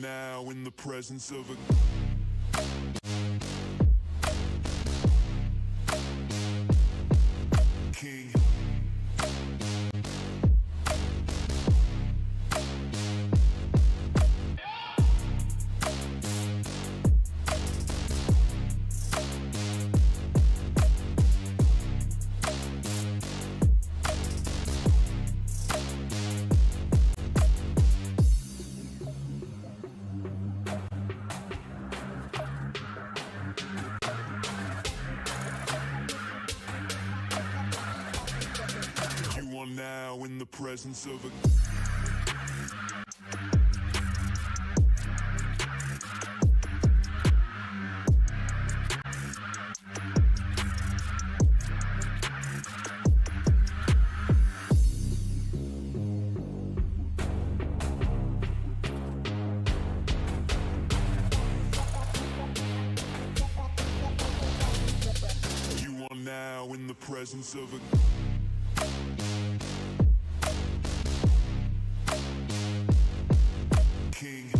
Now in the presence of a king. Now in the presence of a You are now in the presence of a king.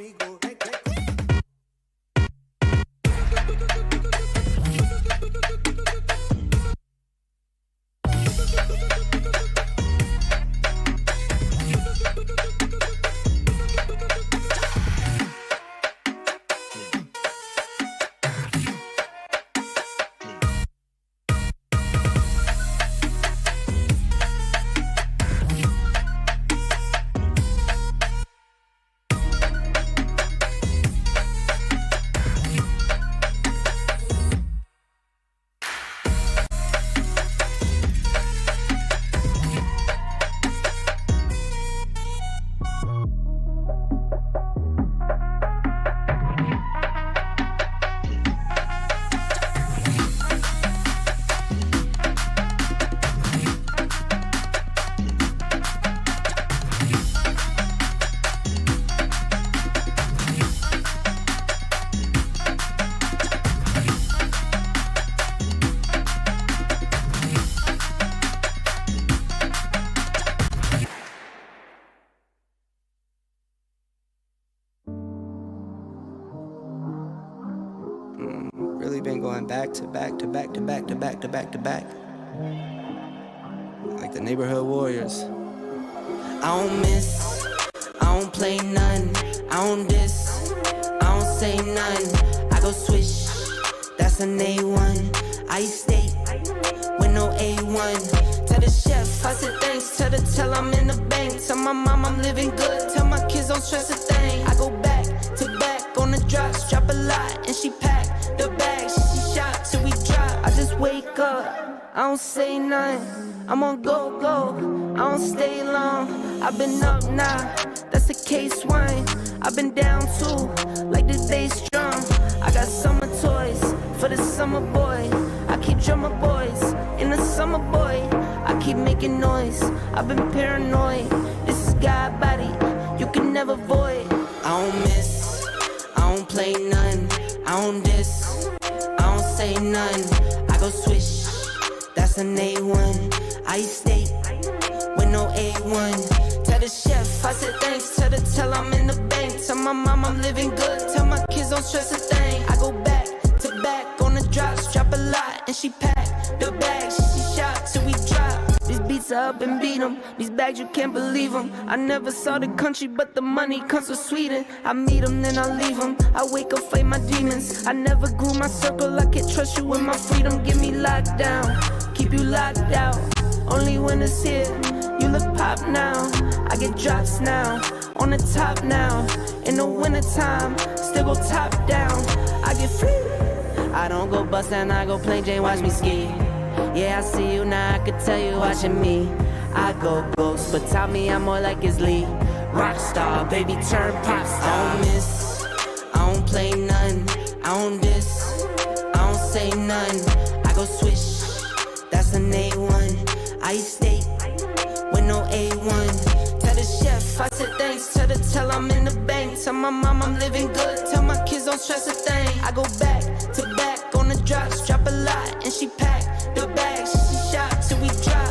conmigo. Really been going back to back to back to back to back to back to back, like the neighborhood warriors. I don't miss, I don't play none, I don't diss, I don't say none. I go swish, that's an A1. I stay with no A1. Tell the chef, I said thanks. Tell the tell I'm in the bank. Tell my mom I'm living good. Tell my kids don't stress a thing. I go back to back on the drops, drop a lot, and she pack the bags. She shot till we drop. I just wake up, I don't say nothing. I'm on go, I don't stay long. I've been up now, that's a case wine. I've been down too, like this day strong. I got summer toys for the summer boy. I keep drummer boys in the summer boy. I keep making noise, I've been paranoid. This is God body, you can never void. I don't miss, I don't play none, I don't diss, I don't say none. I go swish, that's an A1. I stay with no A1. Tell the chef, I said thanks. Tell the tell I'm in the bank. Tell my mom I'm living good. Tell my kids don't stress a thing. I go back to back on the drops, drop a lot, and she pack the bags. She shot till we drop. These beats are up and beat 'em. These bags you can't believe 'em. I never saw the country, but the money comes from Sweden. I meet 'em, then I leave 'em. I wake up, fight my demons. I never grew my circle. I can't trust you with my freedom. Get me locked down, keep you locked out. Only when it's here, you look pop now. I get drops now, on the top now. In the wintertime, still go top down. I get free. I don't go bust and I go plain Jane, watch me ski. Yeah, I see you now, I could tell you watching me. I go ghost, but tell me I'm more like his Lee. Rockstar, baby, turn pop star. I don't miss, I don't play none, I don't diss, I don't say none. I go swish, that's an A1. I stay with no A1. Tell the chef, I said thanks. Tell the tell I'm in the bank. Tell my mom I'm living good. Tell my kids don't stress a thing. I go back to back on the drops, drop a lot, and she pack the bags. She shot till we drop.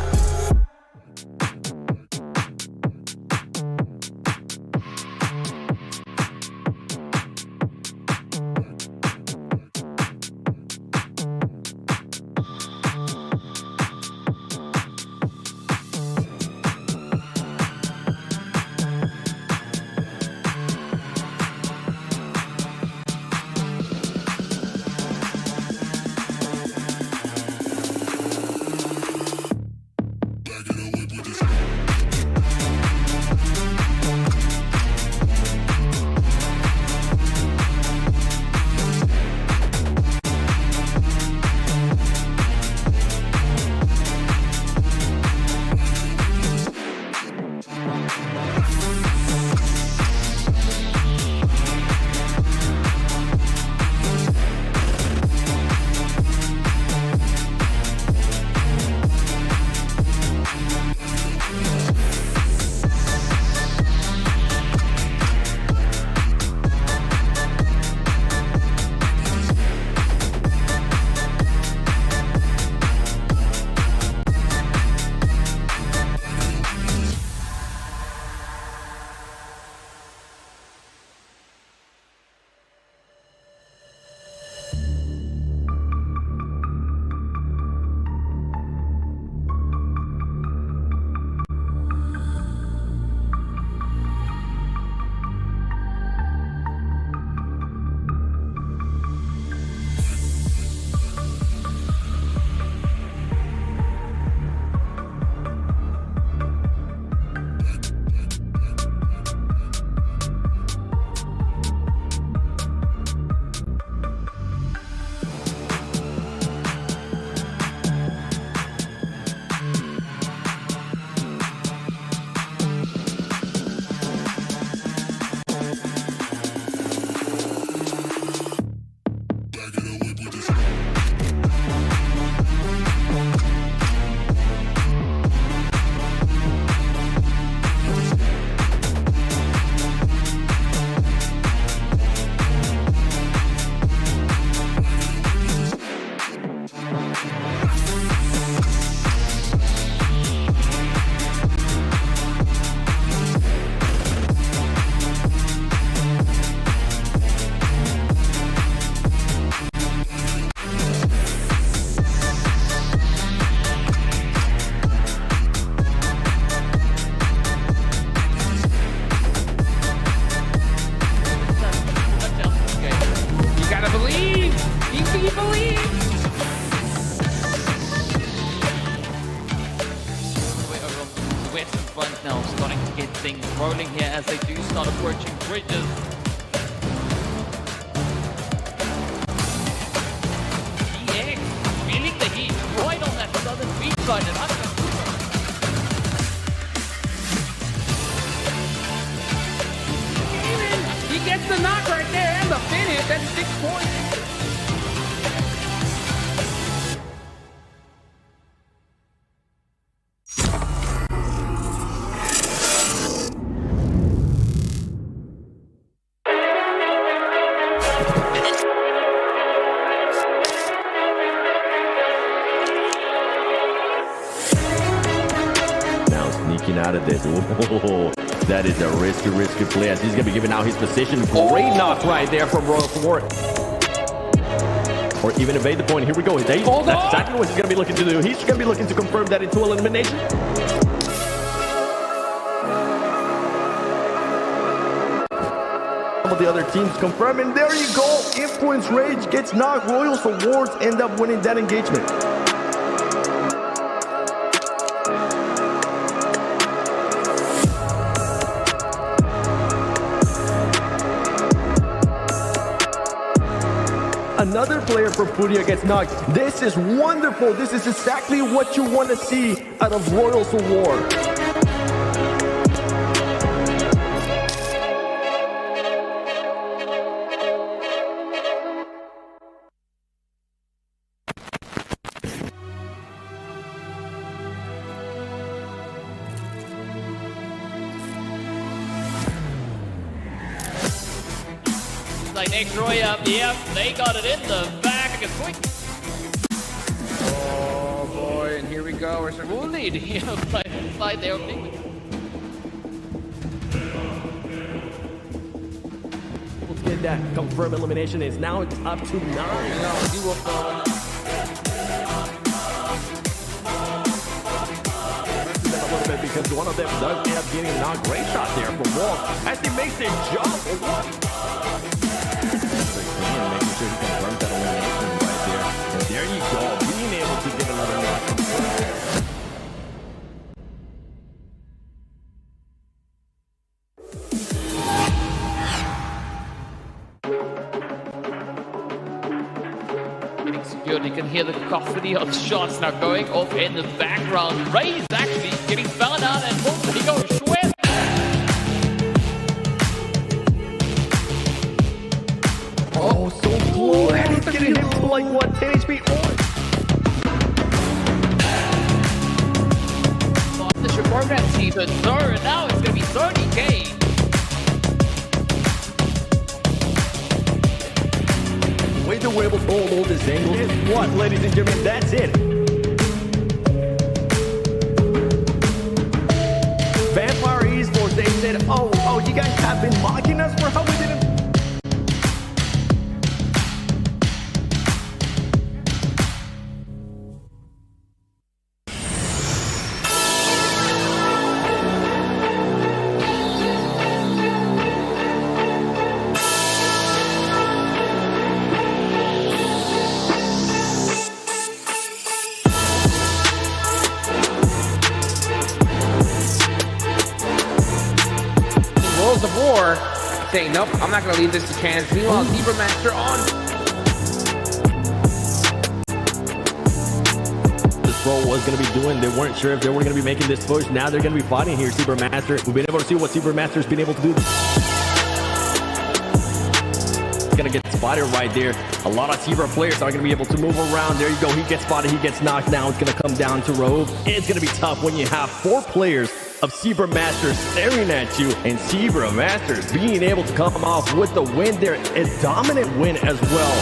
things rolling here as they do start approaching bridges. GX feeling the heat right on that southern beach side, and he gets the knock right there and the finish. That's 6 points. Out of this. Ooh, that is a risky play as he's gonna be giving out his position. Great knock right there from Royal Ford. Or even evade the point. Here we go. That's exactly what he's gonna be looking to do. He's gonna be looking to confirm that into elimination. Some of the other teams confirming. There you go. Influence Rage gets knocked. Royals Awards end up winning that engagement. Another player from Furia gets knocked. This is wonderful. This is exactly what you want to see out of Royals Award. like next Roy up. Yep, they got it in the back. Quick. Oh boy, and here we go. We're We'll lead. Slide there. Let's get that confirmed elimination. Is now it's up to 9. He will fall. Because one of them does end up getting a great shot there from Wall as he makes it jump. Making sure he confirms that elimination right there. And there you go, being able to get another knock. Good. You can hear the cacophony of shots now going off in the background. Ray's actually getting found out and boom, he goes Schweb. Oh, so close. And he's getting hit to like what, 10 HP on. Partnership program season third. Now it's gonna be 30K. Way the way able to hold all this angle. Guess what, ladies and gentlemen, that's it. Vampire Esports, they said, oh, you guys have been mocking us for how we didn't. Of war, saying nope, I'm not gonna leave this to chance. Meanwhile, Zebra Master on. This role was gonna be doing. They weren't sure if they were gonna be making this push. Now they're gonna be fighting here. Zebra Master. We've been able to see what Zebra Master's been able to do. It's gonna get spotted right there. A lot of Zebra players are gonna be able to move around. There you go. He gets spotted. He gets knocked down. It's gonna come down to Rove. It's gonna be tough when you have 4 players of Zebra Masters staring at you, and Zebra Masters being able to come off with the win there, a dominant win as well.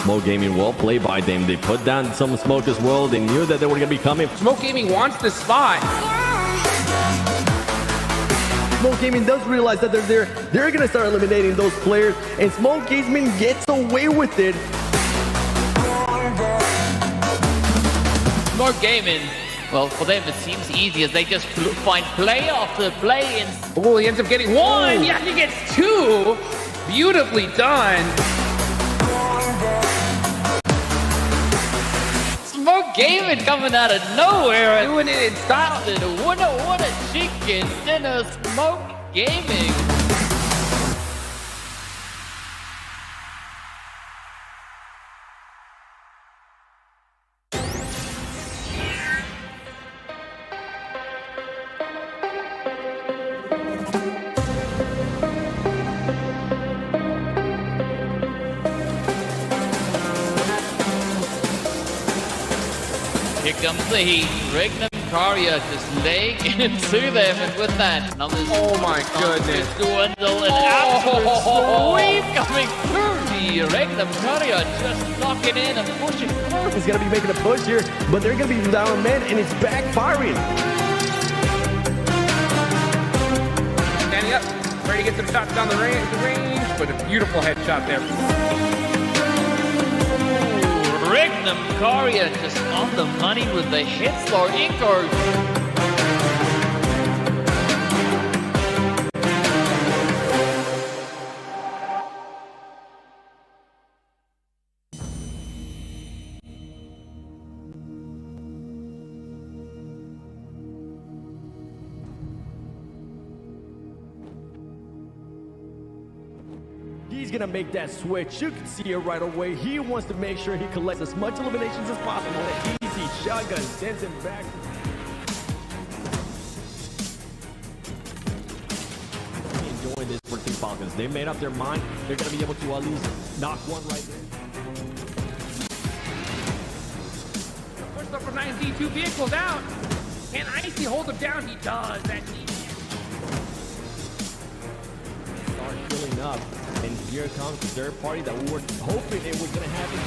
Smoke Gaming, well played by them. They put down some smoke as well. They knew that they were going to be coming. Smoke Gaming wants the spot. Smoke Gaming does realize that they're going to start eliminating those players, and Smoke Gaming gets away with it. Smoke Gaming, well, for them it seems easy as they just find play after play. Oh, he ends up getting one. Yeah, he gets two. Beautifully done. Smoke Gaming coming out of nowhere. Doing it in style. What a chicken dinner, Smoke Gaming. Here comes the heat. Regnum Karya just laying into them, and with that, numbers. Oh my goodness. Dwindle, an absolute sweep coming through. The Regnum Karya just knocking in and pushing through. He's going to be making a push here, but they're going to be down men, and it's backfiring. Standing up, ready to get some shots down the range, but a beautiful headshot there. Regnum Karya just on the money with the hits for Inko. He's going to make that switch. You can see it right away. He wants to make sure he collects as much eliminations as possible. An easy shotgun sends him back. Enjoying this for Team Falcons. They made up their mind. They're going to be able to at least knock one right there. First up from Icy, two vehicles out. Can Icy hold him down? He does. That Start filling up. And here comes the third party that we were hoping it was going to happen.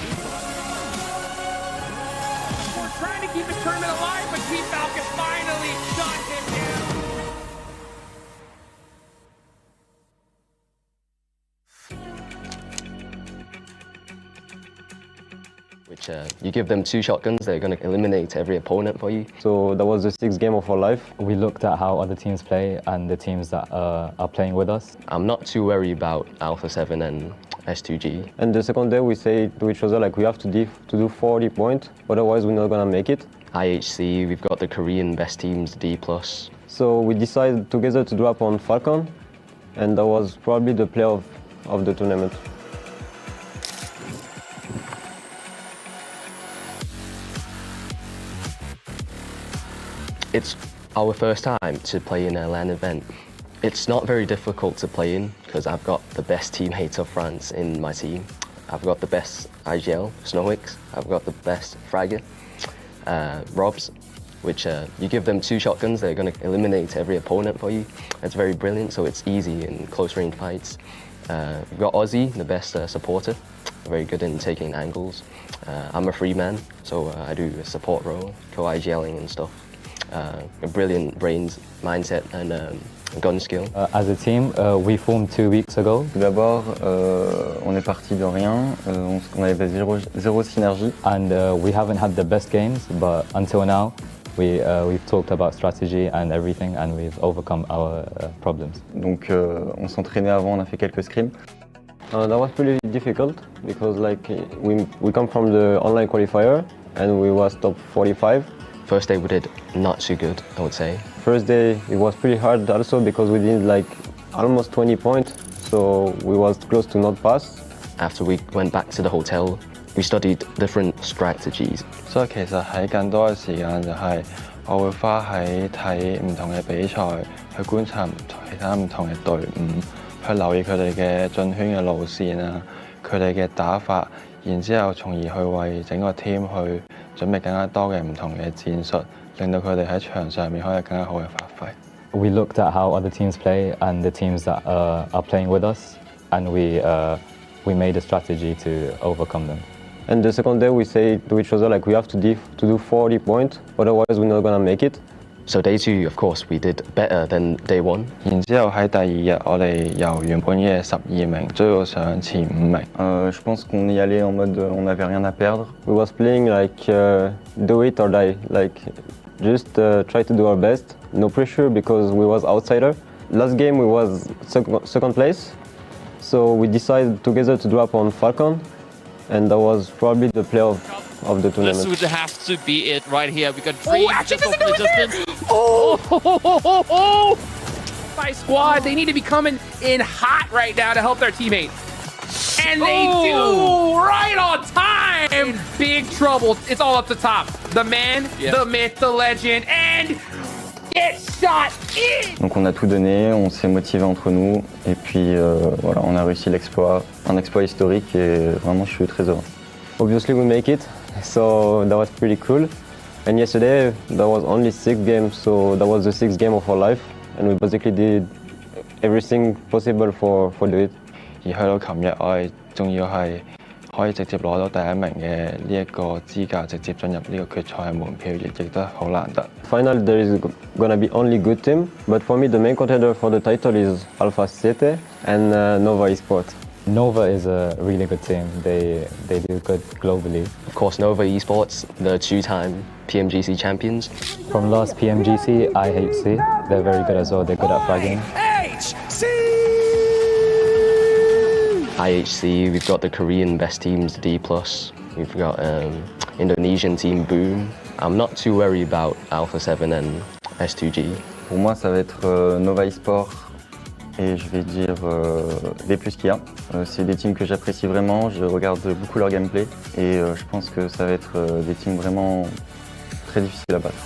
We're trying to keep the tournament alive, but Team Falcon finally shot him down. Which you give them two shotguns, they're going to eliminate every opponent for you. So that was the sixth game of our life. We looked at how other teams play and the teams that are playing with us. I'm not too worried about Alpha 7 and S2G. And the second day we say to each other, like, we have to do 40 points, otherwise we're not gonna make it. IHC, we've got the Korean best teams, D+. So we decided together to drop on Falcon, and that was probably the play of the tournament. It's our first time to play in a LAN event. It's not very difficult to play in because I've got the best teammate of France in my team. I've got the best IGL, Snowix. I've got the best Fragger, Robs, which you give them two shotguns, they're going to eliminate every opponent for you. It's very brilliant, so it's easy in close range fights. We've got Ozzy, the best supporter, very good in taking angles. I'm a free man, so I do a support role, co-IGLing and stuff. A brilliant brains, mindset and gun skill. As a team, we formed 2 weeks ago. Tout d'abord, on est parti de rien, on avait zéro synergie. And we haven't had the best games, but until now, we've talked about strategy and everything, and we've overcome our problems. Donc on s'entraînait avant, on a fait quelques scrims. That was pretty difficult because like we come from the Online Qualifier and we was top 45. First day we did not too good, I would say. First day it was pretty hard also because we did like almost 20 points, so we was close to not pass. After we went back to the hotel, we studied different strategies. 所以其實喺更多嘅時間就係我會花喺睇唔同嘅比賽，去觀察其他唔同嘅隊伍，去留意佢哋嘅進圈嘅路線啊，佢哋嘅打法，然之後從而去為整個 team 去準備更加多嘅唔同嘅戰術，令到佢哋喺場上面可以更加好嘅發揮。We looked at how other teams play and the teams that are playing with us, and we made a strategy to overcome them. And the second day we say to each other, like, we have to do 40 points, otherwise we're not gonna make it. So day 2, of course, we did better than day 1. 然之後喺第2日，我哋由原本嘅12名追到上前5名。Je pense qu'on y allait en mode on n'avait rien à perdre. We was playing like do it or die, like just try to do our best. No pressure because we was outsider. Last game we was second place, so we decided together to drop on Falcon, and that was probably the play of the tournament. This would have to be it right here. We got Dream just off the distance. By squad, they need to be coming in hot right now to help their teammate. And they do right on time. Big trouble. It's all up the top. The man, the myth, the legend, and get shot in. Donc on a tout donné, on s'est motivé entre nous, et puis voilà, on a réussi l'exploit, un exploit historique, et vraiment je suis très heureux. Obviously we make it, so that was pretty cool. And yesterday that was only 6 games, so that was the 6th game of our life, and we basically did everything possible for do it. 而去到琴日，我哋仲要係可以直接攞到第1名嘅呢一個資格，直接進入呢個決賽嘅門票，亦都好難得。Finally, there is gonna be only good team, but for me the main contender for the title is Alpha 7 and Nova Esports. Nova is a really good team. They do good globally. Of course, Nova Esports, the 2-time PMGC champions. From last PMGC, IHC, they're very good as well. They're good at fragging. IHC, we've got the Korean best teams, D+. We've got Indonesian team Boom. I'm not too worried about Alpha 7 and S2G. Pour moi, ça va être Nova Esports et je vais dire les plus qu'il y a. C'est des teams que j'apprécie vraiment, je regarde beaucoup leur gameplay et je pense que ça va être des teams vraiment très difficiles à battre.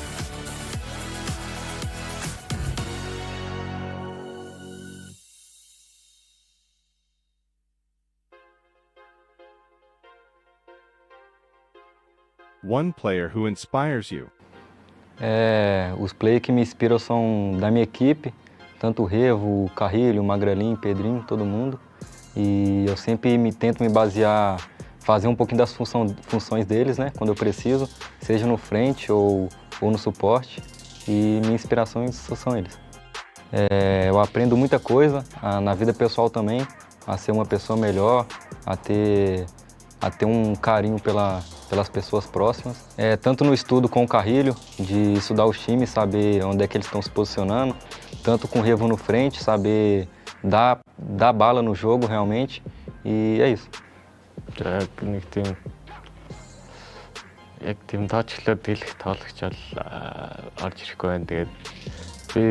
One player who inspires you. Os players que me inspiram são da minha equipe, tanto o Revo, o Carrilho, o Magrelinho, o Pedrinho, todo mundo. E eu sempre tento me basear, fazer um pouquinho das funções deles, né, quando eu preciso, seja no frente ou no suporte. E minha inspiração são eles. Eu aprendo muita coisa na vida pessoal também, a ser uma pessoa melhor, a ter um carinho pelas pessoas próximas. Tanto no estudo com o Carrilho, de estudar os times, saber onde é que eles estão se posicionando, tanto com o Revo no frente, saber dar bala no jogo realmente, e é isso. Яг тийм тоочлоод дийлэх тоглогч бол орж ирэхгүй байна. Тэгээд би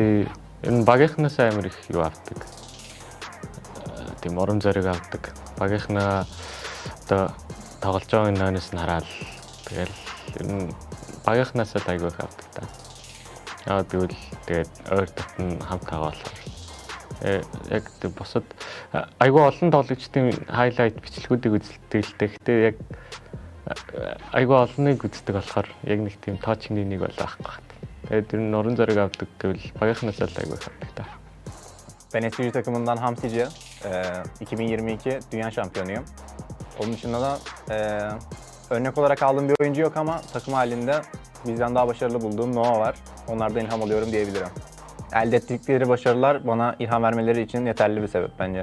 энэ багийнхнаас амар их юу авдаг. Тийм урам зориг авдаг. Багийнхнаа одоо тоглож байгаа нойноос нь хараад тэгэл энэ багийнхнаас л айгүй их авдаг та. Яа тэгвэл тэгээд ойр татна хамт хагаалаа. Яг тийм босод айгүй олон тоглогчдын хайлайт бичлэгүүдийг үзэлтэй л дээ. Гэтэ яг айгүй олныг үздэг болохоор яг нэг тийм тоочны нэг бол байхгүй байна. Тэгээд тэр нь уран зориг авдаг гэвэл багийнхнаас л айгүй их авдаг та. Ben S2G takımından Hamsici, 2022 Dünya Şampiyonuyum. Onun dışında da örnek olarak aldığım bir oyuncu yok ama takım halinde bizden daha başarılı bulduğum Noah var. Onlardan ilham alıyorum diyebilirim. Elde ettikleri başarılar bana ilham vermeleri için yeterli bir sebep bence.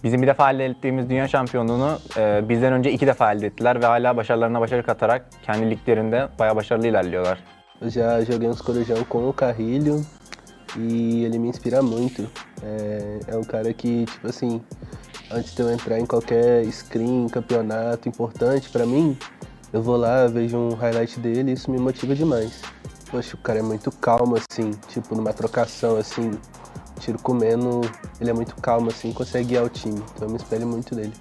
Bizim bir defa elde ettiğimiz dünya şampiyonluğunu bizden önce 2 defa elde ettiler ve hala başarılarına başarı katarak kendi liglerinde bayağı başarılı ilerliyorlar. Eu já joguei uns corujão com o Carrilho e ele me inspira muito. É um cara que, tipo assim, antes de eu entrar em qualquer screen, campeonato importante pra mim, eu vou lá, vejo um highlight dele e isso me motiva demais. Poxa, o cara é muito calmo assim, tipo numa trocação assim, tiro comendo, ele é muito calmo assim, consegue guiar o time, então eu me espelho muito dele.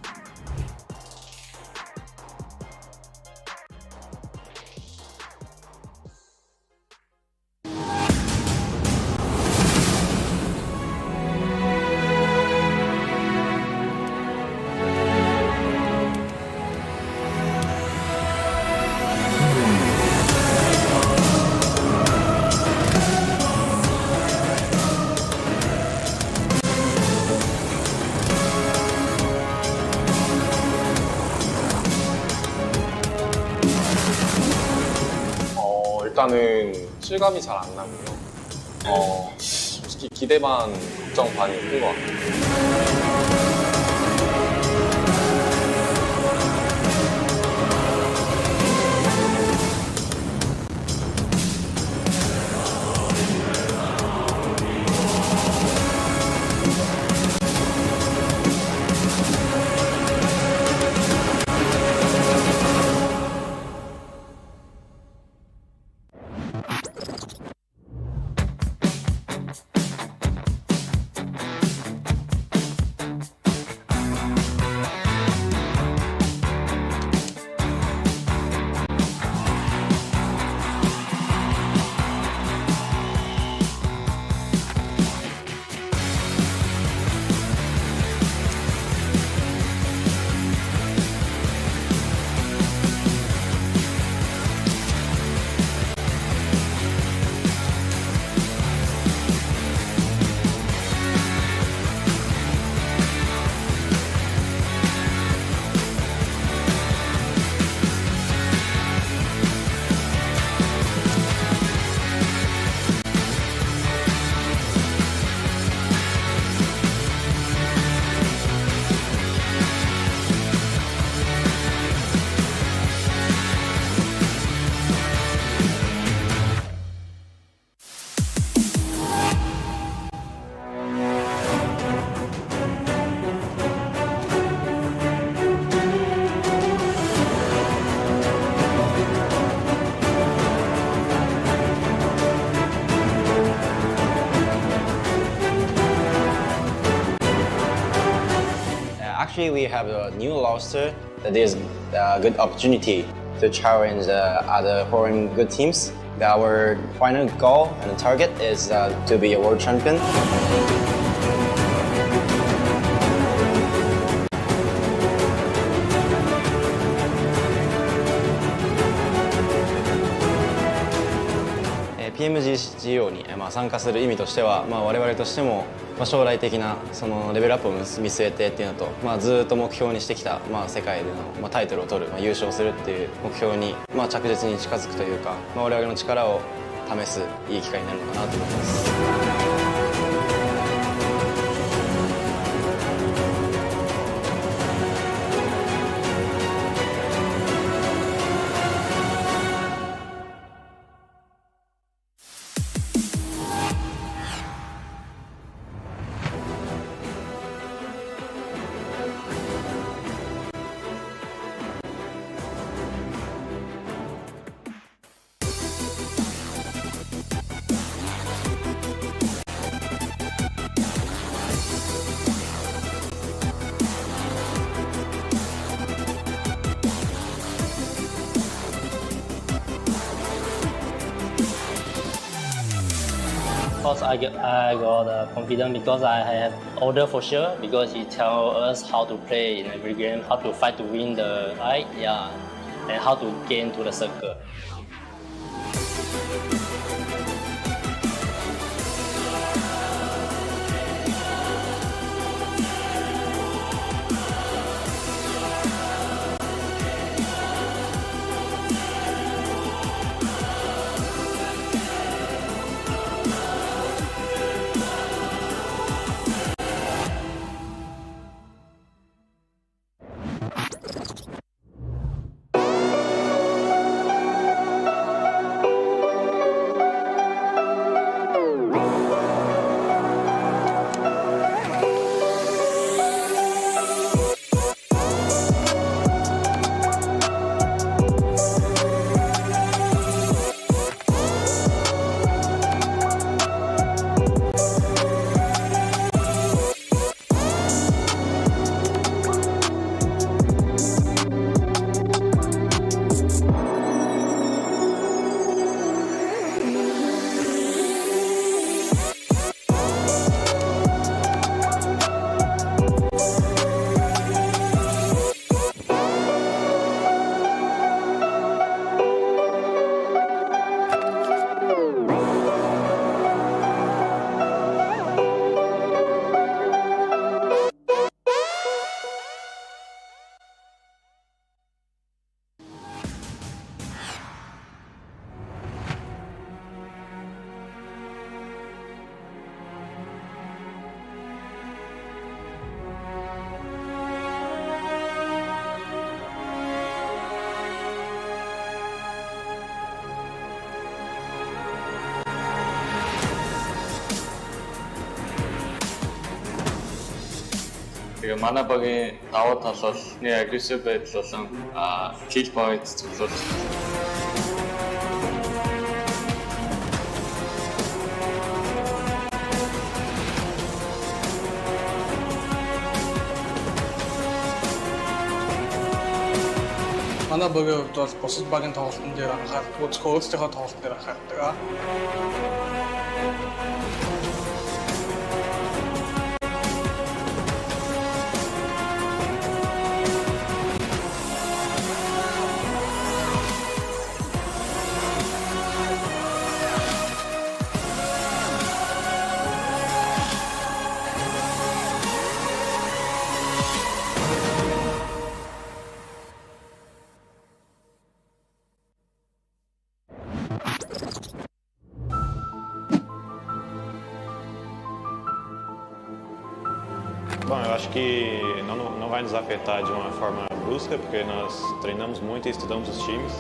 일단은 실감이 잘 안 나고요. 솔직히 기대 반, 걱정 반이 큰 것 같아요. Actually, we have a new roster that is a good opportunity to challenge other foreign good teams. Our final goal and target is to be a world champion. PMGO に参加する意味としては、我々としても将来的なそのレベルアップを見据えてっていうのと、ずっと目標にしてきた、世界でのタイトルを取る、優勝するっていう目標に、着実に近づくというか、我々の力を試すいい機会になるのかなと思います。Of course, I got confident because I have order for sure, because he tell us how to play in every game, how to fight to win the fight, yeah, and how to get into the circle. Тэгээ манай багийн давуу тал бол нэг агрессив байдал болон kill point цуглуулах. Манай багийн хувьд бол бусад багийн тоглолтын дээр анхаардаг, зөвхөн өөрсдийнхөө тоглолтын дээр анхаардаг. Bom, eu acho que não vai nos afetar de uma forma brusca, porque nós treinamos muito e estudamos os times.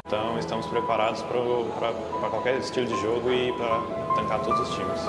Então, estamos preparados para qualquer estilo de jogo e para tancar todos os times.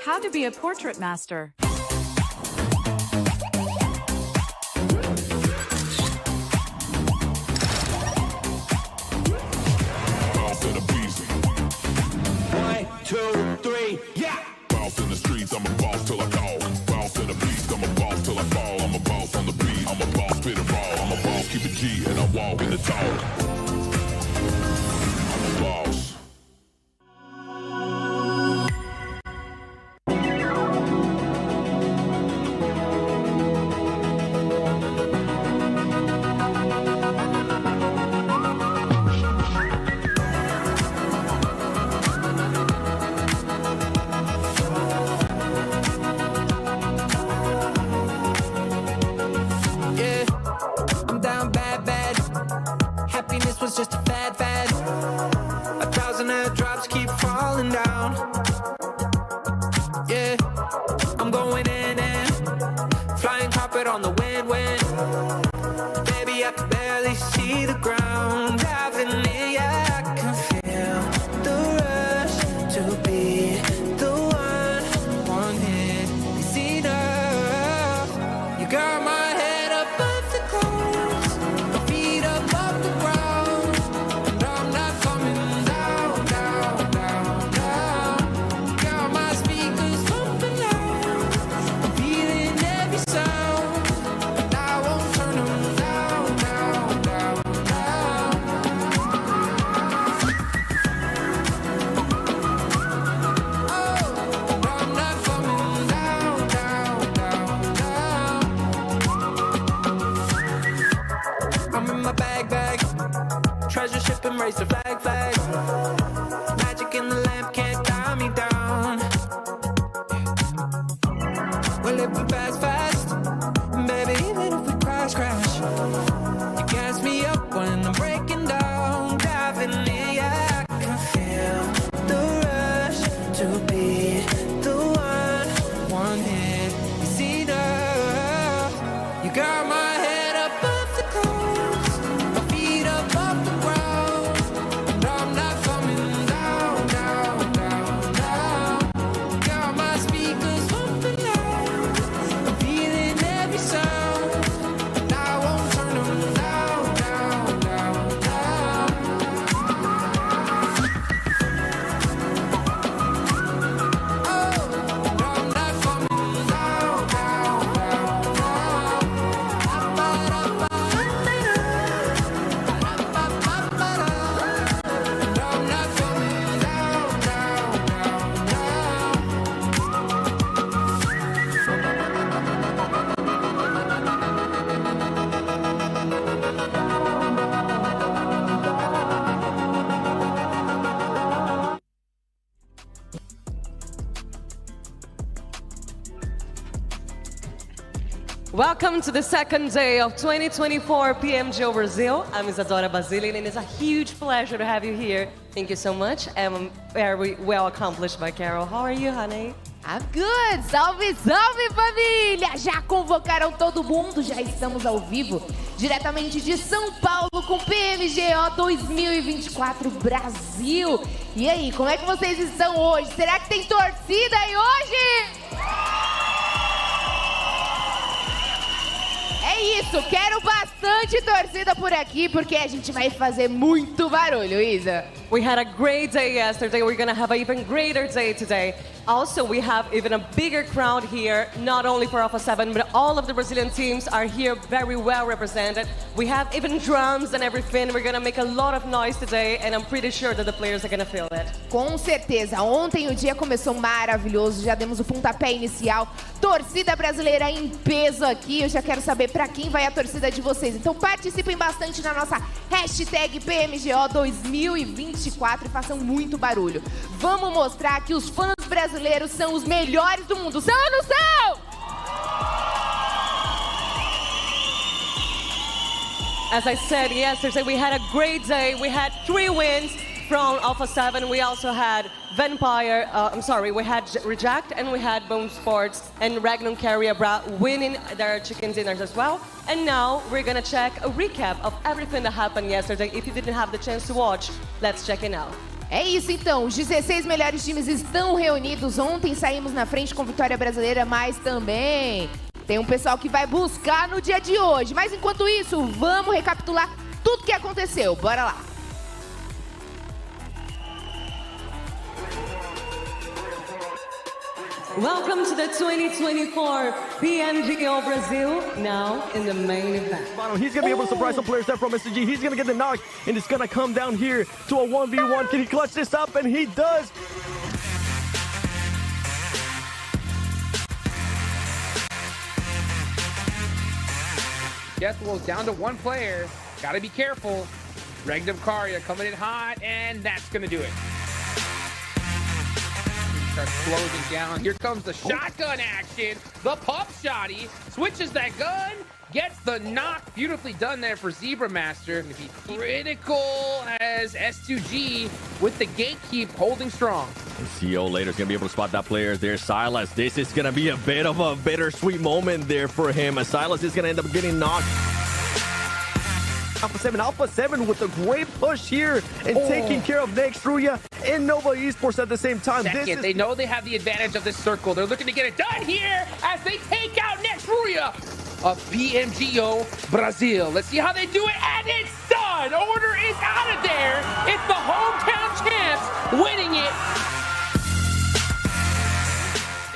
How to be a portrait master. One, two, three, yeah. Bounce in the streets, I'm a boss till I call. Bounce in the beast, I'm a boss till I fall. I'm a boss on the beat, I'm a boss, spit it raw. I'm a boss, keep it G, and I walk in the talk. I'm a boss. Just a fad. 1,000 airdrops keep falling down. Yeah, I'm going in and flying carpet on the wind. Baby, I can barely see the ground. Diving in, yeah, I can feel the rush to be the one hit is enough. You got my head above the clouds, my feet above the ground. Treasure ship and raise the flag. Magic in the lamp can't tie me down. We're living fast. Baby, even if we crash. You gas me up when I'm breaking down. Diving in, yeah, I can feel the rush to be the one hit is enough. You got my head above the clouds, my feet above the ground. Welcome to the second day of 2024 PMGO Brazil. I'm Isadora Basile, and it's a huge pleasure to have you here. Thank you so much. I'm very well accomplished by Carol. How are you, honey? I'm good! Salve, salve família! Já convocaram todo mundo? Já estamos ao vivo, diretamente de São Paulo com PMGO 2024 Brasil. E aí, como é que vocês estão hoje? Será que tem torcida aí hoje? É isso, quero bastante torcida por aqui, porque a gente vai fazer muito barulho, Isa. We had a great day yesterday. We're going to have an even greater day today. Also, we have even a bigger crowd here, not only for Alpha 7, but all of the Brazilian teams are here very well represented. We have even drums and everything. We're going to make a lot of noise today, and I'm pretty sure that the players are going to feel it. Com certeza. Ontem o dia começou maravilhoso, já demos o pontapé inicial. Torcida brasileira em peso aqui. Eu já quero saber para quem vai a torcida de vocês. Então participem bastante na nossa hashtag PMGO 2024 e façam muito barulho. Vamos mostrar que os fãs brasileiros são os melhores do mundo. São ou não são? As I said yesterday, we had a great day. We had 3 wins from Alpha 7. We also had Vampire, we had Reject, and we had Bone Sports and Ragnum Carrier winning their chicken dinners as well. And now we're gonna check a recap of everything that happened yesterday. If you didn't have the chance to watch, let's check it out. É isso então, os 16 melhores times estão reunidos. Ontem saímos na frente com vitória brasileira, mas também tem um pessoal que vai buscar no dia de hoje. Mas enquanto isso, vamos recapitular tudo que aconteceu. Bora lá! Welcome to the 2024 PMGO Brazil, now in the main event. He's going to be able to surprise some players there from SG. He's going to get the knock, and it's going to come down here to a 1v1. Can he clutch this up? And he does. Deathwolf down to 1 player. Gotta be careful. Regnum Karya coming in hot, and that's gonna do it. Starts closing down. Here comes the shotgun action. The pop shotty switches that gun, gets the knock. Beautifully done there for Zebra Master. Gonna be critical as S2G with the gatekeep holding strong. And CO later is gonna be able to spot that player there. Silas, this is gonna be a bit of a bittersweet moment there for him, as Silas is gonna end up getting knocked. Alpha 7 with a great push here and taking care of Next Ruya and Nova Esports at the same time. They know they have the advantage of this circle. They're looking to get it done here as they take out Next Ruya of PMGO Brazil. Let's see how they do it, and it's done! Order is out of there. It's the hometown champs winning it.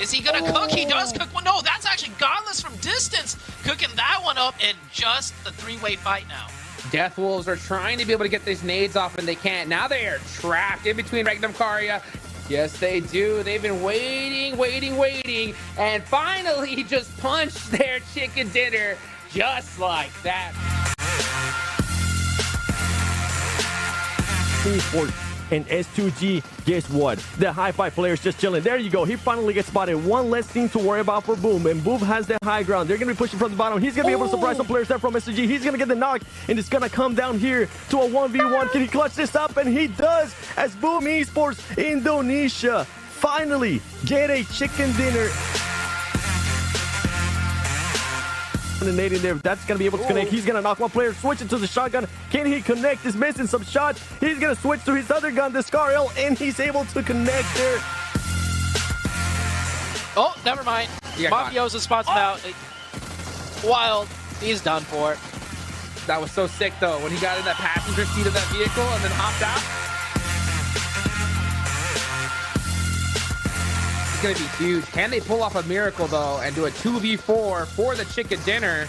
Is he gonna cook? He does cook one. No, that's actually Godless from distance, cooking that one up in just the 3-way fight now. Deathwolves are trying to be able to get these nades off, and they can't. Now they are trapped in between Regnum Karya. Yes, they do. They've been waiting, and finally just punched their chicken dinner just like that. Esports and S2G, guess what? The high five players just chilling. There you go. He finally gets spotted. One less thing to worry about for Boom. And Boom has the high ground. They're going to be pushing from the bottom. He's going to be able to surprise some players there from S2G. He's going to get the knock. And it's going to come down here to a 1v1. Can he clutch this up? And he does, as Boom Esports Indonesia finally get a chicken dinner. The nade in there, that's gonna be able to connect. He's gonna knock one player, switch it to the shotgun. Can he connect? He's missing some shots. He's gonna switch to his other gun, the Scar L, and he's able to connect there. Oh, never mind. Mafiosa spots him out. Wild. He's done for. That was so sick though, when he got in that passenger seat of that vehicle and then hopped out. Going to be huge. Can they pull off a miracle though and do a 2v4 for the chicken dinner?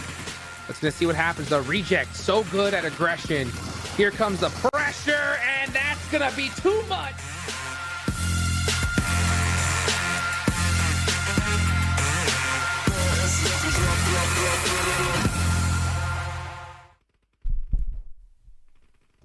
Let's gonna see what happens. The Reject, so good at aggression. Here comes the pressure, and that's gonna be too much.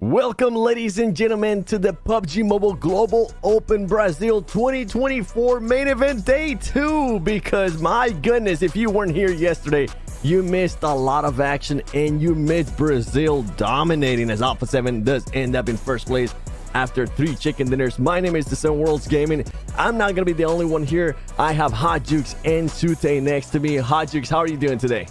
Welcome, ladies and gentlemen, to the PUBG Mobile Global Open Brazil 2024 main event day 2. Because my goodness, if you weren't here yesterday, you missed a lot of action and you missed Brazil dominating as Alpha 7 does end up in first place after 3 chicken dinners. My name is The Sun Worlds Gaming. I'm not gonna be the only one here. I have Hot Jukes and Sute next to me. Hot Jukes, how are you doing today?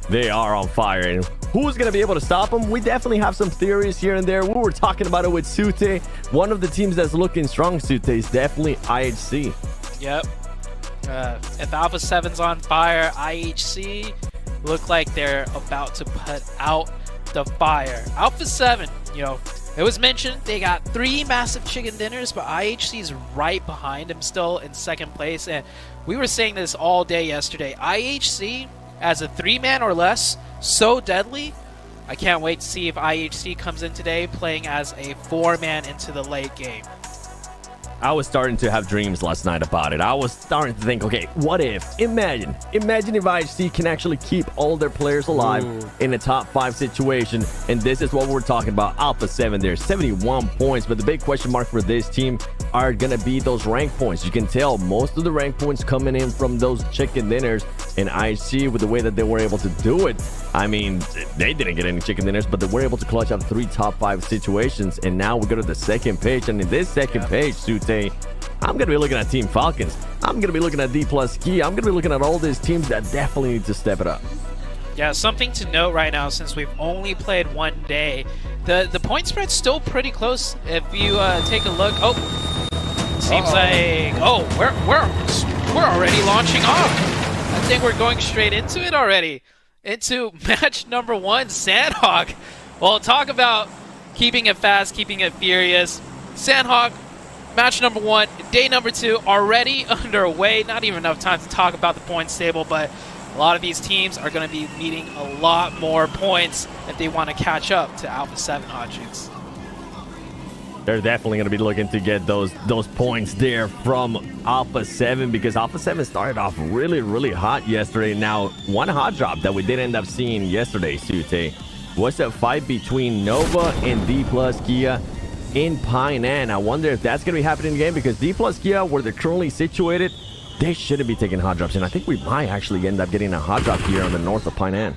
They are on fire. And who's going to be able to stop them? We definitely have some theories here and there. We were talking about it with Sute. One of the teams that's looking strong, Sute, is definitely IHC. Yep. If Alpha 7's on fire, IHC look like they're about to put out the fire. Alpha 7, you know, it was mentioned they got 3 massive chicken dinners, but IHC's right behind them still in second place. And we were saying this all day yesterday. IHC as a 3-man or less, so deadly. I can't wait to see if IHC comes in today playing as a 4-man into the late game. I was starting to have dreams last night about it. I was starting to think, okay, what if? Imagine if IHC can actually keep all their players alive in a top 5 situation. And this is what we're talking about. Alpha 7, there's 71 points. But the big question mark for this team are going to be those rank points. You can tell most of the rank points coming in from those chicken dinners. And IHC, with the way that they were able to do it, I mean, they didn't get any chicken dinners, but they were able to clutch up 3 top 5 situations. And now we go to the second page. And in this second page, Sute, I'm going to be looking at Team Falcons. I'm going to be looking at D+ Ski. I'm going to be looking at all these teams that definitely need to step it up. Yeah, something to note right now, since we've only played 1 day, the point spread's still pretty close. If you take a look, seems like we're already launching off. I think we're going straight into it already. Into match number 1, Sandhawk. Well, talk about keeping it fast, keeping it furious. Sandhawk, match number 1, day number 2 already underway. Not even enough time to talk about the points table, but a lot of these teams are going to be needing a lot more points if they want to catch up to Alpha 7 objects. They're definitely going to be looking to get those points there from Alpha 7, because Alpha 7 started off really, really hot yesterday. Now, one hot drop that we did end up seeing yesterday, Sute, was a fight between Nova and D+ Kia in Painan. I wonder if that's going to be happening again, because D+ Kia, where they're currently situated, they shouldn't be taking hot drops. And I think we might actually end up getting a hot drop here on the north of Painan.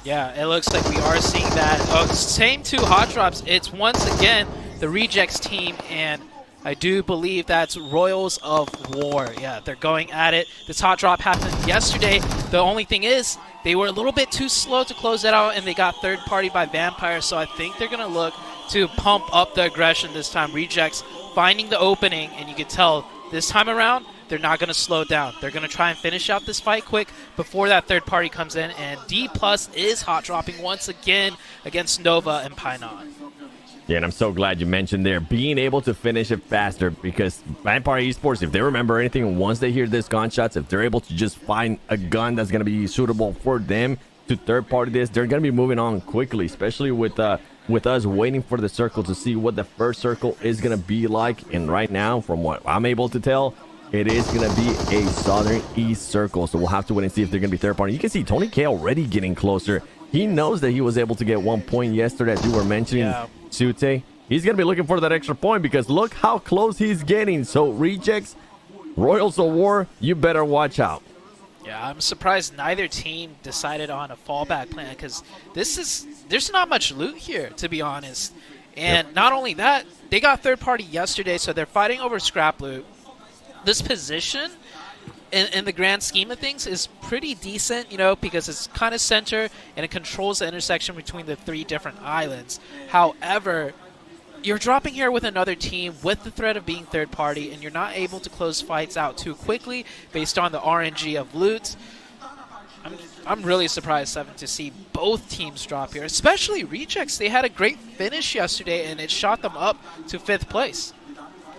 Yeah, it looks like we are seeing that. Same 2 hot drops. It's once again the Rejects team, and I do believe that's Royals of War. Yeah, they're going at it. This hot drop happened yesterday. The only thing is, they were a little bit too slow to close that out, and they got third party by Vampire, so I think they're going to look to pump up the aggression this time. Rejects finding the opening, and you can tell this time around, they're not going to slow down. They're going to try and finish out this fight quick before that third party comes in, and D+ is hot dropping once again against Nova and Painan. Yeah, and I'm so glad you mentioned there being able to finish it faster, because Vampire Esports, if they remember anything, once they hear this gunshots, if they're able to just find a gun that's going to be suitable for them to third party this, they're going to be moving on quickly, especially with us waiting for the circle to see what the first circle is going to be like. And right now, from what I'm able to tell, it is going to be a Southern East circle, so we'll have to wait and see if they're going to be third party. You can see Tony K already getting closer. He knows that he was able to get 1 point yesterday, as you were mentioning, Sute. He's going to be looking for that extra point, because look how close he's getting. So Rejects, Royals of War, you better watch out. Yeah, I'm surprised neither team decided on a fallback plan, because there's not much loot here, to be honest. And not only that, they got third party yesterday, so they're fighting over scrap loot. This position, in the grand scheme of things, is pretty decent, you know, because it's kind of center and it controls the intersection between the 3 different islands. However, you're dropping here with another team with the threat of being third party, and you're not able to close fights out too quickly based on the RNG of loot. I'm really surprised, Seven, to see both teams drop here, especially Rejects. They had a great finish yesterday, and it shot them up to 5th place.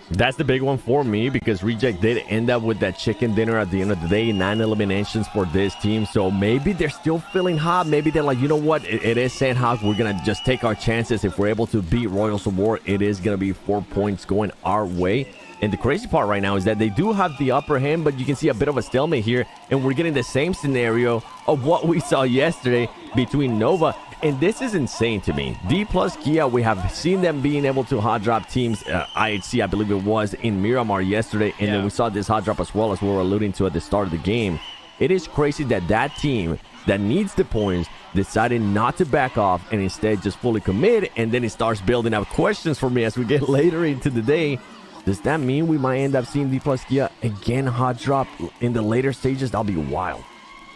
That's the big one for me, because Reject did end up with that chicken dinner at the end of the day. 9 eliminations for this team, so maybe they're still feeling hot. Maybe they're like, you know what, it is Sandhawk. We're going to just take our chances. If we're able to beat Royals of War, it is going to be 4 points going our way. And the crazy part right now is that they do have the upper hand, but you can see a bit of a stalemate here, and we're getting the same scenario of what we saw yesterday. between Nova. And this is insane to me. D plus Kia, we have seen them being able to hot drop teams. IHC, I believe it was, in Miramar yesterday. And then we saw this hot drop as well, as we were alluding to at the start of the game. It is crazy that that team that needs the points decided not to back off and instead just fully commit. And then it starts building up questions for me as we get later into the day. Does that mean we might end up seeing D plus Kia again hot drop in the later stages? That'll be wild.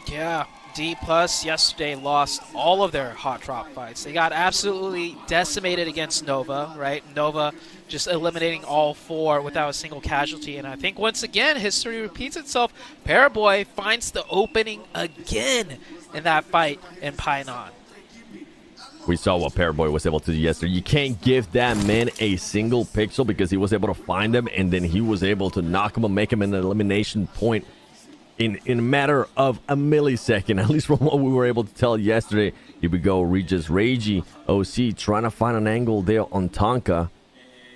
Yeah, D plus yesterday lost all of their hot drop fights. They got absolutely decimated against Nova, right? Nova just eliminating all 4 without a single casualty. And I think once again, history repeats itself. Paraboy finds the opening again in that fight in Painan. We saw what Paraboy was able to do yesterday. You can't give that man a single pixel because he was able to find them, and then he was able to knock him and make him an elimination point in a matter of a millisecond, at least from what we were able to tell yesterday. Here we go, Regis Ragey, OC, trying to find an angle there on Tonka.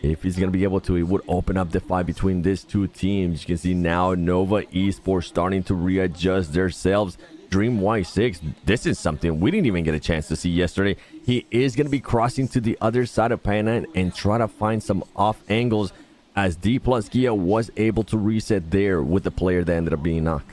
If he's going to be able to, he would open up the fight between these two teams. You can see now Nova Esports starting to readjust themselves. Dream Y6, this is something we didn't even get a chance to see yesterday. He is going to be crossing to the other side of Painan and try to find some off angles, as D plus Kia was able to reset there with the player that ended up being knocked.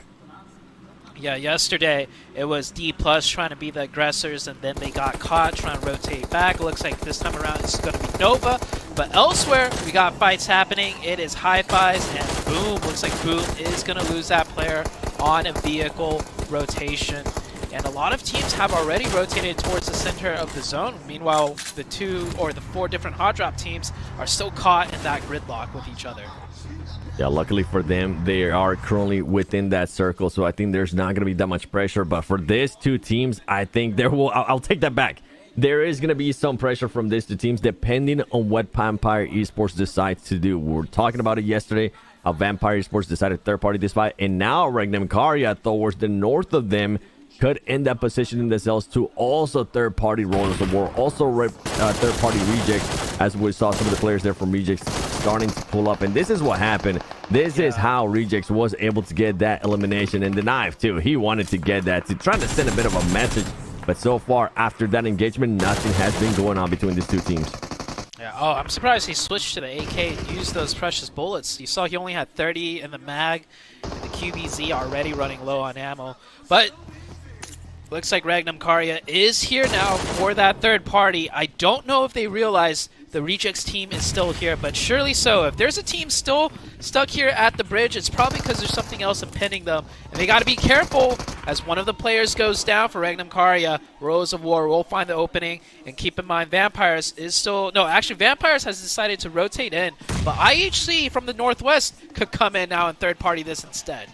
Yeah, yesterday it was D plus trying to be the aggressors, and then they got caught trying to rotate back. It looks like this time around it's going to be Nova, but elsewhere we got fights happening. It is Hi-Fi's, and Boom, looks like Boom is going to lose that player on a vehicle rotation. And a lot of teams have already rotated towards the center of the zone. Meanwhile, the 2 or the 4 different hot drop teams are still caught in that gridlock with each other. Yeah, luckily for them, they are currently within that circle, so I think there's not going to be that much pressure. But for these 2 teams, I think there will... I'll take that back. There is going to be some pressure from these 2 teams depending on what Vampire Esports decides to do. We were talking about it yesterday, how Vampire Esports decided third-party this fight, and now Regnum Karya towards the north of them could end up positioning themselves to also third-party Royals of War, also third-party Rejects, as we saw some of the players there from Rejects starting to pull up. And this is what happened. This is how Rejects was able to get that elimination, and the Knife too. He wanted to get that, to trying to send a bit of a message. But so far, after that engagement, nothing has been going on between these 2 teams. Yeah, oh, I'm surprised he switched to the AK and used those precious bullets. You saw he only had 30 in the mag, and the QBZ already running low on ammo. But looks like Regnum Karya is here now for that third party. I don't know if they realize the Rejects team is still here, but surely so. If there's a team still stuck here at the bridge, it's probably because there's something else impending them. And they got to be careful as one of the players goes down for Regnum Karya. Rose of War will find the opening. And keep in mind, Vampires is still... No, actually, Vampires has decided to rotate in. But IHC from the northwest could come in now and third party this instead.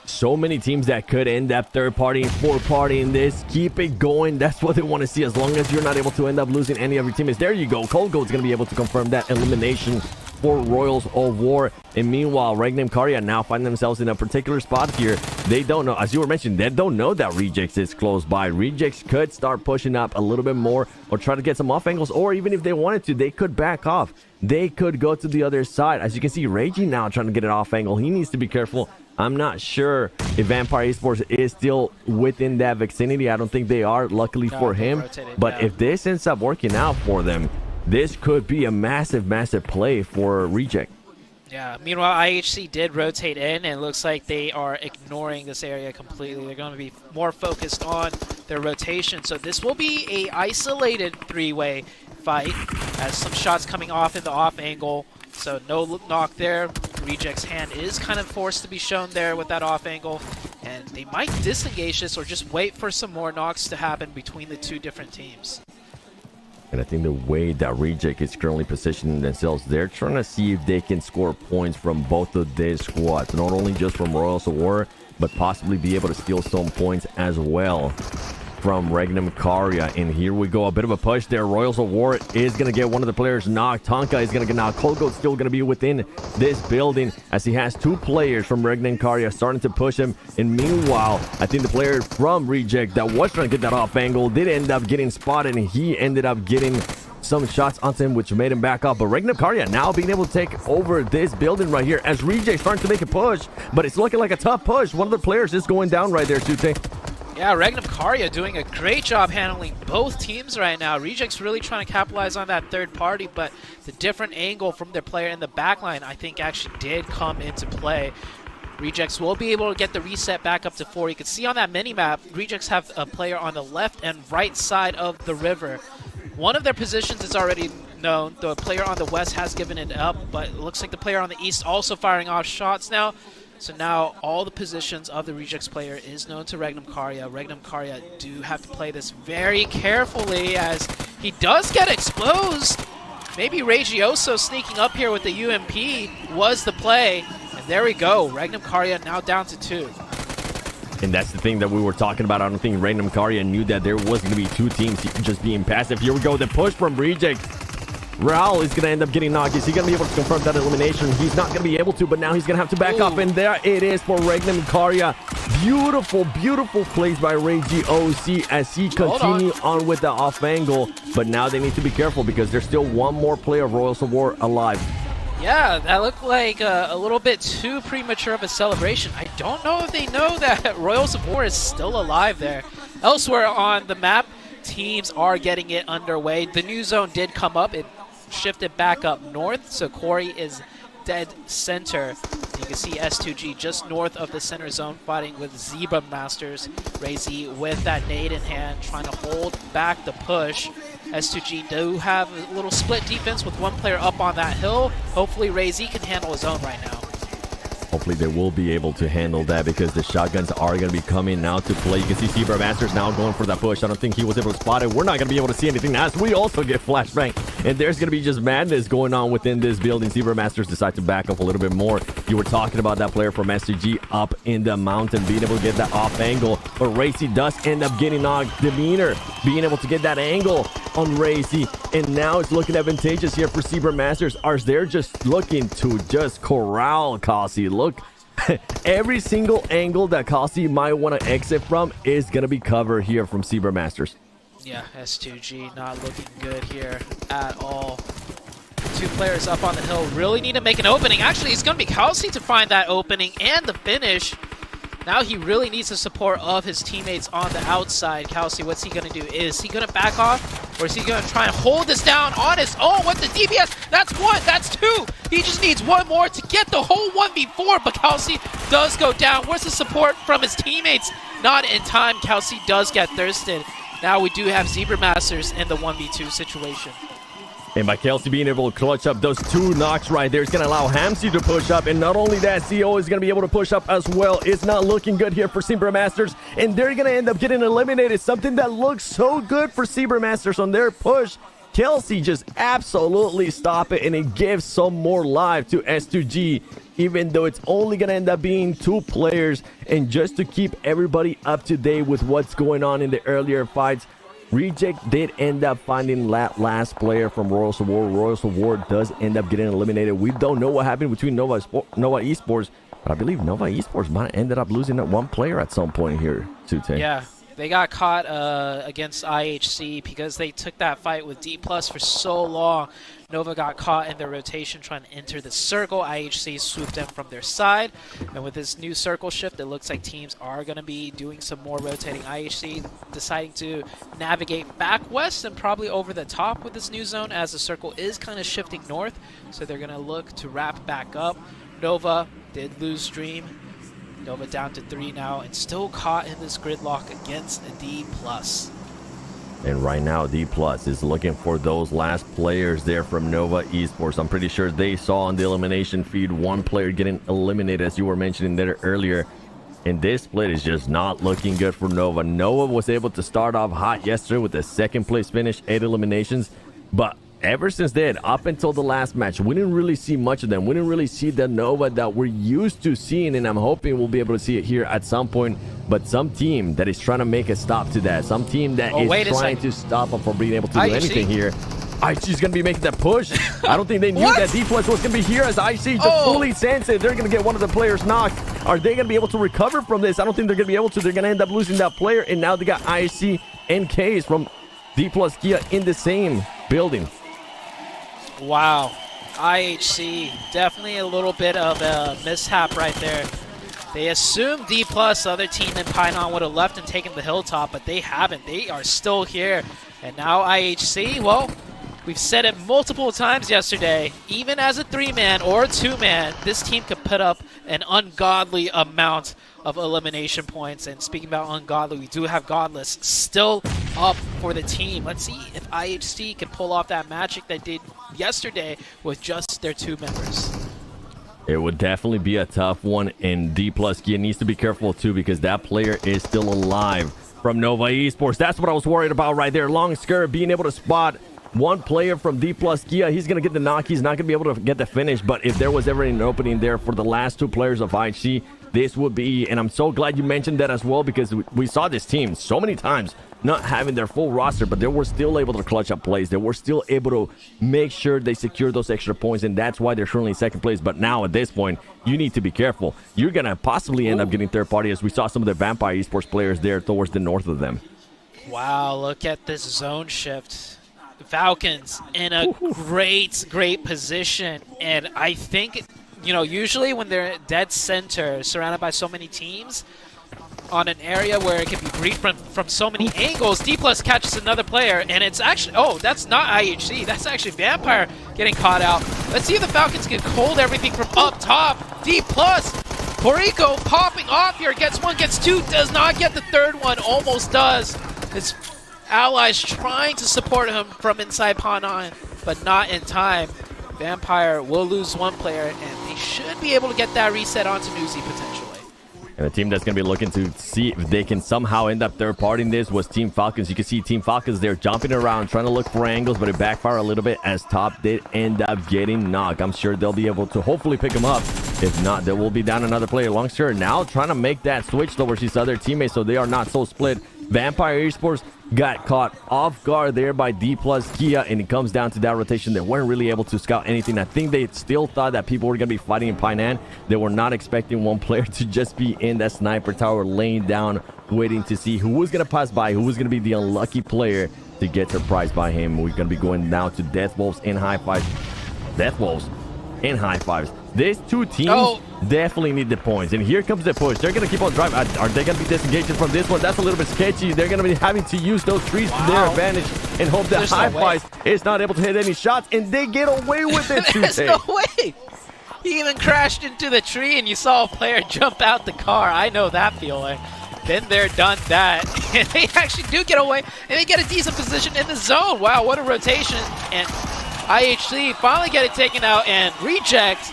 So many teams that could end up third party and fourth party in this. Keep it going. That's what they want to see, as long as you're not able to end up losing any of your teammates. There you go. Cold Gold's going to be able to confirm that elimination for Royals of War. And meanwhile, Regnum Karya now find themselves in a particular spot here. They don't know, as you were mentioning, they don't know that Rejects is close by. Rejects could start pushing up a little bit more or try to get some off angles, or even if they wanted to, they could back off. They could go to the other side. As you can see, Reggie now trying to get an off angle. He needs to be careful. I'm not sure if Vampire Esports is still within that vicinity. I don't think they are, luckily for him. But if this ends up working out for them, this could be a massive, massive play for Reject. Yeah, meanwhile, IHC did rotate in, and it looks like they are ignoring this area completely. They're going to be more focused on their rotation. So this will be a isolated 3-way fight, as some shots coming off in the off angle. So no knock there. Reject's hand is kind of forced to be shown there with that off angle, and they might disengage this or just wait for some more knocks to happen between the 2 different teams. And I think the way that Reject is currently positioning themselves, they're trying to see if they can score points from both of their squads, not only just from Royals of War, but possibly be able to steal some points as well from Regnum Karya. And here we go, a bit of a push there. Royals of War is going to get one of the players knocked. Tonka is going to get knocked. Kolgo's still going to be within this building, as he has 2 players from Regnum Karya starting to push him. And meanwhile, I think the player from Reject that was trying to get that off angle did end up getting spotted, and he ended up getting some shots onto him, which made him back up. But Regnum Karya now being able to take over this building right here, as Reject starting to make a push, but it's looking like a tough push. One of the players is going down right there, Sute. Yeah, Regnum Karya doing a great job handling both teams right now. Rejects really trying to capitalize on that third party, but the different angle from their player in the backline, I think, actually did come into play. Rejects will be able to get the reset back up to 4. You can see on that mini-map, Rejects have a player on the left and right side of the river. One of their positions is already known. The player on the west has given it up, but it looks like the player on the east also firing off shots now. So now all the positions of the Rejects player is known to Regnum Karya. Regnum Karya do have to play this very carefully as he does get exposed. Maybe Regioso sneaking up here with the UMP was the play. And there we go. Regnum Karya now down to 2. And that's the thing that we were talking about. I don't think Regnum Karya knew that there was going to be 2 teams just being passive. Here we go. The push from Reject. Raul is going to end up getting knocked. Is he going to be able to confirm that elimination? He's not going to be able to, but now he's going to have to back up. And there it is for Regnum Karya. Beautiful, beautiful plays by Regioso as he continue on with the off angle. But now they need to be careful because there's still one more player of Royals of War alive. Yeah, that looked like a little bit too premature of a celebration. I don't know if they know that Royals of War is still alive there. Elsewhere on the map, teams are getting it underway. The new zone did come up. It shifted back up north, so Corey is dead center. You can see S2G just north of the center zone fighting with Zebra Masters. Razy with that nade in hand, trying to hold back the push. S2G do have a little split defense with one player up on that hill. Hopefully Razy can handle his own right now. Hopefully they will be able to handle that because the shotguns are going to be coming now to play. You can see Zebra Masters now going for that push. I don't think he was able to spot it. We're not going to be able to see anything as we also get flashbang. And there's going to be just madness going on within this building. Zebra Masters decide to back up a little bit more. You were talking about that player from STG up in the mountain being able to get that off angle. But Racy does end up getting knocked. Demeanor being able to get that angle on Racy. And now it's looking advantageous here for Zebra Masters. As they're just looking to just corral Kasi. Look, every single angle that Kasi might want to exit from is going to be covered here from Zebra Masters. Yeah, S2G not looking good here at all. 2 players up on the hill really need to make an opening. Actually, it's going to be Kelsey to find that opening and the finish. Now he really needs the support of his teammates on the outside. Kelsey, what's he going to do? Is he going to back off? Or is he going to try and hold this down on his own with the DPS? That's 1, that's 2. He just needs 1 more to get the whole 1v4. But Kelsey does go down. Where's the support from his teammates? Not in time. Kelsey does get thirsted. Now we do have Zebra Masters in the 1v2 situation. And by Kelsey being able to clutch up those 2 knocks right there, it's going to allow Hamsi to push up. And not only that, CO is going to be able to push up as well. It's not looking good here for Zebra Masters. And they're going to end up getting eliminated. Something that looks so good for Zebra Masters on their push. Kelsey just absolutely stop it. And it gives some more life to S2G. Even though it's only going to end up being 2 players. And just to keep everybody up to date with what's going on in the earlier fights, Reject did end up finding that last player from Royals of War. Royals of War does end up getting eliminated. We don't know what happened between Nova Esports, but I believe Nova Esports might have ended up losing that 1 player at some point here, Tute. Yeah, they got caught against IHC because they took that fight with D+ for so long. Nova got caught in their rotation trying to enter the circle. IHC swooped in from their side. And with this new circle shift, it looks like teams are going to be doing some more rotating. IHC deciding to navigate back west and probably over the top with this new zone as the circle is kind of shifting north. So they're going to look to wrap back up. Nova did lose Dream. Nova down to 3 now and still caught in this gridlock against a D+. And right now, D+ is looking for those last players there from Nova Esports. I'm pretty sure they saw on the elimination feed 1 player getting eliminated, as you were mentioning there earlier. And this split is just not looking good for Nova. Nova was able to start off hot yesterday with a 2nd place finish, 8 eliminations. But ever since then, up until the last match, we didn't really see much of them. We didn't really see the Nova that we're used to seeing, and I'm hoping we'll be able to see it here at some point. But some team that is trying to make a stop to that, some team that is trying to stop them from being able to do anything here. IC going to be making that push. I don't think they knew that D+ was going to be here as IC just fully sensed it. They're going to get one of the players knocked. Are they going to be able to recover from this? I don't think they're going to be able to. They're going to end up losing that player, and now they got IC and K's from D+ Kia in the same building. Wow. IHC, definitely a little bit of a mishap right there. They assumed D+, other team in Painan would have left and taken the hilltop, but they haven't. They are still here. And now IHC, well, we've said it multiple times yesterday, even as a 3-man or a 2-man, this team could put up an ungodly amount of elimination points. And speaking about ungodly, we do have Godless still up for the team. Let's see if IHC can pull off that magic they did yesterday with just their 2 members. It would definitely be a tough one, and D+ Gia needs to be careful too, because that player is still alive from Nova Esports. That's what I was worried about right there. Long skirt, being able to spot one player from D+ Gia. He's going to get the knock. He's not going to be able to get the finish, but if there was ever an opening there for the last 2 players of IHC, this would be, and I'm so glad you mentioned that as well, because we saw this team so many times not having their full roster, but they were still able to clutch up plays. They were still able to make sure they secure those extra points, and that's why they're currently in 2nd place. But now at this point, you need to be careful. You're going to possibly end up getting 3rd party, as we saw some of the Vampire Esports players there towards the north of them. Wow, look at this zone shift. Falcons in a great position, and I think, you know, usually when they're dead center, surrounded by so many teams, on an area where it can be briefed from so many angles, D+ catches another player, and it's actually, oh, that's not IHC, that's actually Vampire getting caught out. Let's see if the Falcons can hold everything from up top. D+, Porrico popping off here, gets 1, gets 2, does not get the 3rd one, almost does. His allies trying to support him from inside Panan, but not in time. Vampire will lose 1 player, and they should be able to get that reset onto Newsy potentially. And the team that's going to be looking to see if they can somehow end up 3rd partying this was Team Falcons. You can see Team Falcons there jumping around, trying to look for angles, but it backfired a little bit as Top did end up getting knocked. I'm sure they'll be able to hopefully pick him up. If not, they will be down another player. Longster now trying to make that switch towards his other teammates so they are not so split. Vampire Esports got caught off guard there by D+ Gia, and it comes down to that rotation. They weren't really able to scout anything. I think they still thought that people were going to be fighting in Painan. They were not expecting one player to just be in that sniper tower laying down, waiting to see who was going to pass by, who was going to be the unlucky player to get surprised by him. We're going to be going now to Death Wolves in high fives. Death Wolves in high fives. These 2 teams definitely need the points, and here comes the push. They're going to keep on driving. Are they going to be disengaging from this one? That's a little bit sketchy. They're going to be having to use those trees to their advantage and hope that high fives is not able to hit any shots, and they get away with it. There's no way. He even crashed into the tree, and you saw a player jump out the car. I know that feeling. Been there, done that. And they actually do get away, and they get a decent position in the zone. Wow, what a rotation. And IHC finally get it taken out, and Reject,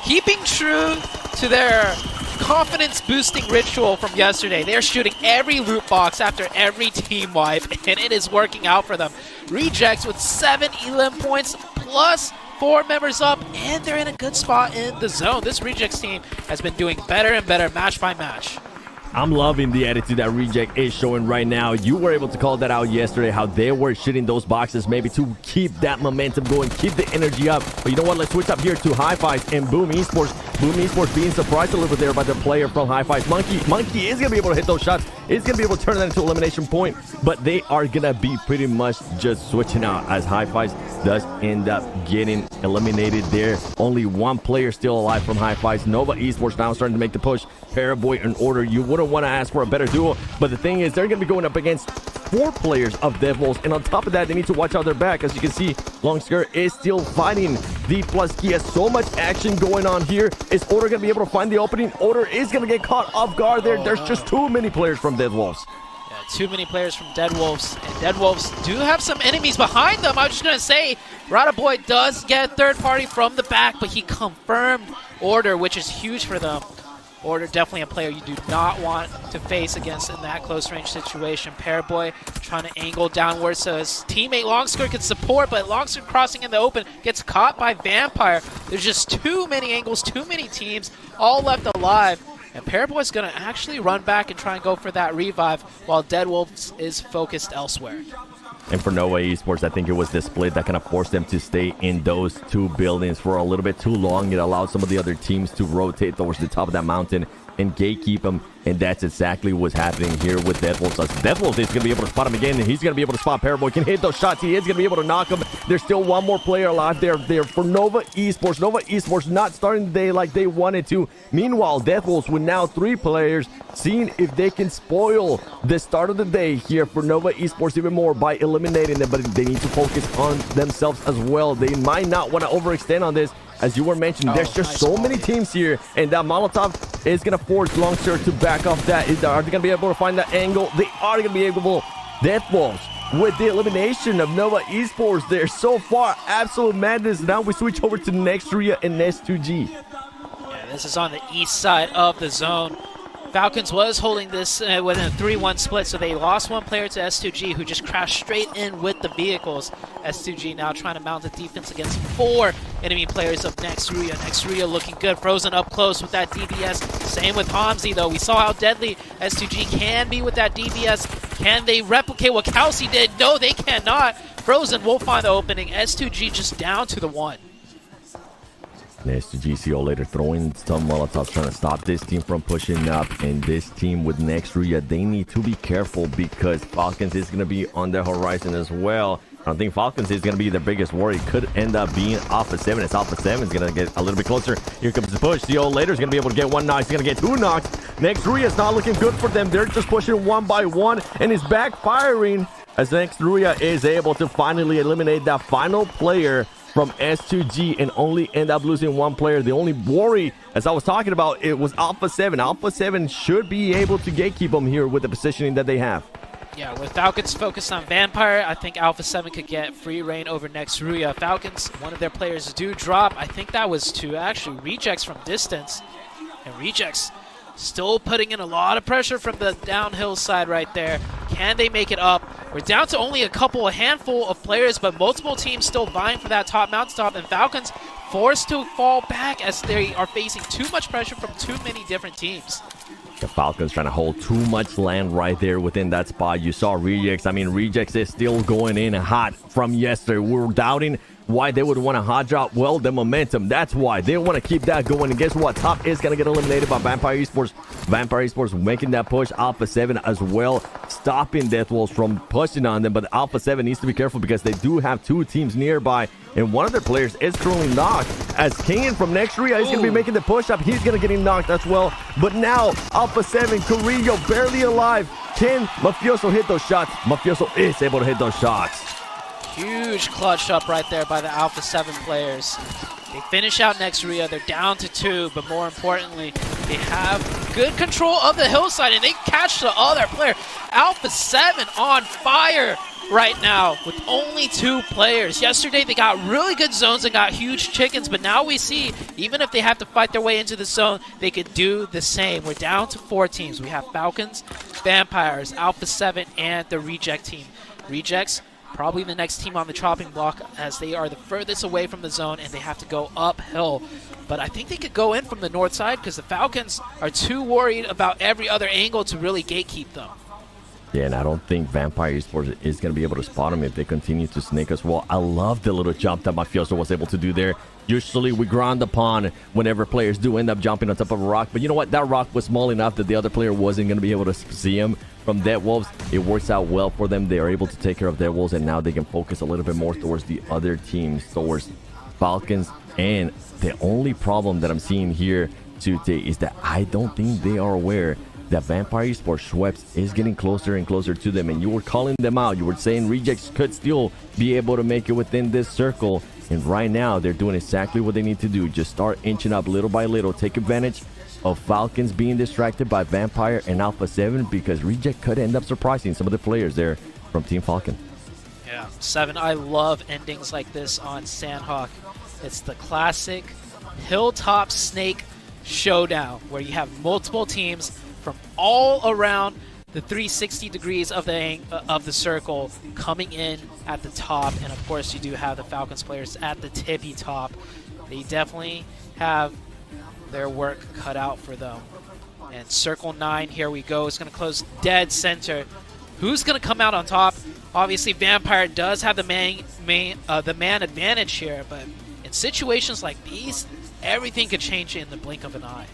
keeping true to their confidence-boosting ritual from yesterday. They're shooting every loot box after every team wipe, and it is working out for them. Rejects with 7 elim points plus 4 members up, and they're in a good spot in the zone. This Rejects team has been doing better and better match by match. I'm loving the attitude that Reject is showing right now. You were able to call that out yesterday, how they were shooting those boxes maybe to keep that momentum going, keep the energy up. But you know what? Let's switch up here to High Fives and Boom Esports. Boom Esports being surprised a little bit there by the player from High Fives. Monkey is going to be able to hit those shots. He's going to be able to turn that into elimination point. But they are going to be pretty much just switching out as High Fives does end up getting eliminated there. Only 1 player still alive from High Fives. Nova Esports now starting to make the push. Paraboy in order. You wouldn't want to ask for a better duo, but the thing is they're going to be going up against 4 players of Devils, and on top of that they need to watch out their back. As you can see, Longskirt is still fighting D+ Gia. So much action going on here. Is Order going to be able to find the opening? Order is going to get caught off guard there. There's just too many players from Dead Wolves. Yeah, too many players from Dead Wolves, and Dead Wolves do have some enemies behind them. I was just going to say, Rada Boy does get 3rd party from the back, but he confirmed Order, which is huge for them. Order definitely a player you do not want to face against in that close range situation. Paraboy trying to angle downwards so his teammate Longskirt can support, but Longskirt crossing in the open gets caught by Vampire. There's just too many angles, too many teams, all left alive. And Paraboy's going to actually run back and try and go for that revive while Dead Wolves is focused elsewhere. And for Nova Esports, I think it was the split that kind of forced them to stay in those 2 buildings for a little bit too long. It allowed some of the other teams to rotate towards the top of that mountain and gatekeep him, and that's exactly what's happening here with Deathwolves. Deathwolves is going to be able to spot him again, and he's going to be able to spot Paraboy. Can hit those shots. He is going to be able to knock him. There's still one more player alive there for Nova Esports. Nova Esports not starting the day like they wanted to. Meanwhile, Deathwolves with now 3 players, seeing if they can spoil the start of the day here for Nova Esports even more by eliminating them, but they need to focus on themselves as well. They might not want to overextend on this. As you were mentioning, there's just so many teams here, and that Molotov is going to force Longster to back off that. Are they going to be able to find that angle? They are going to be able. Deathwolves with the elimination of Nova Esports there so far. Absolute madness. Now we switch over to Nextria and S2G. Yeah, this is on the east side of the zone. Falcons was holding this within a 3-1 split, so they lost 1 player to S2G, who just crashed straight in with the vehicles. S2G now trying to mount the defense against 4 enemy players of Nextria. Nextria looking good, frozen up close with that DBS. Same with Hamzi, though. We saw how deadly S2G can be with that DBS. Can they replicate what Kelsey did? No, they cannot. Frozen will find the opening. S2G just down to the 1. Next to GCO later throwing some Molotovs trying to stop this team from pushing up, and this team with Nextria, they need to be careful because Falcons is going to be on the horizon as well. I don't think Falcons is going to be their biggest worry. Could end up being Alpha 7 as Alpha 7 is going to get a little bit closer. Here comes the push. CO later is going to be able to get 1 knock. He's going to get 2 knocks. Nextria is not looking good for them. They're just pushing 1 by 1 and is backfiring as Nextria is able to finally eliminate that final player from S2G and only end up losing 1 player. The only worry, as I was talking about, it was Alpha 7. Alpha 7 should be able to gatekeep them here with the positioning that they have. Yeah, with Falcons focused on Vampire, I think Alpha 7 could get free reign over Nextria. Falcons, one of their players do drop. I think that was to actually Rejects from distance. And Rejects still putting in a lot of pressure from the downhill side right there. Can they make it up? We're down to only a handful of players, but multiple teams still vying for that top mountaintop, and Falcons forced to fall back as they are facing too much pressure from too many different teams. The Falcons trying to hold too much land right there within that spot. You saw Rejects. I mean, Rejects is still going in hot from yesterday. We were doubting why they would want to hot drop. Well, the momentum, that's why they want to keep that going. And guess what? Top is going to get eliminated by Vampire Esports. Vampire Esports making that push. Alpha 7 as well, stopping Deathwolves from pushing on them. But Alpha 7 needs to be careful because they do have 2 teams nearby, and one of their players is currently knocked. As Kane from Nextria is going to be making the push up, he's going to get him knocked as well. But now Alpha 7, Carrillo barely alive. Can Mafioso hit those shots? Mafioso is able to hit those shots. Huge clutch up right there by the Alpha 7 players. They finish out Nextria. They're down to 2, but more importantly, they have good control of the hillside, and they catch the other player. Alpha 7 on fire right now with only 2 players. Yesterday, they got really good zones and got huge chickens, but now we see, even if they have to fight their way into the zone, they could do the same. We're down to 4 teams. We have Falcons, Vampires, Alpha 7, and the Reject team. Rejects, probably the next team on the chopping block, as they are the furthest away from the zone and they have to go uphill. But I think they could go in from the north side because the Falcons are too worried about every other angle to really gatekeep them. Yeah, and I don't think Vampire Esports is going to be able to spot them if they continue to snake as well. I love the little jump that Mafioso was able to do there. Usually we ground upon whenever players do end up jumping on top of a rock. But you know what? That rock was small enough that the other player wasn't going to be able to see him. From Deathwolves, it works out well for them. They are able to take care of Deathwolves, and now they can focus a little bit more towards the other teams, towards Falcons. And the only problem that I'm seeing here today is that I don't think they are aware that Vampire Esports Schweppes is getting closer and closer to them. And you were calling them out. You were saying Rejects could still be able to make it within this circle. And right now, they're doing exactly what they need to do. Just start inching up little by little. Take advantage of Falcons being distracted by Vampire and Alpha 7, because Reject could end up surprising some of the players there from Team Falcon. Yeah, 7, I love endings like this on Sandhawk. It's the classic hilltop snake showdown where you have multiple teams from all around the 360 degrees of the circle coming in at the top, and of course you do have the Falcons players at the tippy top. They definitely have their work cut out for them. And Circle 9, here we go. It's going to close dead center. Who's going to come out on top? Obviously, Vampire does have the man advantage here, but in situations like these, everything could change in the blink of an eye.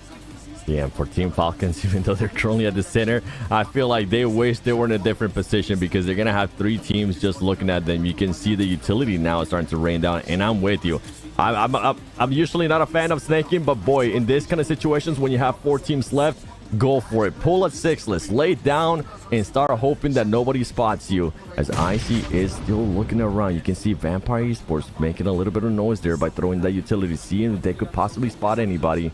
Yeah, for Team Falcons, even though they're currently at the center, I feel like they wish they were in a different position because they're going to have 3 teams just looking at them. You can see the utility now starting to rain down, and I'm with you. I'm usually not a fan of snaking, but boy, in this kind of situations, when you have 4 teams left, go for it. Pull a 6-list, lay it down, and start hoping that nobody spots you. As Icy is still looking around, you can see Vampire Esports making a little bit of noise there by throwing that utility, seeing if they could possibly spot anybody.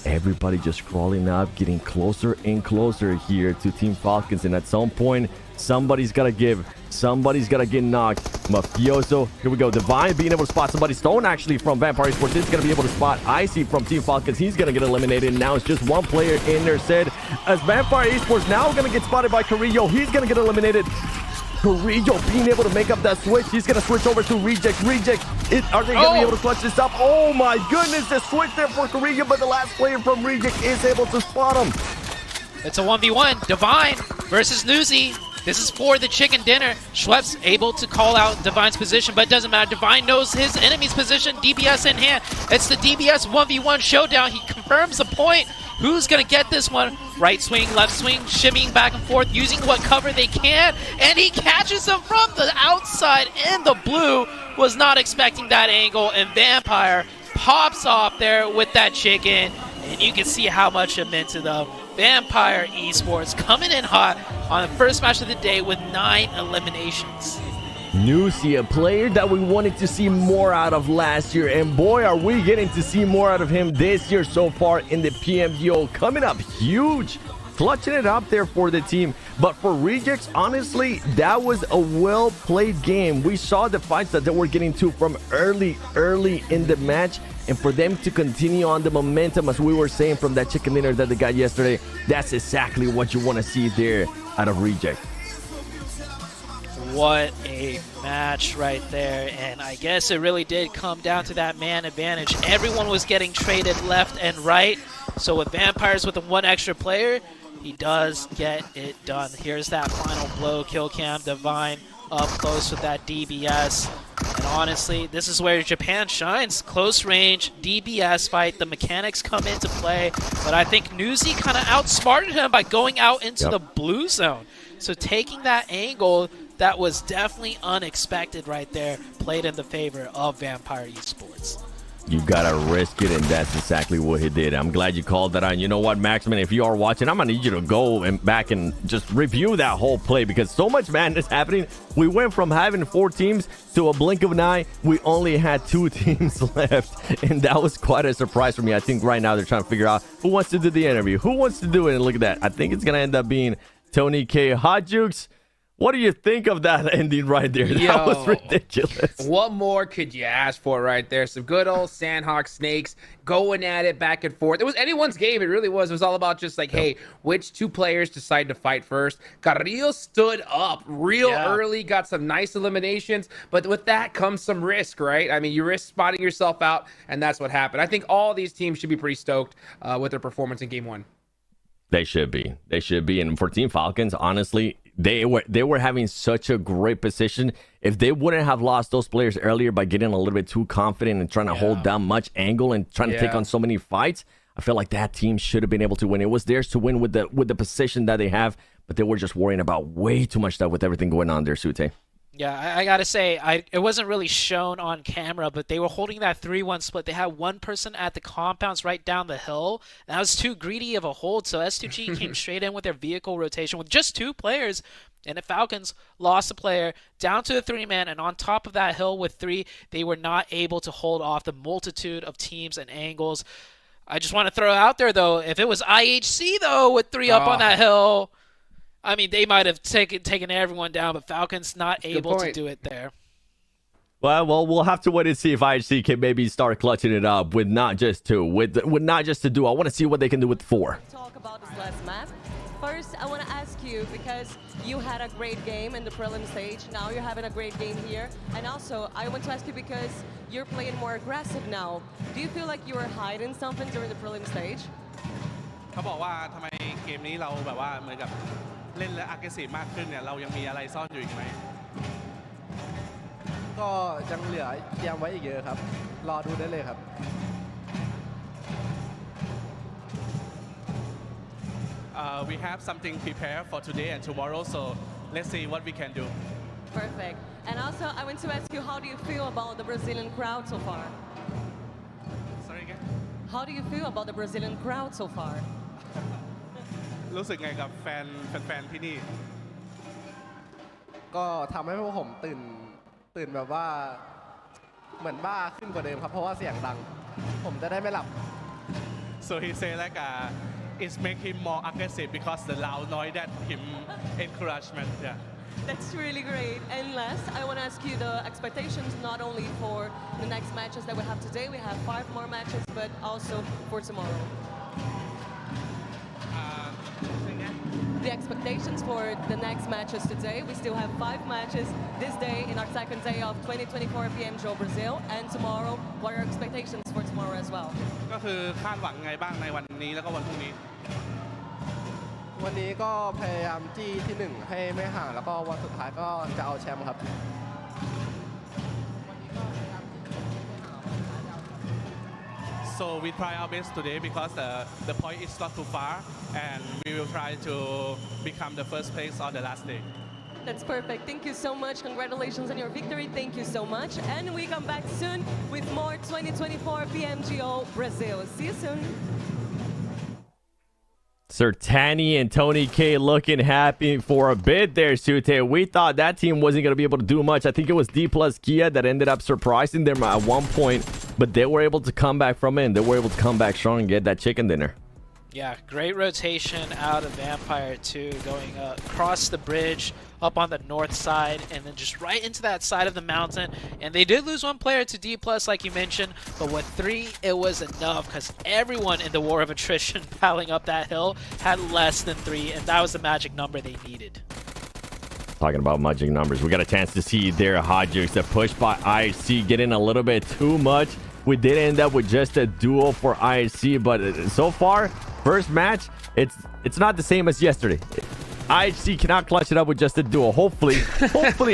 Everybody just crawling up, getting closer and closer here to Team Falcons, and at some point, somebody's got to give. Somebody's got to get knocked. Mafioso, here we go. Divine being able to spot somebody. Stone actually from Vampire Esports is going to be able to spot Icy from Team Falcons. He's going to get eliminated. Now it's just one player in there, said. As Vampire Esports now going to get spotted by Carrillo. He's going to get eliminated. Carrillo being able to make up that switch. He's going to switch over to Reject. Are they going to be able to clutch this up? Oh my goodness, the switch there for Carrillo, but the last player from Reject is able to spot him. It's a 1v1. Divine versus Nuzi. This is for the chicken dinner. Schweppes able to call out Divine's position, but it doesn't matter. Divine knows his enemy's position. DBS in hand. It's the DBS 1v1 showdown. He confirms the point. Who's going to get this one? Right swing, left swing, shimmying back and forth, using what cover they can, and he catches him from the outside, and the blue was not expecting that angle, and Vampire pops off there with that chicken, and you can see how much it meant to them. Vampire Esports coming in hot on the first match of the day with 9 eliminations. Nuzi, a player that we wanted to see more out of last year, and boy, are we getting to see more out of him this year so far in the PMGO. Coming up huge, clutching it up there for the team. But for Rejects, honestly, that was a well-played game. We saw the fights that they were getting to from early in the match, and for them to continue on the momentum, as we were saying, from that chicken dinner that they got yesterday, that's exactly what you want to see there out of Reject. What a match right there, and I guess it really did come down to that man advantage. Everyone was getting traded left and right, so with Vampires with one extra player, he does get it done. Here's that final blow, kill cam, Divine up close with that DBS. And honestly, this is where Japan shines. Close range, DBS fight, the mechanics come into play, but I think Nuzi kind of outsmarted him by going out into the blue zone. So taking that angle, that was definitely unexpected right there, played in the favor of Vampire Esports. You gotta risk it, and that's exactly what he did. I'm glad you called that on. You know what, Maxman, if you are watching, I'm gonna need you to go and back and just review that whole play, because so much madness happening. We went from having 4 teams to a blink of an eye, we only had 2 teams left, and that was quite a surprise for me. I think right now they're trying to figure out who wants to do the interview, who wants to do it, and look at that. I think it's gonna end up being Tony K. Hot Jukes. What do you think of that ending right there? That was ridiculous. What more could you ask for right there? Some good old Sandhawk Snakes going at it back and forth. It was anyone's game. It really was. It was all about just like, hey, which 2 players decide to fight first? Carrillo stood up real early, got some nice eliminations, but with that comes some risk, right? I mean, you risk spotting yourself out, and that's what happened. I think all these teams should be pretty stoked with their performance in Game 1. They should be. They should be. And for Team Falcons, honestly, they were having such a great position. If they wouldn't have lost those players earlier by getting a little bit too confident and trying to hold down much angle and trying to take on so many fights, I feel like that team should have been able to win. It was theirs to win with the position that they have, but they were just worrying about way too much stuff with everything going on there, Sute. Yeah, I gotta say, it wasn't really shown on camera, but they were holding that 3-1 split. They had one person at the compounds right down the hill. That was too greedy of a hold, so S2G came straight in with their vehicle rotation with just 2 players, and the Falcons lost a player down to a 3-man, and on top of that hill with 3, they were not able to hold off the multitude of teams and angles. I just want to throw out there, though, if it was IHC, though, with 3 up on that hill, I mean, they might have taken everyone down, but Falcons not able to do it there. Well, we'll have to wait and see if IHC can maybe start clutching it up with not just 2, with not just the duo. I want to see what they can do with 4. Talk about this last map. First, I want to ask you, because you had a great game in the prelim stage, now you're having a great game here, and also I want to ask you because you're playing more aggressive now. Do you feel like you were hiding something during the prelim stage? เขาบอกว่าทำไมเกมนี้เราแบบว่าเหมือนกับเล่นและ aggressive มากขึ้นเนี่ยเรายังมีอะไรซ่อนอยู่อีกไหมก็ยังเหลือเตรียมไว้อีกเยอะครับรอดูได้เลยครับ We have something prepared for today and tomorrow, so let's see what we can do. Perfect. And also, I want to ask you, how do you feel about the Brazilian crowd so far? Sorry again? How do you feel about the Brazilian crowd so far? รู้สึกไงกับแฟนที่นี่ ก็ทำให้พวกผมตื่นแบบว่าเหมือนบ้าขึ้นกว่าเดิมครับเพราะว่าเสียงดังผมจะได้ไม่หลับ So he say like it's make him more aggressive because the loud noise that him encouragement. Yeah. That's really great. And last, I want to ask you the expectations not only for the next matches that we have today, we have 5 more matches, but also for tomorrow. The expectations for the next matches today, we still have 5 matches this day in our second day of 2024 PMGO Brazil, and tomorrow, what are your expectations for tomorrow as well? ก็คือคาดหวังไงบ้างในวันนี้แล้วก็วันพรุ่งนี้ วันนี้ก็พยายามจี้ที่ 1 ให้ไม่ห่างแล้วก็วันสุดท้ายก็จะเอาแชมป์ครับ So we try our best today because the point is not too far, and we will try to become the first place on the last day. That's perfect. Thank you so much. Congratulations on your victory. Thank you so much. And we come back soon with more 2024 PMGO Brazil. See you soon. Sertani and Tony K looking happy for a bit there, Sute. We thought that team wasn't going to be able to do much. I think it was D plus Kia that ended up surprising them at one point, but they were able to come back from it, and they were able to come back strong and get that chicken dinner. Yeah, great rotation out of Vampire too, going across the bridge, up on the north side, and then just right into that side of the mountain. And they did lose 1 player to D+, like you mentioned, but with 3, it was enough because everyone in the war of attrition piling up that hill had less than 3, and that was the magic number they needed. Talking about magic numbers, we got a chance to see there Hodgers that pushed by IHC getting a little bit too much. We did end up with just a duo for IHC, but so far, first match, it's not the same as yesterday. IHC cannot clutch it up with just a duo. Hopefully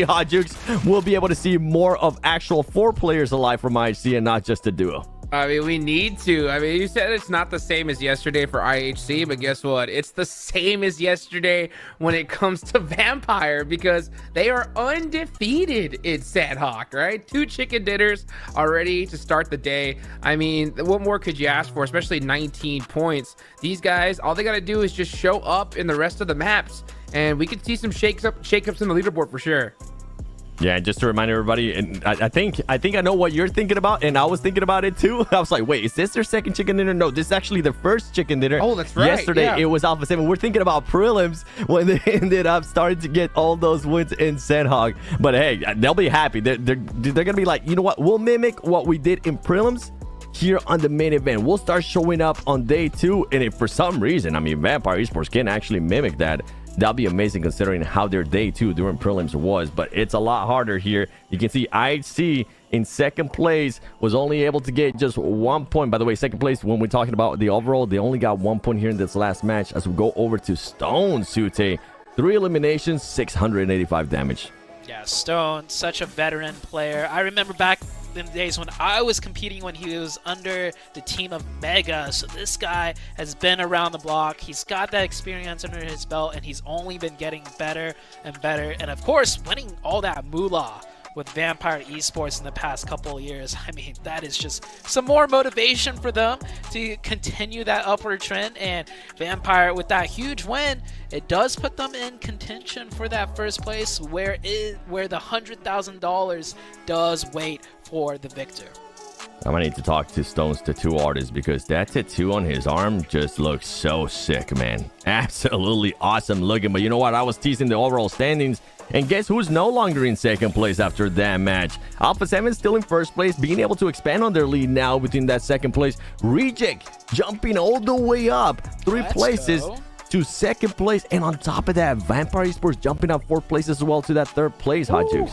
Hodgers will be able to see more of actual 4 players alive from IHC and not just a duo. I mean, we need to. I mean, you said it's not the same as yesterday for IHC, but guess what? It's the same as yesterday when it comes to Vampire because they are undefeated in Sandhawk, right? 2 chicken dinners already to start the day. I mean, what more could you ask for, especially 19 points? These guys, all they got to do is just show up in the rest of the maps, and we could see some shakeups in the leaderboard for sure. Yeah, just to remind everybody, and I think I know what you're thinking about, and I was thinking about it too. I was like, wait, is this their second chicken dinner? No, this is actually their first chicken dinner. Oh, that's right. Yesterday, It was Alpha 7. We're thinking about prelims when they ended up starting to get all those wins in Sandhawk. But hey, they'll be happy. They're going to be like, you know what? We'll mimic what we did in prelims here on the main event. We'll start showing up on day 2, and if for some reason, I mean, Vampire Esports can actually mimic that, that'll be amazing considering how their day 2 during prelims was. But it's a lot harder here. You can see IHC in second place was only able to get just 1 point. By the way, second place, when we're talking about the overall, they only got 1 point here in this last match. As we go over to Stone Sute, 3 eliminations, 685 damage. Yeah, Stone, such a veteran player. I remember back in the days when I was competing when he was under the team of Mega. So this guy has been around the block. He's got that experience under his belt, and he's only been getting better and better. And of course, winning all that moolah with Vampire Esports in the past couple of years. I mean, that is just some more motivation for them to continue that upward trend. And Vampire, with that huge win, it does put them in contention for that first place where the $100,000 does wait for the victor. I'm gonna need to talk to Stone's tattoo artist because that tattoo on his arm just looks so sick, man. Absolutely awesome looking. But you know what? I was teasing the overall standings, and guess who's no longer in second place after that match? Alpha 7 still in first place, being able to expand on their lead now between that second place. Reject jumping all the way up 3 places to second place, and on top of that, Vampire Esports jumping up 4 places as well to that 3rd place, Hot Jukes.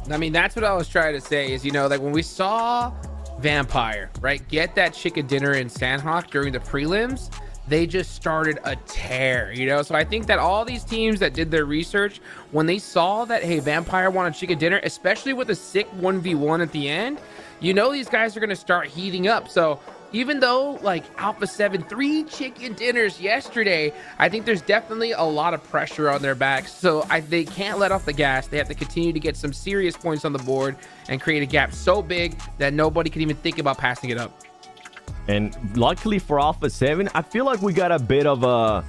I mean, that's what I was trying to say is, you know, like when we saw Vampire, right, get that chicken dinner in Sandhawk during the prelims, they just started a tear, you know? So I think that all these teams that did their research, when they saw that, hey, Vampire wanted chicken dinner, especially with a sick 1v1 at the end, you know these guys are going to start heating up. So even though like Alpha 7, 3 chicken dinners yesterday, I think there's definitely a lot of pressure on their backs. So they can't let off the gas. They have to continue to get some serious points on the board and create a gap so big that nobody can even think about passing it up. And luckily for Alpha 7, I feel like we got a bit of a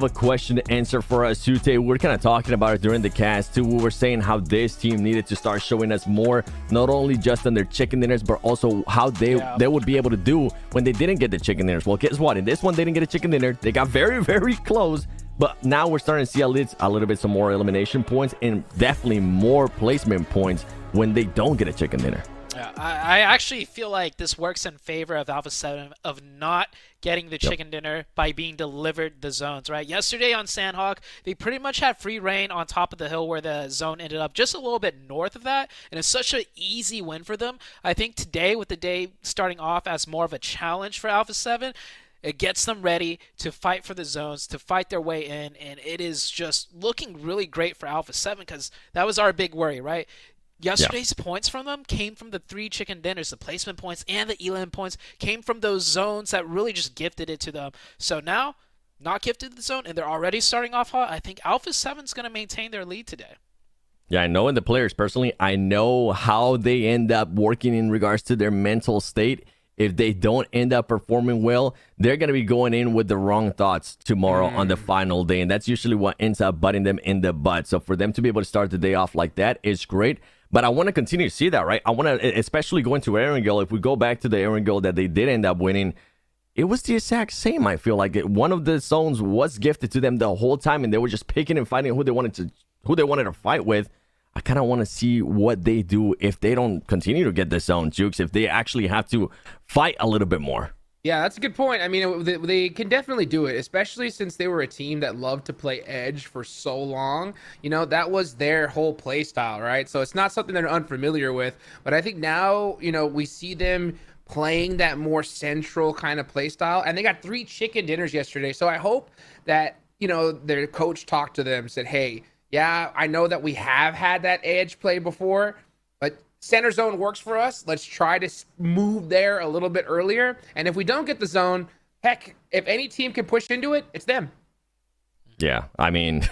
question to answer for us, Sute. We're kind of talking about it during the cast too. We were saying how this team needed to start showing us more, not only just on their chicken dinners, but also how they would be able to do when they didn't get the chicken dinners. Well, guess what? In this one, they didn't get a chicken dinner. They got very, very close. But now we're starting to see a little bit some more elimination points and definitely more placement points when they don't get a chicken dinner. Yeah, I actually feel like this works in favor of Alpha 7 of not getting the chicken dinner by being delivered the zones, right? Yesterday on Sandhawk, they pretty much had free reign on top of the hill where the zone ended up just a little bit north of that, and it's such an easy win for them. I think today, with the day starting off as more of a challenge for Alpha 7, it gets them ready to fight for the zones, to fight their way in, and it is just looking really great for Alpha 7 because that was our big worry, right? Yesterday's points from them came from the 3 chicken dinners. The placement points and the elim points came from those zones that really just gifted it to them. So now, not gifted the zone, and they're already starting off hot. I think Alpha 7's going to maintain their lead today. Yeah, I know, and the players personally, I know how they end up working in regards to their mental state. If they don't end up performing well, they're going to be going in with the wrong thoughts tomorrow on the final day, and that's usually what ends up butting them in the butt. So for them to be able to start the day off like that is great. But I want to continue to see that, right? I want to, especially going to Erangel, if we go back to the Erangel that they did end up winning, it was the exact same. I feel like one of the zones was gifted to them the whole time, and they were just picking and fighting who they wanted to fight with. I kind of want to see what they do if they don't continue to get the zone, Jukes, if they actually have to fight a little bit more. Yeah, that's a good point. I mean, they can definitely do it, especially since they were a team that loved to play edge for so long. You know, that was their whole play style, right? So it's not something they're unfamiliar with. But I think now, you know, we see them playing that more central kind of play style. And they got 3 chicken dinners yesterday. So I hope that, you know, their coach talked to them, said, hey, yeah, I know that we have had that edge play before, but center zone works for us. Let's try to move there a little bit earlier. And if we don't get the zone, heck, if any team can push into it, it's them. Yeah, I mean,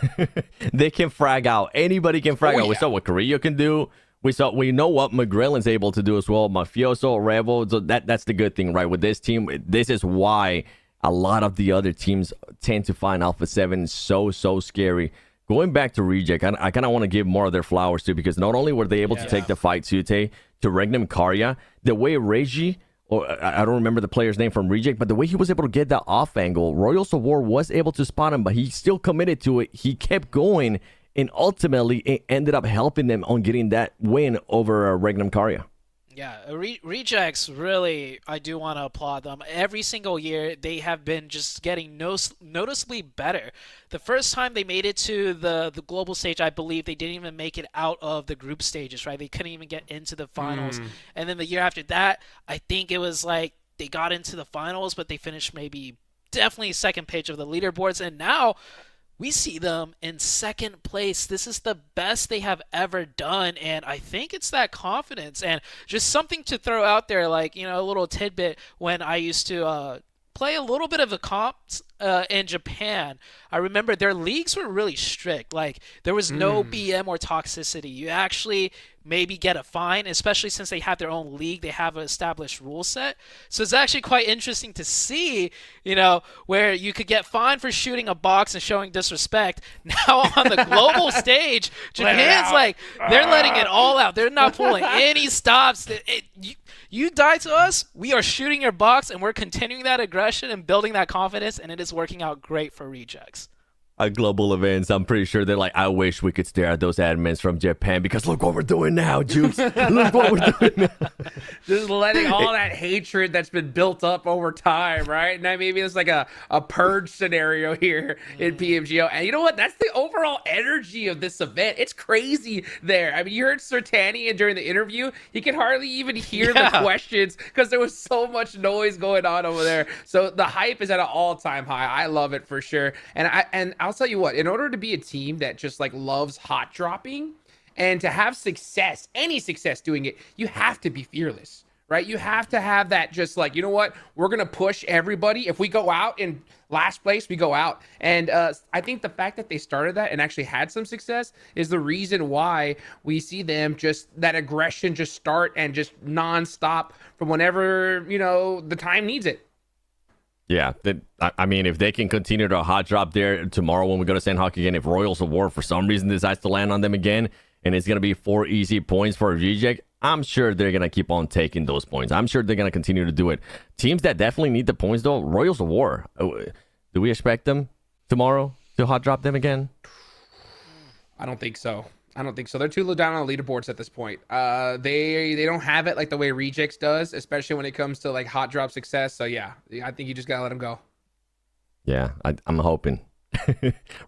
they can frag out. Anybody can frag out. Yeah. We saw what Carrillo can do. We know what McGrillen's able to do as well. Mafioso, Revo. So that's the good thing, right? With this team, this is why a lot of the other teams tend to find Alpha 7 so scary. Going back to Reject, I kind of want to give more of their flowers too, because not only were they able to take the fight to Regnum Karya, the way Reiji, or I don't remember the player's name from Reject, but the way he was able to get that off angle, Royal War was able to spot him, but he still committed to it. He kept going, and ultimately it ended up helping them on getting that win over Regnum Karya. Yeah, Rejects, really, I do want to applaud them. Every single year, they have been just getting noticeably better. The first time they made it to the global stage, I believe they didn't even make it out of the group stages, right? They couldn't even get into the finals. And then the year after that, I think it was like they got into the finals, but they finished definitely second page of the leaderboards. And now we see them in second place. This is the best they have ever done, and I think it's that confidence. And just something to throw out there, like, you know, a little tidbit. When I used to play a little bit of a comp in Japan, I remember their leagues were really strict. Like, there was no BM or toxicity. You actually maybe get a fine, especially since they have their own league. They have an established rule set. So it's actually quite interesting to see, you know, where you could get fined for shooting a box and showing disrespect. Now on the global stage, Japan's like, they're letting it all out. They're not pulling any stops. You die to us, we are shooting your box, and we're continuing that aggression and building that confidence, and it is working out great for Rejects. At global events, I'm pretty sure they're like, I wish we could stare at those admins from Japan, because look what we're doing now, Jukes. Look what we're doing now. Just letting all that hatred that's been built up over time, right? And maybe it's like a purge scenario here in PMGO. And you know what? That's the overall energy of this event. It's crazy there. I mean, you heard Sertanian during the interview. He could hardly even hear the questions because there was so much noise going on over there. So the hype is at an all-time high. I love it for sure. And I'll tell you what, in order to be a team that just like loves hot dropping and to have success, any success doing it, you have to be fearless, right? You have to have that just like, you know what? We're going to push everybody. If we go out in last place, we go out. And I think the fact that they started that and actually had some success is the reason why we see them just that aggression just start and just nonstop from whenever, you know, the time needs it. Yeah, I mean, if they can continue to hot drop there tomorrow when we go to Sandhawk again, if Royals of War for some reason decides to land on them again, and it's going to be 4 easy points for a reject, I'm sure they're going to keep on taking those points. I'm sure they're going to continue to do it. Teams that definitely need the points, though, Royals of War. Do we expect them tomorrow to hot drop them again? I don't think so. They're too low down on the leaderboards at this point. They don't have it like the way Rejects does, especially when it comes to like hot drop success. So yeah, I think you just gotta let them go. Yeah, I'm hoping.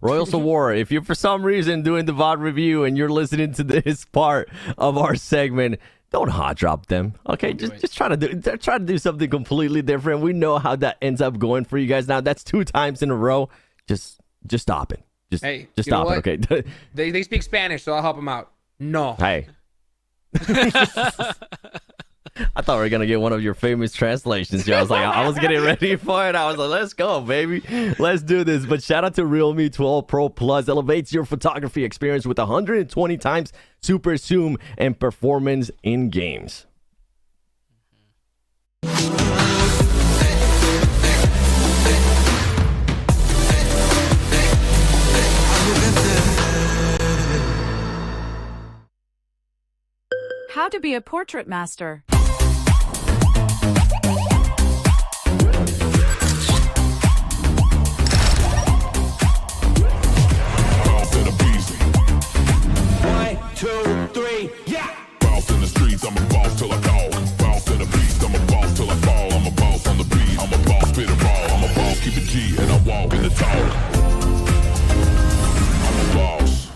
Royals of War, if you're for some reason doing the VOD review and you're listening to this part of our segment, don't hot drop them. Okay, just try to do something completely different. We know how that ends up going for you guys now. That's 2 times in a row. Just stop it. Just stop it, okay? They speak Spanish, so I'll help them out. No. Hey. I thought we were going to get one of your famous translations here. I was like, I was getting ready for it. I was like, let's go, baby. Let's do this. But shout out to Realme 12 Pro Plus. Elevates your photography experience with 120 times super zoom and performance in games. How to be a portrait master. Bounce in the streets, I'm a boss till I call. Bounce in the beast, I'm a boss till I fall. I'm a boss on the beat, I'm a boss, spit it raw. I'm a boss, keep it G, and I walk in the talk. I'm a boss.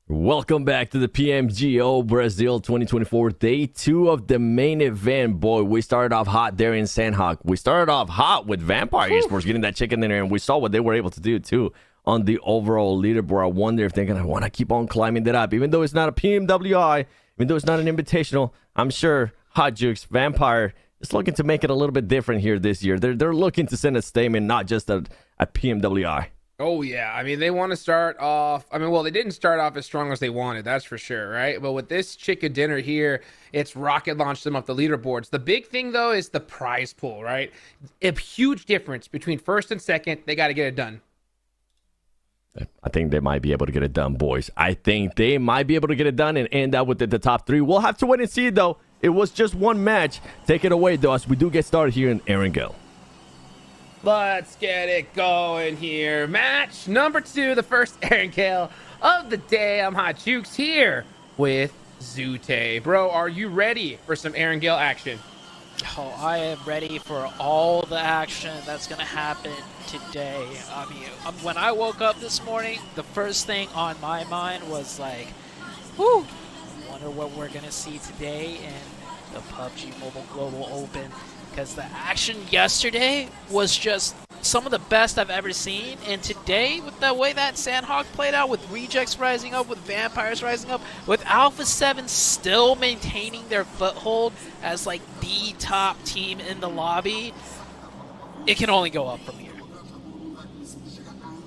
Welcome back to the PMGO Brazil 2024 Day 2 of the main event. Boy, we started off hot there in Sandhawk. We started off hot with Vampire Esports getting that chicken in there, and we saw what they were able to do too on the overall leaderboard. I wonder if they're going to want to keep on climbing that up. Even though it's not a PMWI, even though it's not an invitational, I'm sure Hot Jukes, Vampire is looking to make it a little bit different here this year. They're looking to send a statement, not just a PMWI. Oh, yeah. I mean, they want to start off. I mean, well, they didn't start off as strong as they wanted. That's for sure, right? But with this chicken dinner here, it's rocket launched them up the leaderboards. The big thing, though, is the prize pool, right? A huge difference between first and second. They got to get it done. I think they might be able to get it done, boys. I think they might be able to get it done and end up with the top three. We'll have to wait and see, though. It was just one match. Take it away, though, as we do get started here in Erangel. Let's get it going here. Match number 2, the first Erangel of the day. I'm Hot Jukes here with Zute. Bro, are you ready for some Erangel action? Oh, I am ready for all the action that's going to happen today. I mean, when I woke up this morning, the first thing on my mind was like, whew, wonder what we're going to see today in the PUBG Mobile Global Open. Because the action yesterday was just some of the best I've ever seen. And today, with the way that Sandhawk played out, with Rejects rising up, with Vampires rising up, with Alpha 7 still maintaining their foothold as like the top team in the lobby, it can only go up from here.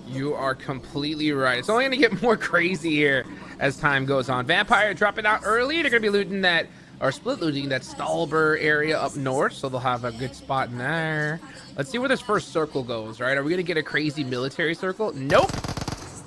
You are completely right. It's only going to get more crazy here as time goes on. Vampire dropping out early. They're going to be looting that, or split looting that Stalber area up north, so they'll have a good spot in there. Let's see where this first circle goes, right? Are we going to get a crazy military circle? Nope.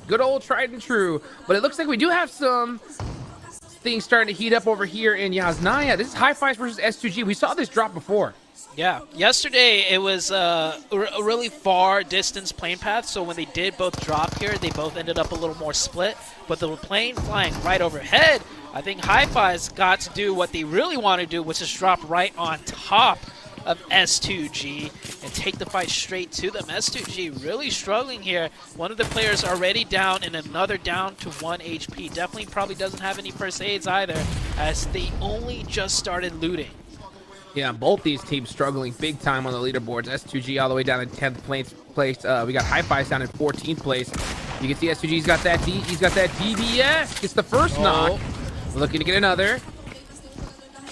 Good old tried and true. But it looks like we do have some things starting to heat up over here in Yasnaya. This is Hi-Fi's versus S2G. We saw this drop before. Yeah, yesterday it was a really far distance plane path, so when they did both drop here, they both ended up a little more split. But the plane flying right overhead, I think Hi-Fi's got to do what they really want to do, which is drop right on top of S2G and take the fight straight to them. S2G really struggling here. One of the players already down and another down to 1 HP. Definitely probably doesn't have any first aids either, as they only just started looting. Yeah, both these teams struggling big time on the leaderboards. S2G all the way down in 10th place. We got Hi-Fi's down in 14th place. You can see S2G's got that DBS. Gets the first knock. Looking to get another.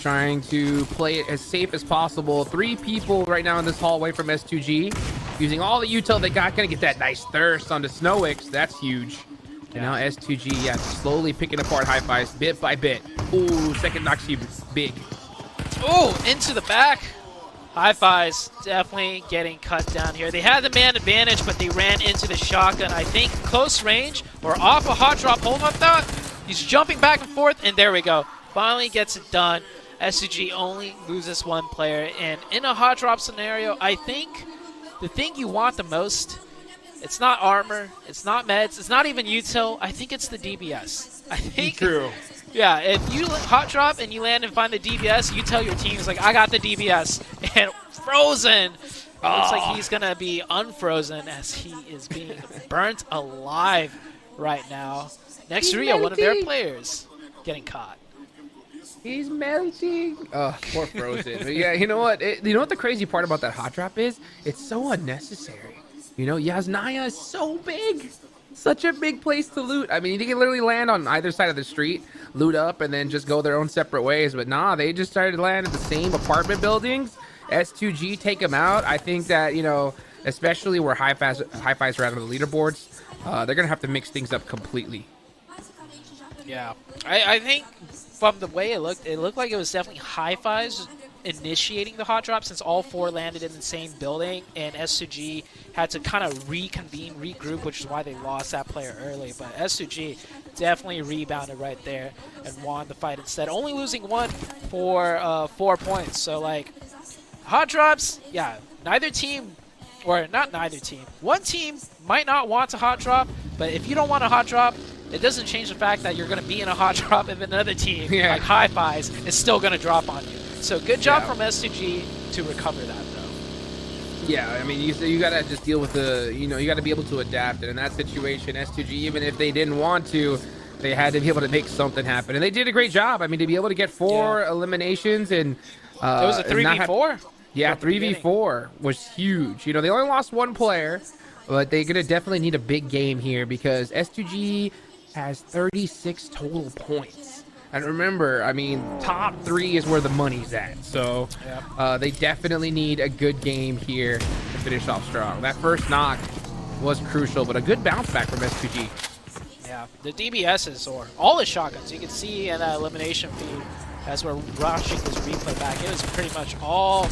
Trying to play it as safe as possible. 3 people right now in this hallway from S2G. Using all the util they got. Gonna get that nice thirst onto Snowix. That's huge. And now S2G, yeah, slowly picking apart Hi-Fi's bit by bit. Ooh, second knock, she big. Oh, into the back. Hi-Fi's definitely getting cut down here. They had the man advantage, but they ran into the shotgun. I think close range or off a hot drop. Hold up that. He's jumping back and forth, and there we go. Finally gets it done. SCG only loses 1 player, and in a hot drop scenario, I think the thing you want the most, it's not armor, it's not meds, it's not even util. I think it's the DBS. I think. True. Yeah, if you hot drop and you land and find the DBS, you tell your teams, like, I got the DBS. And Frozen looks like he's going to be unfrozen as he is being burnt alive right now. Next to Rio, one of their players getting caught. He's melting. Oh, poor Frozen. But yeah, you know what? You know what the crazy part about that hot drop is? It's so unnecessary. You know, Yasnaya is so big. Such a big place to loot. I mean, you can literally land on either side of the street, loot up, and then just go their own separate ways. But nah, they just started to land in the same apartment buildings. S2G take them out. I think that, you know, especially where Hi-Fi's are out on the leaderboards, they're going to have to mix things up completely. Yeah. I think from the way it looked like it was definitely Hi-Fi's initiating the hot drop, since all 4 landed in the same building, and S2G had to kind of reconvene, regroup, which is why they lost that player early. But S2G definitely rebounded right there and won the fight instead, only losing 1 for 4 points. So, like, hot drops, yeah, neither team, or not neither team, one team might not want to hot drop, but if you don't want a hot drop, it doesn't change the fact that you're going to be in a hot drop if another team, like Hi-Fi's, is still going to drop on you. So good job from S2G to recover that, though. Yeah, I mean, you got to just deal with you got to be able to adapt. And in that situation, S2G, even if they didn't want to, they had to be able to make something happen. And they did a great job. I mean, to be able to get 4 eliminations and... it was a 3v4? Yeah, 3v4 was huge. You know, they only lost 1 player, but they're going to definitely need a big game here because S2G has 36 total points. And remember, I mean, top 3 is where the money's at. So they definitely need a good game here to finish off strong. That first knock was crucial, but a good bounce back from S2G. Yeah, the DBSs, or all the shotguns, you can see in that elimination feed, as we're watching this replay back, it was pretty much all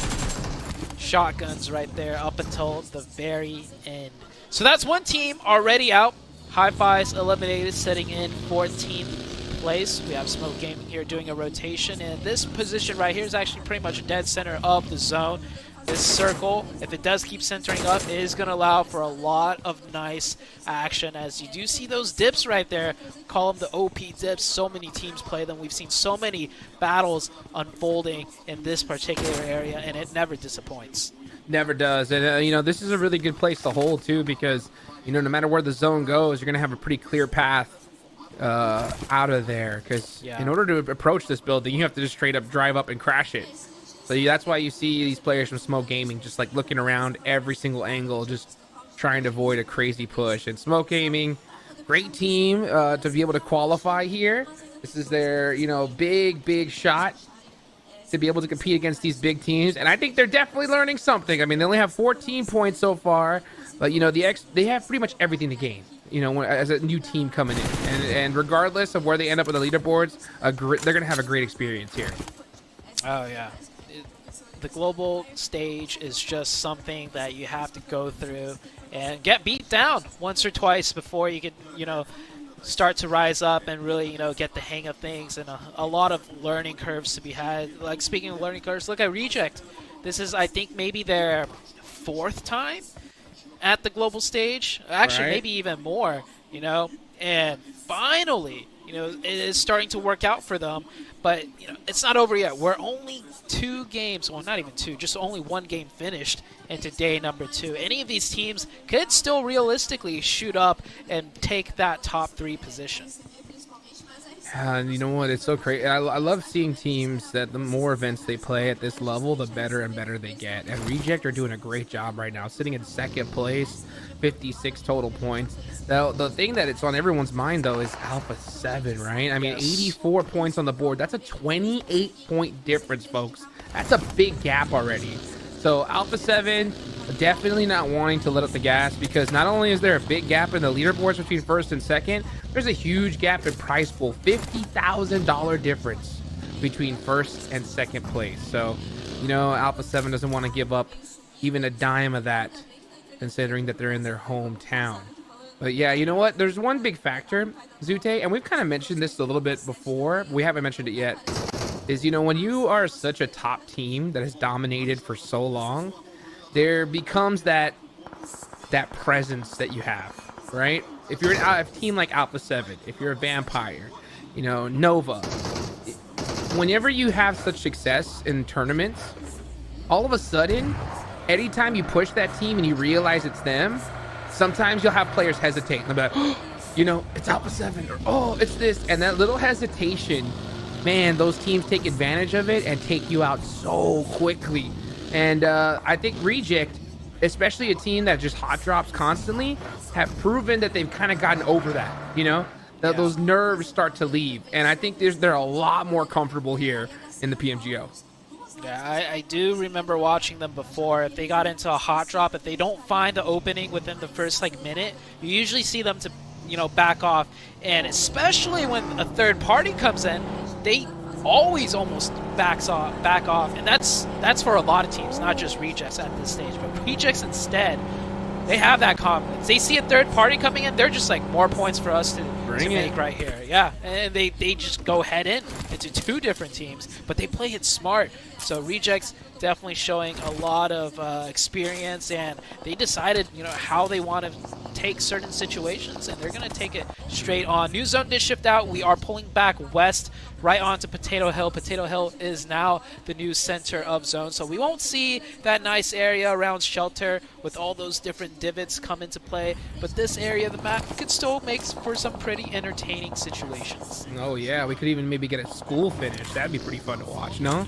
shotguns right there up until the very end. So that's 1 team already out. Hi-Fi's eliminated, sitting in 14th place. We have Smoke Gaming here doing a rotation, and this position right here is actually pretty much dead center of the zone. This circle, if it does keep centering up, is going to allow for a lot of nice action, as you do see those dips right there. Call them the OP dips. So many teams play them. We've seen so many battles unfolding in this particular area, and it never disappoints. Never does. And, you know, this is a really good place to hold, too, because, you know, no matter where the zone goes, you're going to have a pretty clear path out of there, because in order to approach this building, you have to just straight up drive up and crash it. So that's why you see these players from Smoke Gaming just like looking around every single angle, just trying to avoid a crazy push. And Smoke Gaming, great team to be able to qualify here. This is their, you know, big shot to be able to compete against these big teams. And I think they're definitely learning something. I mean, they only have 14 points so far, but, you know, they have pretty much everything to gain, you know, as a new team coming in. And regardless of where they end up with the leaderboards, they're going to have a great experience here. Oh, yeah. The global stage is just something that you have to go through and get beat down once or twice before you can, you know, start to rise up and really, you know, get the hang of things, and a lot of learning curves to be had. Like, speaking of learning curves, look at Reject. This is, I think, maybe their 4th time at the global stage. Actually, maybe even more, you know. And finally, You know, it is starting to work out for them, but you know, it's not over yet. We're only 2 games, well, not even 2, just only 1 game finished into day number 2. Any of these teams could still realistically shoot up and take that top 3 position. And you know what? It's so crazy. I love seeing teams that the more events they play at this level, the better and better they get. And Reject are doing a great job right now, sitting in 2nd place, 56 total points. The thing that it's on everyone's mind, though, is Alpha 7, right? I mean, 84 points on the board. That's a 28-point difference, folks. That's a big gap already. So Alpha 7 definitely not wanting to let up the gas, because not only is there a big gap in the leaderboards between 1st and 2nd, there's a huge gap in prize pool. $50,000 difference between 1st and 2nd place. So, you know, Alpha 7 doesn't want to give up even a dime of that, considering that they're in their hometown. But yeah, you know what? There's one big factor, Zute, and we've kind of mentioned this a little bit before. We haven't mentioned it yet. Is, you know, when you are such a top team that has dominated for so long, there becomes that presence that you have, right? If you're a team like Alpha 7, if you're a Vampire, you know, Nova, whenever you have such success in tournaments, all of a sudden, anytime you push that team and you realize it's them, sometimes you'll have players hesitate. And they'll be like, oh, you know, it's Alpha 7, or oh, it's this. And that little hesitation, man, those teams take advantage of it and take you out so quickly. And I think Reject, especially a team that just hot drops constantly, have proven that they've kind of gotten over that, you know? Those nerves start to leave. And I think they're a lot more comfortable here in the PMGO. Yeah, I do remember watching them before. If they got into a hot drop, if they don't find the opening within the first minute, you usually see them to, you know, back off. And especially when a third party comes in, they always almost back off. And that's for a lot of teams, not just Rejects at this stage. But Rejects instead, they have that confidence. They see a third party coming in, they're just like, more points for us to make right here. Yeah, and they just go head into 2 different teams, but they play it smart. So Rejects definitely showing a lot of experience, and they decided, you know, how they want to take certain situations, and they're going to take it straight on. New zone did shift out. We are pulling back west right onto Potato Hill. Potato Hill is now the new center of zone, so we won't see that nice area around Shelter with all those different divots come into play, but this area of the map could still make for some pretty entertaining situations. Oh yeah, we could even maybe get a school finish. That'd be pretty fun to watch, no?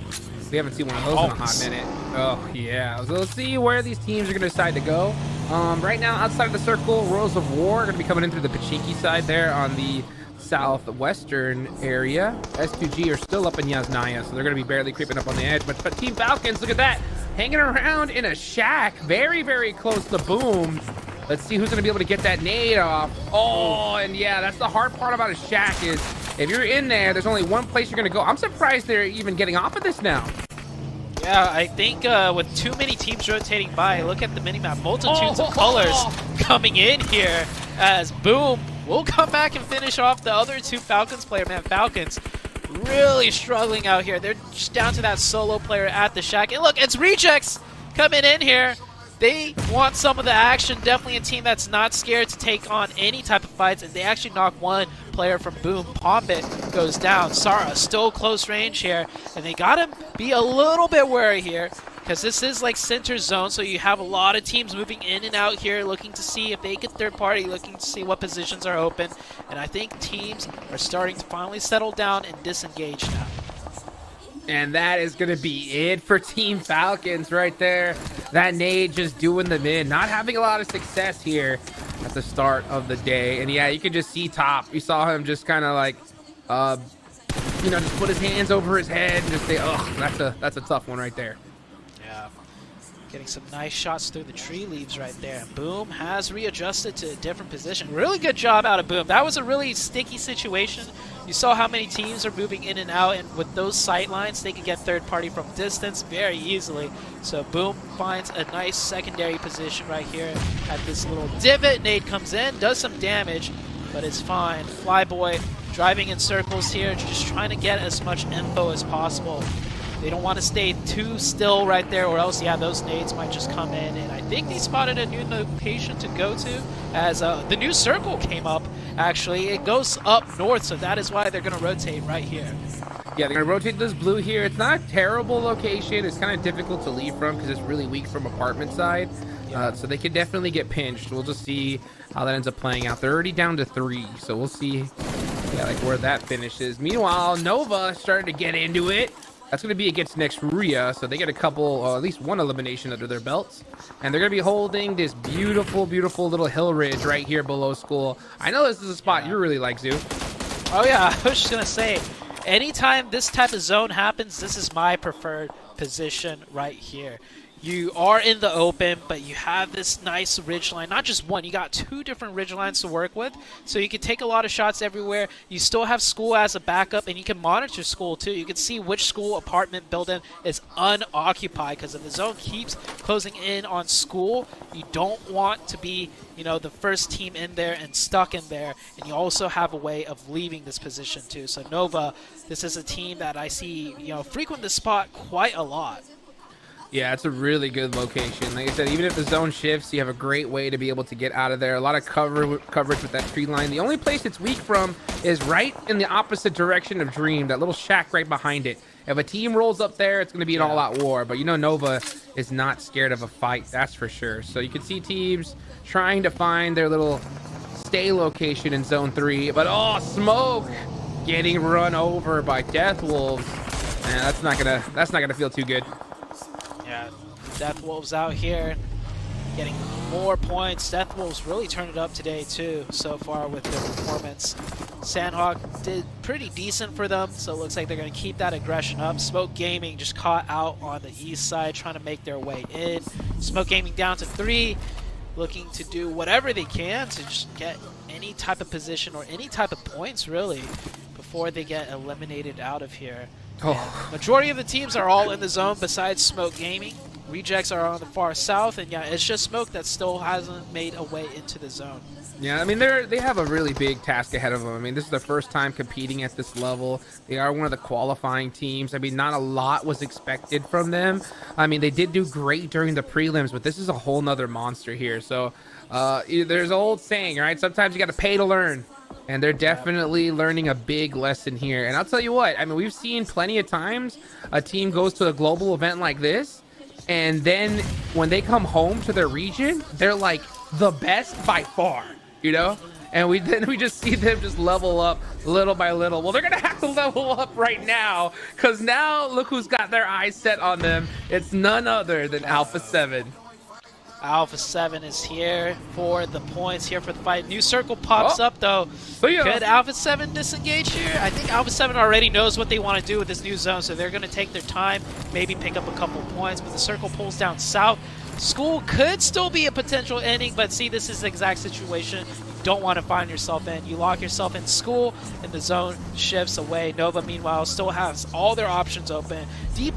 We haven't seen one of those in a hot minute. Oh yeah, so let's see where these teams are going to decide to go. Right now, outside of the circle, Royals of War are going to be coming in through the Pachinki side there on the southwestern area. S2G are still up in Yasnaya, so they're going to be barely creeping up on the edge. But Team Falcons, look at that, hanging around in a shack, very, very close to Boom. Let's see who's going to be able to get that nade off. Oh, and yeah, that's the hard part about a shack is if you're in there, there's only one place you're going to go. I'm surprised they're even getting off of this now. Yeah, I think with too many teams rotating by, look at the minimap, multitudes of colors coming in here as Boom will come back and finish off the other 2 Falcons player. Man, Falcons really struggling out here. They're just down to that solo player at the shack. And look, it's Rejects coming in here. They want some of the action. Definitely a team that's not scared to take on any type of fights, and they actually knock one player from Boom. Pombit goes down. Sara still close range here, and they gotta be a little bit wary here because this is like center zone, so you have a lot of teams moving in and out here looking to see if they get third party, looking to see what positions are open, and I think teams are starting to finally settle down and disengage now. And that is going to be it for Team Falcons right there. That nade just doing them in. Not having a lot of success here at the start of the day. And yeah, you can just see Top. You saw him just kind of like, you know, just put his hands over his head and just say, oh, that's a tough one right there. Yeah. Getting some nice shots through the tree leaves right there. Boom has readjusted to a different position. Really good job out of Boom. That was a really sticky situation. You saw how many teams are moving in and out, and with those sight lines, they can get third party from distance very easily. So Boom finds a nice secondary position right here at this little divot. Nade comes in, does some damage, but it's fine. Flyboy driving in circles here, just trying to get as much info as possible. They don't want to stay too still right there, or else, yeah, those nades might just come in. And I think they spotted a new location to go to, as the new circle came up, actually. It goes up north, so that is why they're going to rotate right here. Yeah, they're going to rotate this blue here. It's not a terrible location. It's kind of difficult to leave from because it's really weak from apartment side. So they could definitely get pinched. We'll just see how that ends up playing out. They're already down to 3, so we'll see like where that finishes. Meanwhile, Nova started to get into it. That's going to be against Nexria, so they get a couple, at least one elimination under their belts. And they're going to be holding this beautiful, beautiful little hill ridge right here below school. I know this is a spot you really like, Zoo. Oh, yeah, I was just going to say, anytime this type of zone happens, this is my preferred position right here. You are in the open, but you have this nice ridge line. Not just one, you got 2 different ridge lines to work with. So you can take a lot of shots everywhere. You still have school as a backup, and you can monitor school too. You can see which school apartment building is unoccupied, because if the zone keeps closing in on school, you don't want to be, you know, the first team in there and stuck in there. And you also have a way of leaving this position too. So Nova, this is a team that I see, you know, frequent this spot quite a lot. Yeah, it's a really good location. Like I said, even if the zone shifts, you have a great way to be able to get out of there. A lot of coverage with that tree line. The only place it's weak from is right in the opposite direction of Dream, that little shack right behind it. If a team rolls up there, it's going to be an all-out war. But you know Nova is not scared of a fight, that's for sure. So you can see teams trying to find their little stay location in Zone 3. But, oh, Smoke getting run over by Death Wolves. Man, that's not gonna feel too good. Yeah, Death Wolves out here getting more points. Death Wolves really turned it up today too so far with their performance. Sandhawk did pretty decent for them, so it looks like they're going to keep that aggression up. Smoke Gaming just caught out on the east side, trying to make their way in. Smoke Gaming down to 3, looking to do whatever they can to just get any type of position or any type of points really before they get eliminated out of here. Oh. Majority of the teams are all in the zone besides Smoke Gaming. Rejects are on the far south, and yeah, it's just Smoke that still hasn't made a way into the zone. Yeah, I mean, they have a really big task ahead of them. I mean, this is their first time competing at this level. They are one of the qualifying teams. I mean, not a lot was expected from them. I mean, they did do great during the prelims, but this is a whole nother monster here. So there's an old saying, right? Sometimes you got to pay to learn. And they're definitely learning a big lesson here. And I'll tell you what, I mean, we've seen plenty of times a team goes to a global event like this, and then when they come home to their region, they're like the best by far, you know? And then we just see them just level up little by little. Well, they're going to have to level up right now, because now look who's got their eyes set on them. It's none other than Alpha 7. Alpha 7 is here for the points, here for the fight. New circle pops up, though. Could Alpha 7 disengage here? I think Alpha 7 already knows what they want to do with this new zone, so they're going to take their time, maybe pick up a couple points, but the circle pulls down south. School could still be a potential ending, but see, this is the exact situation you don't want to find yourself in. You lock yourself in school, and the zone shifts away. Nova, meanwhile, still has all their options open. D+,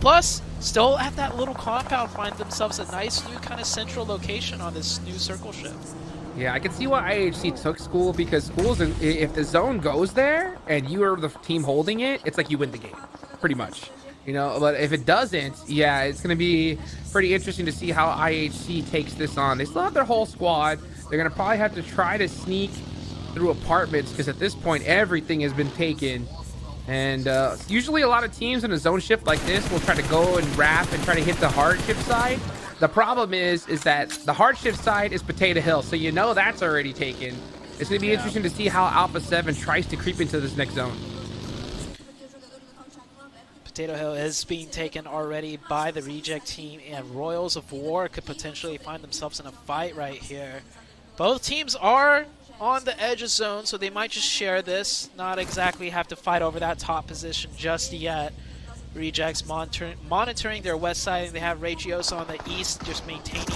still at that little compound, find themselves a nice new kind of central location on this new circle shift. Yeah, I can see why IHC took school, because schools, if the zone goes there and you are the team holding it, it's like you win the game, pretty much. You know, but if it doesn't, yeah, it's going to be pretty interesting to see how IHC takes this on. They still have their whole squad. They're going to probably have to try to sneak through apartments, because at this point, everything has been taken. And usually a lot of teams in a zone shift like this will try to go and wrap and try to hit the hardship side. The problem is that the hardship side is Potato Hill, so you know that's already taken. It's going to be interesting to see how Alpha 7 tries to creep into this next zone. Potato Hill is being taken already by the reject team, and Royals of War could potentially find themselves in a fight right here. Both teams are on the edge of zone, so they might just share this, not exactly have to fight over that top position just yet. Rejects monitoring their west side, and they have Regiosa on the east just maintaining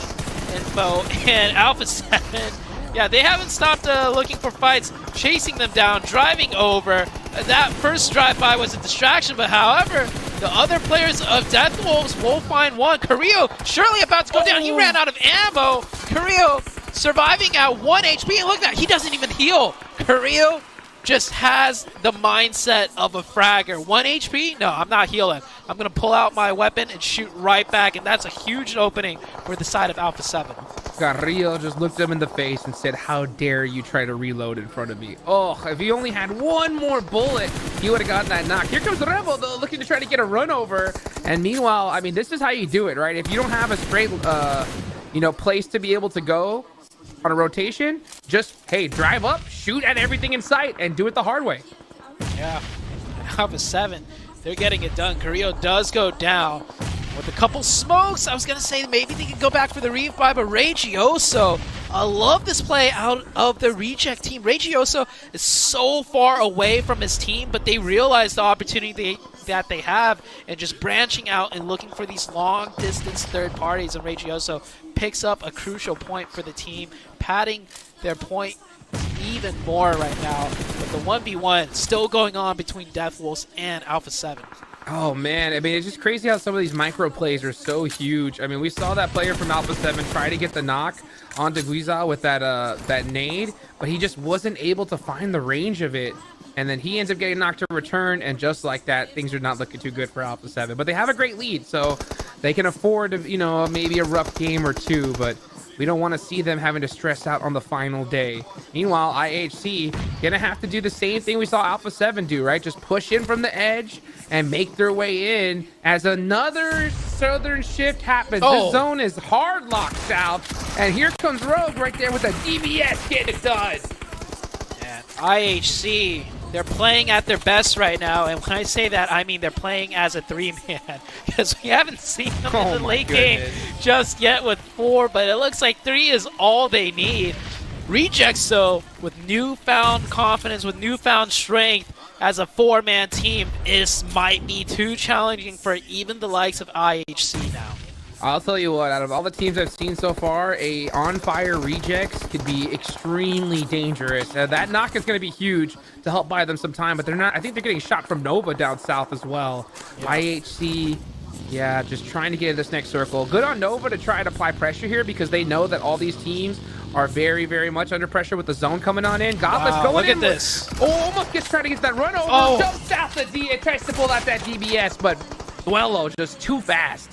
info, and Alpha 7, yeah, they haven't stopped looking for fights, chasing them down, driving over. That first drive-by was a distraction, but however, the other players of Death Wolves will find one. Carrillo surely about to go down. He ran out of ammo. Carrillo surviving at 1 HP, and look at that, he doesn't even heal. Carrillo just has the mindset of a fragger. 1 HP? No, I'm not healing. I'm going to pull out my weapon and shoot right back, and that's a huge opening for the side of Alpha 7. Carrillo just looked him in the face and said, how dare you try to reload in front of me? Oh, if he only had one more bullet, he would have gotten that knock. Here comes Rebel, though, looking to try to get a run over. And meanwhile, I mean, this is how you do it, right? If you don't have a straight, place to be able to go on a rotation, just, hey, drive up, shoot at everything in sight, and do it the hard way. Yeah, Alpha 7, they're getting it done. Carrillo does go down with a couple smokes. I was going to say maybe they could go back for the revive, but Regioso, I love this play out of the Reject team. Regioso is so far away from his team, but they realize the opportunity that they have and just branching out and looking for these long-distance third parties, and Regioso picks up a crucial point for the team, padding their point even more right now. But the 1v1 still going on between Death Wolves and Alpha 7. Oh, man. I mean, it's just crazy how some of these micro plays are so huge. I mean, we saw that player from Alpha 7 try to get the knock onto Guiza with that nade, but he just wasn't able to find the range of it. And then he ends up getting knocked to return, and just like that, things are not looking too good for Alpha 7. But they have a great lead, so they can afford, maybe a rough game or two, but we don't want to see them having to stress out on the final day. Meanwhile, IHC gonna have to do the same thing we saw Alpha 7 do, right? Just push in from the edge and make their way in as another southern shift happens. This zone is hard locked south, and here comes Rogue right there with a DBS getting it done. And IHC, they're playing at their best right now, and when I say that, I mean they're playing as a 3-man, because we haven't seen them in the late game just yet with 4, but it looks like 3 is all they need. Rejects, though, with newfound confidence, with newfound strength as a 4-man team, this might be too challenging for even the likes of IHC now. I'll tell you what, out of all the teams I've seen so far, a on-fire Rejects could be extremely dangerous. That knock is going to be huge to help buy them some time, but they're not. I think they're getting shot from Nova down south as well. Yeah. IHC, yeah, just trying to get in this next circle. Good on Nova to try to apply pressure here, because they know that all these teams are very, very much under pressure with the zone coming on in. Godless going look in. Look at this. Oh, almost gets trying to get that run over. Jumps out the D and tries to pull out that DBS, but Duello just too fast.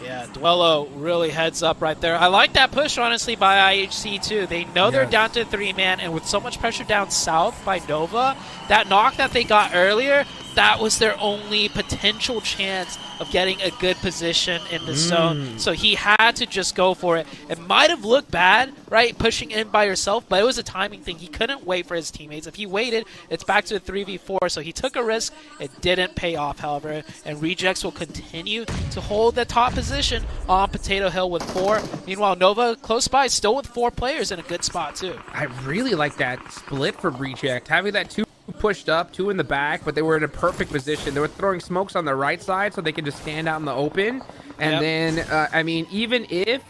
Yeah, Duello really heads up right there. I like that push, honestly, by IHC, too. They know they're down to 3-man, and with so much pressure down south by Nova, that knock that they got earlier, that was their only potential chance of getting a good position in the zone. So he had to just go for it. It might have looked bad, right, pushing in by yourself, but it was a timing thing. He couldn't wait for his teammates. If he waited, it's back to a 3v4, so he took a risk. It didn't pay off, however, and Rejects will continue to hold the top position on Potato Hill with 4. Meanwhile, Nova close by, still with 4 players in a good spot, too. I really like that split from Reject, having that 2 pushed up, 2 in the back, but they were in a perfect position. They were throwing smokes on the right side so they could just stand out in the open. And then, I mean, even if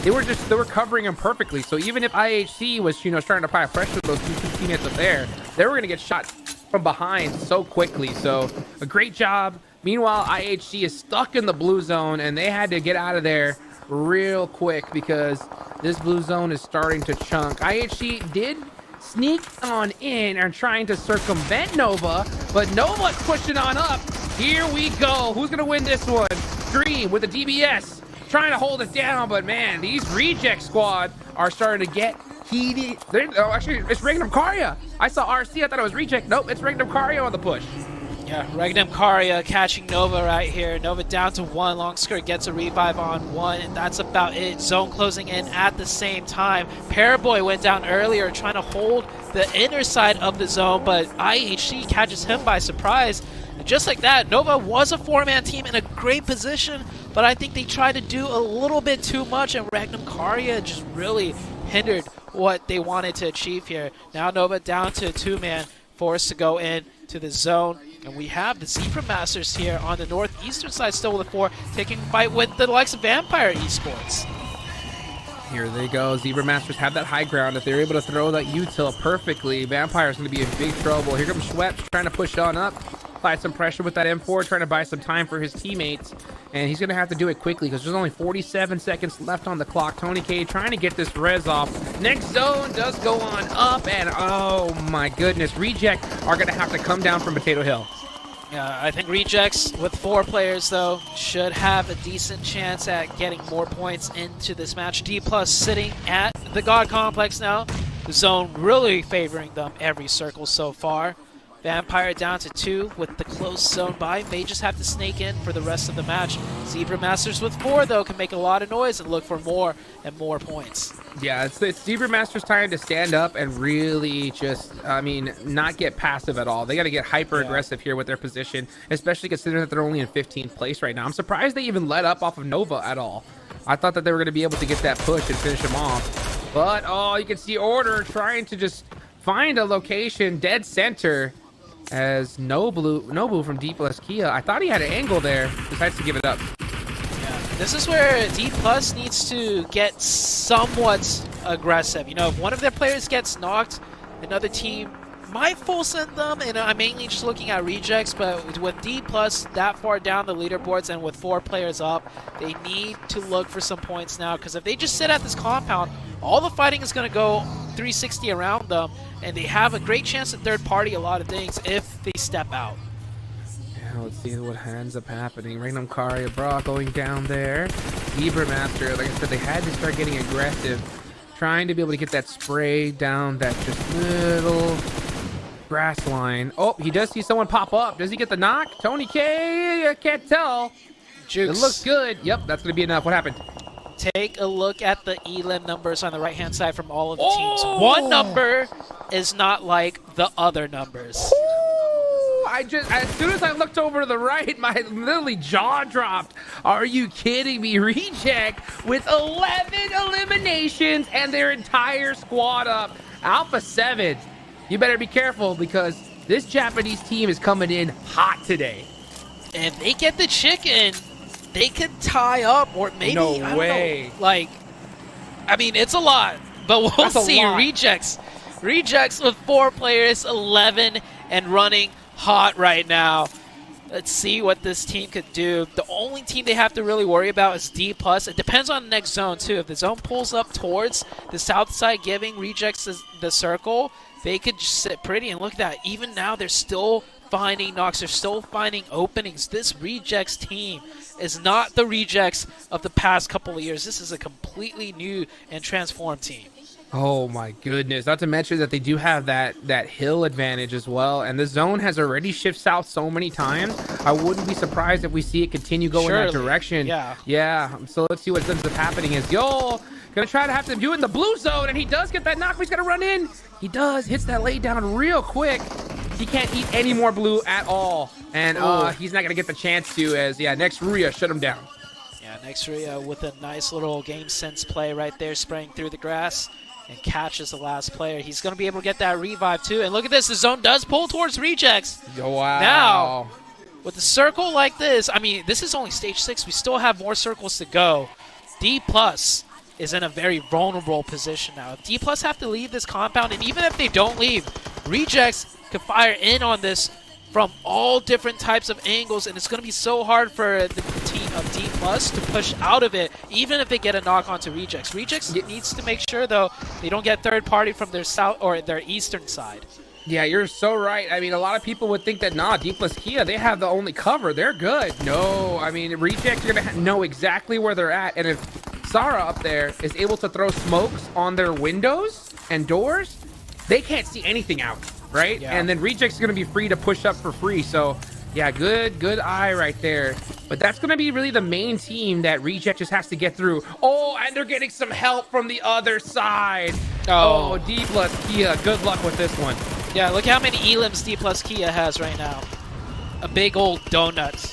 they were covering him perfectly. So even if IHC was, starting to apply pressure with those 2 teammates up there, they were going to get shot from behind so quickly. So a great job. Meanwhile, IHC is stuck in the blue zone, and they had to get out of there real quick because this blue zone is starting to chunk. IHC did sneak on in and trying to circumvent Nova, but Nova's pushing on up. Here we go. Who's gonna win this one? Dream with the DBS trying to hold it down, but man, these Reject squad are starting to get heated. Actually, it's Regnum Karya. I saw RC, I thought it was Reject. Nope, it's Regnum Karya on the push. Yeah, Regnum Karya catching Nova right here. Nova down to 1. Long Skirt gets a revive on 1, and that's about it. Zone closing in at the same time. Paraboy went down earlier trying to hold the inner side of the zone, but IHC catches him by surprise. And just like that, Nova was a 4-man team in a great position, but I think they tried to do a little bit too much, and Regnum Karya just really hindered what they wanted to achieve here. Now Nova down to a 2-man, forced to go in to the zone. And we have the Zebra Masters here on the northeastern side still with a 4, taking a fight with the likes of Vampire Esports. Here they go. Zebra Masters have that high ground. If they're able to throw that util perfectly, Vampire's going to be in big trouble. Here comes Schweppes trying to push on up, apply some pressure with that M4, trying to buy some time for his teammates. And he's going to have to do it quickly because there's only 47 seconds left on the clock. Tony K trying to get this res off. Next zone does go on up, and oh my goodness, Reject are going to have to come down from Potato Hill. Yeah, I think Rejects with 4 players, though, should have a decent chance at getting more points into this match. D+ sitting at the God Complex now. The zone really favoring them every circle so far. Vampire down to 2 with the close zone buy. May just have to snake in for the rest of the match. Zebra Masters with 4, though, can make a lot of noise and look for more and more points. Yeah, it's Zebra Masters time to stand up and really just, I mean, not get passive at all. They got to get hyper aggressive here with their position, especially considering that they're only in 15th place right now. I'm surprised they even let up off of Nova at all. I thought that they were going to be able to get that push and finish him off. But, oh, you can see Order trying to just find a location dead center as Nobu from D+ Kia. I thought he had an angle there. Decides to give it up. This is where D+ needs to get somewhat aggressive. You know, if one of their players gets knocked, another team might full send them, and I'm mainly just looking at Rejects, but with D+ that far down the leaderboards and with 4 players up, they need to look for some points now, because if they just sit at this compound, all the fighting is going to go 360 around them, and they have a great chance to third party a lot of things if they step out. Let's see what ends up happening. Raynam Karia Bra going down there. Zebra Master, like I said, they had to start getting aggressive, trying to be able to get that spray down that just little grass line. Oh, he does see someone pop up. Does he get the knock? Tony K, I can't tell. Jukes. It looks good. Yep, that's going to be enough. What happened? Take a look at the elim numbers on the right-hand side from all of the teams. One number is not like the other numbers. As soon as I looked over to the right, my literally jaw dropped. Are you kidding me? Reject with 11 eliminations and their entire squad up. Alpha 7, you better be careful because this Japanese team is coming in hot today. If they get the chicken, they could tie up, or maybe, no I don't way. know, like, I mean, it's a lot, but we'll That's a see. lot. Rejects with 4 players, 11 and running hot right now. Let's see what this team could do. The only team they have to really worry about is D+. It depends on the next zone, too. If the zone pulls up towards the south side, giving Rejects the circle, they could just sit pretty. And look at that. Even now, they're still finding knocks. They're still finding openings. This Rejects team is not the Rejects of the past couple of years. This is a completely new and transformed team. Oh my goodness. Not to mention that they do have that hill advantage as well. And the zone has already shifted south so many times. I wouldn't be surprised if we see it continue going that direction. Yeah. So let's see what ends up happening is Yo gonna try to have to do it in the blue zone, and he does get that knock. He's gonna run in. He does, hits that lay down real quick. He can't eat any more blue at all. And he's not gonna get the chance to as next Ruya shut him down. Yeah, next Ruya with a nice little game sense play right there, spraying through the grass. And catches the last player. He's going to be able to get that revive too. And look at this. The zone does pull towards Rejects. Wow. Now, with a circle like this, I mean, this is only stage 6. We still have more circles to go. D+ is in a very vulnerable position now. If D+ have to leave this compound, and even if they don't leave, Rejects can fire in on this from all different types of angles, and it's going to be so hard for the team of D+ to push out of it, even if they get a knock onto Rejects. Rejects needs to make sure, though, they don't get third party from their south or their eastern side. Yeah, you're so right. I mean, a lot of people would think that, D+ Kia, they have the only cover. They're good. No, I mean, Rejects are going to know exactly where they're at, and if Sara up there is able to throw smokes on their windows and doors, they can't see anything out. Right? Yeah. And then Rejects is going to be free to push up for free. So, yeah, good eye right there. But that's going to be really the main team that Reject just has to get through. Oh, and they're getting some help from the other side. Oh, D+ Kia, good luck with this one. Yeah, look how many elims D+ Kia has right now. A big old donut.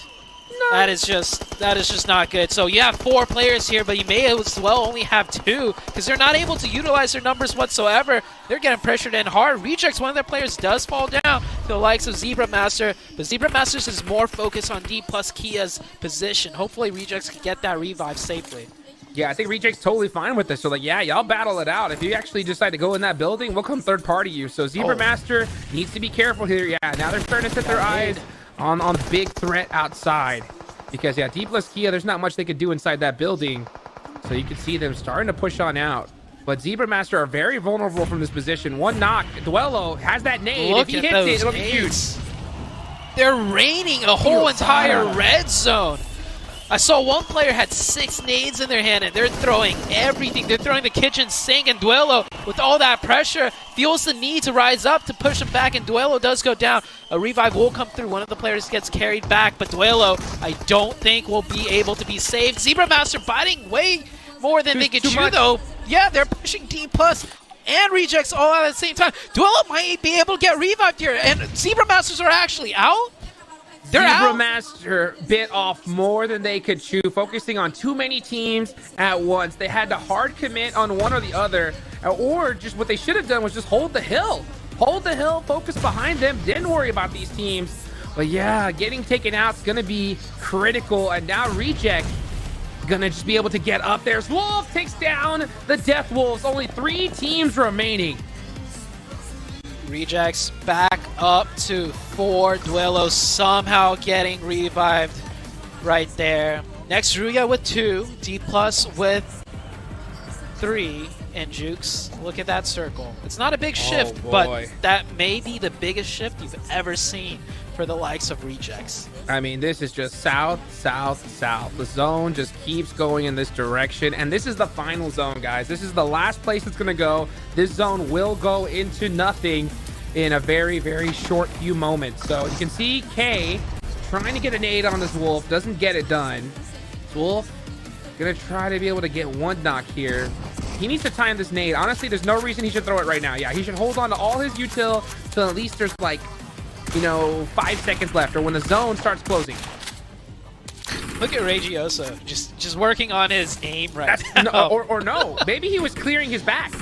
That is just not good. So you have 4 players here, but you may as well only have 2 because they're not able to utilize their numbers whatsoever. They're getting pressured in hard. Rejects, one of their players does fall down to the likes of Zebra Master, but Zebra Masters is more focused on D+ Kia's position. Hopefully Rejects can get that revive safely. Yeah, I think Reject's totally fine with this. So, like, yeah, y'all battle it out. If you actually decide to go in that building, we'll come third party you. So Zebra Master needs to be careful here. Yeah, now they're starting to set their eyes on the big threat outside. Because, yeah, D+ Kia, there's not much they could do inside that building. So you can see them starting to push on out. But Zebra Master are very vulnerable from this position. One knock. Duello has that nade. Look if he at hits those it, it'll be huge. They're raining a whole entire red zone. I saw one player had 6 nades in their hand, and they're throwing everything. They're throwing the kitchen sink, and Duelo, with all that pressure, feels the need to rise up to push him back, and Duelo does go down. A revive will come through. One of the players gets carried back, but Duelo, I don't think, will be able to be saved. Zebra Master biting way more than they could chew, though. Yeah, they're pushing Team Plus and Rejects all at the same time. Duelo might be able to get revived here, and Zebra Masters are actually out. They're Zebra out. Master bit off more than they could chew, focusing on too many teams at once. They had to hard commit on one or the other, or just what they should have done was just hold the hill. Hold the hill, focus behind them, didn't worry about these teams. But yeah, getting taken out is going to be critical, and now Reject going to just be able to get up there. Wolf takes down the Death Wolves. Only 3 teams remaining. Rejects back up to 4. Duelo somehow getting revived right there. Next, Ruya with 2. D Plus with 3. And Jukes, look at that circle. It's not a big shift, but that may be the biggest shift you've ever seen for the likes of Rejects. I mean, this is just south, south, south. The zone just keeps going in this direction, and this is the final zone, guys. This is the last place it's going to go. This zone will go into nothing in a very, very short few moments. So you can see K trying to get a nade on this Wolf, doesn't get it done. Wolf gonna try to be able to get one knock here. He needs to time this nade. Honestly, there's no reason he should throw it right now. Yeah, he should hold on to all his util till at least there's like, you know, 5 seconds left, or when the zone starts closing. Look at Regioso, just working on his aim right now. Or no, maybe he was clearing his back.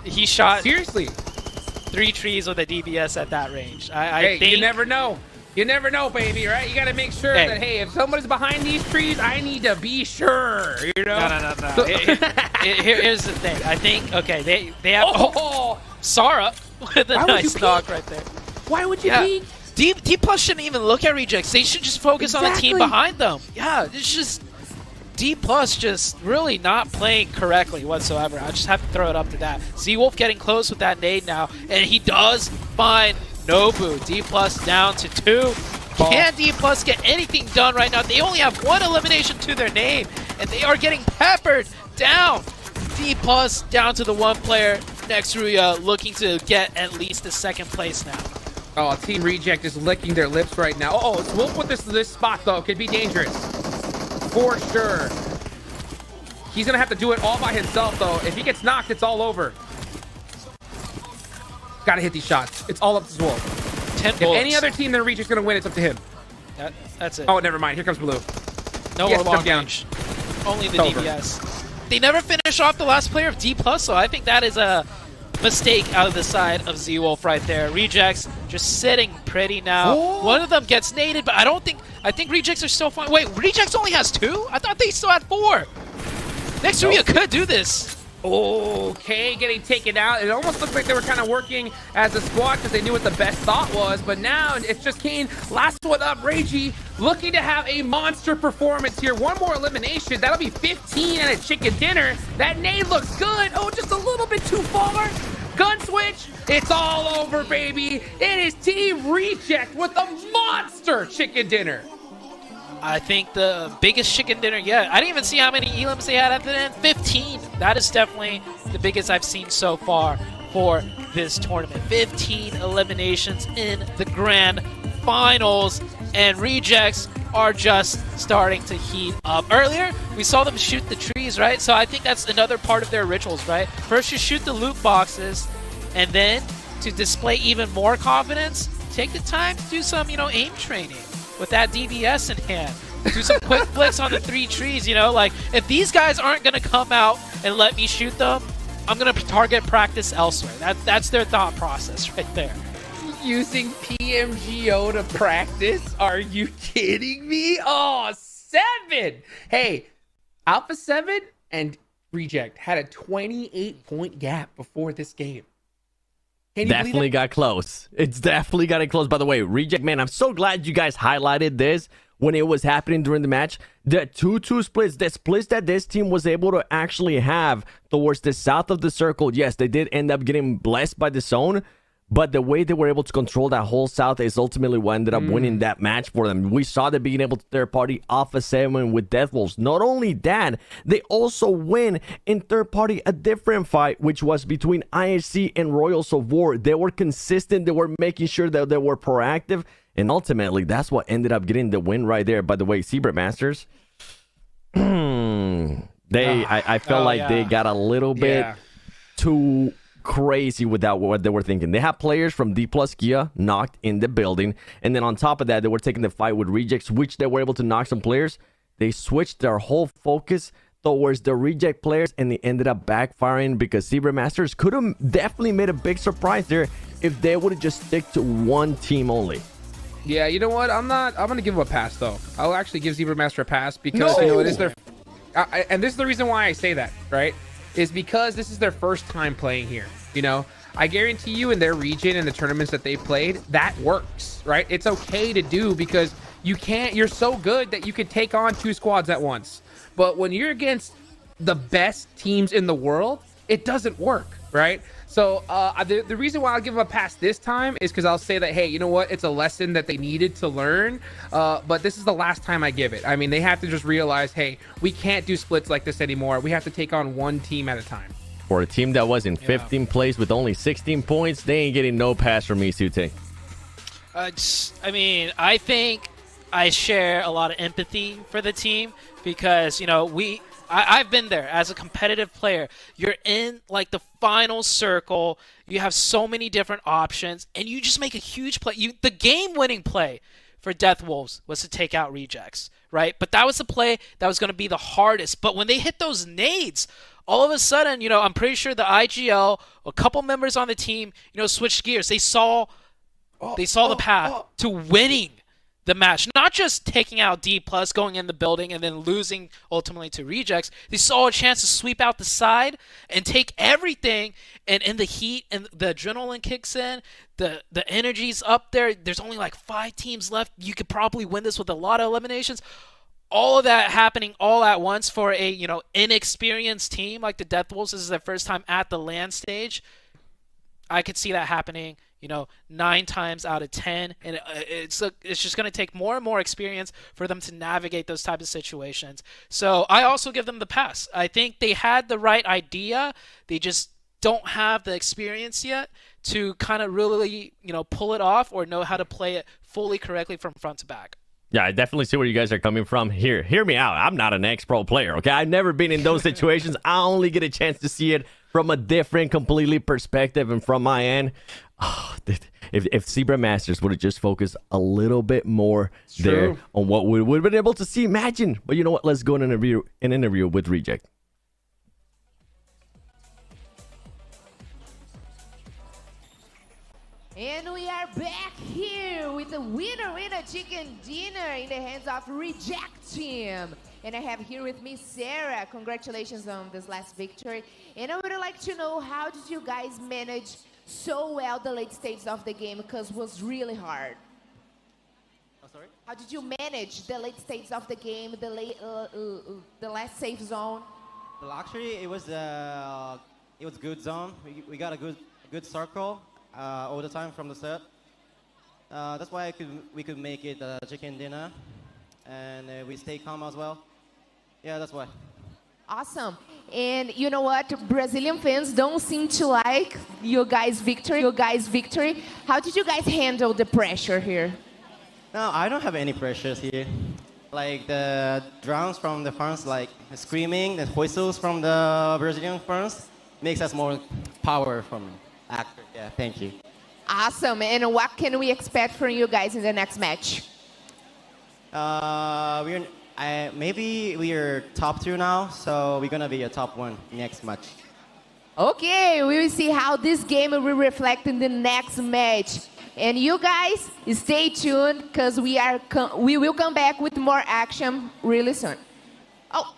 He shot seriously 3 trees with a DBS at that range. I think you never know. You never know, baby, right? You got to make sure that, hey, if somebody's behind these trees, I need to be sure, you know? No. So, here's the thing. I think, okay, they have Sara with a nice knock right there. Why would you peek? D Plus shouldn't even look at Rejects. They should just focus on the team behind them. Yeah, it's just D Plus just really not playing correctly whatsoever. I just have to throw it up to that. Z-Wolf getting close with that nade now, and he does find Nobu. D Plus down to 2. Can D Plus get anything done right now? They only have 1 elimination to their name, and they are getting peppered down. D Plus down to the 1 player. Next, Ruya looking to get at least the 2nd place now. Oh, Team Reject is licking their lips right now. Oh, Wolf with this spot, though, could be dangerous. For sure. He's going to have to do it all by himself, though. If he gets knocked, it's all over. Got to hit these shots. It's all up to Wolf. 10 if bullets. Any other team than Reject's going to win, it's up to him. That's it. Oh, never mind. Here comes Blue. No more long range. Only the DBS. They never finish off the last player of D+, so I think that is a mistake out of the side of Z-Wolf right there. Rejects just sitting pretty now. Oh. One of them gets naded, but I think Rejects are still fine. Wait, Rejects only has 2? I thought they still had 4. Next Ruya could do this. Okay, getting taken out. It almost looked like they were kind of working as a squad because they knew what the best thought was, but now it's just Kane. Last one up, Reiji, looking to have a monster performance here. 1 more elimination. That'll be 15 and a chicken dinner. That nade looks good. Oh, just a little bit too far. Gun switch. It's all over, baby. It is Team Reject with a monster chicken dinner. I think the biggest chicken dinner yet. I didn't even see how many elims they had at the end. 15. That is definitely the biggest I've seen so far for this tournament. 15 eliminations in the grand finals, and Rejects are just starting to heat up. Earlier, we saw them shoot the trees, right? So I think that's another part of their rituals, right? First, you shoot the loot boxes, and then to display even more confidence, take the time to do some, aim training with that DBS in hand. Do some quick flicks on the 3 trees, like if these guys aren't going to come out and let me shoot them, I'm going to target practice elsewhere. That's their thought process right there. Using PMGO to practice? Are you kidding me? Oh, 7! Hey, Alpha 7 and Reject had a 28-point gap before this game. Definitely got close. It's definitely got it close. By the way, Reject, man, I'm so glad you guys highlighted this when it was happening during the match. The 2-2 splits, the splits that this team was able to actually have towards the south of the circle. Yes, they did end up getting blessed by the zone, But the way they were able to control that whole South is ultimately what ended up winning that match for them. We saw them being able to third party Alpha 7 with Deathwolves. Not only that, they also win in third party a different fight, which was between IHC and Royals of War. They were consistent. They were making sure that they were proactive. And ultimately, that's what ended up getting the win right there. By the way, Zebra Masters, I felt like they got a little bit too crazy without what they were thinking. They have players from D plus Kia knocked in the building, and then on top of that, they were taking the fight with rejects, which they were able to knock some players. They switched their whole focus towards the reject players, and they ended up backfiring because Zebra Masters could have definitely made a big surprise there if they would have just stick to one team only. Yeah, you know what? I'm gonna give them a pass though. I'll actually give Zebra Master a pass because you know it is their, and this is the reason why I say that, right? Is because this is their first time playing here. You know, I guarantee you in their region and the tournaments that they played, that works, right? It's okay to do because you're so good that you can take on 2 squads at once. But when you're against the best teams in the world, it doesn't work, right? So the reason why I'll give them a pass this time is because I'll say that, hey, you know what? It's a lesson that they needed to learn, but this is the last time I give it. I mean, they have to just realize, hey, we can't do splits like this anymore. We have to take on one team at a time. For a team that was in 15th place with only 16 points, they ain't getting no pass from me, Sute. I mean, I think I share a lot of empathy for the team because, you know, I've been there as a competitive player. You're in like the final circle. You have so many different options, and you just make a huge play. The game-winning play for Deathwolves was to take out rejects, right? But that was the play that was going to be the hardest. But when they hit those nades, all of a sudden, you know, I'm pretty sure the IGL, a couple members on the team, you know, switched gears. They saw the path to winning the match, not just taking out D plus, going in the building and then losing ultimately to rejects. They saw a chance to sweep out the side and take everything, and in the heat and the adrenaline kicks in, the energy's up there. There's only like 5 teams left. You could probably win this with a lot of eliminations. All of that happening all at once for a, you know, inexperienced team like the Deathwolves. This is their first time at the LAN stage. I could see that happening, you know, 9 times out of 10, and it's just going to take more and more experience for them to navigate those types of situations. So I also give them the pass. I think they had the right idea. They just don't have the experience yet to kind of really, you know, pull it off or know how to play it fully correctly from front to back. Yeah, I definitely see where you guys are coming from. Here, hear me out. I'm not an ex-pro player, okay? I've never been in those situations. I only get a chance to see it from a different, completely perspective, and from my end. Oh, if Zebra Masters would have just focused a little bit more there on what we would have been able to see, imagine. But you know what? Let's go and interview with Reject. And we are back here with the winner chicken dinner in the hands of Reject Team. And I have here with me Sarah. Congratulations on this last victory. And I would like to know, how did you guys manage so well the late stages of the game, because it was really hard? Oh, sorry? How did you manage the late stages of the game, the last safe zone? Well, actually, it was good zone. We got a good circle all the time from the set. That's why we could make it chicken dinner, and we stay calm as well. Yeah, that's why. Awesome. And you know what? Brazilian fans don't seem to like you guys' victory. How did you guys handle the pressure here? No, I don't have any pressures here. Like the drums from the fans, like screaming, the whistles from the Brazilian fans makes us more power from actor. Yeah, thank you. Awesome. And what can we expect from you guys in the next match? Maybe we are top 2 now, so we're gonna be a top 1 next match. Okay, we will see how this game will reflect in the next match. And you guys, stay tuned, because we will come back with more action really soon. Oh.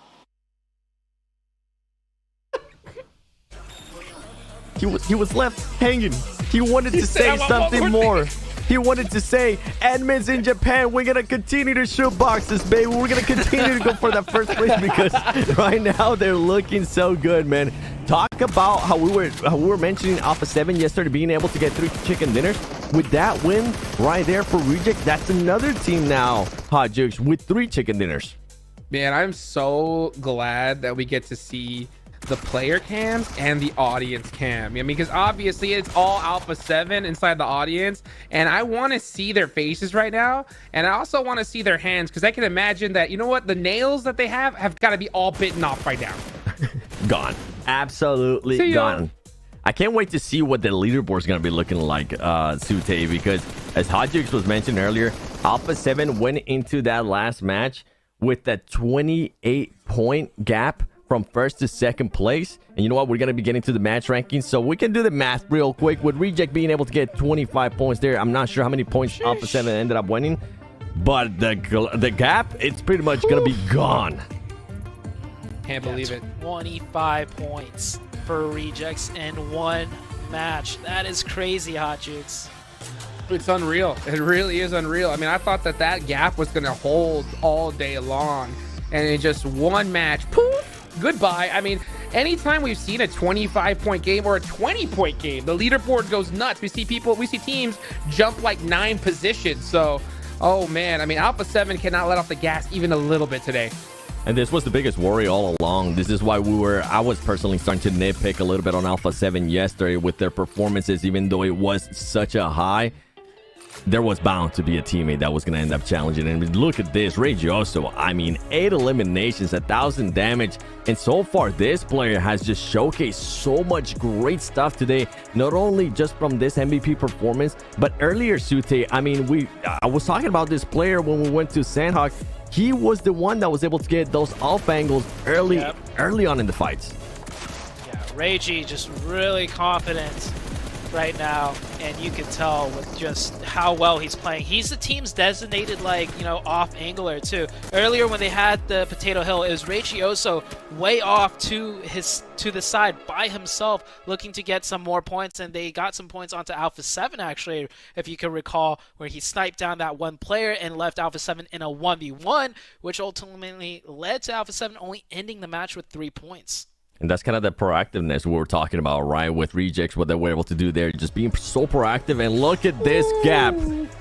He was left hanging. He wanted to say something more. He wanted to say, admins in Japan, we're going to continue to shoot boxes, baby. We're going to continue to go for that first place because right now they're looking so good, man. Talk about how we were mentioning Alpha 7 yesterday being able to get 3 chicken dinners. With that win right there for Reject, that's another team now, Hot Jukes, with 3 chicken dinners. Man, I'm so glad that we get to see the player cams and the audience cam. I mean, because obviously it's all Alpha 7 inside the audience, and I want to see their faces right now, and I also want to see their hands, because I can imagine that, you know what, the nails that they have got to be all bitten off right now. Gone. Absolutely gone. I can't wait to see what the leaderboard is going to be looking like, Sute, because as Hot Jukes was mentioned earlier, Alpha 7 went into that last match with that 28-point gap from first to second place. And you know what? We're going to be getting to the match rankings, so we can do the math real quick. With Reject being able to get 25 points there, I'm not sure how many points Alpha 7 ended up winning, but the gap, it's pretty much going to be gone. Can't believe it. 25 points for Rejects in one match. That is crazy, Hot Jukes. It's unreal. It really is unreal. I mean, I thought that gap was going to hold all day long, and in just one match, poof, goodbye. I mean, anytime we've seen a 25-point game or a 20-point game, the leaderboard goes nuts. We see teams jump like 9 positions. So, oh man, I mean, Alpha 7 cannot let off the gas even a little bit today. And this was the biggest worry all along. This is why I was personally starting to nitpick a little bit on Alpha 7 yesterday with their performances. Even though it was such a high, there was bound to be a teammate that was going to end up challenging. And look at this, Regioso. I mean, 8 eliminations, 1,000 damage. And so far, this player has just showcased so much great stuff today. Not only just from this MVP performance, but earlier, Sute, I mean, I was talking about this player when we went to Sandhawk. He was the one that was able to get those off angles early on in the fights. Yeah, Reiji just really confident right now, and you can tell with just how well he's playing. He's the team's designated, like, you know, off angler too. Earlier when they had the Potato Hill, it was Regioso way off to the side by himself, looking to get some more points, and they got some points onto Alpha 7 actually, if you can recall, where he sniped down that one player and left Alpha 7 in a 1v1, which ultimately led to Alpha 7 only ending the match with 3 points. And that's kind of the proactiveness we were talking about, right? With Rejects, what they were able to do there, just being so proactive. And look at this gap.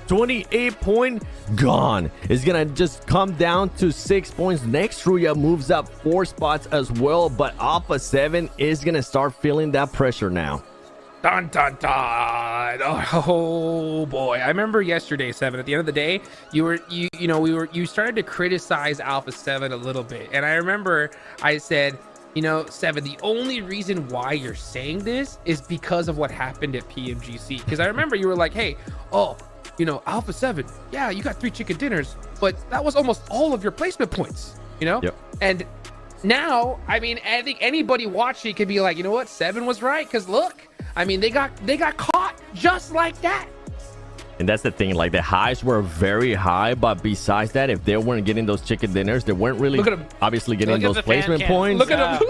28 point gone. It's going to just come down to 6 points. Next, Ruya moves up 4 spots as well. But Alpha 7 is going to start feeling that pressure now. Dun, dun, dun. Oh boy. I remember yesterday, 7, at the end of the day, you started to criticize Alpha 7 a little bit. And I remember I said, you know, 7, the only reason why you're saying this is because of what happened at PMGC. Because I remember you were like, hey, you know, Alpha 7, yeah, you got 3 chicken dinners, but that was almost all of your placement points, you know? Yep. And now, I mean, I think anybody watching can be like, you know what, 7 was right, because look, I mean, they got caught just like that. And that's the thing, like the highs were very high, but besides that, if they weren't getting those chicken dinners, they weren't really obviously getting those placement points. Look at them.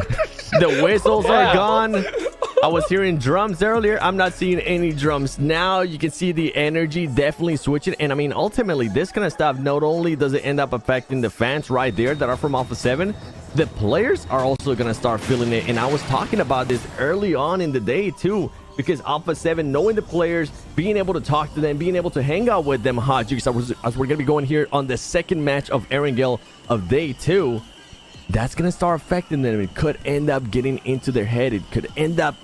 The whistles are gone. I was hearing drums earlier. I'm not seeing any drums now. You can see the energy definitely switching. And I mean, ultimately, this kind of stuff, not only does it end up affecting the fans right there that are from Alpha 7, the players are also going to start feeling it. And I was talking about this early on in the day too, because Alpha 7, knowing the players, being able to talk to them, being able to hang out with them, Hot Jukes, as we're going to be going here on the second match of Erangel of day 2, that's going to start affecting them. It could end up getting into their head. It could end up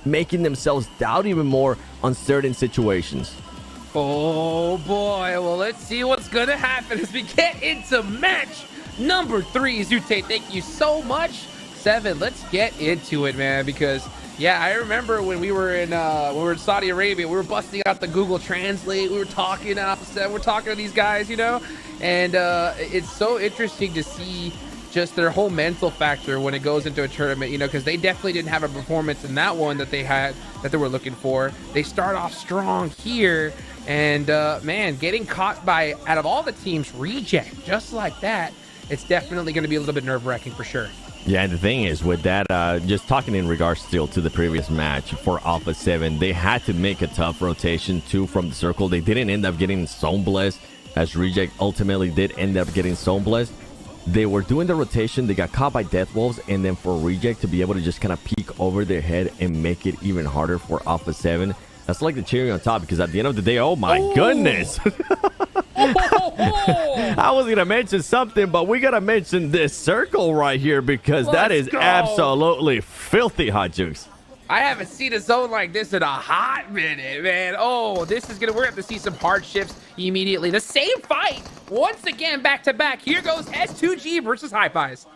making themselves doubt even more on certain situations. Oh boy, well, let's see what's going to happen as we get into match number 3. Zute, thank you so much. 7, let's get into it, man, because yeah, I remember when we were in Saudi Arabia, we were busting out the Google Translate. We were talking to these guys, you know, and it's so interesting to see just their whole mental factor when it goes into a tournament, you know, because they definitely didn't have a performance in that one that they were looking for. They start off strong here, and man, getting caught by, out of all the teams, Reject just like that, it's definitely going to be a little bit nerve-wracking for sure. Yeah, and the thing is with that, just talking in regards still to the previous match for Alpha 7, they had to make a tough rotation too from the circle. They didn't end up getting Zone Blessed, as Reject ultimately did end up getting Zone Blessed. They were doing the rotation, they got caught by Death Wolves, and then for Reject to be able to just kind of peek over their head and make it even harder for Alpha 7, that's like the cherry on top, because at the end of the day, oh my goodness. I was going to mention something, but we got to mention this circle right here, because that is absolutely filthy, Hot Jukes. I haven't seen a zone like this in a hot minute, man. Oh, this is we're gonna have to see some hardships immediately. The same fight once again, back to back. Here goes S2G versus Hi-Fi's.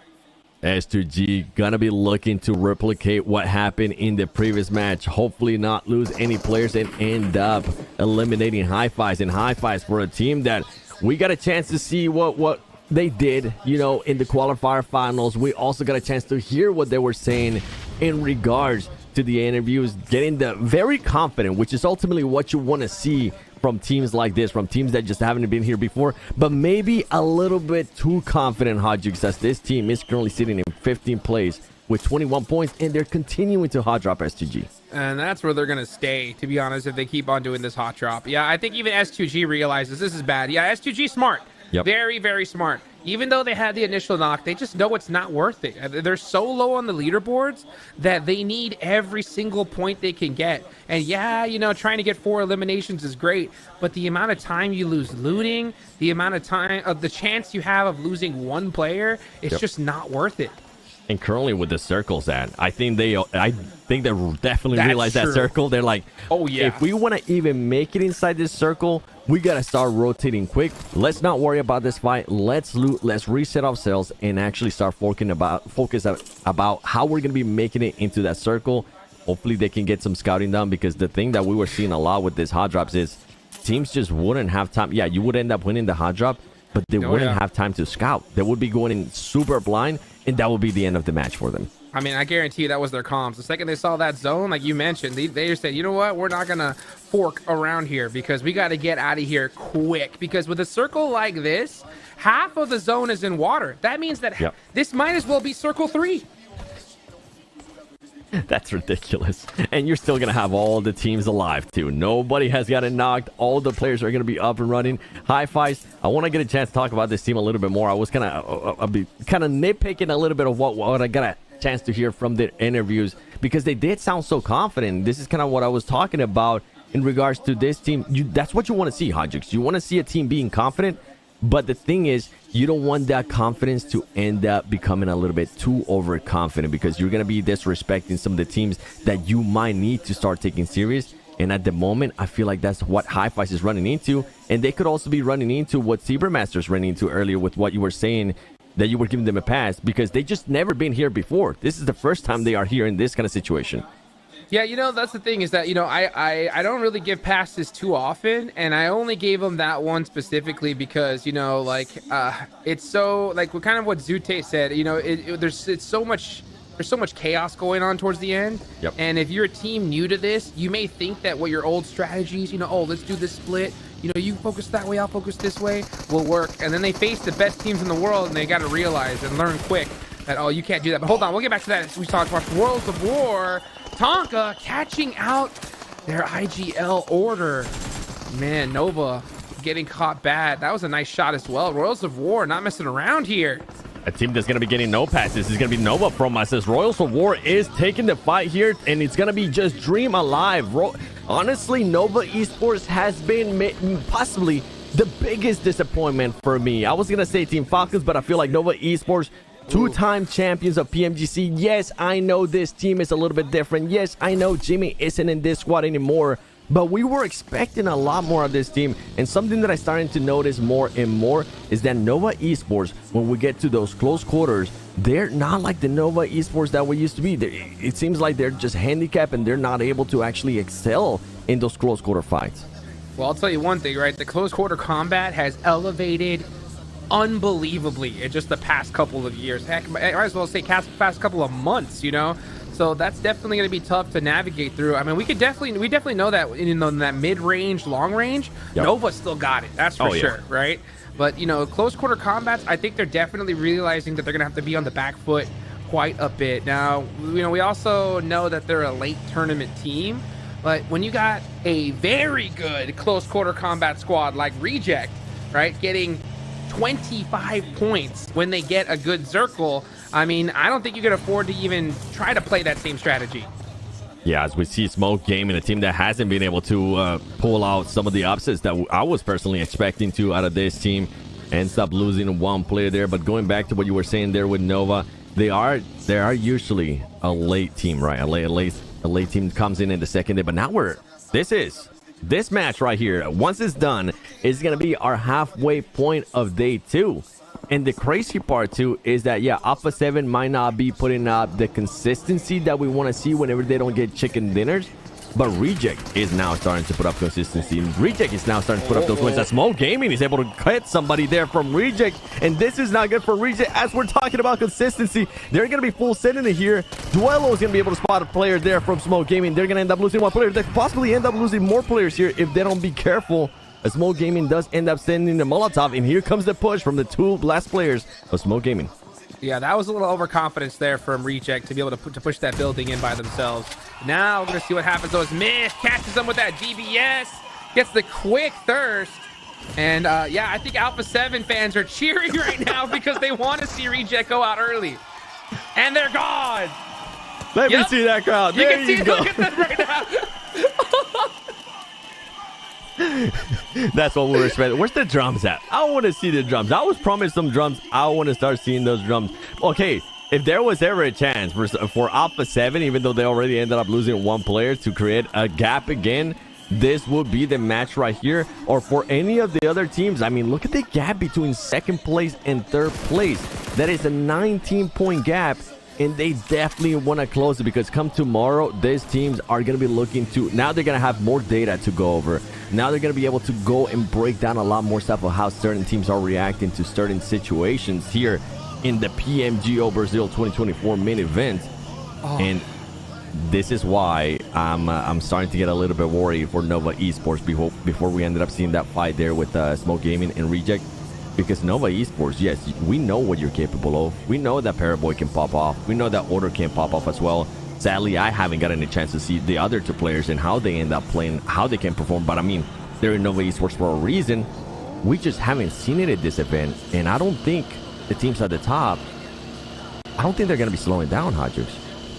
S2G gonna be looking to replicate what happened in the previous match. Hopefully not lose any players and end up eliminating Hi-Fi's. And Hi-Fi's, for a team that we got a chance to see what they did, you know, in the qualifier finals. We also got a chance to hear what they were saying in regards to the interviews, getting the very confident, which is ultimately what you want to see from teams like this, from teams that just haven't been here before, but maybe a little bit too confident, Hot Jukes, as this team is currently sitting in 15th place with 21 points, and they're continuing to hot drop S2G. And that's where they're going to stay, to be honest, if they keep on doing this hot drop. Yeah, I think even S2G realizes this is bad. Yeah, S2G smart. Yep. Very, very smart. Even though they had the initial knock, they just know it's not worth it. They're so low on the leaderboards that they need every single point they can get. And yeah, you know, trying to get 4 eliminations is great, but the amount of time you lose looting, the amount of time of the chance you have of losing one player, it's just not worth it. And currently with the circles I think they definitely realize that circle. They're like, oh yeah, if we want to even make it inside this circle, we got to start rotating quick. Let's not worry about this fight. Let's loot, let's reset ourselves, and actually start focus about how we're going to be making it into that circle. Hopefully they can get some scouting done, because the thing that we were seeing a lot with this hot drops is teams just wouldn't have time. Yeah, you would end up winning the hot drop, but they wouldn't have time to scout. They would be going in super blind, and that would be the end of the match for them. I mean, I guarantee you that was their comms. The second they saw that zone, like you mentioned, they just said, you know what, we're not going to fork around here, because we got to get out of here quick. Because with a circle like this, half of the zone is in water. That means that this might as well be circle 3. That's ridiculous. And you're still going to have all the teams alive, too. Nobody has gotten knocked. All the players are going to be up and running. Hi-Fi's, I want to get a chance to talk about this team a little bit more. I was kind of nitpicking a little bit of what I got a chance to hear from their interviews, because they did sound so confident. This is kind of what I was talking about in regards to this team. That's what you want to see, Hodgix. You want to see a team being confident, but the thing is, you don't want that confidence to end up becoming a little bit too overconfident, because you're going to be disrespecting some of the teams that you might need to start taking serious. And at the moment, I feel like that's what Hi-Fi's is running into. And they could also be running into what Cybermaster's running into earlier with what you were saying, that you were giving them a pass, because they just never been here before. This is the first time they are here in this kind of situation. Yeah, you know, that's the thing, is that, you know, I don't really give passes too often, and I only gave them that one specifically because, you know, like, it's so, like, kind of what Zute said, you know, there's so much chaos going on towards the end. Yep. And if you're a team new to this, you may think that what your old strategies, you know, oh, let's do this split, you know, you focus that way, I'll focus this way, will work. And then they face the best teams in the world, and they got to realize and learn quick that, oh, you can't do that. But hold on, we'll get back to that. We talked about Worlds of War. Tonka catching out their IGL order. Man, Nova getting caught bad. That was a nice shot as well. Royals of War not messing around here. A team that's going to be getting no passes is going to be Nova from us, as Royals of War is taking the fight here, and it's going to be just Dream Alive. Honestly, Nova Esports has been possibly the biggest disappointment for me. I was going to say Team Falcons, but I feel like Nova Esports, two-time champions of PMGC. Yes, I know this team is a little bit different. Yes, I know Jimmy isn't in this squad anymore, but we were expecting a lot more of this team. And something that I'm starting to notice more and more is that Nova Esports, when we get to those close quarters, they're not like the Nova Esports that we used to be. It seems like they're just handicapped, and they're not able to actually excel in those close quarter fights. Well, I'll tell you one thing, right? The close quarter combat has elevated unbelievably in just the past couple of years. Heck, I might as well say past couple of months, you know? So that's definitely going to be tough to navigate through. I mean, we definitely know that in that mid-range, long range, Nova still got it. That's for sure, right? But, you know, close quarter combats, I think they're definitely realizing that they're going to have to be on the back foot quite a bit. Now, you know, we also know that they're a late tournament team, but when you got a very good close quarter combat squad like Reject, right, getting 25 points when they get a good circle, I mean, I don't think you can afford to even try to play that same strategy. Yeah, as we see Smoke Gaming, a team that hasn't been able to pull out some of the upsets that I was personally expecting to out of this team, ends up losing one player there. But going back to what you were saying there with Nova, they are usually a late team, right? A late team comes in the second day, but now this match right here, once it's done, is going to be our halfway point of day 2. And the crazy part too is that, yeah, Alpha 7 might not be putting up the consistency that we want to see whenever they don't get chicken dinners, but Reject is now starting to put up consistency. And Reject is now starting to put up those wins. That Smoke Gaming is able to hit somebody there from Reject, and this is not good for Reject. As we're talking about consistency, they're going to be full sending it here. Duelo is going to be able to spot a player there from Smoke Gaming. They're going to end up losing one player. They possibly end up losing more players here if they don't be careful. Smoke Gaming does end up sending the Molotov, and here comes the push from the 2 last players of Smoke Gaming. Yeah, that was a little overconfidence there from Reject to be able to push that building in by themselves. Now we're going to see what happens. Those Myth catches them with that DBS, gets the quick thirst. And yeah, I think Alpha 7 fans are cheering right now because they want to see Reject go out early. And they're gone. Let me see that crowd. There you go. Look at them right now. That's what we're expecting. Where's the drums at? I want to see the drums. I was promised some drums. I want to start seeing those drums. Okay, if there was ever a chance for Alpha 7, even though they already ended up losing one player, to create a gap again, this would be the match right here. Or for any of the other teams, I mean, look at the gap between second place and third place. That is a 19-point gap. And they definitely want to close it, because come tomorrow, these teams are going to be looking to, now they're going to have more data to go over. Now they're going to be able to go and break down a lot more stuff of how certain teams are reacting to certain situations here in the PMGO Brazil 2024 main event. And this is why I'm starting to get a little bit worried for Nova Esports before we ended up seeing that fight there with Smoke Gaming and Reject. Because Nova Esports, yes, we know what you're capable of. We know that Paraboy can pop off. We know that Order can pop off as well. Sadly, I haven't gotten a chance to see the other 2 players and how they end up playing, how they can perform. But I mean, they're in Nova Esports for a reason. We just haven't seen it at this event. And I don't think the teams at the top, I don't think they're going to be slowing down, Hodges.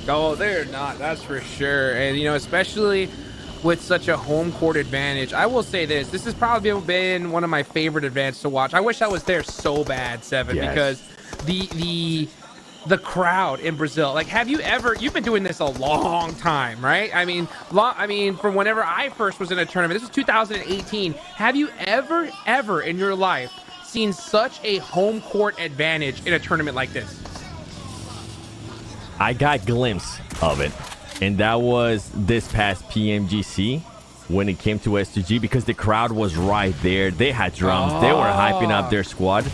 Oh, they're not. That's for sure. And, you know, especially with such a home court advantage, I will say this has probably been one of my favorite events to watch. I wish I was there so bad, Seven, because the crowd in Brazil, like, have you ever, you've been doing this a long time, right? I mean, from whenever I first was in a tournament, this was 2018. Have you ever in your life seen such a home court advantage in a tournament like this? I got a glimpse of it. And that was this past PMGC when it came to S2G, because the crowd was right there. They had drums. They were hyping up their squad.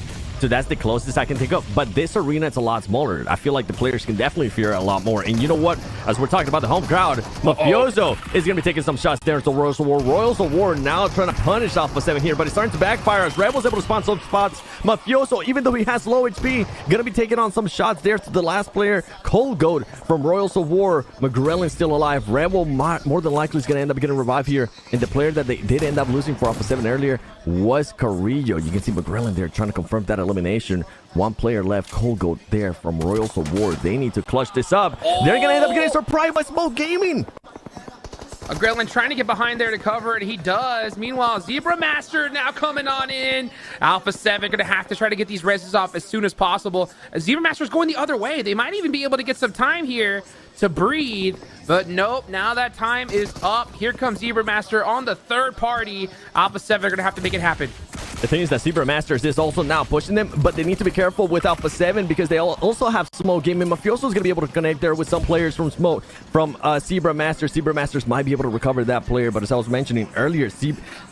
So that's the closest I can think of. But this arena, it's a lot smaller. I feel like the players can definitely fear a lot more. And you know what? As we're talking about the home crowd, Mafioso is going to be taking some shots there. So Royals of War. Royals of War now trying to punish Alpha 7 here, but it's starting to backfire as Rebel's able to spawn some spots. Mafioso, even though he has low HP, going to be taking on some shots there to the last player, Cold Goat from Royals of War. McGrellin's still alive. Rebel more than likely is going to end up getting revived here. And the player that they did end up losing for Alpha 7 earlier was Carrillo. You can see McGrellin there trying to confirm that elimination. One player left, Cold Goat there from Royals of War. They need to clutch this up. They're going to end up getting surprised by Smoke Gaming. Gremlin trying to get behind there to cover it. He does. Meanwhile, Zebra Master now coming on in. Alpha 7 going to have to try to get these reses off as soon as possible. Zebra Master's going the other way. They might even be able to get some time here to breathe. But nope, now that time is up. Here comes Zebra Master on the third party. Alpha 7 are going to have to make it happen. The thing is that Zebra Masters is also now pushing them, but they need to be careful with Alpha 7 because they also have Smoke Gaming. Mafioso is going to be able to connect there with some players from Zebra Masters. Zebra Masters might be able to recover that player, but as I was mentioning earlier,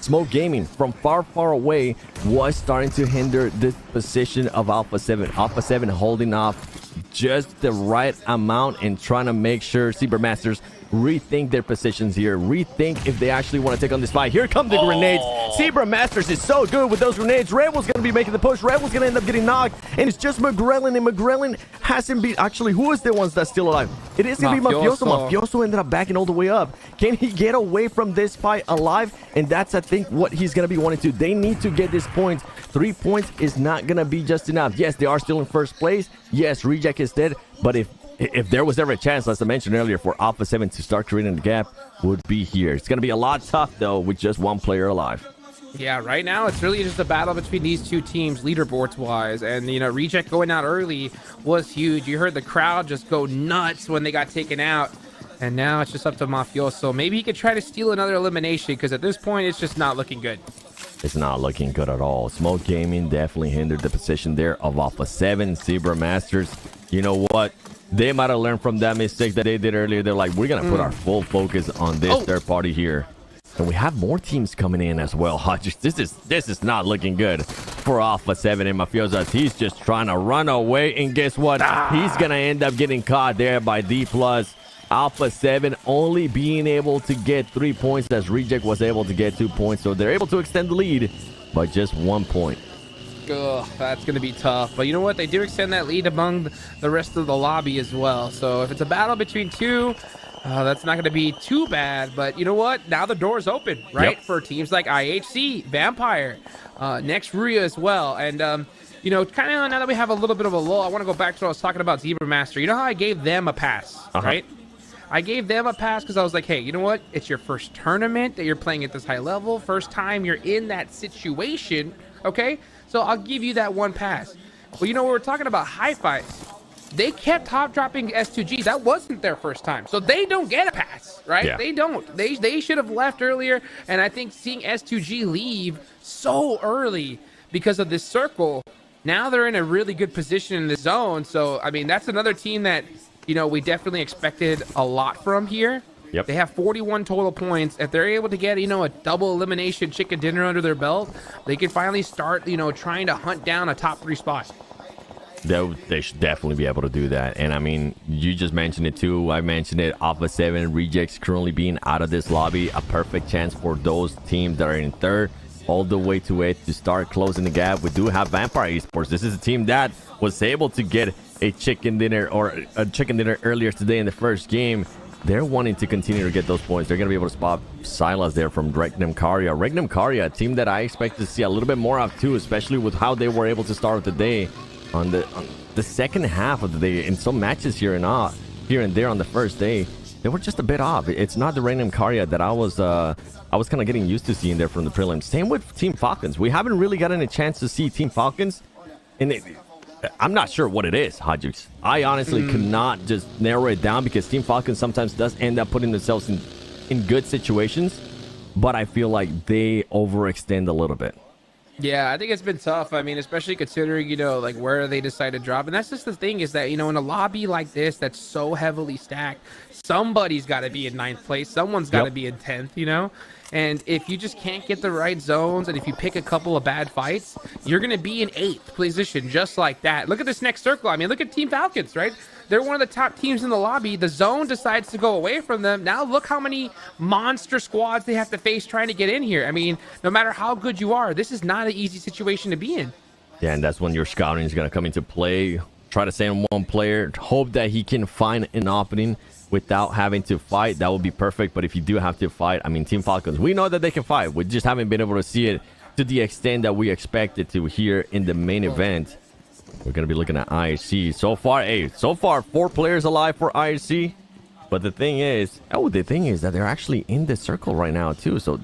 Smoke Gaming from far away was starting to hinder the position of Alpha 7. Alpha 7 holding off just the right amount and trying to make sure Zebra Masters rethink their positions here, rethink if they actually want to take on this fight. Here come the grenades. Zebra Masters is so good with those grenades. Rebel's going to be making the push. Rebel's going to end up getting knocked, and it's just McGrellin, and McGrellin hasn't been... Actually, who is the ones that's still alive? It is going to be Mafioso. Mafioso ended up backing all the way up. Can he get away from this fight alive? And that's, I think, what he's going to be wanting to. They need to get this point. 3 points is not going to be just enough. Yes, they are still in first place. Yes, Reject is dead, but if there was ever a chance, as I mentioned earlier, for Alpha 7 to start creating the gap, would be here. It's going to be a lot tough, though, with just one player alive. Yeah, right now it's really just a battle between these two teams, leaderboards-wise. And, you know, Reject going out early was huge. You heard the crowd just go nuts when they got taken out. And now it's just up to Mafioso. Maybe he could try to steal another elimination, because at this point, it's just not looking good. It's not looking good at all. Smoke Gaming definitely hindered the position there of Alpha 7. Zebra Masters, you know what? They might have learned from that mistake that they did earlier. They're like, we're going to put our full focus on this third party here. And we have more teams coming in as well. This is not looking good for Alpha 7 and Mafioso. He's just trying to run away. And guess what? He's going to end up getting caught there by D+. Alpha 7 only being able to get 3 points as Reject was able to get 2 points. So they're able to extend the lead by just 1 point. Ugh, that's going to be tough. But you know what? They do extend that lead among the rest of the lobby as well. So if it's a battle between two, that's not going to be too bad. But you know what? Now the door's open, right? Yep. For teams like IHC, Vampire, next Ruya as well. And, you know, kind of now that we have a little bit of a lull, I want to go back to what I was talking about Zebra Master. You know how I gave them a pass, right? I gave them a pass because I was like, hey, you know what? It's your first tournament that you're playing at this high level. First time you're in that situation, okay? So I'll give you that one pass. Well, you know, we were talking about high fives. They kept top dropping S2G. That wasn't their first time. So they don't get a pass, right? Yeah. They don't. They should have left earlier. And I think seeing S2G leave so early because of this circle, now they're in a really good position in the zone. So, I mean, that's another team that, you know, we definitely expected a lot from here. Yep. They have 41 total points. If they're able to get, you know, a double elimination chicken dinner under their belt, they can finally start, you know, trying to hunt down a top 3 spot. They should definitely be able to do that. And I mean, you just mentioned it too. I mentioned it. Alpha 7 Rejects currently being out of this lobby. A perfect chance for those teams that are in third all the way to 8th to start closing the gap. We do have Vampire Esports. This is a team that was able to get a chicken dinner earlier today in the first game. They're wanting to continue to get those points. They're going to be able to spot Silas there from Regnum Karya. Regnum Karya, a team that I expect to see a little bit more of too, especially with how they were able to start the day on the second half of the day. In some matches here and there on the first day, they were just a bit off. It's not the Regnum Karya that I was kind of getting used to seeing there from the prelims. Same with Team Falcons. We haven't really gotten a chance to see Team Falcons, and I'm not sure what it is, Hadjux. I honestly could not just narrow it down because Team Falcons sometimes does end up putting themselves in good situations, but I feel like they overextend a little bit. Yeah, I think it's been tough. I mean, especially considering, you know, like where they decide to drop. And that's just the thing is that, you know, in a lobby like this that's so heavily stacked, somebody's got to be in 9th place. Someone's got to be in 10th, you know? And if you just can't get the right zones and if you pick a couple of bad fights, you're going to be in 8th position just like that. Look at this next circle. I mean, look at Team Falcons, right? They're one of the top teams in the lobby. The zone decides to go away from them. Now look how many monster squads they have to face trying to get in here. I mean, no matter how good you are, this is not an easy situation to be in. Yeah, and that's when your scouting is going to come into play. Try to send one player, hope that he can find an opening without having to fight. That would be perfect. But if you do have to fight, I mean, Team Falcons, we know that they can fight. We just haven't been able to see it to the extent that we expected to here in the main event. We're going to be looking at IHC. So far, 4 players alive for IHC. But the thing is that they're actually in the circle right now too. So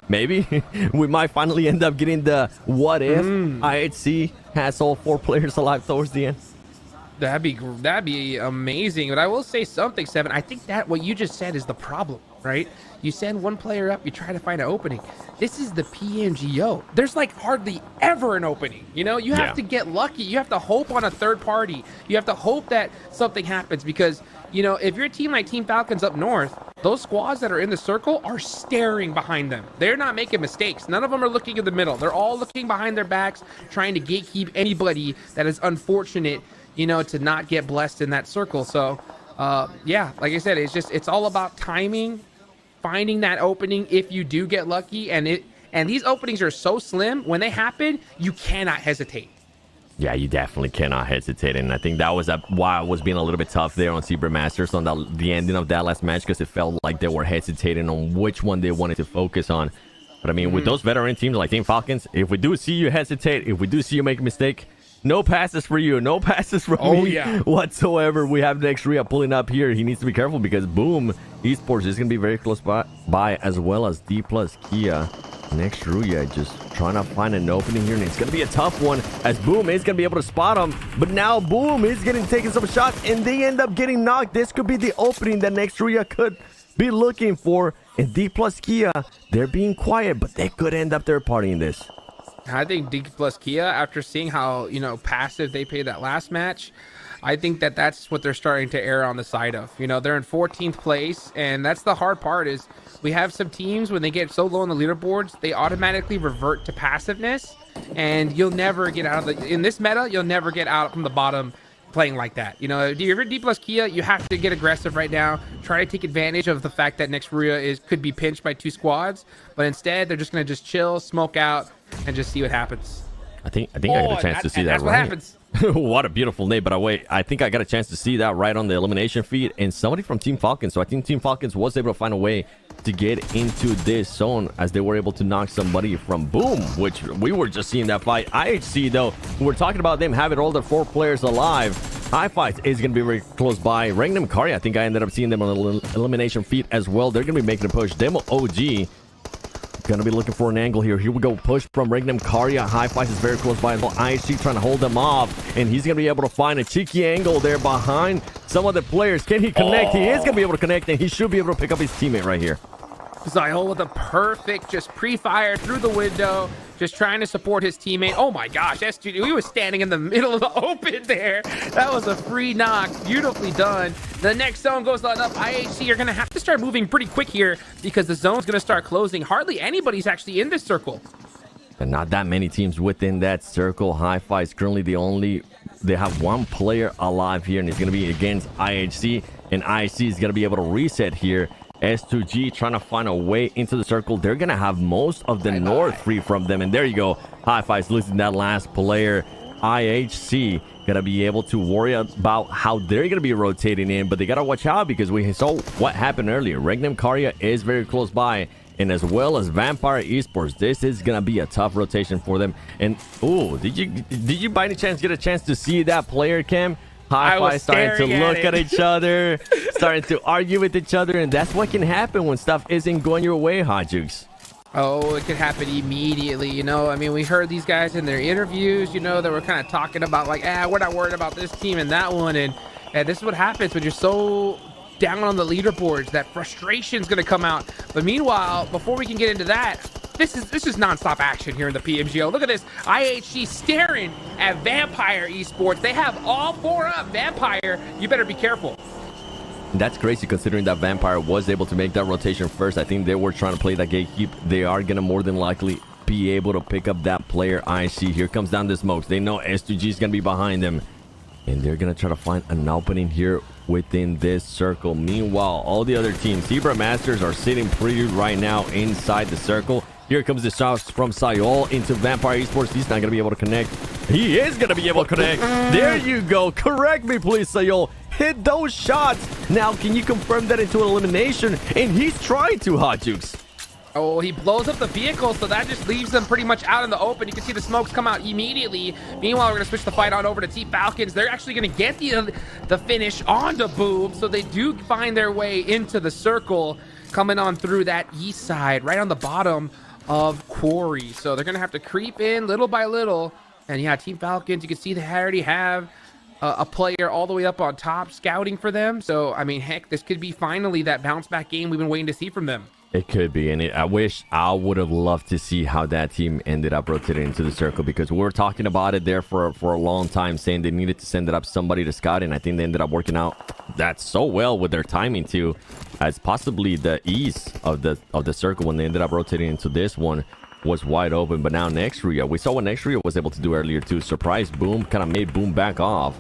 maybe we might finally end up getting the what if IHC has all 4 players alive towards the end. That'd be amazing. But I will say something, Seven. I think that what you just said is the problem, right? You send one player up, you try to find an opening. This is the PMGO. There's like hardly ever an opening. You know, you have to get lucky. You have to hope on a third party. You have to hope that something happens because, you know, if you're a team like Team Falcons up north, those squads that are in the circle are staring behind them. They're not making mistakes. None of them are looking in the middle. They're all looking behind their backs, trying to gatekeep anybody that is unfortunate, you know, to not get blessed in that circle. So yeah, like I said, it's all about timing, finding that opening if you do get lucky, and these openings are so slim. When they happen, you cannot hesitate. Yeah, you definitely cannot hesitate, and I think that was why it was being a little bit tough there on Zebra Masters on the ending of that last match, because it felt like they were hesitating on which one they wanted to focus on. But I mean, with those veteran teams like Team Falcons, if we do see you hesitate, if we do see you make a mistake, no passes for you, no passes for me whatsoever. We have Next Ria pulling up here. He needs to be careful because Boom Esports is going to be very close by, as well as D plus Kia. Next Ria just trying to find an opening here, and it's going to be a tough one as Boom is going to be able to spot him. But now Boom is taking some shots, and they end up getting knocked. This could be the opening that Next Ria could be looking for. And D plus Kia, they're being quiet, but they could end up third partying this. I think D plus Kia, after seeing how, passive they played that last match, I think that's what they're starting to err on the side of. They're in 14th place, and that's the hard part is we have some teams, when they get so low on the leaderboards, they automatically revert to passiveness, and you'll never get out of in this meta, you'll never get out from the bottom playing like that. If you're D plus Kia, you have to get aggressive right now, try to take advantage of the fact that Next Ria could be pinched by 2 squads, but instead they're just going to just chill, smoke out, and just see what happens. I think I got a chance to see that. That's what happens. What a beautiful name. But I think I got a chance to see that right on the elimination feed, and somebody from Team Falcons. So I think Team Falcons was able to find a way to get into this zone as they were able to knock somebody from Boom, which we were just seeing that fight. IHC, though, we're talking about them having all their 4 players alive. High Fights is going to be very close by. Rangnam Kari, I think I ended up seeing them on the elimination feed as well. They're going to be making a push. Demo OG gonna be looking for an angle here. Here we go. Push from Regnum Karya. High Fives is very close by. IHC trying to hold them off, and he's gonna be able to find a cheeky angle there behind some of the players. Can he connect? He is gonna be able to connect, and he should be able to pick up his teammate right here. Zyle with a perfect just pre-fire through the window, just trying to support his teammate. Oh my gosh, SGD, he was standing in the middle of the open there. That was a free knock, beautifully done. The next zone goes on up. IHC, you're gonna have to start moving pretty quick here because the zone's gonna start closing. Hardly anybody's actually in this circle. And not that many teams within that circle. Hi-Fi is currently they have 1 player alive here, and it's gonna be against IHC, and IHC is gonna be able to reset here. S2G trying to find a way into the circle. They're going to have most of the north free from them. And there you go. High Fives losing that last player. IHC going to be able to worry about how they're going to be rotating in. But they got to watch out because we saw what happened earlier. Regnum Karya is very close by. And as well as Vampire Esports, this is going to be a tough rotation for them. And, oh, did you by any chance get a chance to see that player, Cam? Hi-Fi starting to look at each other, starting to argue with each other, and that's what can happen when stuff isn't going your way, Hajux. Oh, it can happen immediately, I mean, we heard these guys in their interviews, they were kind of talking about like, we're not worried about this team and that one, and this is what happens when you're so down on the leaderboards. That frustration's going to come out. But meanwhile, before we can get into that, this is non-stop action here in the PMGO. Look at this. IHG staring at Vampire Esports. They have all 4 up. Vampire, you better be careful. That's crazy considering that Vampire was able to make that rotation first. I think they were trying to play that gatekeep. They are going to more than likely be able to pick up that player. IHG, here comes down the smokes. They know S2G is going to be behind them. And they're going to try to find an opening here within this circle. Meanwhile, all the other teams, Zebra Masters are sitting pretty right now inside the circle. Here comes the shots from Sayol into Vampire Esports. He's not going to be able to connect. He is going to be able to connect. There you go. Correct me, please, Sayol. Hit those shots. Now, can you confirm that into an elimination? And he's trying to, Hotjukes. Oh, he blows up the vehicle, so that just leaves them pretty much out in the open. You can see the smokes come out immediately. Meanwhile, we're going to switch the fight on over to Team Falcons. They're actually going to get the finish onto Boom, so they do find their way into the circle, coming on through that east side, right on the bottom of Quarry. So they're going to have to creep in little by little. And yeah, Team Falcons, you can see they already have a player all the way up on top scouting for them. So, I mean, heck, this could be finally that bounce back game we've been waiting to see from them. It could be, and I wish I would have loved to see how that team ended up rotating into the circle, because we were talking about it there for a long time, saying they needed to send it up somebody to scout, and I think they ended up working out that so well with their timing too, as possibly the east of the circle when they ended up rotating into this one was wide open. But now Nextria, we saw what Nextria was able to do earlier too. Surprise Boom, kind of made Boom back off.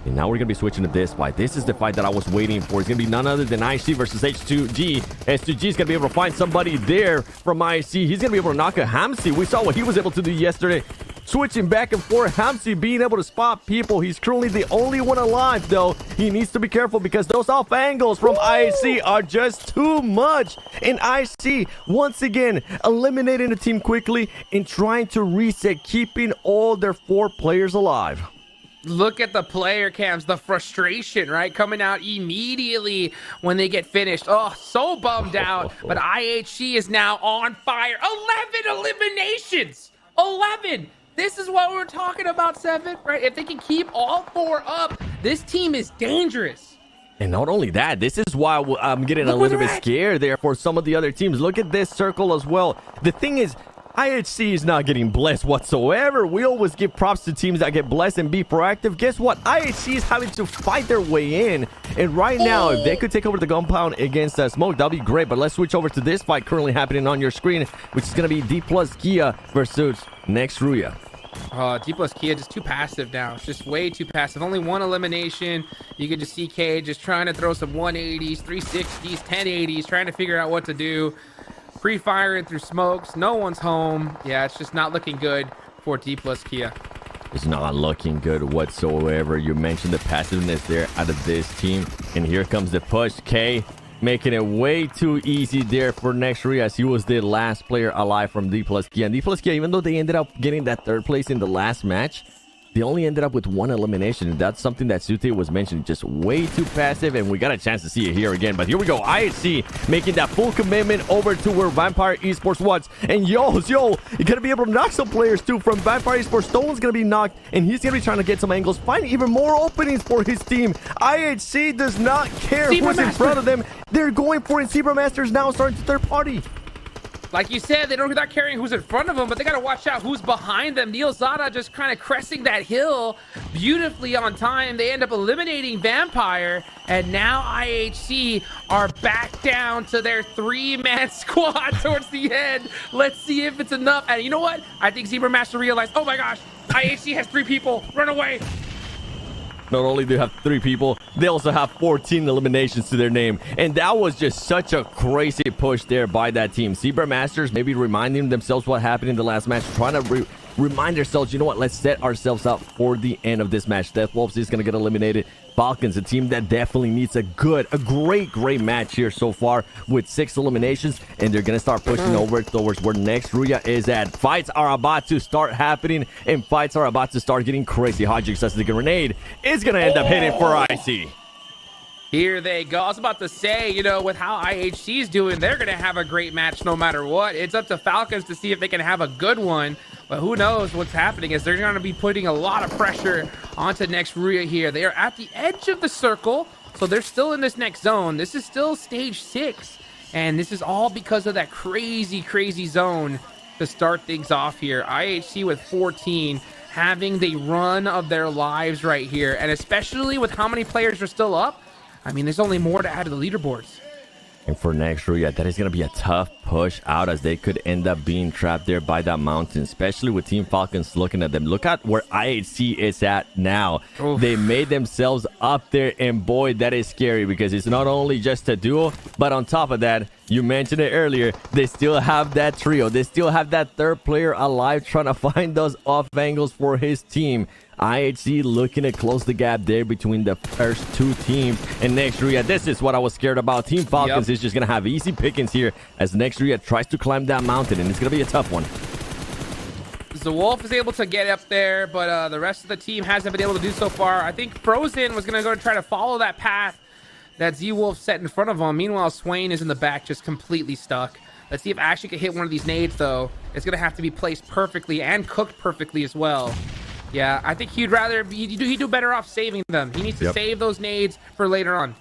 And now we're going to be switching to this fight. This is the fight that I was waiting for. It's going to be none other than IC versus H2G. H2G is going to be able to find somebody there from IC. He's going to be able to knock a Hamsi. We saw what he was able to do yesterday. Switching back and forth. Hamsi being able to spot people. He's currently the only one alive, though. He needs to be careful because those off angles from IC are just too much. And IC, once again, eliminating the team quickly and trying to reset, keeping all their 4 players alive. Look at the player cams, the frustration, right? Coming out immediately when they get finished. Oh, so bummed out. But IHC is now on fire. 11 eliminations. 11. This is what we're talking about, 7, right? If they can keep all 4 up, this team is dangerous. And not only that, this is why I'm getting a little bit scared there for some of the other teams. Look at this circle as well. The thing is, IHC is not getting blessed whatsoever. We always give props to teams that get blessed and be proactive. Guess what? IHC is having to fight their way in. And right now, if they could take over the compound against Smoke, that'd be great. But let's switch over to this fight currently happening on your screen, which is going to be D plus Kia versus Next Ruya. D plus Kia just too passive now. It's just way too passive. Only 1 elimination. You can just see K just trying to throw some 180s, 360s, 1080s, trying to figure out what to do. Pre-firing through smokes. No one's home. Yeah, it's just not looking good for D plus Kia. It's not looking good whatsoever. You mentioned the passiveness there out of this team. And here comes the push. K making it way too easy there for Next Ruya, as he was the last player alive from D plus Kia. And D plus Kia, even though they ended up getting that 3rd place in the last match, they only ended up with 1 elimination. And that's something that Sute was mentioning. Just way too passive. And we got a chance to see it here again. But here we go. IHC making that full commitment over to where Vampire Esports wants. And you're going to be able to knock some players too from Vampire Esports. Stolen's going to be knocked. And he's going to be trying to get some angles. Find even more openings for his team. IHC does not care who's in front of them. They're going for it. Zebra Masters now starting to 3rd party. Like you said, they're not caring who's in front of them, but they got to watch out who's behind them. Neil Zada just kind of cresting that hill beautifully on time. They end up eliminating Vampire, and now IHC are back down to their 3-man squad towards the end. Let's see if it's enough. And you know what? I think Zebra Master realized, oh my gosh, IHC has 3 people. Run away. Not only do they have 3 people, they also have 14 eliminations to their name. And that was just such a crazy push there by that team. Zebra Masters maybe reminding themselves what happened in the last match, trying to remind ourselves, you know what, let's set ourselves up for the end of this match. Death Wolves is going to get eliminated. Falcons, a team that definitely needs a great match here so far with 6 eliminations, and they're gonna start pushing over towards where Next Ruya is at. Fights are about to start happening, and fights are about to start getting crazy. Hodgix says the grenade is gonna end up hitting for IC. Here they go. I was about to say, you know, with how IHC is doing, they're going to have a great match no matter what. It's up to Falcons to see if they can have a good one. But who knows what's happening is they're going to be putting a lot of pressure onto Next Ruya here. They are at the edge of the circle, so they're still in this next zone. This is still stage 6, and this is all because of that crazy zone to start things off here. IHC with 14, having the run of their lives right here, and especially with how many players are still up, I mean, there's only more to add to the leaderboards. And for Next Ruya, that is going to be a tough push out, as they could end up being trapped there by that mountain, especially with Team Falcons looking at them. Look at where IHC is at now. Oof. They made themselves up there, and boy, that is scary, because it's not only just a duo, but on top of that, you mentioned it earlier, they still have that trio. They still have that 3rd player alive trying to find those off angles for his team. IHC looking to close the gap there between the first 2 teams. And Next Ruya, this is what I was scared about. Team Falcons is just going to have easy pickings here as Next Ruya tries to climb that mountain, and it's going to be a tough one. The Wolf is able to get up there, but the rest of the team hasn't been able to do so far. I think Frozen was going to go try to follow that path that Z-Wolf set in front of him. Meanwhile, Swain is in the back, just completely stuck. Let's see if Ashley can hit one of these nades, though. It's going to have to be placed perfectly and cooked perfectly as well. Yeah, I think he'd do better off saving them. He needs to save those nades for later on.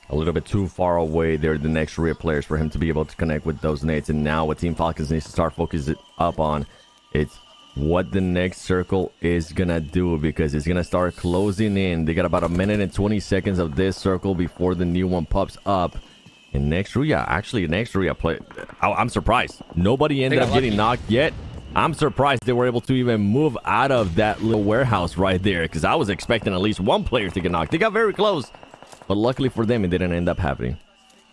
A little bit too far away there, the Next Ruya players, for him to be able to connect with those nades. And now what Team Falcons needs to start focusing up on, it's what the next circle is gonna do, because it's gonna start closing in. They got about 1 minute and 20 seconds of this circle before the new one pops up. And Next Ruya, actually, Next Ruya play. I'm surprised nobody ended up getting knocked yet. I'm surprised they were able to even move out of that little warehouse right there, because I was expecting at least one player to get knocked. They got very close, but luckily for them, it didn't end up happening.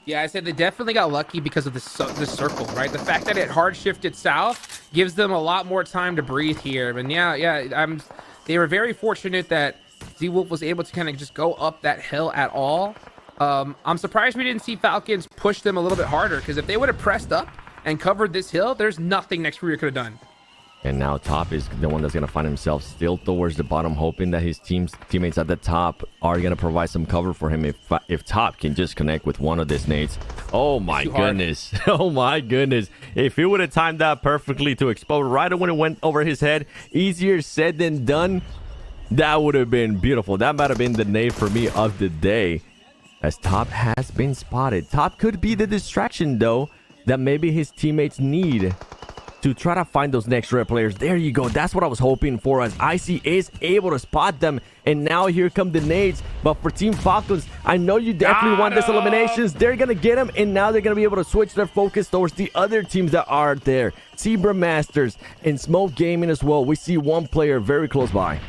Yeah, I said they definitely got lucky because of the circle, right? The fact that it hard shifted south gives them a lot more time to breathe here. And they were very fortunate that Z-Wolf was able to kind of just go up that hill at all. I'm surprised we didn't see Falcons push them a little bit harder, because if they would have pressed up and covered this hill, there's nothing Next Career could have done. And now Top is the one that's going to find himself still towards the bottom, hoping that his teammates at the top are going to provide some cover for him if Top can just connect with one of these nades. Oh my goodness. Oh my goodness. If he would have timed that perfectly to explode right when it went over his head, easier said than done, that would have been beautiful. That might have been the nade for me of the day, as Top has been spotted. Top could be the distraction, though, that maybe his teammates need to try to find those next rare players. There you go. That's what I was hoping for, as Icy is able to spot them. And now here come the nades. But for Team Falcons, I know you definitely want this eliminations. They're going to get them, and now they're going to be able to switch their focus towards the other teams that are there. Zebra Masters and Smoke Gaming as well. We see one player very close by.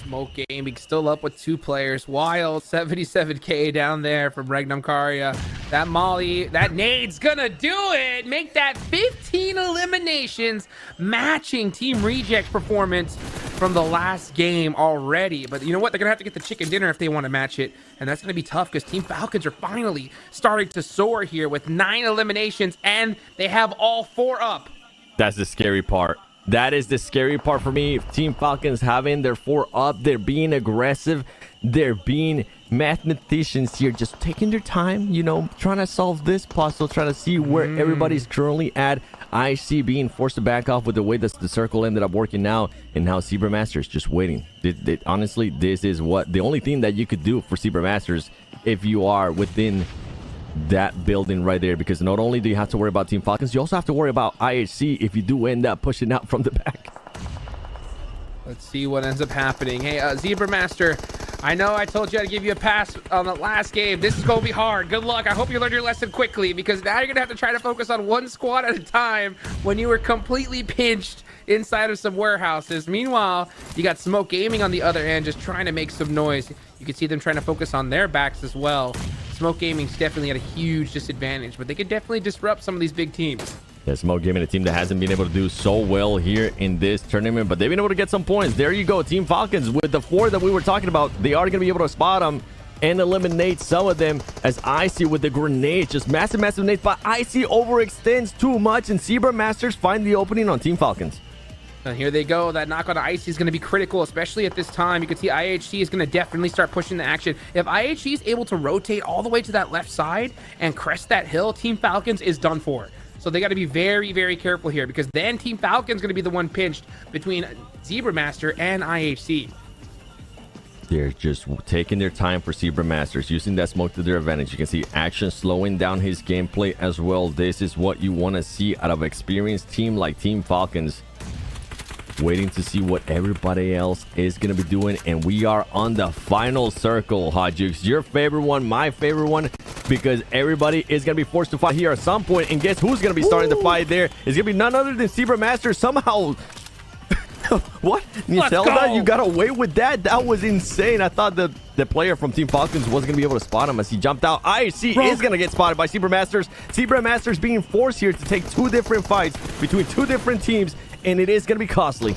Smoke Gaming still up with 2 players. Wild 77k down there from Regnum Karya. That Molly, that nade's gonna do it. Make that 15 eliminations, matching Team Reject's performance from the last game already. But you know what? They're gonna have to get the chicken dinner if they want to match it, and that's gonna be tough, because Team Falcons are finally starting to soar here with 9 eliminations, and they have all 4 up. That's the scary part. That is the scary part for me. Team Falcons having their 4 up. They're being aggressive. They're being mathematicians here, just taking their time, you know, trying to solve this puzzle, trying to see where everybody's currently at. I see being forced to back off with the way that the circle ended up working out, and now Zebra Masters just waiting. Honestly, this is the only thing that you could do for Zebra Masters if you are within that building right there, because not only do you have to worry about Team Falcons, you also have to worry about IHC if you do end up pushing out from the back. Let's see what ends up happening. Hey, Zebra Master, I know I told you I'd give you a pass on the last game. This is going to be hard. Good luck. I hope you learned your lesson quickly, because now you're going to have to try to focus on one squad at a time when you were completely pinched inside of some warehouses. Meanwhile, you got Smoke Gaming on the other end, just trying to make some noise. You can see them trying to focus on their backs as well. Smoke Gaming's definitely at a huge disadvantage, but they could definitely disrupt some of these big teams. Yeah, Smoke Gaming, a team that hasn't been able to do so well here in this tournament, but they've been able to get some points. There you go, Team Falcons with the 4 that we were talking about. They are going to be able to spot them and eliminate some of them, as Icy with the grenades, just massive nades, but Icy overextends too much, and Zebra Masters find the opening on Team Falcons. And here they go. That knock on Icy is going to be critical, especially at this time. You can see IHC is going to definitely start pushing the action. If IHC is able to rotate all the way to that left side and crest that hill, Team Falcons is done for. So they got to be very, very careful here, because then Team Falcons going to be the one pinched between Zebra Master and IHC. They're just taking their time for Zebra Masters, using that smoke to their advantage. You can see Action slowing down his gameplay as well. This is what you want to see out of an experienced team like Team Falcons. Waiting to see what everybody else is going to be doing, and we are on the final circle. Hot Jukes, your favorite one, my favorite one, because everybody is going to be forced to fight here at some point, and guess who's going to be starting the fight there? It's going to be none other than Zebra Master somehow. What? Niselda, you got away with that? That was insane. I thought the player from Team Falcons wasn't going to be able to spot him as he jumped out. IHC is going to get spotted by Zebra Masters. Zebra Masters being forced here to take 2 different fights between 2 different teams, and it is going to be costly.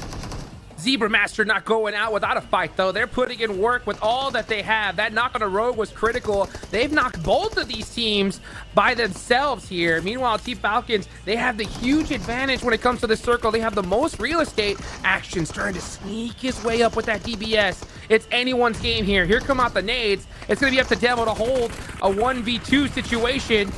Zebra Master not going out without a fight, though. They're putting in work with all that they have. That knock on a rogue was critical. They've knocked both of these teams by themselves here. Meanwhile, Team Falcons, they have the huge advantage when it comes to the circle. They have the most real estate. Action's trying to sneak his way up with that DBS. It's anyone's game here. Here come out the nades. It's going to be up to Devil to hold a 1v2 situation.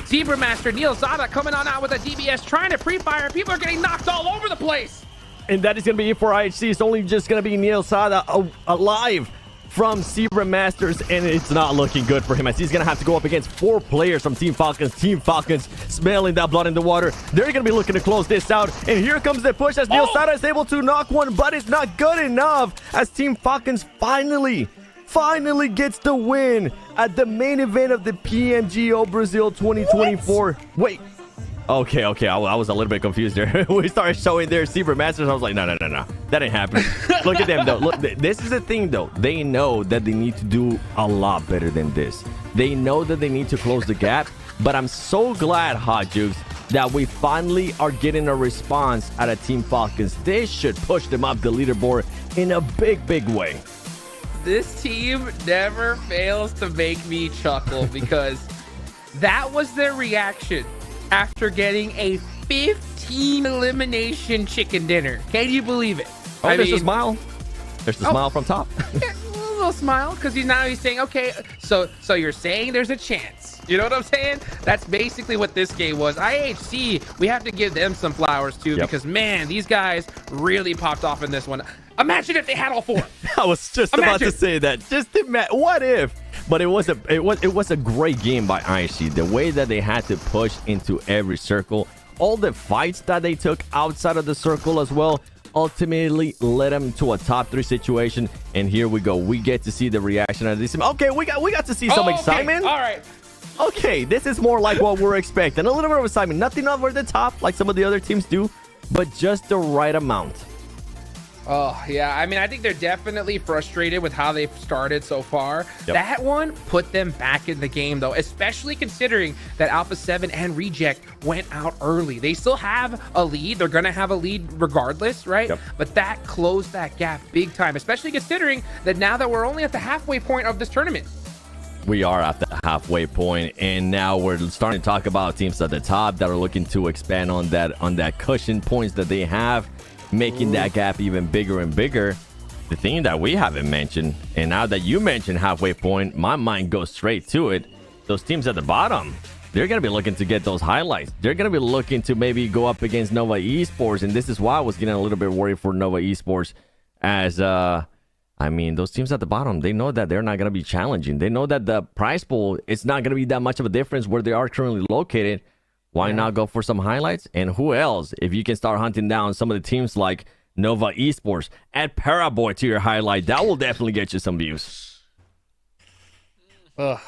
Zebra Master, Neil Zada coming on out with a DBS, trying to pre-fire. People are getting knocked all over the place. And that is going to be it for IHC. It's only just going to be Neil Sada alive from Zebra Masters, and it's not looking good for him, as he's going to have to go up against 4 players from Team Falcons. Team Falcons smelling that blood in the water. They're going to be looking to close this out, and here comes the push as Neil Sada is able to knock one, but it's not good enough, as Team Falcons finally gets the win at the main event of the PMGO Brazil 2024. Wait, Okay. I was a little bit confused there. We started showing their Zebra Masters. I was like, no. That ain't happening. Look at them, though. Look, this is the thing, though. They know that they need to do a lot better than this. They know that they need to close the gap. But I'm so glad, Hot Jukes, that we finally are getting a response out of Team Falcons. This should push them up the leaderboard in a big way. This team never fails to make me chuckle because that was their reaction after getting a 15 elimination chicken dinner. Can you believe it? Oh, there's a smile. There's the smile from top. Yeah, a little smile because he's saying, okay, so you're saying there's a chance. You know what I'm saying? That's basically what this game was. IHC, we have to give them some flowers too because, man, these guys really popped off in this one. Imagine if they had all four. I was just about to say that. Just imagine, what if? But it was a great game by IHC. The way that they had to push into every circle, all the fights that they took outside of the circle as well, ultimately led them to a top 3 situation. And here we go. We get to see the reaction of this team. Okay, we got to see some excitement. All right. Okay, this is more like what we're expecting. A little bit of excitement. Nothing over the top like some of the other teams do, but just the right amount. Oh, yeah. I mean, I think they're definitely frustrated with how they've started so far. Yep. That one put them back in the game, though, especially considering that Alpha 7 and Reject went out early. They still have a lead. They're going to have a lead regardless, right? Yep. But that closed that gap big time, especially considering that now that we're only at the halfway point of this tournament. We are at the halfway point, and now we're starting to talk about teams at the top that are looking to expand on that cushion points that they have, making that gap even bigger and bigger. The thing that we haven't mentioned, and now that you mentioned halfway point, my mind goes straight to it. Those teams at the bottom, they're going to be looking to get those highlights. They're going to be looking to maybe go up against Nova Esports, and this is why I was getting a little bit worried for Nova Esports as I mean, those teams at the bottom, they know that they're not going to be challenging. They know that the prize pool, it's not going to be that much of a difference where they are currently located. Why not go for some highlights? And who else? If you can start hunting down some of the teams like Nova Esports, add Paraboy to your highlight. That will definitely get you some views. Ugh.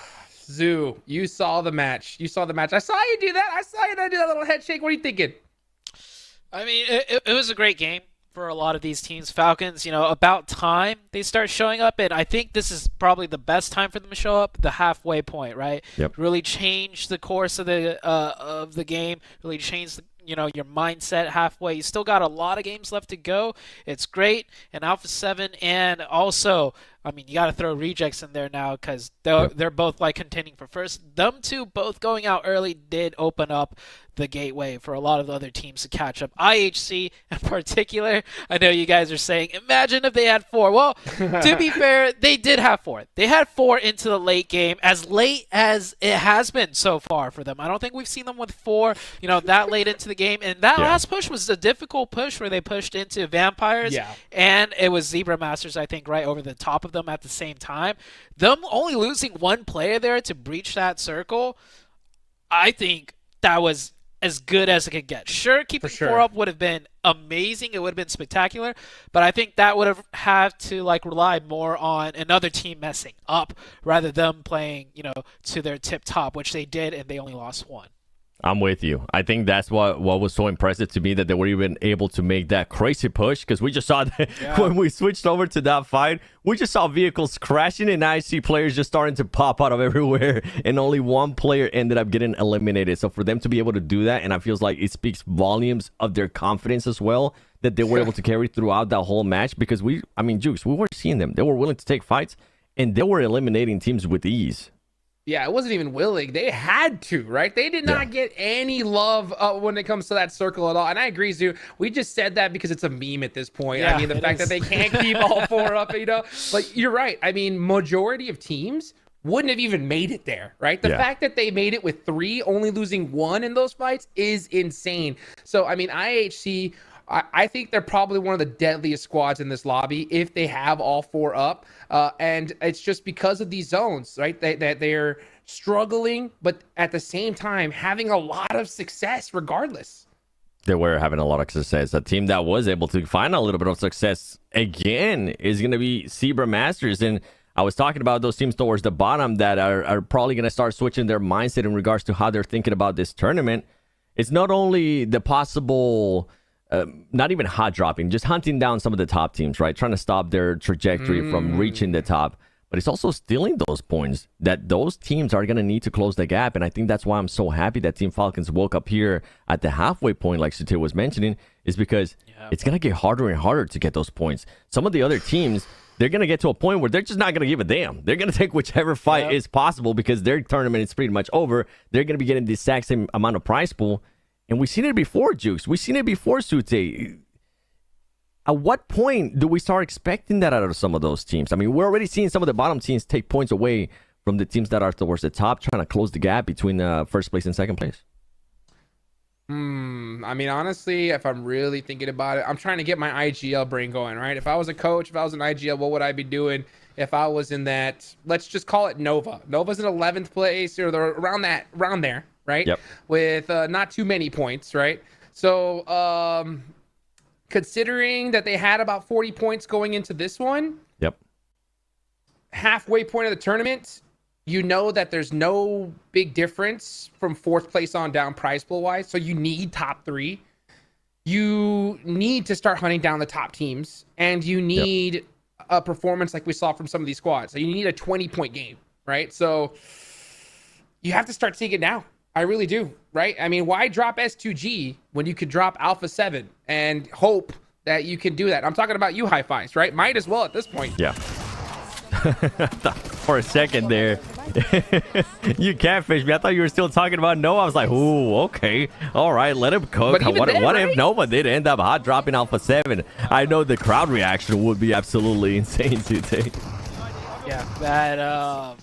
Zoo, you saw the match. I saw you do that. I saw you do that little head shake. What are you thinking? I mean, it was a great game for a lot of these teams. Falcons, about time they start showing up, and I think this is probably the best time for them to show up, the halfway point, right? Yep. Really change the course of the game, really change your mindset halfway. You still got a lot of games left to go. It's great. And Alpha 7, and also, I mean, you got to throw Rejects in there now because they're both like contending for first. Them two both going out early did open up the gateway for a lot of the other teams to catch up. IHC in particular, I know you guys are saying, imagine if they had 4. Well, to be fair, they did have 4. They had 4 into the late game, as late as it has been so far for them. I don't think we've seen them with 4, that late into the game. And that last push was a difficult push where they pushed into Vampires, and it was Zebra Masters, I think, right over the top of them at the same time. Them only losing 1 player there to breach that circle, I think that was as good as it could get. Sure, keeping 4 up would have been amazing. It would have been spectacular. But I think that would have had to rely more on another team messing up rather than playing, to their tip top, which they did, and they only lost 1. I'm with you. I think that's what was so impressive to me, that they were even able to make that crazy push, because we just saw that when we switched over to that fight, we just saw vehicles crashing and I see players just starting to pop out of everywhere, and only 1 player ended up getting eliminated. So for them to be able to do that, and I feels like it speaks volumes of their confidence as well, that they were able to carry throughout that whole match, because Jukes, we were seeing them. They were willing to take fights, and they were eliminating teams with ease. Yeah, it wasn't even willing. They had to, right? They did not get any love when it comes to that circle at all. And I agree, Zoo. We just said that because it's a meme at this point. Yeah, I mean, the fact that they can't keep all 4 up, But you're right. I mean, majority of teams wouldn't have even made it there, right? The fact that they made it with 3, only losing 1 in those fights is insane. So, I mean, IHC, I think they're probably one of the deadliest squads in this lobby if they have all 4 up. And it's just because of these zones, right? That they're struggling, but at the same time having a lot of success regardless. They were having a lot of success. A team that was able to find a little bit of success again is going to be Zebra Masters. And I was talking about those teams towards the bottom that are probably going to start switching their mindset in regards to how they're thinking about this tournament. It's not only the possible, not even hot dropping, just hunting down some of the top teams, right? Trying to stop their trajectory from reaching the top. But it's also stealing those points that those teams are going to need to close the gap. And I think that's why I'm so happy that Team Falcons woke up here at the halfway point, like Sutil was mentioning, is because it's going to get harder and harder to get those points. Some of the other teams, they're going to get to a point where they're just not going to give a damn. They're going to take whichever fight is possible because their tournament is pretty much over. They're going to be getting the exact same amount of prize pool. And we've seen it before, Jukes. We've seen it before, Sute. At what point do we start expecting that out of some of those teams? I mean, we're already seeing some of the bottom teams take points away from the teams that are towards the top, trying to close the gap between first place and second place. I mean, honestly, if I'm really thinking about it, I'm trying to get my IGL brain going, right? If I was a coach, if I was an IGL, what would I be doing if I was in that, let's just call it Nova. Nova's in 11th place, or they're around there, right? Yep. With not too many points, right? So, considering that they had about 40 points going into this one, halfway point of the tournament, you know that there's no big difference from 4th place on down prize pool wise. So you need top 3. You need to start hunting down the top teams, and you need a performance like we saw from some of these squads. So you need a 20-point game, right? So you have to start seeing it now. I really do, right? I mean, why drop S2G when you could drop Alpha 7 and hope that you can do that? I'm talking about you, Hi-Fi's, right? Might as well at this point. Yeah. For a second there, you catfished me. I thought you were still talking about Nova. I was like, ooh, okay. All right, let him cook. What if Nova did end up hot dropping Alpha 7? I know the crowd reaction would be absolutely insane to take. Yeah, that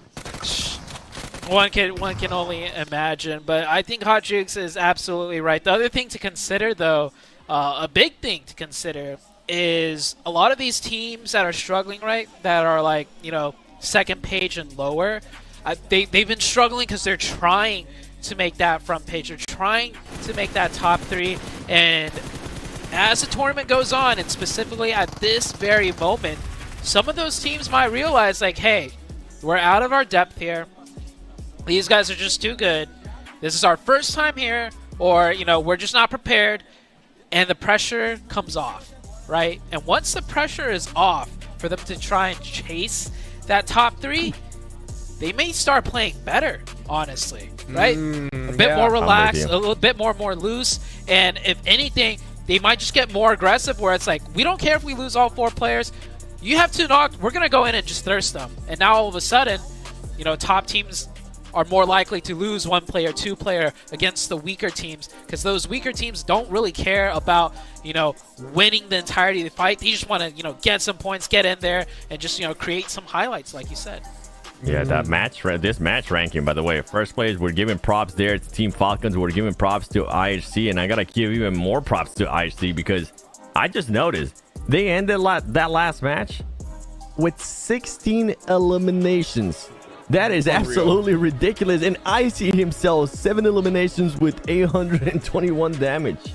one can only imagine, but I think Hot Jukes is absolutely right. The other thing to consider, though, a big thing to consider, is a lot of these teams that are struggling, right, that are like, you know, second page and lower, they've been struggling because they're trying to make that front page. They're trying to make that top 3, and as the tournament goes on, and specifically at this very moment, some of those teams might realize, like, hey, we're out of our depth here. These guys are just too good. This is our first time here, or, you know, we're just not prepared, and the pressure comes off, right? And once the pressure is off for them to try and chase that top 3, they may start playing better, honestly, right? A bit more relaxed, a little bit more loose, and if anything, they might just get more aggressive, where it's like, we don't care if we lose all 4 players. You have 2 knocked, we're going to go in and just thirst them. And now all of a sudden, you know, top teams are more likely to lose 1 player, 2 player against the weaker teams, because those weaker teams don't really care about, you know, winning the entirety of the fight. They just want to, you know, get some points, get in there, and just, you know, create some highlights, like you said. Yeah, that match, this match ranking, by the way, first place, we're giving props there to Team Falcons. We're giving props to IHC, and I gotta give even more props to IHC because I just noticed they ended that last match with 16 eliminations. That is absolutely ridiculous. And IC himself, 7 eliminations with 821 damage.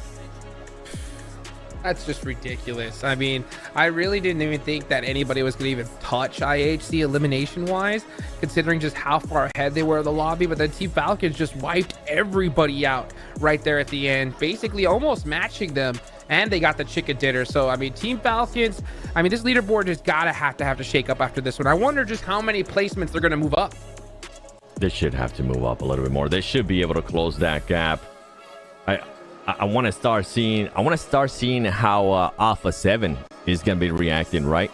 That's just ridiculous. I mean, I really didn't even think that anybody was going to even touch IHC elimination-wise, considering just how far ahead they were in the lobby. But then Team Falcons just wiped everybody out right there at the end, basically almost matching them. And they got the chicken dinner. So, I mean, Team Falcons, I mean, this leaderboard just have to shake up after this one. I wonder just how many placements they're going to move up. They should have to move up a little bit more. They should be able to close that gap. I want to start seeing how Alpha 7 is going to be reacting, right?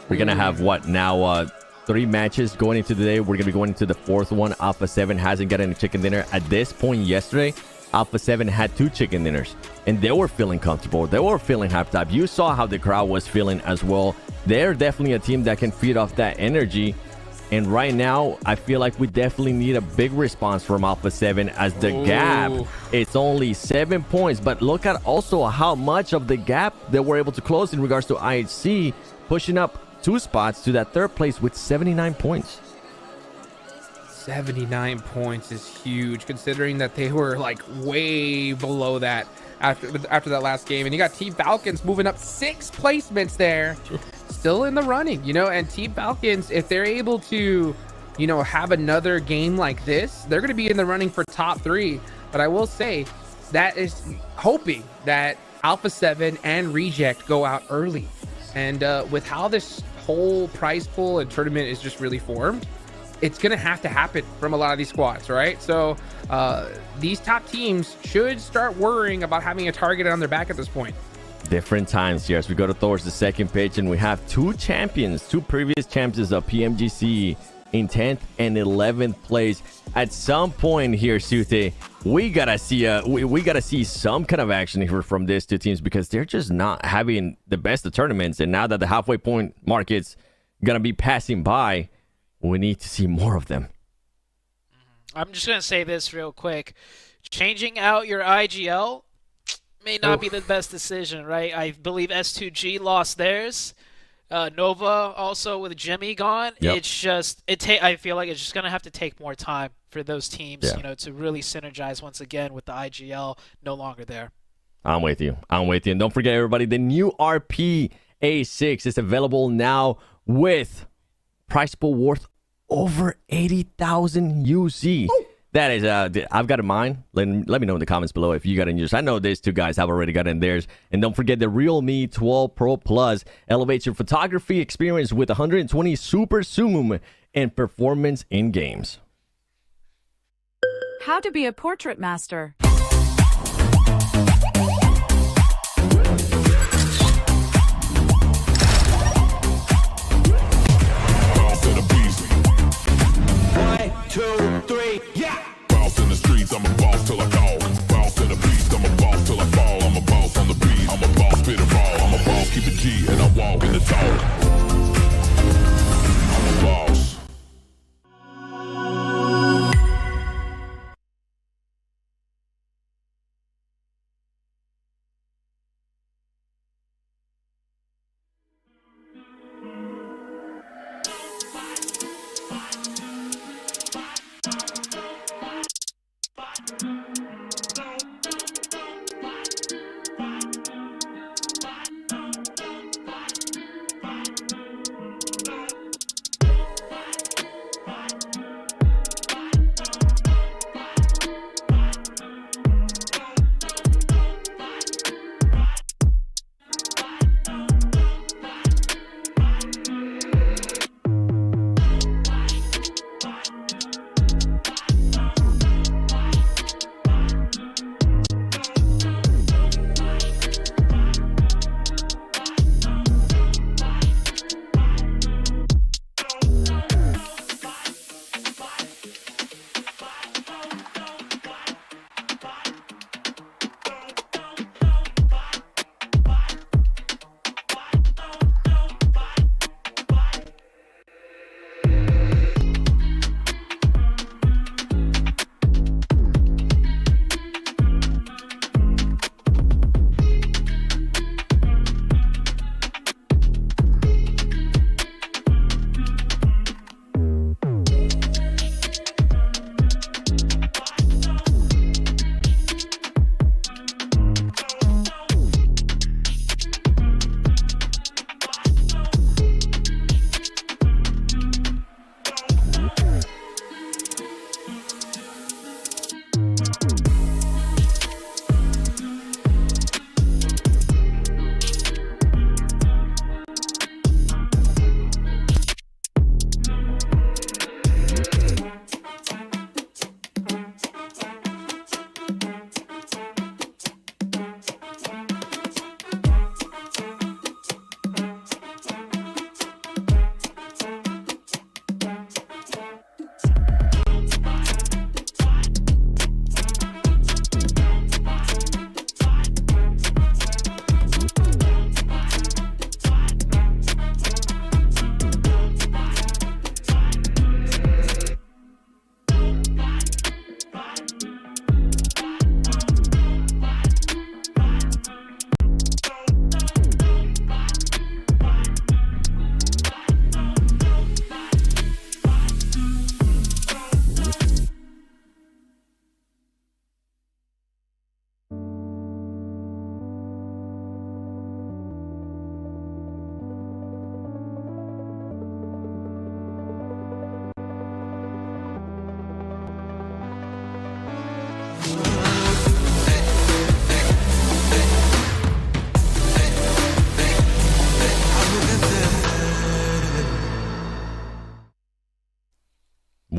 We're going to have what now 3 matches going into the day. We're going to be going into the 4th one. Alpha 7 hasn't got any chicken dinner. At this point yesterday, Alpha 7 had 2 chicken dinners, and they were feeling comfortable. They were feeling hyped up. You saw how the crowd was feeling as well. They're definitely a team that can feed off that energy. And right now, I feel like we definitely need a big response from Alpha 7 as the gap, it's only 7 points. But look at also how much of the gap they were able to close in regards to IHC, pushing up 2 spots to that 3rd place with 79 points. 79 points is huge, considering that they were like way below that after that last game. And you got Team Falcons moving up 6 placements there, still in the running, you know. And Team Falcons, if they're able to, you know, have another game like this, they're going to be in the running for top 3. But I will say, that is hoping that Alpha 7 and Reject go out early. And with how this whole prize pool and tournament is just really formed, it's going to have to happen from a lot of these squads, right? So these top teams should start worrying about having a target on their back at this point. Different times here as we go towards the second pitch, and we have two previous champions of PMGC in 10th and 11th place. At some point here, Sute, we gotta see some kind of action here from these two teams, because they're just not having the best of tournaments. And now that the halfway point market's gonna be passing by, we need to see more of them. I'm just gonna say this real quick: changing out your IGL may not be the best decision, right? I believe S2G lost theirs. Nova also with Jimmy gone. Yep. It's just I feel like it's just gonna have to take more time for those teams, to really synergize once again with the IGL no longer there. I'm with you. And don't forget, everybody, the new RP A6 is available now with price pool worth over 80,000 UC. Oh. That is, I've got in mine. Let me know in the comments below if you got in yours. I know these two guys have already got in theirs. And don't forget the Realme 12 Pro Plus elevates your photography experience with 120 super zoom and performance in games. How to be a portrait master. I'm a boss till I call. Boss to the beast, I'm a boss till I fall. I'm a boss on the beat, I'm a boss, spit it raw. I'm a boss, keep it G, and I walk in the talk. I'm a boss.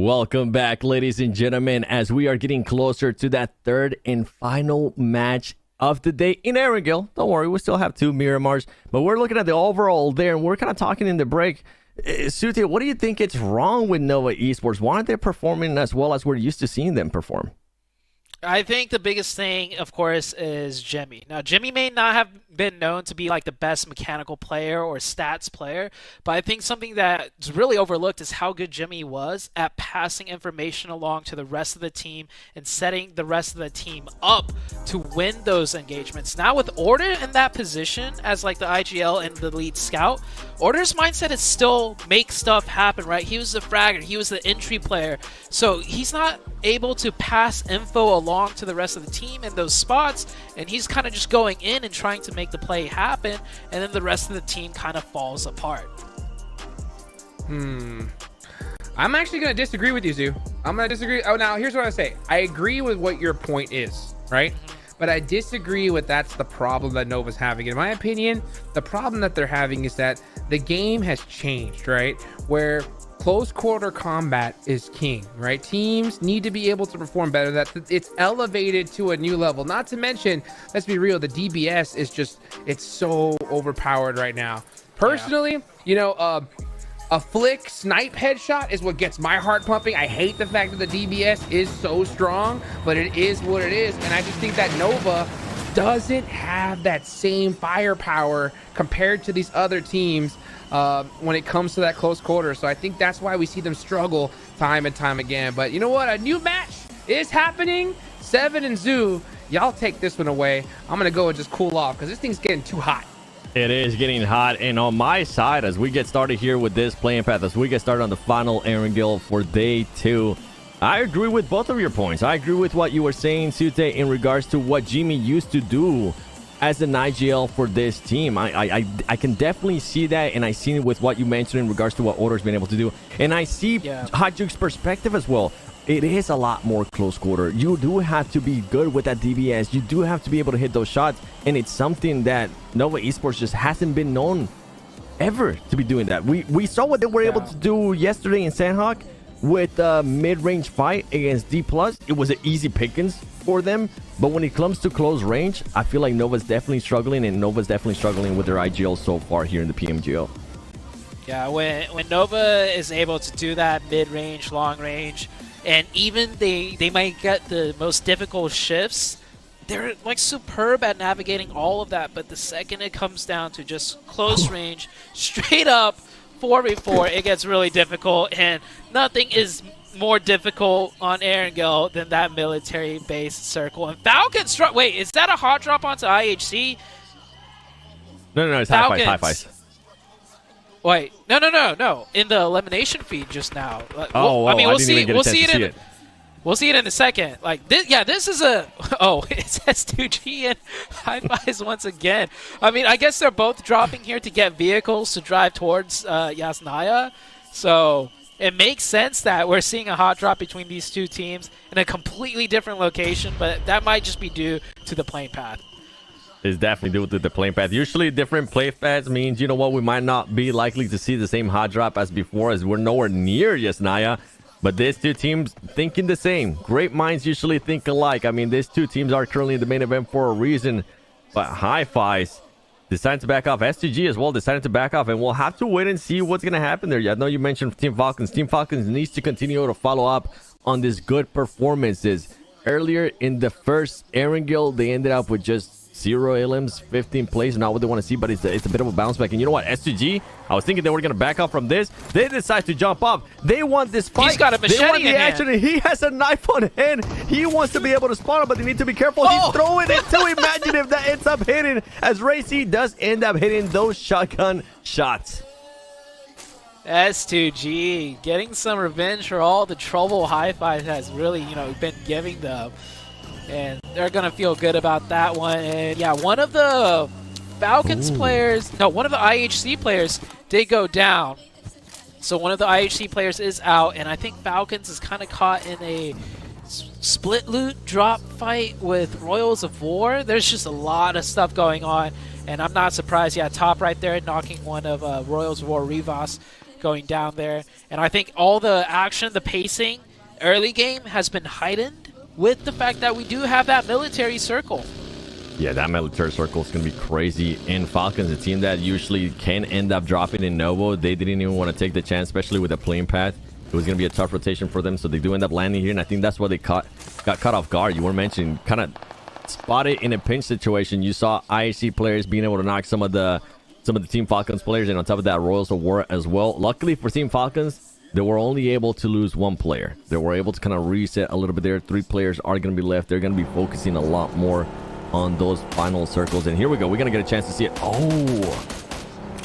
Welcome back, ladies and gentlemen, as we are getting closer to that third and final match of the day in Erangel. Don't worry, we still have 2 Miramars, but we're looking at the overall there, and we're kind of talking in the break. Sutia, what do you think is wrong with Nova Esports? Why aren't they performing as well as we're used to seeing them perform? I think the biggest thing, of course, is Jimmy. Now, Jimmy may not have been known to be like the best mechanical player or stats player, but I think something that's really overlooked is how good Jimmy was at passing information along to the rest of the team and setting the rest of the team up to win those engagements. Now, with Order in that position as like the IGL and the lead scout, Order's mindset is still make stuff happen, right? He was the fragger, he was the entry player, so he's not able to pass info along to the rest of the team in those spots, and he's kind of just going in and trying to make the play happen, and then the rest of the team kind of falls apart. I'm actually going to disagree with you, Zoo. I'm going to disagree. Oh, now here's what I say. I agree with what your point is, right? But I disagree with that's the problem that Nova's having. In my opinion, the problem that they're having is that the game has changed, right? Where close quarter combat is king, right? Teams need to be able to perform better. That it's elevated to a new level. Not to mention, let's be real, the DBS is just, it's so overpowered right now. Personally, you know, a flick snipe headshot is what gets my heart pumping. I hate the fact that the DBS is so strong, but it is what it is. And I just think that Nova doesn't have that same firepower compared to these other teams when it comes to that close quarter. So I think that's why we see them struggle time and time again. But you know what? A new match is happening. Seven and Zoo, y'all take this one away. I'm going to go and just cool off because this thing's getting too hot. It is getting hot, and on my side, as we get started here with this playing path, as we get started on the final Erangel for day 2, I agree with both of your points. I agree with what you were saying, Sute, in regards to what Jimmy used to do as an IGL for this team. I can definitely see that, and I see it with what you mentioned in regards to what Order's been able to do. And I see Hot Juke's perspective as well. It is a lot more close quarter. You do have to be good with that DBS. You do have to be able to hit those shots, and it's something that Nova Esports just hasn't been known ever to be doing that. We saw what they were able to do yesterday in Sandhawk with a mid-range fight against D+. It was an easy pickings for them, but when it comes to close range, I feel like Nova's definitely struggling, and Nova's definitely struggling with their IGL so far here in the PMGO. Yeah, when Nova is able to do that mid-range, long-range, and even they might get the most difficult shifts, they're like superb at navigating all of that. But the second it comes down to just close range, straight up 4v4, it gets really difficult. And nothing is more difficult on Erangel than that military base circle. And Falcon struck. Wait, is that a hot drop onto IHC? No, it's high fives. Wait, no. In the elimination feed just now. We'll see it in a second. Like this, this is a. Oh, it says 2G and high fives once again. I mean, I guess they're both dropping here to get vehicles to drive towards Yasnaya. So it makes sense that we're seeing a hot drop between these two teams in a completely different location, but that might just be due to the playing path. Is definitely due to the playing path. Usually different play paths means, you know what, we might not be likely to see the same hot drop as before, as we're nowhere near Yasnaya. But these two teams thinking the same. Great minds usually think alike. I mean, these two teams are currently in the main event for a reason. But Hi-Fi's decided to back off. STG as well decided to back off. And we'll have to wait and see what's going to happen there. I know you mentioned Team Falcons. Team Falcons needs to continue to follow up on these good performances. Earlier in the first Erangel, they ended up with just 0 elims, 15 plays, not what they want to see, but it's a bit of a bounce back. And you know what, STG, I was thinking they were going to back off from this. They decide to jump off. They want this fight. He's got a machete they want the in action. hand. He has a knife on hand. He wants to be able to spawn, but they need to be careful. He's throwing it too. Imagine if that ends up hitting, as Racy does end up hitting those shotgun shots. S2G getting some revenge for all the trouble Hi-Fi has really, been giving them. And they're going to feel good about that one. And yeah, one of the Falcons players, no, one of the IHC players did go down. So one of the IHC players is out. And I think Falcons is kind of caught in a split loot drop fight with Royals of War. There's just a lot of stuff going on. And I'm not surprised. Yeah, top right there knocking one of Royals of War Rivas. going down there. And I think all the action, the pacing, early game has been heightened with the fact that we do have that military circle. Yeah, that military circle is going to be crazy. And Falcons, a team that usually can end up dropping in Novo, they didn't even want to take the chance, especially with the plane path. It was going to be a tough rotation for them, so they do end up landing here. And I think that's why they got caught off guard. You were mentioning kind of spotted in a pinch situation. You saw IHC players being able to knock some of the Team Falcons players, and on top of that, Royals of War as well. Luckily for Team Falcons, they were only able to lose one player. They were able to kind of reset a little bit there. 3 players are going to be left. They're going to be focusing a lot more on those final circles. And here we go. We're going to get a chance to see it. Oh,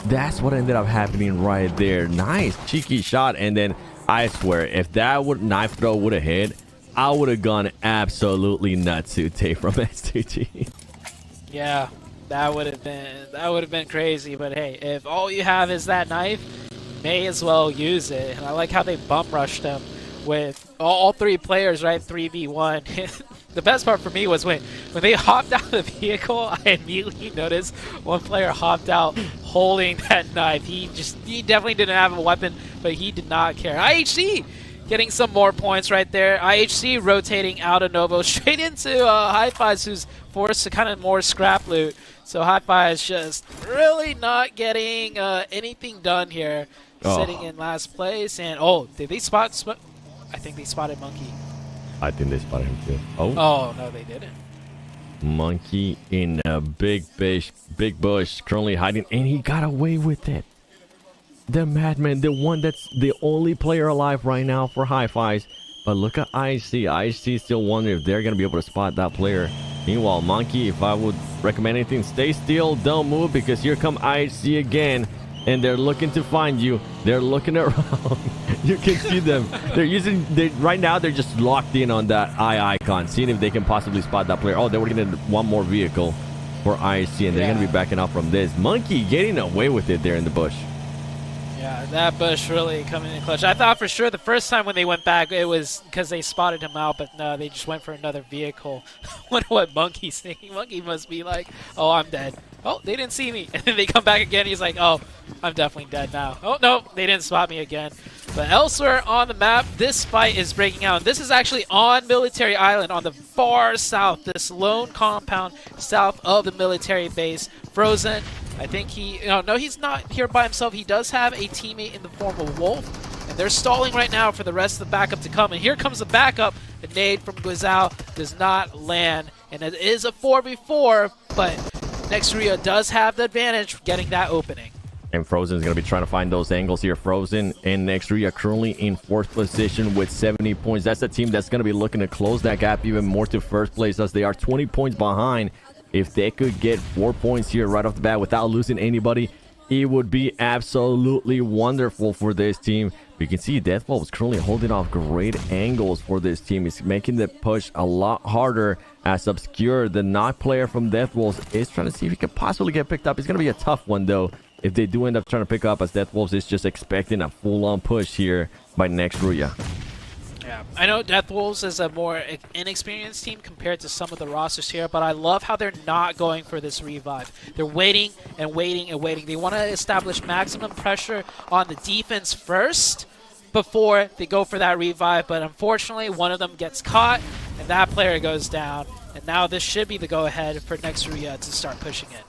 that's what ended up happening right there. Nice cheeky shot. And then I swear, if that knife throw would have hit, I would have gone absolutely nuts to take from S2G. Yeah, that would have been crazy. But hey, if all you have is that knife, may as well use it. And I like how they bump rushed them with all 3 players, right? 3v1. The best part for me was when they hopped out of the vehicle, I immediately noticed one player hopped out holding that knife. He definitely didn't have a weapon, but he did not care. IHC getting some more points right there. IHC rotating out of Novo straight into Hi-Fi's, who's forced to kind of more scrap loot. So Hi-Fi is just really not getting anything done here, sitting in last place. And did they spot? I think they spotted Monkey. I think they spotted him too. Oh no, they didn't. Monkey in a big bush, currently hiding, and he got away with it. The Madman, the one that's the only player alive right now for Hi-Fi's. But look at IHC. IHC still wondering if they're going to be able to spot that player. Meanwhile, Monkey, if I would recommend anything, stay still, don't move, because here come IHC again. And they're looking to find you. They're looking around. You can see them. Right now, they're just locked in on that eye icon, seeing if they can possibly spot that player. Oh, they were getting one more vehicle for IHC, and they're going to be backing up from this. Monkey getting away with it there in the bush. Yeah, that bush really coming in clutch. I thought for sure the first time when they went back, it was because they spotted him out, but no, they just went for another vehicle. Wonder what Monkey's thinking. Monkey must be like, oh, I'm dead. Oh, they didn't see me. And then they come back again. He's like, oh, I'm definitely dead now. Oh, no, they didn't spot me again. But elsewhere on the map, this fight is breaking out. This is actually on Military Island on the far south, this lone compound south of the military base. Frozen, I think he's not here by himself. He does have a teammate in the form of Wolf. And they're stalling right now for the rest of the backup to come. And here comes the backup. The nade from Guizao does not land. And it is a 4v4, but Nextria does have the advantage getting that opening. And Frozen is going to be trying to find those angles here. Frozen and Nextria currently in 4th position with 70 points. That's a team that's going to be looking to close that gap even more to 1st place, as they are 20 points behind. If they could get 4 points here right off the bat without losing anybody, it would be absolutely wonderful for this team. You can see Deathwolf is currently holding off great angles for this team. He's making the push a lot harder, as Obscure, the knock player from Deathwolves, is trying to see if he could possibly get picked up. It's going to be a tough one, though, if they do end up trying to pick up, as Deathwolves is just expecting a full-on push here by Nextria. Yeah, I know Deathwolves is a more inexperienced team compared to some of the rosters here, but I love how they're not going for this revive. They're waiting and waiting and waiting. They want to establish maximum pressure on the defense first before they go for that revive, but unfortunately one of them gets caught and that player goes down. And now this should be the go-ahead for Nextria to start pushing it.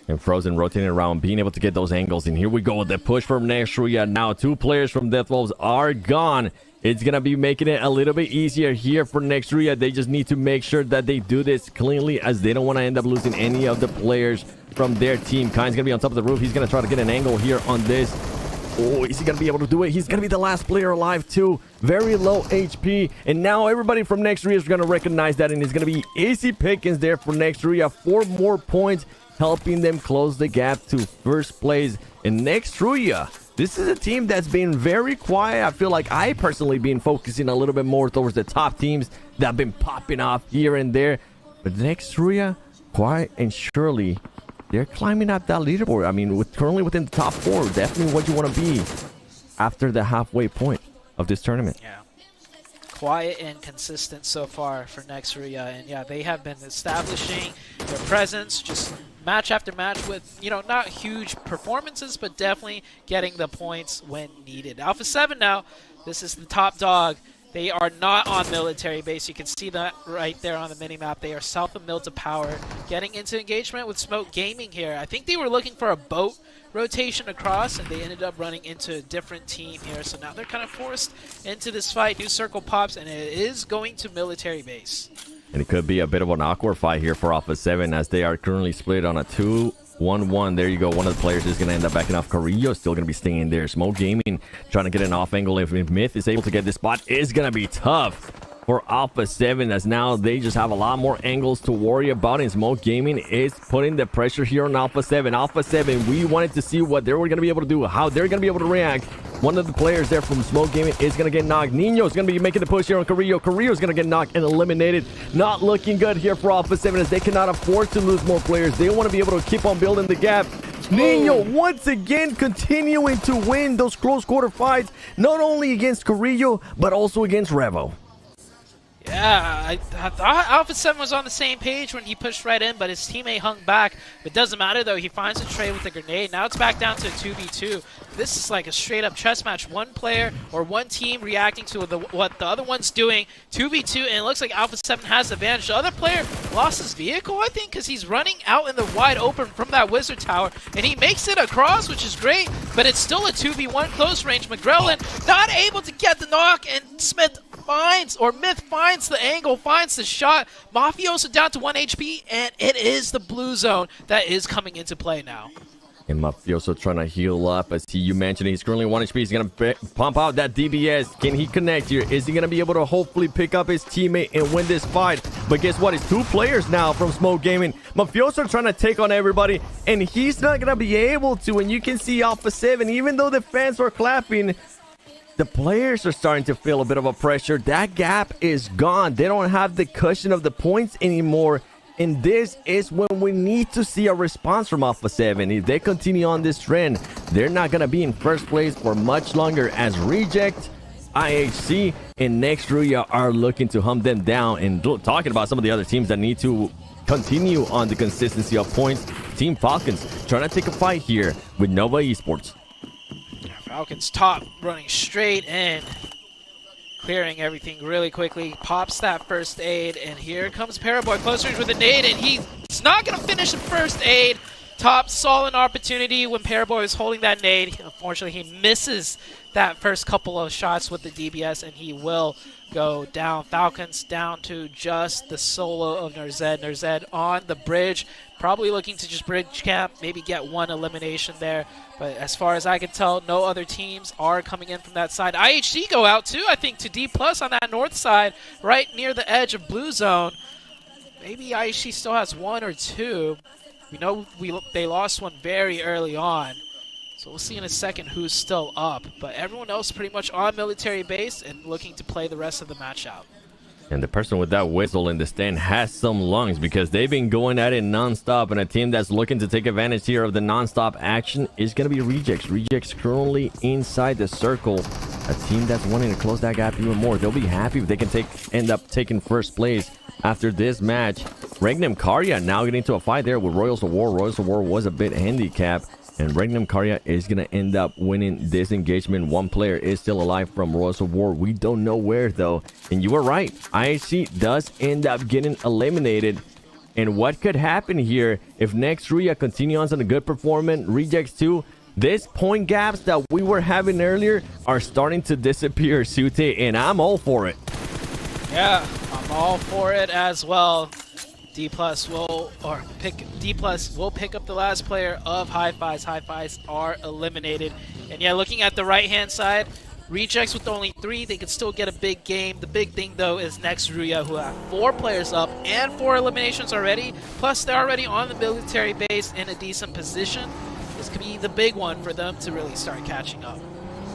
And Frozen rotating around, being able to get those angles. And here we go with the push from Nextria. Now 2 players from Deathwolves are gone. It's going to be making it a little bit easier here for Nextria. They just need to make sure that they do this cleanly, as they don't want to end up losing any of the players from their team. Kain's going to be on top of the roof. He's going to try to get an angle here on this. Oh, is he going to be able to do it? He's going to be the last player alive too. Very low HP. And now everybody from Nextria is going to recognize that, and it's going to be easy pickings there for Nextria. 4 more points, helping them close the gap to 1st place. And Nextria, this is a team that's been very quiet. I feel like I personally been focusing a little bit more towards the top teams that have been popping off here and there. But Nextria, quiet and surely, they're climbing up that leaderboard. I mean, currently within the top 4, definitely what you want to be after the halfway point of this tournament. Yeah. Quiet and consistent so far for Nextria. And yeah, they have been establishing their presence, just match after match with, you know, not huge performances, but definitely getting the points when needed. Alpha 7 now, this is the top dog. They are not on military base. You can see that right there on the minimap. They are south of Mil to Power, getting into engagement with Smoke Gaming here. I think they were looking for a boat rotation across, and they ended up running into a different team here. So now they're kind of forced into this fight. New circle pops, and it is going to military base. And it could be a bit of an awkward fight here for Alpha 7 as they are currently split on a 2-1-1. There you go. One of the players is going to end up backing off. Carrillo still going to be staying there. Smoke Gaming trying to get an off angle. If Myth is able to get this spot, is going to be tough for Alpha 7 as now they just have a lot more angles to worry about, and Smoke Gaming is putting the pressure here on Alpha 7. Alpha 7, we wanted to see what they were going to be able to do, how they're going to be able to react. One of the players there from Smoke Gaming is going to get knocked. Nino is going to be making the push here on Carrillo. Carrillo is going to get knocked and eliminated. Not looking good here for Alpha 7 as they cannot afford to lose more players. They want to be able to keep on building the gap. Nino once again continuing to win those close quarter fights, not only against Carrillo, but also against Revo. Yeah, I thought Alpha 7 was on the same page when he pushed right in, but his teammate hung back. It doesn't matter, though. He finds a trade with a grenade. Now it's back down to a 2v2. This is like a straight-up chess match. One player or one team reacting to what the other one's doing. 2v2, and it looks like Alpha 7 has the advantage. The other player lost his vehicle, I think, because he's running out in the wide open from that wizard tower, and he makes it across, which is great, but it's still a 2v1 close range. McGrellin not able to get the knock, and Myth finds the angle, finds the shot. Mafioso down to 1 HP, and it is the blue zone that is coming into play now. And Mafioso trying to heal up. As you mentioned, he's currently 1 HP. He's going to pump out that DBS. Can he connect here? Is he going to be able to hopefully pick up his teammate and win this fight? But guess what? It's 2 players now from Smoke Gaming. Mafioso trying to take on everybody, and he's not going to be able to. And you can see Alpha 7, even though the fans are clapping, the players are starting to feel a bit of a pressure. That gap is gone. They don't have the cushion of the points anymore. And this is when we need to see a response from Alpha 7. If they continue on this trend, they're not going to be in first place for much longer as Reject, IHC, and Next Ruya are looking to hunt them down. And talking about some of the other teams that need to continue on the consistency of points, Team Falcons trying to take a fight here with Nova Esports. Falcons top, running straight in, clearing everything really quickly, pops that first aid, and here comes Paraboy close range with a nade, and he's not going to finish the first aid. Top saw an opportunity when Paraboy was holding that nade. Unfortunately, he misses that first couple of shots with the DBS, and he will go down. Falcons down to just the solo of Nerzed. Nerzed on the bridge, probably looking to just bridge camp, maybe get 1 elimination there. But as far as I can tell, no other teams are coming in from that side. IHC go out too, I think, to D+ on that north side, right near the edge of blue zone. Maybe IHC still has 1 or 2. We know they lost one very early on. So we'll see in a second who's still up. But everyone else pretty much on military base and looking to play the rest of the match out. And the person with that whistle in the stand has some lungs because they've been going at it non-stop. And a team that's looking to take advantage here of the non-stop action is going to be Rejects. Rejects currently inside the circle. A team that's wanting to close that gap even more. They'll be happy if they can end up taking first place after this match. Regnum Karya now getting into a fight there with Royals of War. Royals of War was a bit handicapped, and Regnum Karya is going to end up winning this engagement. 1 player is still alive from Royals of War. We don't know where, though. And you were right. IHC does end up getting eliminated. And what could happen here if Next Ruya continues on a good performance, Rejects too? These point gaps that we were having earlier are starting to disappear, Sute, and I'm all for it. Yeah, I'm all for it as well. D+ will pick up the last player of Hi-Fi's. Hi-Fi's are eliminated. And yeah, looking at the right-hand side, Rejects with only 3, they could still get a big game. The big thing, though, is Next Ruya, who have 4 players up and 4 eliminations already. Plus, they're already on the military base in a decent position. This could be the big one for them to really start catching up.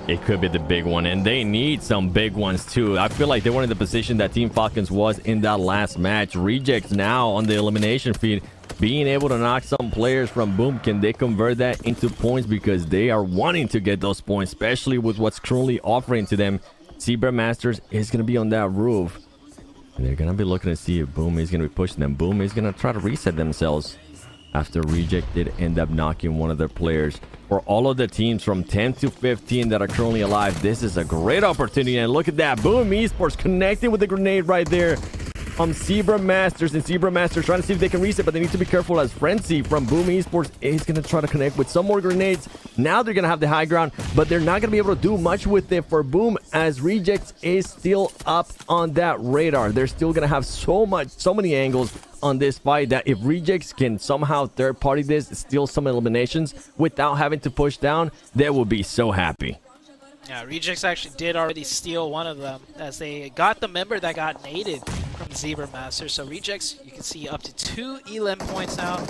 It could be the big one, and they need some big ones too. I feel like they were in the position that Team Falcons was in that last match. Rejects now on the elimination feed, being able to knock some players from Boom. Can they convert that into points? Because they are wanting to get those points, especially with what's currently offering to them. Zebra Masters is going to be on that roof, and they're going to be looking to see if Boom is going to be pushing them. Boom is going to try to reset themselves. after Reject did end up knocking one of their players. For all of the teams from 10 to 15 that are currently alive, this is a great opportunity. And look at that. Boom Esports connecting with the grenade right there. Zebra Masters, and Zebra Masters trying to see if they can reset, but they need to be careful as Frenzy from Boom Esports is going to try to connect with some more grenades. Now they're going to have the high ground, but they're not going to be able to do much with it for Boom, as Rejects is still up on that radar. They're still going to have so many angles on this fight that if Rejects can somehow third party this, steal some eliminations without having to push down, they will be so happy. Yeah, Rejects actually did already steal one of them, as they got the member that got naded from Zebra Master. So Rejects, you can see up to 2 elim points now,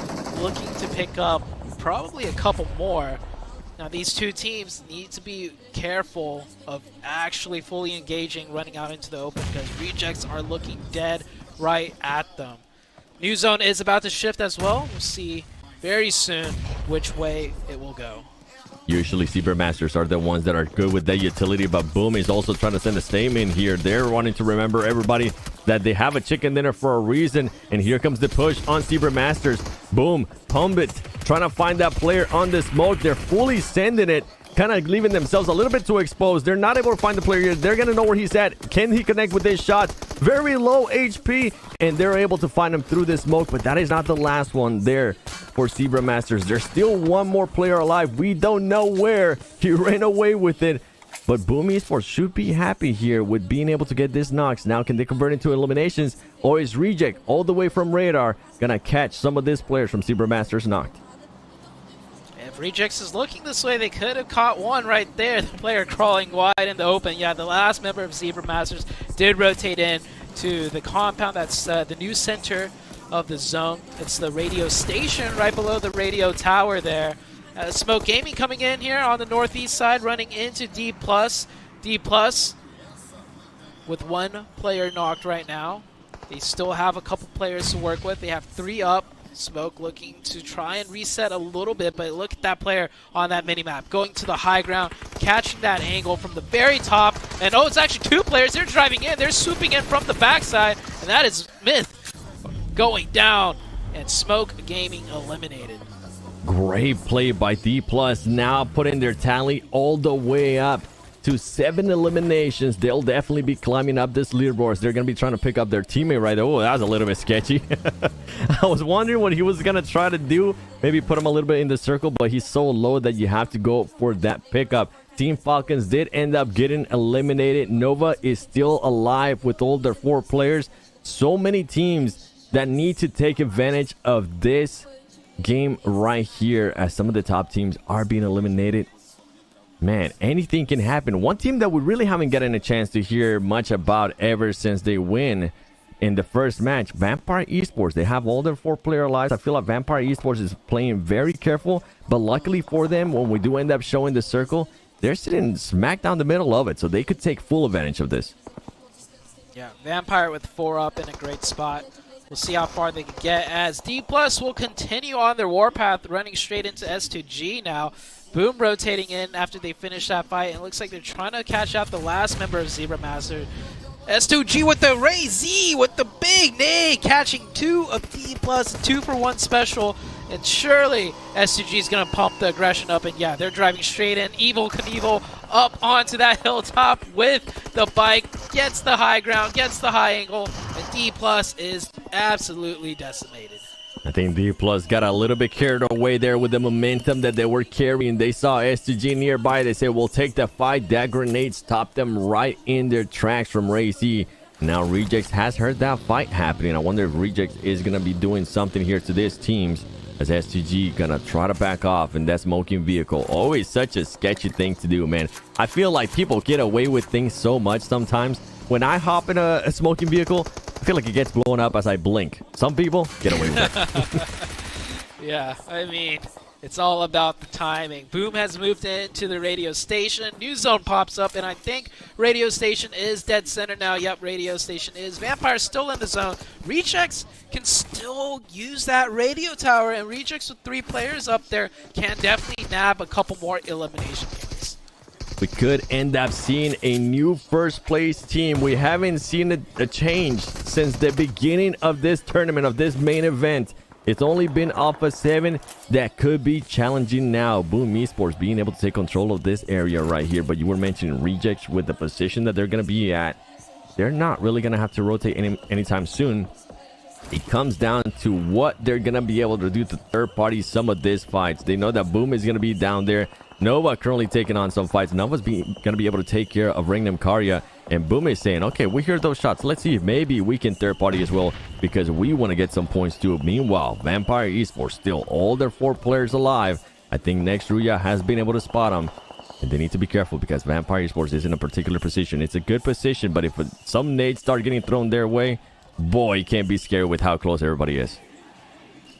looking to pick up probably a couple more. Now these two teams need to be careful of actually fully engaging, running out into the open, because Rejects are looking dead right at them. New zone is about to shift as well. We'll see very soon which way it will go. Usually Zebra Masters are the ones that are good with that utility, but Boom is also trying to send a statement here. They're wanting to remember everybody that they have a chicken dinner for a reason, and here comes the push on Zebra Masters. Boom, Pumbit trying to find that player on the smoke. They're fully sending it, kind of leaving themselves a little bit too exposed. They're not able to find the player here. They're going to know where he's at. Can he connect with this shot? Very low HP, and they're able to find him through the smoke, but that is not the last one there for Zebra Masters. There's still one more player alive. We don't know where. He ran away with it, but Boom Esports should be happy here with being able to get this knocks. Now, can they convert into eliminations, or is Reject all the way from radar gonna catch some of these players from Zebra Masters knocked? If Rejects is looking this way, they could have caught one right there. The player crawling wide in the open. Yeah, the last member of Zebra Masters did rotate in to the compound. That's the new center of the zone. It's the radio station right below the radio tower there. Smoke Gaming coming in here on the northeast side, running into D+. D+ with one player knocked right now. They still have a couple players to work with. They have 3 up. Smoke looking to try and reset a little bit, but look at that player on that minimap going to the high ground, catching that angle from the very top. And oh, it's actually 2 players. They're driving in. They're swooping in from the backside, and that is Myth going down, and Smoke Gaming eliminated. Great play by D+, now putting their tally all the way up to 7 eliminations. They'll definitely be climbing up this leaderboard. They're going to be trying to pick up their teammate right there. Oh, that was a little bit sketchy. I was wondering what he was going to try to do. Maybe put him a little bit in the circle, but he's so low that you have to go for that pickup. Team Falcons did end up getting eliminated. Nova is still alive with all their 4 players. So many teams that need to take advantage of this game right here, as some of the top teams are being eliminated. Man, anything can happen. One team that we really haven't gotten a chance to hear much about ever since they win in the first match, Vampire Esports. They have all their 4 player lives. I feel like Vampire Esports is playing very careful, but luckily for them, when we do end up showing the circle, they're sitting smack down the middle of it, so they could take full advantage of this. Yeah, Vampire with 4 up in a great spot. We'll see how far they can get, as D+ will continue on their warpath, running straight into S2G now. Boom rotating in after they finish that fight, and it looks like they're trying to catch out the last member of Zebra Master. S2G with the Ray Z with the big nade, catching 2 of D+, 2-for-1 special, and surely S2G is going to pump the aggression up, and yeah, they're driving straight in. Evil Knievel up onto that hilltop with the bike, gets the high ground, gets the high angle, and D+ is absolutely decimated. I think D+ got a little bit carried away there with the momentum that they were carrying. They saw S2G nearby. They said, we'll take the fight. That grenade stopped them right in their tracks from Ray Z. Now Rejects has heard that fight happening. I wonder if Rejects is going to be doing something here to this teams, as S2G going to try to back off in that smoking vehicle. Always such a sketchy thing to do, man. I feel like people get away with things so much sometimes. When I hop in a smoking vehicle, I feel like it gets blown up as I blink. Some people get away with it. Yeah, I mean, it's all about the timing. Boom has moved into the radio station. New zone pops up, and I think radio station is dead center now. Yep, radio station is. Vampire's still in the zone. Rejects can still use that radio tower, and Rejects with 3 players up there can definitely nab a couple more elimination games. We could end up seeing a new first place team. We haven't seen a change since the beginning of this tournament, of this main event. It's only been Alpha 7 that could be challenging now. Boom Esports being able to take control of this area right here. But you were mentioning Rejects with the position that they're going to be at. They're not really going to have to rotate anytime soon. It comes down to what they're going to be able to do to third party some of these fights. They know that Boom is going to be down there. Nova currently taking on some fights. Nova's going to be able to take care of Regnum Karya. And Boom is saying, okay, we hear those shots. Let's see if maybe we can third party as well, because we want to get some points too. Meanwhile, Vampire Esports still all their 4 players alive. I think Next Ruya has been able to spot them. And they need to be careful because Vampire Esports is in a particular position. It's a good position, but if some nades start getting thrown their way, boy, you can't be scared with how close everybody is.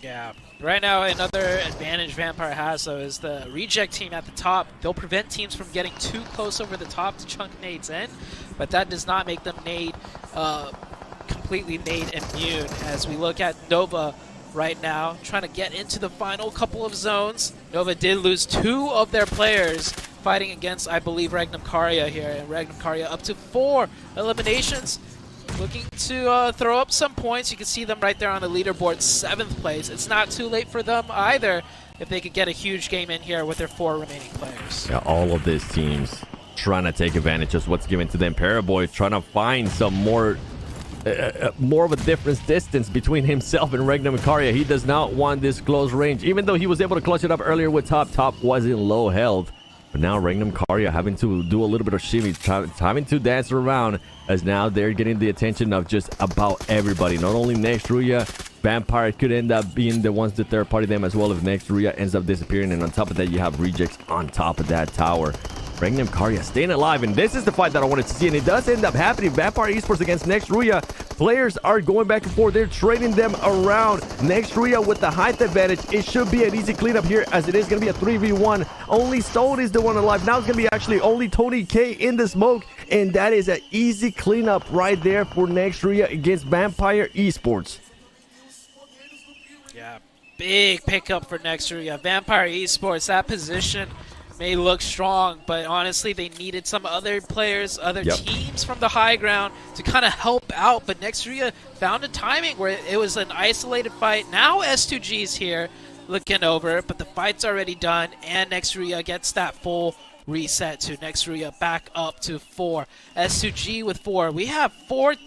Yeah. Right now, another advantage Vampire has, though, is the reject team at the top. They'll prevent teams from getting too close over the top to chunk nades in, but that does not make them completely nade immune. As we look at Nova right now, trying to get into the final couple of zones. Nova did lose 2 of their players fighting against, I believe, Regnum Karya here, and Regnum Karya up to 4 eliminations. Looking to throw up some points. You can see them right there on the leaderboard, 7th place. It's not too late for them either if they could get a huge game in here with their 4 remaining players. Yeah, all of these teams trying to take advantage of what's given to them. Paraboy trying to find some more of a difference distance between himself and Regnum Karya. He does not want this close range, even though he was able to clutch it up earlier with Top. Top was in low health. But now Regnum Karya having to do a little bit of shimmy, having to dance around, as now they're getting the attention of just about everybody. Not only Next Ruya, Vampire could end up being the ones to third party them as well if Next Ruya ends up disappearing. And on top of that, you have Rejects on top of that tower. Regnum Karya staying alive, and this is the fight that I wanted to see, and it does end up happening. Vampire Esports against Next Ruya. Players are going back and forth. They're trading them around. Next Ruya with the height advantage. It should be an easy cleanup here, as it is going to be a 3v1. Only Stone is the one alive. Now it's going to be actually only Tony K in the smoke, and that is an easy cleanup right there for Next Ruya against Vampire Esports. Yeah, big pickup for Next Ruya. Vampire Esports, that position may look strong, but honestly, they needed some other players, other teams from the high ground to kind of help out. But Next Ruya found a timing where it was an isolated fight. Now S2G's here looking over, but the fight's already done, and Next Ruya gets that full reset to Next Ruya back up to 4. S2G with 4. We have 3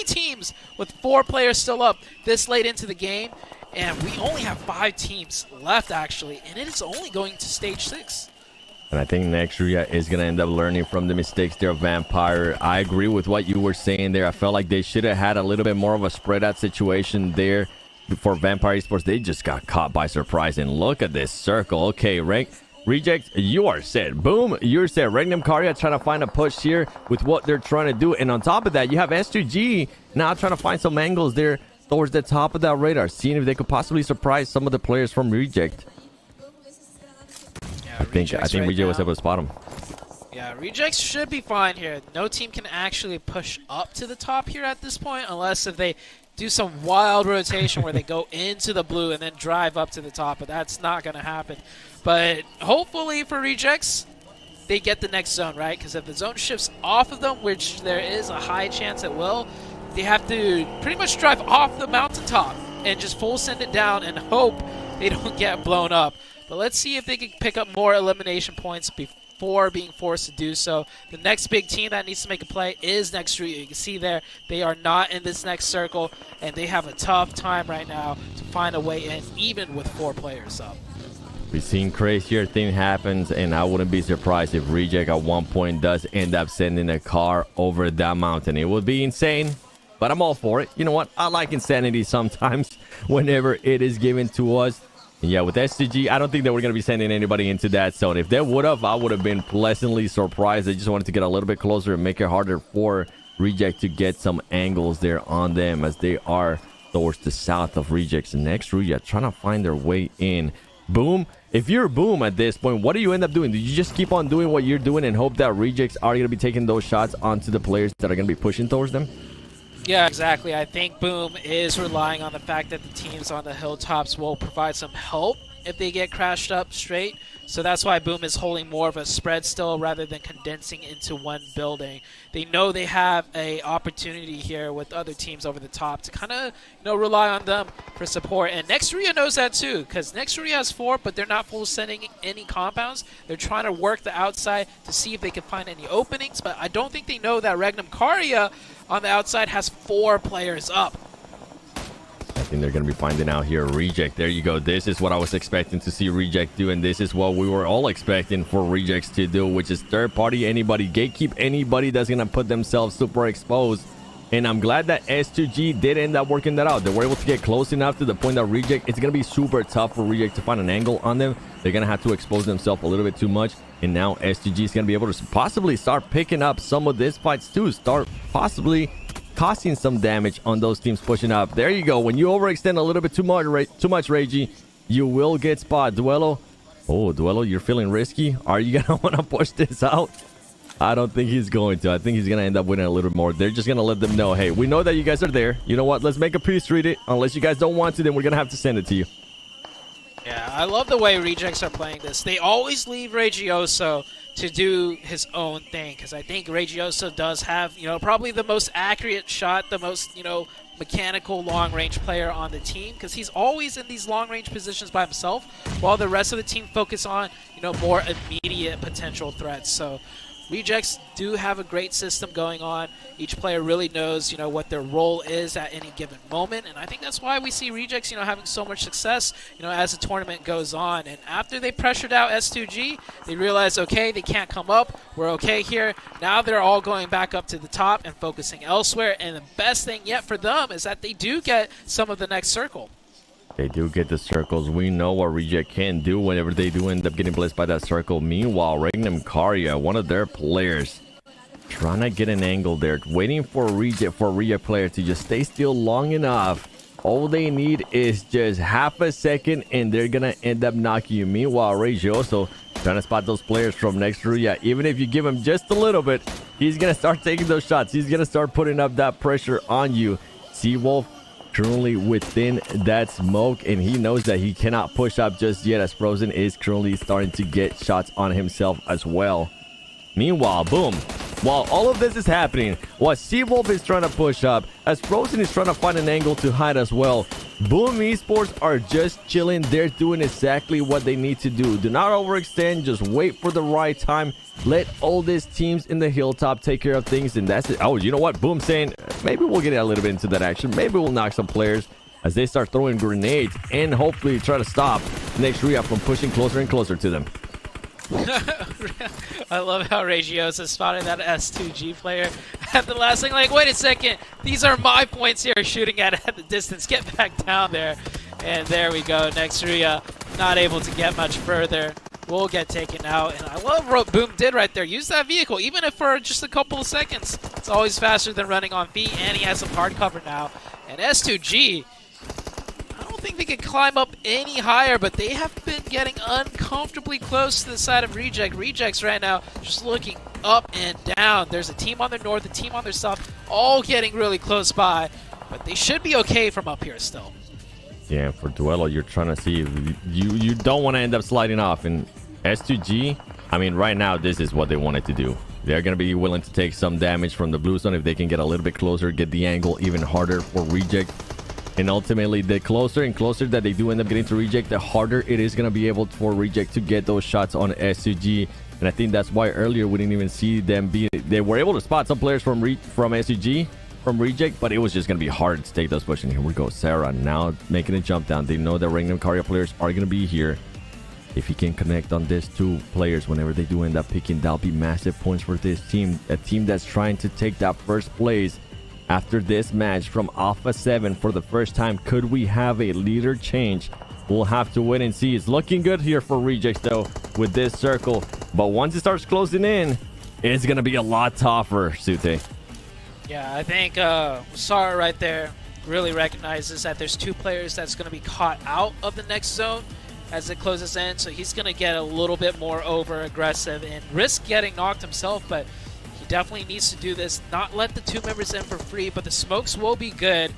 teams with 4 players still up this late into the game, and we only have 5 teams left actually, and it is only going to stage 6. And I think Next Ruya is going to end up learning from the mistakes there of Vampire. I agree with what you were saying there. I felt like they should have had a little bit more of a spread out situation there for Vampire Esports. They just got caught by surprise. And look at this circle. Okay, Reject, you are set. Boom, you're set. Regnum Karya trying to find a push here with what they're trying to do. And on top of that, you have S2G now trying to find some angles there towards the top of that radar, seeing if they could possibly surprise some of the players from Reject. I think Reject was able to spot him. Yeah, Rejects should be fine here. No team can actually push up to the top here at this point, unless if they do some wild rotation where they go into the blue and then drive up to the top, but that's not going to happen. But hopefully for Rejects, they get the next zone, right? Because if the zone shifts off of them, which there is a high chance it will, they have to pretty much drive off the mountaintop and just full send it down and hope they don't get blown up. But let's see if they can pick up more elimination points before being forced to do so. The next big team that needs to make a play is Next Ruya. You can see there, they are not in this next circle, and they have a tough time right now to find a way in, even with 4 players up. We've seen crazier thing happens, and I wouldn't be surprised if Reject at one point does end up sending a car over that mountain. It would be insane, but I'm all for it. You know what? I like insanity sometimes whenever it is given to us. And yeah, with SCG, I don't think that we're going to be sending anybody into that zone. If they would have, I would have been pleasantly surprised. They just wanted to get a little bit closer and make it harder for Reject to get some angles there on them, as they are towards the south of Rejects. And Next Ruya trying to find their way in. Boom. If you're Boom at this point, what do you end up doing? Do you just keep on doing what you're doing and hope that Rejects are going to be taking those shots onto the players that are going to be pushing towards them? Yeah, exactly. I think Boom is relying on the fact that the teams on the hilltops will provide some help if they get crashed up straight. So that's why Boom is holding more of a spread still rather than condensing into one building. They know they have a opportunity here with other teams over the top to kind of rely on them for support. And Nexteria knows that too, because Nexteria has 4, but they're not full sending any compounds. They're trying to work the outside to see if they can find any openings, but I don't think they know that Regnum Karya on the outside has 4 players up. I think they're going to be finding out here. Reject, there you go. This is what I was expecting to see Reject do, and this is what we were all expecting for Rejects to do, which is third party anybody, gatekeep anybody that's going to put themselves super exposed. And I'm glad that S2G did end up working that out. They were able to get close enough to the point that Reject, it's going to be super tough for Reject to find an angle on them. They're going to have to expose themselves a little bit too much. And now S2G is going to be able to possibly start picking up some of these fights too. Start possibly causing some damage on those teams pushing up. There you go. When you overextend a little bit too much, Reiji, you will get spot. Duelo. Oh, Duelo, you're feeling risky. Are you going to want to push this out? I don't think he's going to. I think he's going to end up winning a little bit more. They're just going to let them know, hey, we know that you guys are there. You know what? Let's make a peace treaty. Unless you guys don't want to, then we're going to have to send it to you. Yeah, I love the way Rejects are playing this. They always leave Regioso to do his own thing, because I think Regioso does have, probably the most accurate shot, the most, mechanical long-range player on the team, because he's always in these long-range positions by himself, while the rest of the team focus on, more immediate potential threats. So Rejects do have a great system going on. Each player really knows, what their role is at any given moment, and I think that's why we see Rejects, having so much success, as the tournament goes on. And after they pressured out S2G, they realized, okay, they can't come up. We're okay here. Now they're all going back up to the top and focusing elsewhere. And the best thing yet for them is that they do get some of the next circle. They do get the circles. We know what Reject can do whenever they do end up getting blessed by that circle. Meanwhile, Regnum Karya, one of their players, trying to get an angle there, waiting for Reject player to just stay still long enough. All they need is just half a second, and they're going to end up knocking you. Meanwhile, Regioso trying to spot those players from Nexteria. Even if you give him just a little bit, he's going to start taking those shots. He's going to start putting up that pressure on you. Seawolf currently within that smoke, and he knows that he cannot push up just yet, as Frozen is currently starting to get shots on himself as well. Meanwhile, Boom, while all of this is happening, while Seawolf is trying to push up, as Frozen is trying to find an angle to hide as well, Boom Esports are just chilling. They're doing exactly what they need to do. Do not overextend, just wait for the right time. Let all these teams in the hilltop take care of things, and that's it. Oh, you know what? Boom saying, maybe we'll get a little bit into that action. Maybe we'll knock some players as they start throwing grenades and hopefully try to stop Nexteria from pushing closer and closer to them. I love how Regiosa spotted that S2G player at the last thing. Like, wait a second, these are my points here, shooting at the distance. Get back down there. And there we go. Nexteria not able to get much further. Will get taken out. And I love what Boom did right there. Use that vehicle, even if for just a couple of seconds. It's always faster than running on feet, and he has some hard cover now. And S2G, I don't think they can climb up any higher, but they have been getting uncomfortably close to the side of Reject. Rejects right now just looking up and down. There's a team on their north, a team on their south, all getting really close by, but they should be okay from up here still. Yeah, for Duelo, you're trying to see if you don't want to end up sliding off. And S2G, I mean, right now, this is what they wanted to do. They're going to be willing to take some damage from the blue zone if they can get a little bit closer, get the angle even harder for Reject. And ultimately, the closer and closer that they do end up getting to Reject, the harder it is going to be able for Reject to get those shots on S2G. And I think that's why earlier we didn't even see them be... They were able to spot some players from S2G, from Reject, but it was just going to be hard to take those pushes. Here we go. Sarah now making a jump down. They know that Regnum Karya players are going to be here. If he can connect on these two players whenever they do end up picking, that'll be massive points for this team. A team that's trying to take that first place after this match from Alpha 7 for the first time. Could we have a leader change? We'll have to wait and see. It's looking good here for Rejects, though, with this circle. But once it starts closing in, it's going to be a lot tougher, Sute. Yeah, I think Sara right there really recognizes that there's two players that's going to be caught out of the next zone as it closes in. So he's going to get a little bit more over-aggressive and risk getting knocked himself, but he definitely needs to do this. Not let the two members in for free, but the smokes will be good.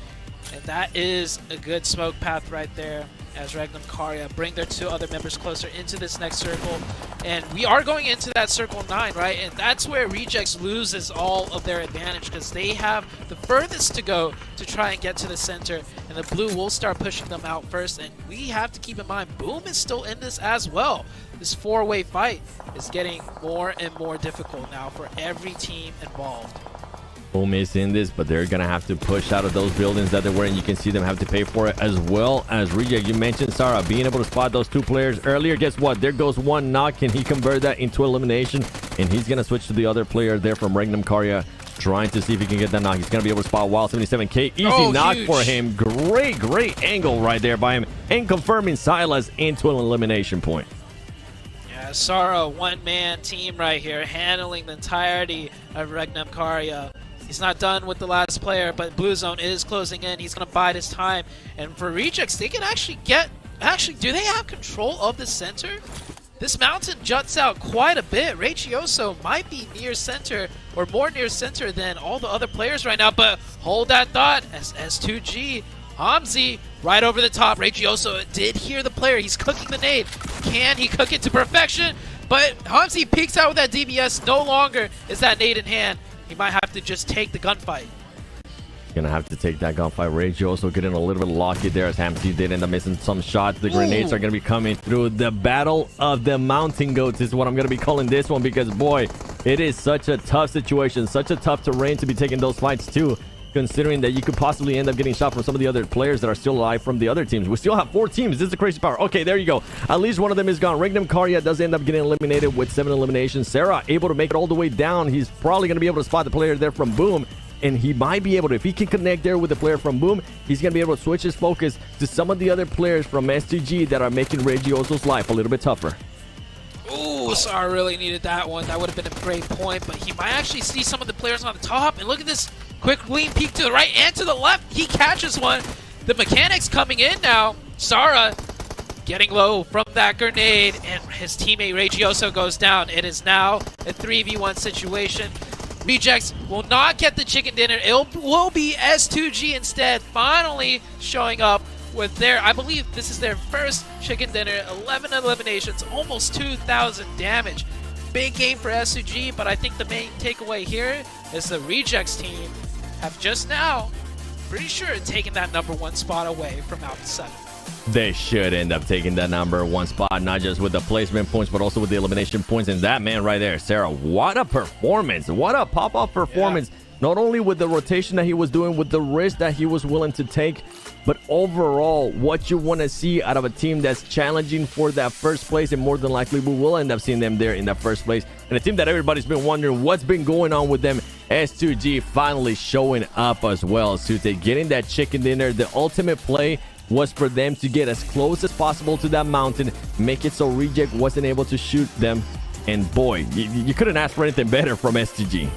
And that is a good smoke path right there. as Regnum Karya bring their 2 other members closer into this next circle. And we are going into that circle 9, right? And that's where Rejects loses all of their advantage because they have the furthest to go to try and get to the center. And the blue will start pushing them out first. And we have to keep in mind, Boom is still in this as well. This 4-way fight is getting more and more difficult now for every team involved. Boom is in this, but they're gonna have to push out of those buildings that they were in. You can see them have to pay for it, as well as Reject. You mentioned Sarah being able to spot those 2 players earlier. Guess what? There goes 1 knock. Can he convert that into elimination? And he's gonna switch to the other player there from Regnum Karya, trying to see if he can get that knock. He's gonna be able to spot Wild 77K. Easy knock huge for him. Great angle right there by him, and confirming Silas into an elimination point. Yeah, Sara, one-man team right here, handling the entirety of Regnum Karya. He's not done with the last player, but Blue Zone is closing in. He's going to bide his time. And for Rejects, they can actually get... Actually, do they have control of the center? This mountain juts out quite a bit. Rachioso might be near center, or more near center than all the other players right now. But hold that thought, as S2G, Hamzi, right over the top. Rachioso did hear the player. He's cooking the nade. Can he cook it to perfection? But Hamzi peeks out with that DBS. No longer is that nade in hand. He might have to just take the gunfight. Gonna have to take that gunfight. Rage also getting a little bit lucky there as Hamzy did end up missing some shots. The grenades are gonna be coming through. The battle of the mountain goats is what I'm gonna be calling this one, because boy, it is such a tough situation, such a tough terrain to be taking those fights too, considering that you could possibly end up getting shot from some of the other players that are still alive from the other teams. We still have 4 teams. This is the crazy power. Okay, there you go. At least one of them is gone. Regnum Karya does end up getting eliminated with 7 eliminations. Sarah able to make it all the way down. He's probably going to be able to spot the player there from Boom, and he might be able to, if he can connect there with the player from Boom, he's going to be able to switch his focus to some of the other players from STG that are making Regioso's life a little bit tougher. Ooh, Sar really needed that one. That would have been a great point, but he might actually see some of the players on the top. And look at this quick lean peek to the right and to the left. He catches one. The mechanics coming in now. Sara getting low from that grenade, and his teammate Regioso goes down. It is now a 3v1 situation. Rejects will not get the chicken dinner. It will be S2G instead, finally showing up with their, I believe this is their first chicken dinner. 11 eliminations, almost 2,000 damage. Big game for S2G, but I think the main takeaway here is the Rejects team have just now, pretty sure, taken that #1 spot away from Alpha 7. They should end up taking that #1 spot, not just with the placement points, but also with the elimination points. And that man right there, Sarah, what a performance. What a pop-off performance. Yeah. Not only with the rotation that he was doing, with the risk that he was willing to take, but overall, what you want to see out of a team that's challenging for that first place, and more than likely we will end up seeing them there in that first place. And a team that everybody's been wondering what's been going on with them, S2G finally showing up as well. Sute getting that chicken dinner. The ultimate play was for them to get as close as possible to that mountain, make it so Reject wasn't able to shoot them. And boy, you couldn't ask for anything better from STG.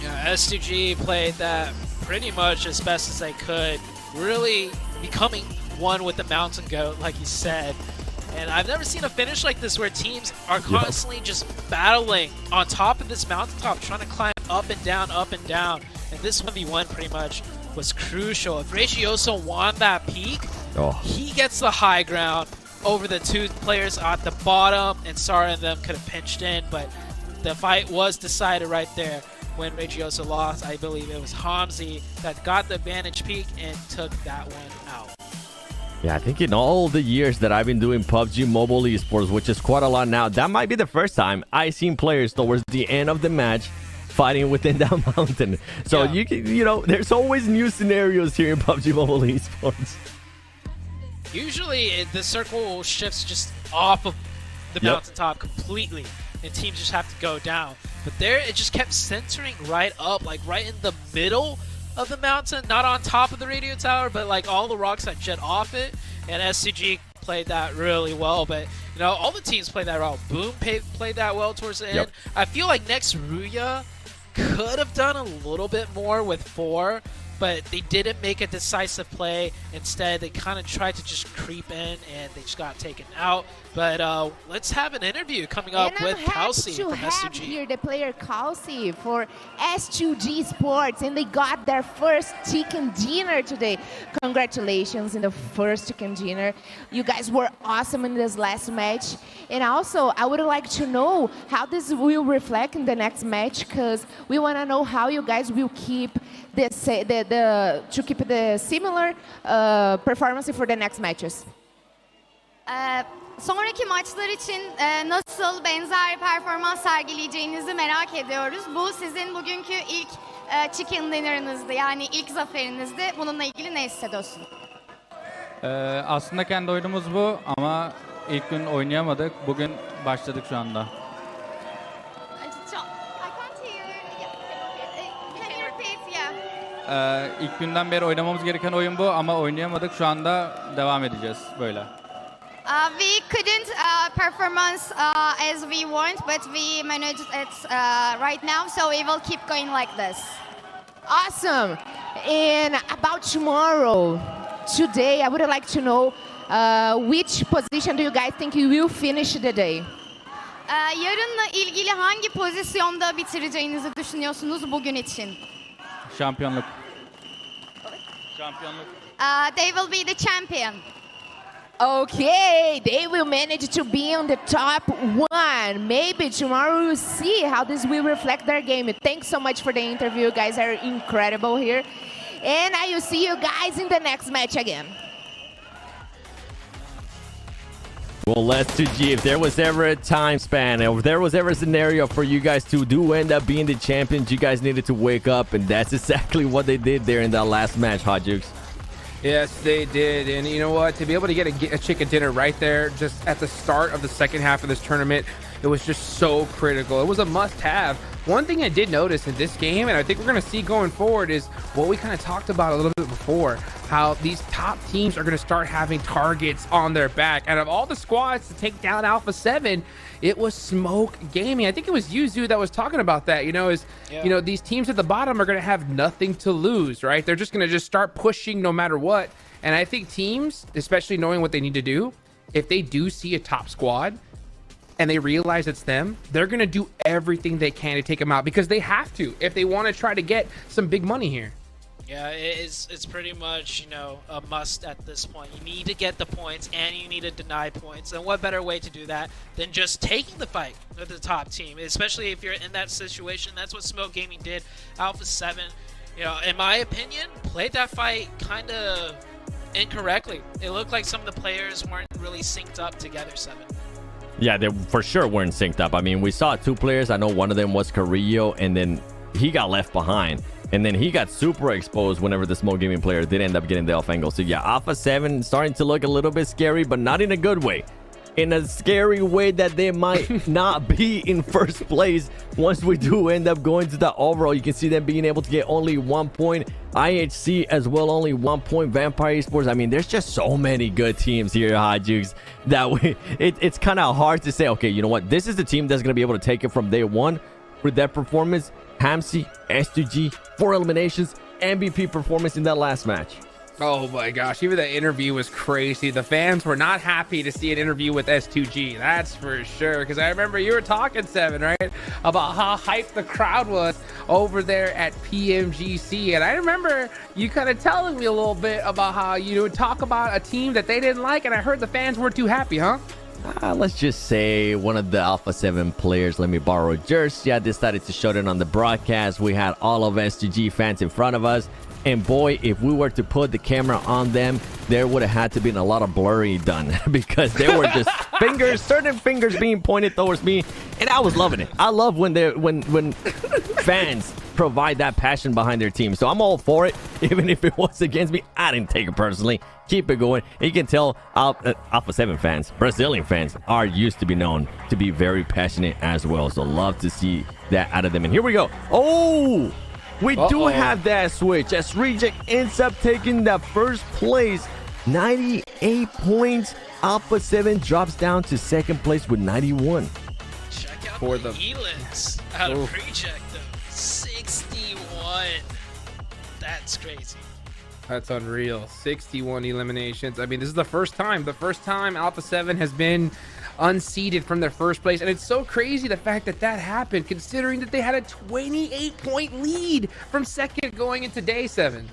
Yeah, S2G played that pretty much as best as they could, really becoming one with the mountain goat, like you said. And I've never seen a finish like this where teams are constantly just battling on top of this mountaintop, trying to climb up and down, up and down. And this 1v1 pretty much was crucial. If Regioso won that peak, he gets the high ground over the 2 players at the bottom, and Sara and them could have pinched in, but the fight was decided right there. When Regioso lost, I believe it was Hamzi that got the advantage peak and took that one out. Yeah, I think in all the years that I've been doing PUBG Mobile esports, which is quite a lot now, that might be the first time I've seen players towards the end of the match fighting within that mountain. So you know, there's always new scenarios here in PUBG Mobile esports. Usually the circle shifts just off of the mountaintop completely, and teams just have to go down. But there, it just kept centering right up, like right in the middle of the mountain, not on top of the radio tower, but like all the rocks that jet off it. And SCG played that really well, but you know, all the teams played that well. Boom played that well towards the end. I feel like next Ruya could have done a little bit more with 4, but they didn't make a decisive play. Instead, they kind of tried to just creep in, and they just got taken out. But let's have an interview coming up with Kelsey from S2G. Here the player Kelsey for S2G Sports, and they got their first chicken dinner today. Congratulations in the first chicken dinner. You guys were awesome in this last match. And also, I would like to know how this will reflect in the next match, because we want to know how you guys will keep this, to keep the similar performance for the next matches. Sonraki maçlar için nasıl benzer performans sergileyeceğinizi merak ediyoruz. Bu sizin bugünkü ilk chicken dinner'ınızdı, yani ilk zaferinizdi. Bununla ilgili ne hissediyorsun? Aslında kendi oyunumuz bu ama ilk gün oynayamadık. Bugün başladık şu anda. İlk günden beri oynamamız gereken oyun bu ama oynayamadık. Şu anda devam edeceğiz böyle. We couldn't performance as we want, but we managed it right now, so we will keep going like this. Awesome. And about tomorrow, today, I would like to know which position do you guys think you will finish the day? Yarınla ilgili hangi pozisyonda bitireceğinizi düşünüyorsunuz bugün için? Şampiyonluk. Şampiyonluk. They will be the champion. Okay, they will manage to be on the top one. Maybe tomorrow we'll see how this will reflect their game. Thanks so much for the interview. You guys are incredible here. And I will see you guys in the next match again. Well, let's see if there was ever a time span, if there was ever a scenario for you guys to end up being the champions, you guys needed to wake up, and that's exactly what they did there in that last match, Hot Jukes. Yes, they did. And you know what? To be able to get a chicken dinner right there just at the start of the second half of this tournament, it was just so critical. It was a must-have. One thing I did notice in this game, and I think we're going to see going forward, is what we kind of talked about a little bit before, how these top teams are going to start having targets on their back. And of all the squads to take down Alpha 7, it was Smoke Gaming. I think it was Yuzu that was talking about that, you know, you know, these teams at the bottom are going to have nothing to lose, right? They're just going to just start pushing no matter what. And I think teams, especially knowing what they need to do, if they do see a top squad and they realize it's them, they're going to do everything they can to take them out, because they have to if they want to try to get some big money here. Yeah, it's pretty much, you know, a must at this point. You need to get the points, and you need to deny points. And what better way to do that than just taking the fight with the top team, especially if you're in that situation. That's what Smoke Gaming did. Alpha 7, you know, in my opinion, played that fight kind of incorrectly. It looked like some of the players weren't really synced up together, 7. Yeah, they for sure weren't synced up. I mean, we saw 2 players. I know one of them was Carrillo, and then he got left behind. And then he got super exposed whenever the Smoke Gaming player did end up getting the off angle. So yeah, Alpha 7 starting to look a little bit scary, but not in a good way. In a scary way that they might not be in first place once we do end up going to the overall. You can see them being able to get only 1 point. IHC as well, only 1 point. Vampire Esports. I mean, there's just so many good teams here, Hot Jukes, that it's kind of hard to say, okay, you know what? This is the team that's going to be able to take it from day one with that performance. Hamsi, S2G, 4 eliminations, MVP performance in that last match. Oh my gosh, even the interview was crazy. The fans were not happy to see an interview with S2G, that's for sure. Because I remember you were talking, 7, right, about how hyped the crowd was over there at PMGC. And I remember you kind of telling me a little bit about how you would talk about a team that they didn't like, and I heard the fans weren't too happy, huh? Let's just say one of the Alpha 7 players, let me borrow a jersey, I decided to show it on the broadcast. We had all of S2G fans in front of us. And boy, if we were to put the camera on them, there would have had to been a lot of blurry done because there were just certain fingers being pointed towards me, and I was loving it. I love when fans provide that passion behind their team. So I'm all for it, even if it was against me. I didn't take it personally. Keep it going. And you can tell Alpha 7 fans, Brazilian fans, are used to be known to be very passionate as well. So love to see that out of them. And here we go. Oh! We do have that switch as Reject ends up taking that first place. 98 points. Alpha 7 drops down to second place with 91. Check out for the Elix out of Reject, though. 61. That's crazy. That's unreal. 61 eliminations. I mean, this is the first time Alpha 7 has been unseeded from their first place. And it's so crazy the fact that that happened, considering that they had a 28-point lead from second going into day 7.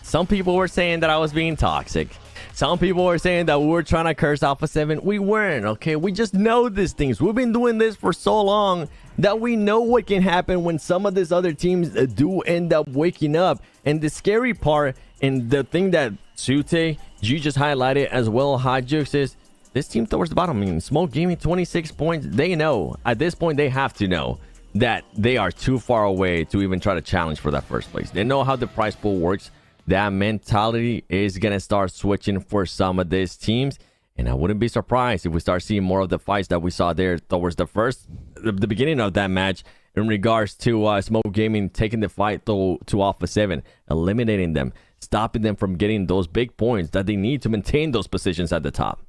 Some people were saying that I was being toxic. Some people were saying that we were trying to curse Alpha 7. We weren't, okay? We just know these things. We've been doing this for so long that we know what can happen when some of these other teams do end up waking up. And the scary part, and the thing that Sute, you just highlighted as well, Hot Jukes, is this team towards the bottom. I mean, Smoke Gaming, 26 points. They know. At this point, they have to know that they are too far away to even try to challenge for that first place. They know how the prize pool works. That mentality is going to start switching for some of these teams. And I wouldn't be surprised if we start seeing more of the fights that we saw there towards the beginning of that match in regards to Smoke Gaming taking the fight to Alpha 7, eliminating them, stopping them from getting those big points that they need to maintain those positions at the top.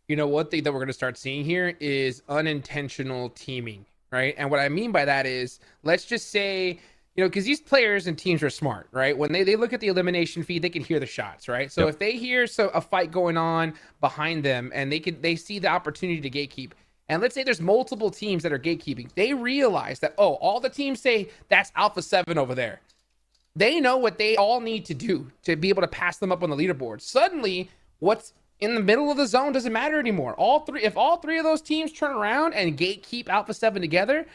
You know, one thing that we're going to start seeing here is unintentional teaming, right? And what I mean by that is, let's just say, you know, because these players and teams are smart, right? When they look at the elimination feed, they can hear the shots, right? So if they hear a fight going on behind them and they see the opportunity to gatekeep, and let's say there's multiple teams that are gatekeeping, they realize that, oh, all the teams say that's Alpha 7 over there. They know what they all need to do to be able to pass them up on the leaderboard. Suddenly, what's in the middle of the zone doesn't matter anymore. If all three of those teams turn around and gatekeep Alpha 7 together,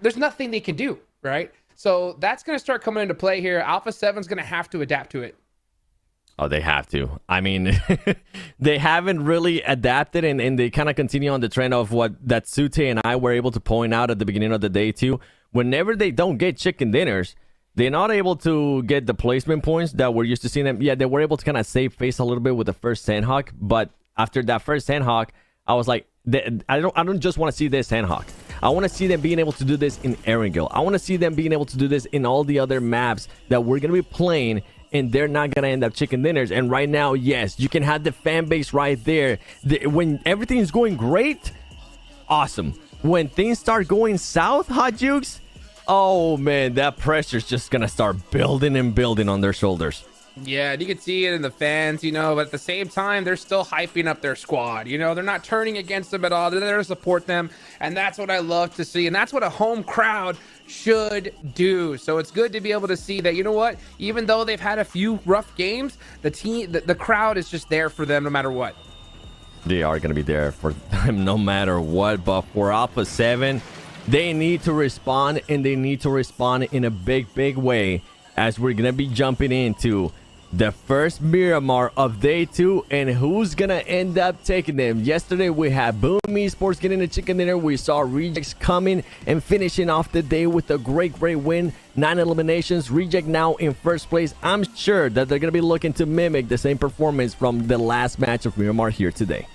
there's nothing they can do, right? So that's going to start coming into play here. Alpha 7's going to have to adapt to it. Oh, they have to. I mean, they haven't really adapted, and they kind of continue on the trend of what that Sute and I were able to point out at the beginning of the day too. Whenever they don't get chicken dinners, they're not able to get the placement points that we're used to seeing them. Yeah, they were able to kind of save face a little bit with the first Sandhawk, but after that first Sandhawk, I was like, I don't just want to see this Sandhawk. I want to see them being able to do this in Erangel. I want to see them being able to do this in all the other maps that we're going to be playing, and they're not going to end up chicken dinners. And right now, yes, you can have the fan base right there. When everything is going great, awesome. When things start going south, Hot Jukes, oh man, that pressure's just going to start building and building on their shoulders. Yeah, and you can see it in the fans, you know, but at the same time, they're still hyping up their squad. You know, they're not turning against them at all. They're there to support them, and that's what I love to see, and that's what a home crowd should do. So it's good to be able to see that, you know what, even though they've had a few rough games, the crowd is just there for them no matter what. They are going to be there for them no matter what, but for Alpha 7, they need to respond, and they need to respond in a big way, as we're going to be jumping into the first Miramar of day 2, and who's gonna end up taking them. Yesterday we had Boom Esports getting a chicken dinner. We saw Rejects coming and finishing off the day with a great win, 9 eliminations. Reject now in first place. I'm sure that they're gonna be looking to mimic the same performance from the last match of Miramar here today.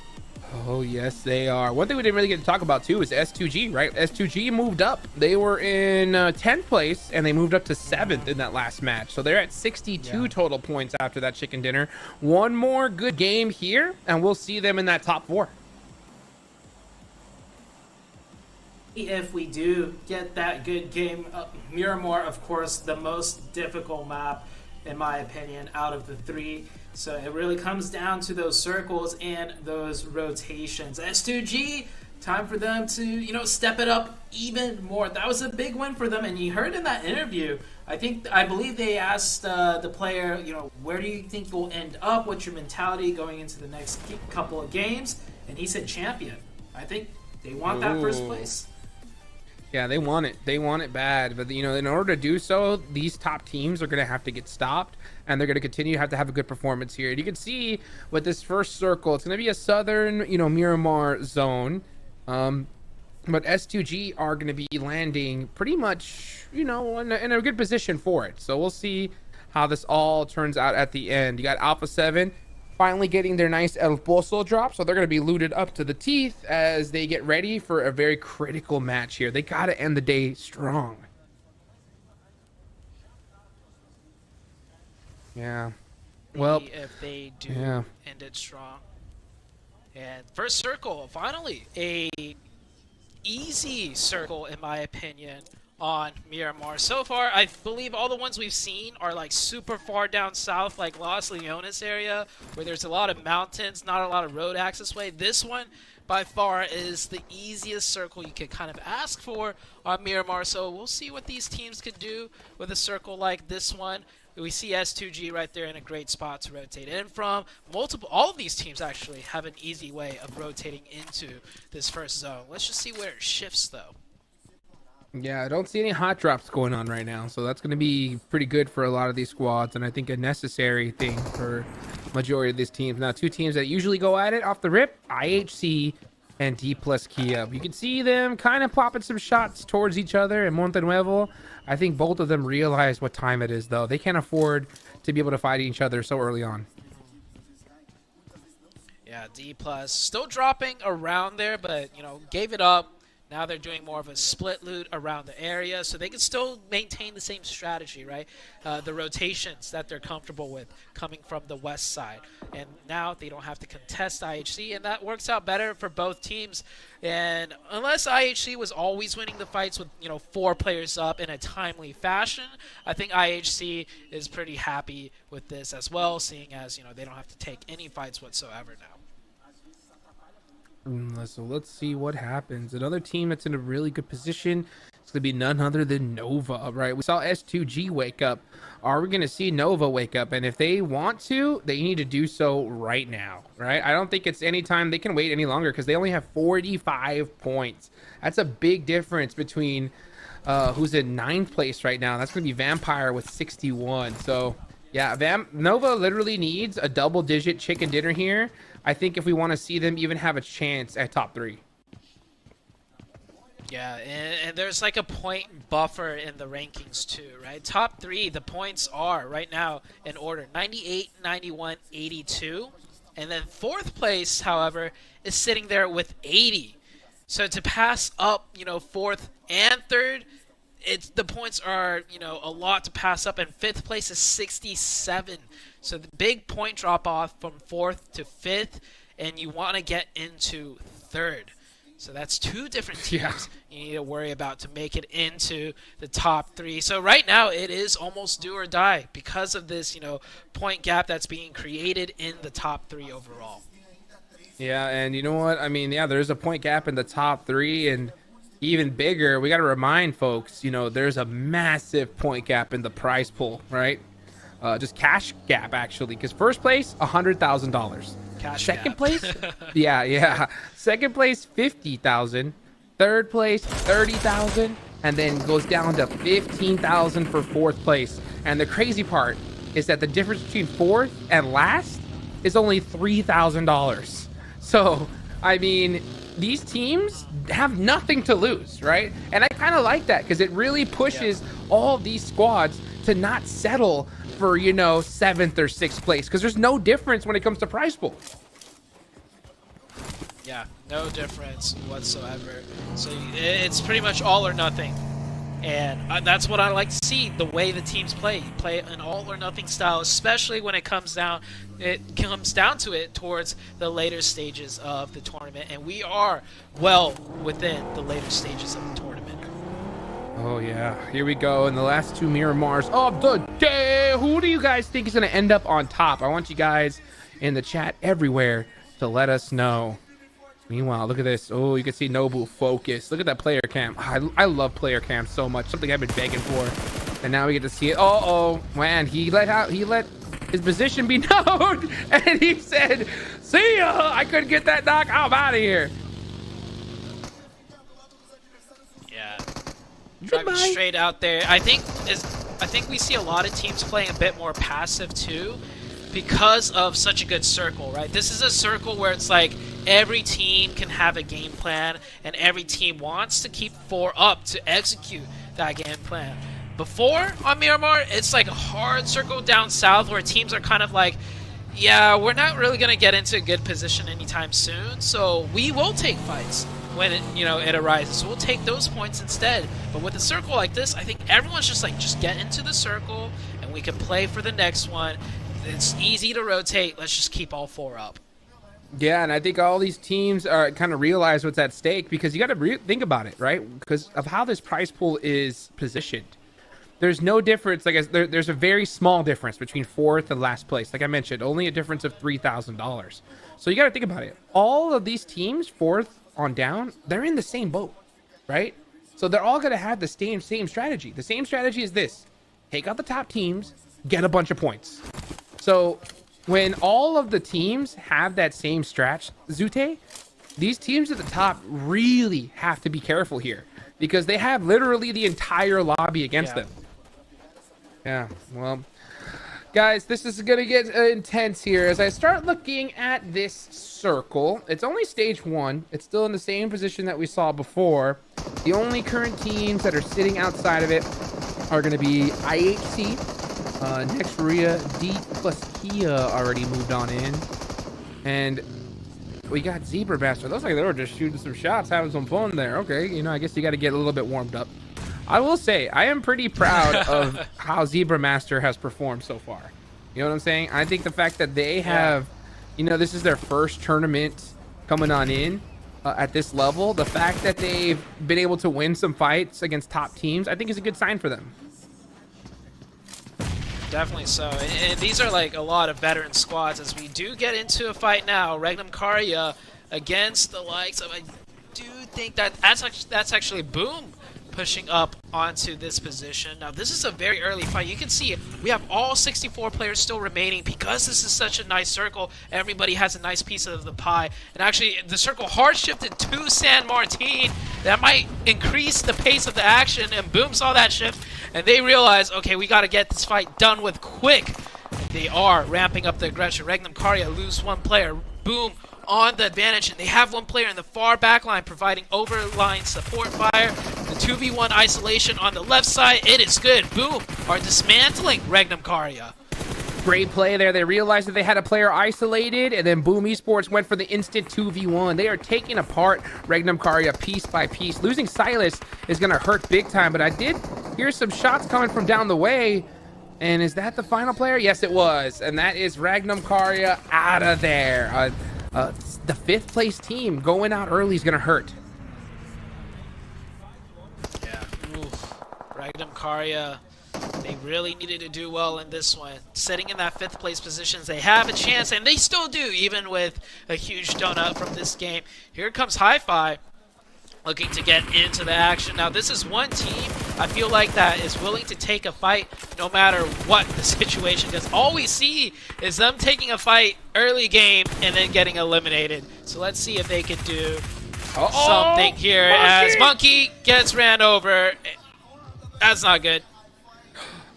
Oh, yes, they are. One thing we didn't really get to talk about, too, is S2G, right? S2G moved up. They were in 10th place, and they moved up to 7th in that last match. So they're at 62 total points after that chicken dinner. One more good game here, and we'll see them in that top 4. If we do get that good game, Miramar, of course, the most difficult map, in my opinion, out of the 3. So it really comes down to those circles and those rotations. S2G, time for them to, you know, step it up even more. That was a big win for them, and you heard in that interview, I believe they asked the player, you know, where do you think you'll end up? What's your mentality going into the next couple of games? And he said champion. I think they want that first place. Yeah, they want it. They want it bad. But, you know, in order to do so, these top teams are going to have to get stopped, and they're going to continue to have a good performance here. And you can see with this first circle, it's going to be a southern, you know, Miramar zone. But S2G are going to be landing pretty much, you know, in a good position for it. So we'll see how this all turns out at the end. You got Alpha 7 finally getting their nice El Pozo drop, so they're going to be looted up to the teeth as they get ready for a very critical match here. They got to end the day strong. Yeah. Well, if they do end it strong. And first circle, finally, a easy circle in my opinion on Miramar. So far, I believe all the ones we've seen are like super far down south, like Los Leones area, where there's a lot of mountains, not a lot of road access way. This one, by far, is the easiest circle you could kind of ask for on Miramar. So we'll see what these teams can do with a circle like this one. We see S2G right there in a great spot to rotate in from. All of these teams actually have an easy way of rotating into this first zone. Let's just see where it shifts, though. Yeah, I don't see any hot drops going on right now, so that's going to be pretty good for a lot of these squads, and I think a necessary thing for majority of these teams. Now, two teams that usually go at it off the rip, IHC and D plus Kia. You can see them kind of popping some shots towards each other in Monte Nuevo. I think both of them realize what time it is, though. They can't afford to be able to fight each other so early on. Yeah, D plus still dropping around there, but, you know, gave it up. Now they're doing more of a split loot around the area, so they can still maintain the same strategy, right? The rotations that they're comfortable with coming from the west side. And now they don't have to contest IHC, and that works out better for both teams. And unless IHC was always winning the fights with, you know, 4 players up in a timely fashion, I think IHC is pretty happy with this as well, seeing as, you know, they don't have to take any fights whatsoever now. So let's see what happens. Another team that's in a really good position. It's going to be none other than Nova, right? We saw S2G wake up. Are we going to see Nova wake up? And if they want to, they need to do so right now, right? I don't think it's any time they can wait any longer because they only have 45 points. That's a big difference between who's in 9th place right now. That's going to be Vampire with 61. So, yeah, Nova literally needs a double-digit chicken dinner here. I think if we want to see them even have a chance at top 3. Yeah, and there's like a point buffer in the rankings too, right? Top 3, the points are right now in order 98, 91, 82. And then 4th place, however, is sitting there with 80. So to pass up, you know, 4th and 3rd, the points are, you know, a lot to pass up, and 5th place is 67. So the big point drop off from 4th to 5th, and you want to get into 3rd. So that's 2 different teams you need to worry about to make it into the top 3. So right now it is almost do or die because of this, you know, point gap that's being created in the top 3 overall. Yeah, and you know what? I mean, yeah, there's a point gap in the top 3, and even bigger, we got to remind folks, you know, there's a massive point gap in the prize pool, right? Just cash gap, actually, because first place, $100,000. Second place, yeah. Second place, $50,000. Third place, $30,000, and then goes down to $15,000 for 4th place. And the crazy part is that the difference between 4th and last is only $3,000. So, I mean, these teams have nothing to lose, right? And I kind of like that because it really pushes all these squads to not settle for, you know, 7th or 6th place because there's no difference when it comes to prize pool. Yeah, no difference whatsoever. So it's pretty much all or nothing. And that's what I like to see, the way the teams play an all or nothing style, especially when it comes down to it towards the later stages of the tournament. And we are well within the later stages of the tournament. Oh yeah, here we go in the last 2 Miramars of the day. Who do you guys think is going to end up on top? I want you guys in the chat everywhere to let us know. Meanwhile, look at this. Oh, you can see Nobu focus. Look at that player cam. I love player cam so much. Something I've been begging for. And now we get to see it. Oh, man. He let his position be known. And he said, see ya. I couldn't get that knock. I'm out of here. Yeah. Driving straight out there. I think we see a lot of teams playing a bit more passive too, because of such a good circle, right? This is a circle where it's like every team can have a game plan, and every team wants to keep 4 up to execute that game plan. Before, on Miramar, it's like a hard circle down south where teams are kind of like, yeah, we're not really going to get into a good position anytime soon, so we will take fights when it arises. So we'll take those points instead. But with a circle like this, I think everyone's just like, just get into the circle, and we can play for the next one. It's easy to rotate. Let's just keep all 4 up. Yeah, and I think all these teams are kind of realize what's at stake because you got to think about it, right? Because of how this prize pool is positioned. There's no difference. Like there's a very small difference between fourth and last place. Like I mentioned, only a difference of $3,000. So you got to think about it. All of these teams, fourth on down, they're in the same boat, right? So they're all going to have the same strategy. The same strategy is this: take out the top teams, get a bunch of points. So when all of the teams have that same strat, Zute, these teams at the top really have to be careful here because they have literally the entire lobby against them. Yeah, well, guys, this is going to get intense here as I start looking at this circle. It's only stage 1. It's still in the same position that we saw before. The only current teams that are sitting outside of it are going to be IHC, Next Korea, D plus Kia already moved on in. And we got Zebra Master. Looks like they were just shooting some shots, having some fun there. Okay, you know, I guess you got to get a little bit warmed up. I will say, I am pretty proud of how Zebra Master has performed so far. You know what I'm saying? I think the fact that they have, you know, this is their first tournament coming on in at this level. The fact that they've been able to win some fights against top teams, I think is a good sign for them. Definitely so. And these are like a lot of veteran squads as we do get into a fight now. Regnum Karya against the likes of, I do think that's actually Boom pushing up onto this position. Now this is a very early fight. You can see we have all 64 players still remaining because this is such a nice circle. Everybody has a nice piece of the pie. And actually the circle hard shifted to San Martin. That might increase the pace of the action, and Boom saw that shift and they realized, okay, we got to get this fight done with quick. And they are ramping up the aggression. Regnum Karya lose one player. Boom on the advantage, and they have one player in the far back line providing overline support fire. The 2v1 isolation on the left side, it is good. Boom are dismantling Regnum Karya. Great play there. They realized that they had a player isolated, and then Boom Esports went for the instant 2v1. They are taking apart Regnum Karya piece by piece. Losing Silas is going to hurt big time, but I did hear some shots coming from down the way. And is that the final player? Yes, it was. And that is Regnum Karya out of there. The 5th place team going out early is going to hurt. Yeah, oof. Regnum Karya, they really needed to do well in this one. Sitting in that 5th place positions, they have a chance, and they still do, even with a huge donut from this game. Here comes Hi-Fi, looking to get into the action. Now, this is one team I feel like that is willing to take a fight no matter what the situation, because all we see is them taking a fight early game and then getting eliminated. So let's see if they can do something here as Monkey gets ran over. That's not good.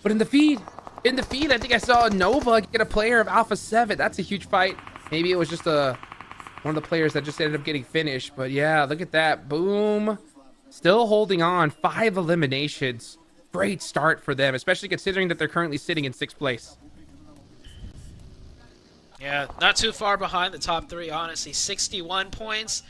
But in the feed, I think I saw Nova get a player of Alpha 7. That's a huge fight. Maybe it was just one of the players that just ended up getting finished. But yeah, look at that. Boom. Still holding on. 5 eliminations. Great start for them, especially considering that they're currently sitting in 6th place. Yeah, not too far behind the top 3, honestly. 61 points.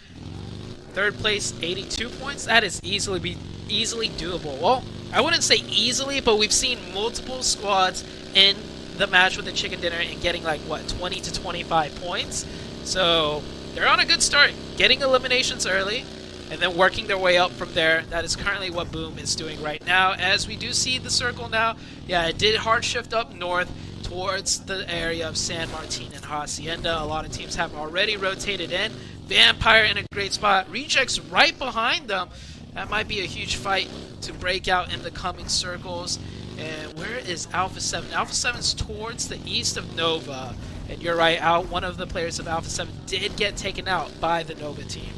3rd place, 82 points. That is easily doable. Well, I wouldn't say easily, but we've seen multiple squads in the match with the Chicken Dinner and getting like, what, 20 to 25 points. So they're on a good start, getting eliminations early and then working their way up from there. That is currently what Boom is doing right now. As we do see the circle now, yeah, it did hard shift up north towards the area of San Martin and Hacienda. A lot of teams have already rotated in. Vampire in a great spot. Rejects right behind them. That might be a huge fight to break out in the coming circles. And where is Alpha 7? Alpha 7's towards the east of Nova. And you're right, one of the players of Alpha 7 did get taken out by the Nova team.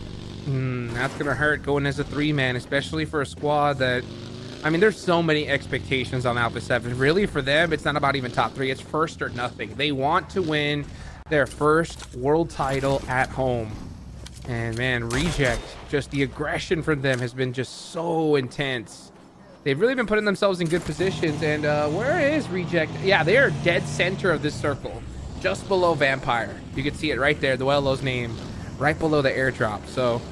That's going to hurt going as a 3-man, especially for a squad that, I mean, there's so many expectations on Alpha 7. Really, for them, it's not about even top 3. It's first or nothing. They want to win their first world title at home. And man, Reject, just the aggression from them has been just so intense. They've really been putting themselves in good positions. And where is Reject? Yeah, they are dead center of this circle, just below Vampire. You can see it right there, the Duelo's name, right below the airdrop. So,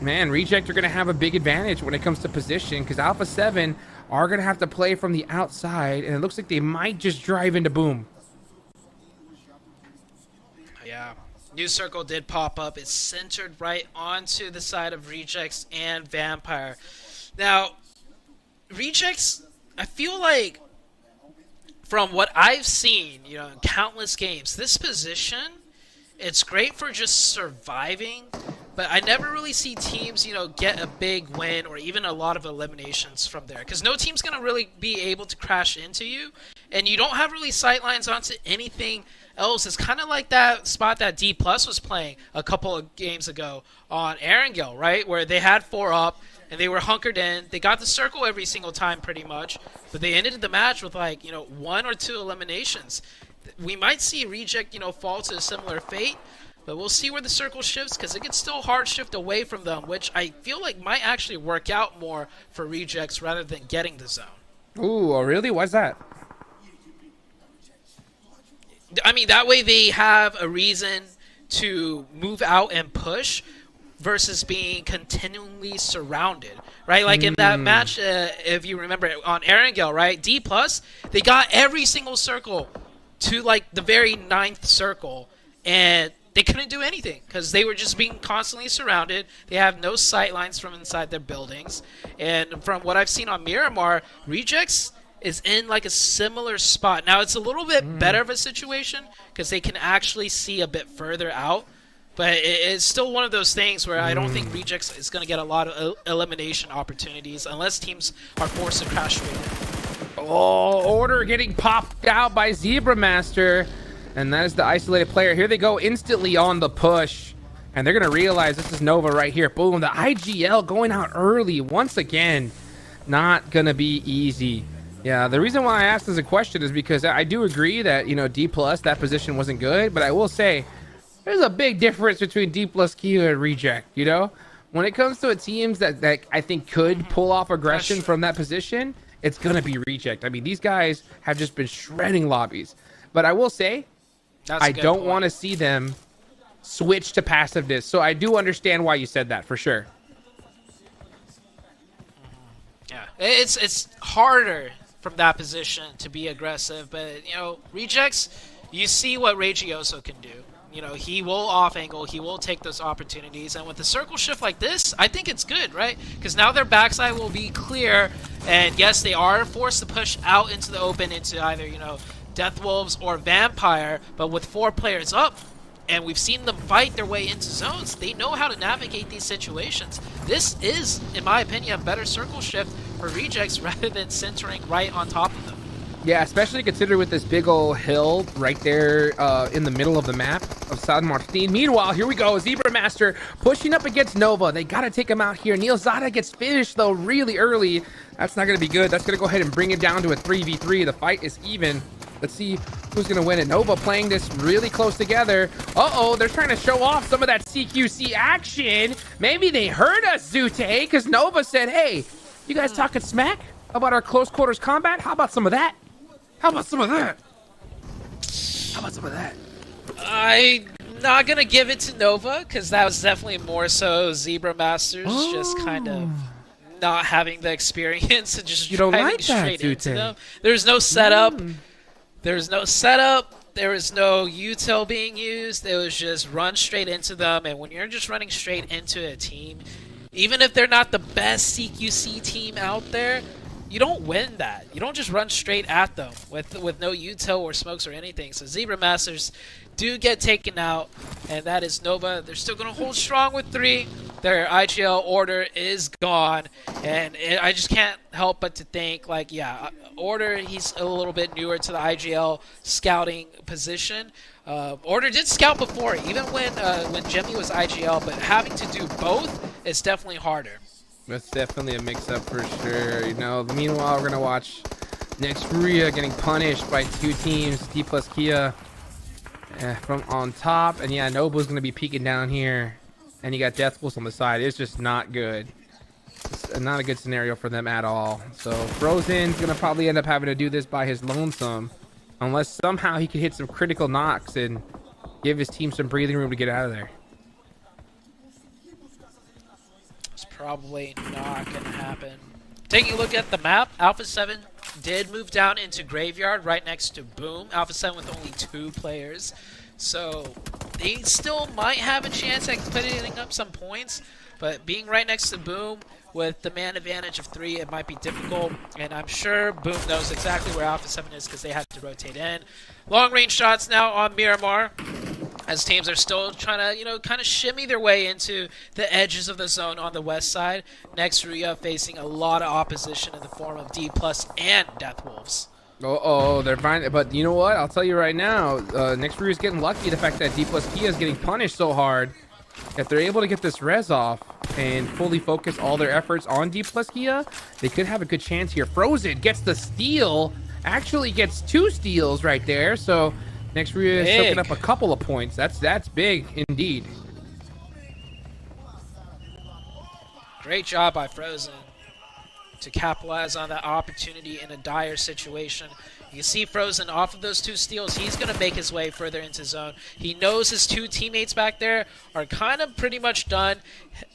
man, Reject are going to have a big advantage when it comes to position, because Alpha 7 are going to have to play from the outside, and it looks like they might just drive into Boom. Yeah. New circle did pop up. It's centered right onto the side of Rejects and Vampire. Now, Rejects, I feel like from what I've seen, you know, in countless games, this position, it's great for just surviving, but I never really see teams, you know, get a big win or even a lot of eliminations from there. Because no team's going to really be able to crash into you, and you don't have really sightlines onto anything else. It's kind of like that spot that D Plus was playing a couple of games ago on Erangel, right? Where they had 4 up, and they were hunkered in. They got the circle every single time pretty much, but they ended the match with, like, you know, 1 or 2 eliminations. We might see Reject, you know, fall to a similar fate, but we'll see where the circle shifts, because it can still hard shift away from them, which I feel like might actually work out more for Rejects rather than getting the zone. Ooh, oh really? Why's that? I mean, that way they have a reason to move out and push versus being continually surrounded, right? Like in that match, if you remember on Erangel, right? D+, they got every single circle to like the very 9th circle, and they couldn't do anything because they were just being constantly surrounded. They have no sight lines from inside their buildings. And from what I've seen on Miramar, Rejects is in like a similar spot. Now, it's a little bit better of a situation because they can actually see a bit further out. But it's still one of those things where I don't think Rejects is going to get a lot of elimination opportunities unless teams are forced to crash straight in. Oh, Order getting popped out by Zebra Master. And that is the isolated player. Here they go instantly on the push. And they're going to realize this is Nova right here. Boom, the IGL going out early once again. Not going to be easy. Yeah, the reason why I asked this a question is because I do agree that, you know, D+, that position wasn't good. But I will say, there's a big difference between D+, Kia, and Reject, you know? When it comes to teams that I think could pull off aggression from that position, it's going to be Reject. I mean, these guys have just been shredding lobbies. But I will say, I don't want to see them switch to passiveness. So I do understand why you said that, for sure. Yeah, it's harder from that position to be aggressive. But, you know, Rejects, you see what Regioso can do. You know, he will off-angle, he will take those opportunities, and with the circle shift like this, I think it's good, right? Because now their backside will be clear, and yes, they are forced to push out into the open into either, you know, Death Wolves or Vampire, but with 4 players up, and we've seen them fight their way into zones, they know how to navigate these situations. This is, in my opinion, a better circle shift for Rejects rather than centering right on top of them. Yeah, especially considering with this big old hill right there in the middle of the map of San Martin. Meanwhile, here we go. Zebra Master pushing up against Nova. They got to take him out here. Neil Zada gets finished, though, really early. That's not going to be good. That's going to go ahead and bring it down to a 3v3. The fight is even. Let's see who's going to win it. Nova playing this really close together. Uh-oh, they're trying to show off some of that CQC action. Maybe they heard us, Zute, because Nova said, hey, you guys talking smack about our close quarters combat? How about some of that? How about some of that? How about some of that? I'm not going to give it to Nova, because that was definitely more so Zebra Masters just kind of not having the experience and just driving straight into them. There's no setup. There's no setup. There was no util being used. It was just run straight into them. And when you're just running straight into a team, even if they're not the best CQC team out there, you don't win that. You don't just run straight at them with no util or smokes or anything. So Zebra Masters do get taken out, and that is Nova. They're still going to hold strong with 3. Their IGL order is gone, and I just can't help but to think, like, yeah, Order, he's a little bit newer to the IGL scouting position. Order did scout before, even when Jemmy was IGL, but having to do both is definitely harder. That's definitely a mix-up for sure. You know, meanwhile, we're going to watch next Korea getting punished by 2 teams, D+ Kia from on top. And yeah, Nobu's going to be peeking down here. And you got Death Wolves on the side. It's just not good. It's not a good scenario for them at all. So Frozen's going to probably end up having to do this by his lonesome. Unless somehow he can hit some critical knocks and give his team some breathing room to get out of there. It's probably not going to happen. Taking a look at the map, Alpha 7 did move down into Graveyard right next to Boom. Alpha 7 with only 2 players. So they still might have a chance at putting up some points, but being right next to Boom with the man advantage of 3, it might be difficult, and I'm sure Boom knows exactly where Alpha 7 is because they had to rotate in. Long range shots now on Miramar, as teams are still trying to, kind of shimmy their way into the edges of the zone on the west side. Next, Ruya facing a lot of opposition in the form of D+ and Death Wolves. They're fine. But you know what? I'll tell you right now, next Ruya's getting lucky. The fact that D+ Kia is getting punished so hard. If they're able to get this res off and fully focus all their efforts on D+ Kia, they could have a good chance here. Frozen gets the steal. Actually gets 2 steals right there. So next Ruya is soaking up a couple of points. That's big indeed. Great job by Frozen to capitalize on that opportunity in a dire situation. You can see Frozen off of those 2 steals. He's going to make his way further into zone. He knows his 2 teammates back there are kind of pretty much done.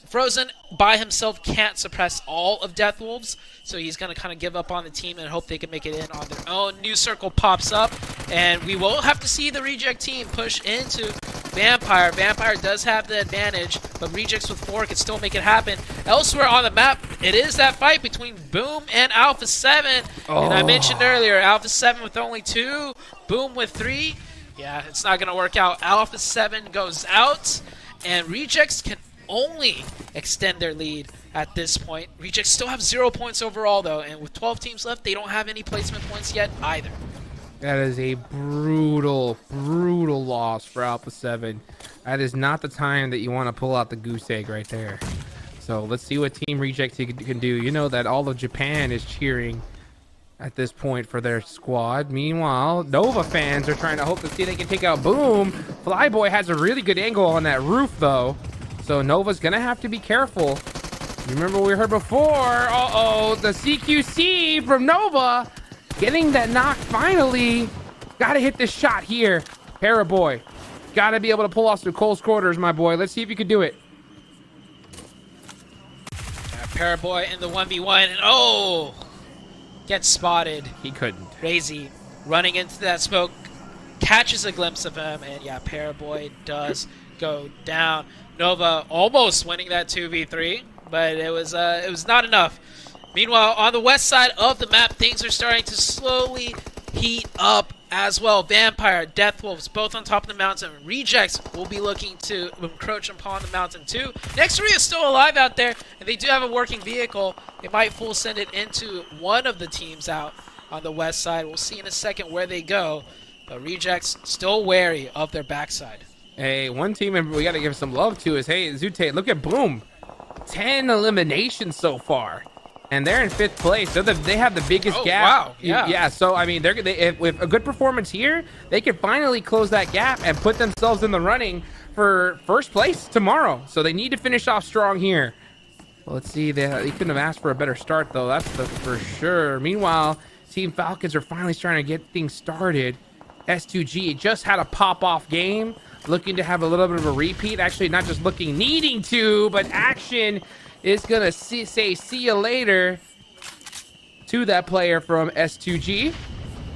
Frozen by himself can't suppress all of Death Wolves, so he's going to kind of give up on the team and hope they can make it in on their own. New circle pops up, and we will have to see the Reject team push into Vampire. Vampire does have the advantage, but Rejects with 4 can still make it happen. Elsewhere on the map, it is that fight between Boom and Alpha 7. And I mentioned earlier, Alpha 7 with only 2, Boom with 3. Yeah, it's not going to work out. Alpha 7 goes out, and Rejects can only extend their lead at this point. Rejects still have 0 points overall, though, and with 12 teams left, they don't have any placement points yet either. That is a brutal, brutal loss for Alpha 7. That is not the time that you want to pull out the goose egg right there. So let's see what Team Reject can do. You know that all of Japan is cheering at this point for their squad. Meanwhile, Nova fans are trying to hope to see they can take out Boom. Flyboy has a really good angle on that roof, though. So Nova's going to have to be careful. Remember what we heard before. The CQC from Nova. Getting that knock finally. Gotta hit this shot here. Paraboy. Gotta be able to pull off some close quarters, my boy. Let's see if you can do it. Paraboy in the 1v1. And gets spotted. He couldn't. Crazy. Running into that smoke. Catches a glimpse of him. And yeah, Paraboy does go down. Nova almost winning that 2v3. But it was not enough. Meanwhile, on the west side of the map, things are starting to slowly heat up as well. Vampire, Death Wolves, both on top of the mountain. Rejects will be looking to encroach upon the mountain too. Next Ruya is still alive out there, and they do have a working vehicle. They might full send it into one of the teams out on the west side. We'll see in a second where they go. But Rejects still wary of their backside. Hey, one team we got to give some love to is, hey, Zute, look at Boom. 10 eliminations so far. And they're in 5th place. They have the biggest gap. Wow. Yeah. Yeah. So I mean, with a good performance here, they can finally close that gap and put themselves in the running for 1st place tomorrow. So they need to finish off strong here. Well, let's see. They couldn't have asked for a better start, though. That's for sure. Meanwhile, Team Falcons are finally trying to get things started. S2G just had a pop-off game, looking to have a little bit of a repeat. Actually, not just looking, needing to, but action is gonna say see you later to that player from S2G.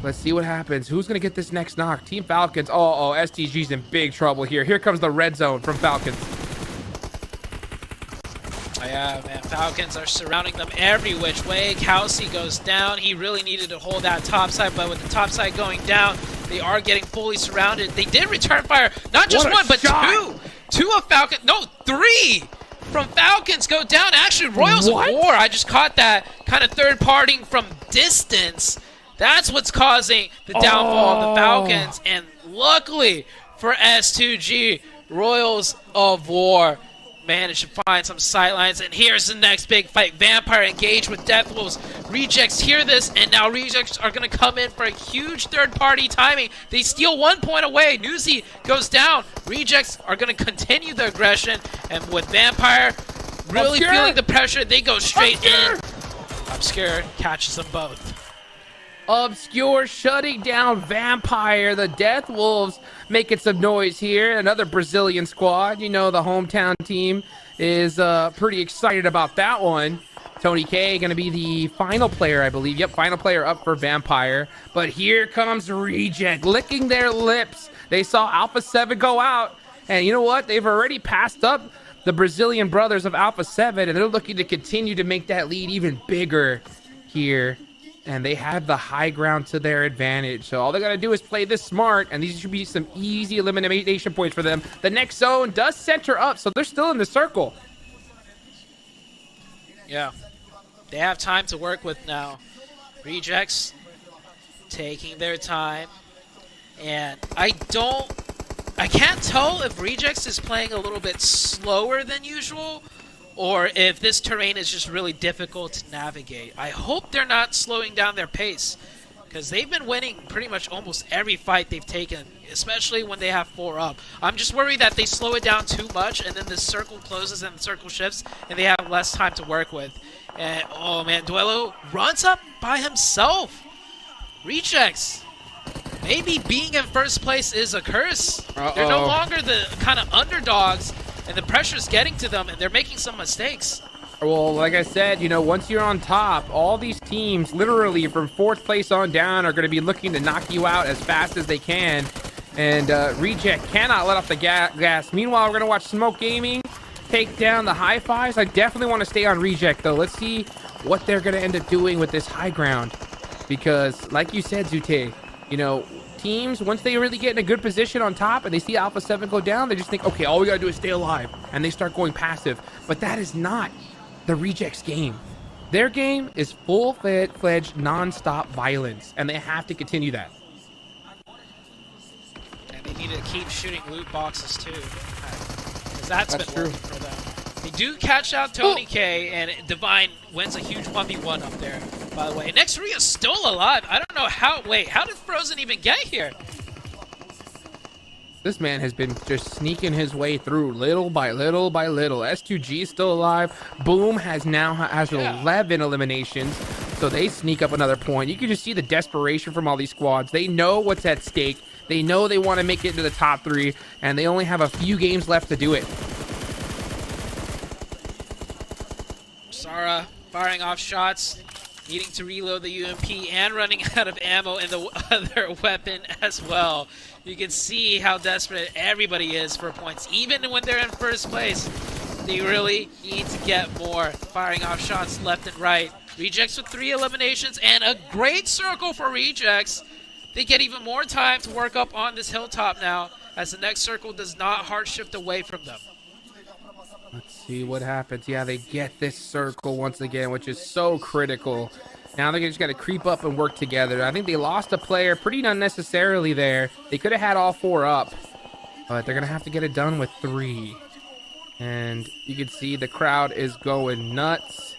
Let's see what happens. Who's gonna get this next knock? Team Falcons. STG's in big trouble here. Here comes the red zone from Falcons. Yeah, man, Falcons are surrounding them every which way. Kelsey goes down. He really needed to hold that top side, but with the top side going down, they are getting fully surrounded. They did return fire. Not just one, but two. 2 of Falcons. No, 3 from Falcons go down. Actually, Royals of War. I just caught that kind of third partying from distance. That's what's causing the downfall of the Falcons. And luckily for S2G, Royals of War managed to find some sightlines, and here's the next big fight. Vampire engaged with Death Wolves. Rejects hear this, and now Rejects are going to come in for a huge third-party timing. They steal 1 point away. Newsy goes down. Rejects are going to continue the aggression, and with Vampire really feeling the pressure, they go straight in. Obscure catches them both. Obscure shutting down Vampire. The Death Wolves making some noise here. Another Brazilian squad. You know, the hometown team is pretty excited about that one. Tony K going to be the final player, I believe. Yep, final player up for Vampire. But here comes Reject, licking their lips. They saw Alpha 7 go out, And you know what? They've already passed up the Brazilian brothers of Alpha 7, and they're looking to continue to make that lead even bigger here. And they have the high ground to their advantage. So all they got to do is play this smart, and these should be some easy elimination points for them. The next zone does center up, so they're still in the circle. Yeah. They have time to work with now. Rejects taking their time. And I can't tell if Rejects is playing a little bit slower than usual, or if this terrain is just really difficult to navigate. I hope they're not slowing down their pace, because they've been winning pretty much almost every fight they've taken, especially when they have 4 up. I'm just worried that they slow it down too much, and then the circle closes and the circle shifts, and they have less time to work with. And, oh man, Duelo runs up by himself. Rejects. Maybe being in first place is a curse. They're no longer the kind of underdogs, and the pressure's getting to them, and they're making some mistakes. Well, like I said, you know, once you're on top, all these teams, literally from 4th place on down, are going to be looking to knock you out as fast as they can. And Reject cannot let off the gas. Meanwhile, we're going to watch Smoke Gaming take down the high fives. I definitely want to stay on Reject, though. Let's see what they're going to end up doing with this high ground. Because, like you said, Zute, you know, teams, once they really get in a good position on top and they see Alpha 7 go down, they just think, okay, all we gotta do is stay alive, and they start going passive. But that is not the Rejects game. Their game is full-fledged non-stop violence, and they have to continue that. And they need to keep shooting loot boxes too, because that's been working for them. They do catch out Tony K, and Divine wins a huge 1v1 up there, by the way. Next Rhea is still alive. I don't know how. Wait, how did Frozen even get here? This man has been just sneaking his way through little by little by little. S2G is still alive. Boom has 11 eliminations, so they sneak up another point. You can just see the desperation from all these squads. They know what's at stake. They know they want to make it into the top 3, and they only have a few games left to do it. Sara firing off shots, needing to reload the UMP and running out of ammo in the other weapon as well. You can see how desperate everybody is for points. Even when they're in first place, they really need to get more. Firing off shots left and right. Rejects with 3 eliminations and a great circle for Rejects. They get even more time to work up on this hilltop now, as the next circle does not hard shift away from them. Let's see what happens. Yeah, they get this circle once again, which is so critical. Now they just got to creep up and work together. I think they lost a player pretty unnecessarily there. They could have had all 4 up, but they're going to have to get it done with 3. And you can see the crowd is going nuts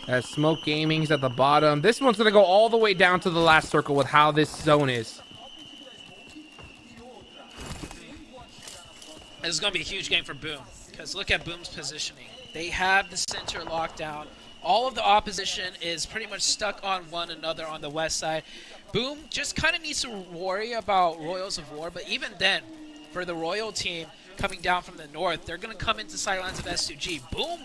as Smoke Gaming's at the bottom. This one's going to go all the way down to the last circle with how this zone is. This is going to be a huge game for Boom, because look at Boom's positioning. They have the center locked down. All of the opposition is pretty much stuck on one another on the west side. Boom just kind of needs to worry about Royals of War, but even then, for the Royal team coming down from the north, they're going to come into sidelines of S2G. Boom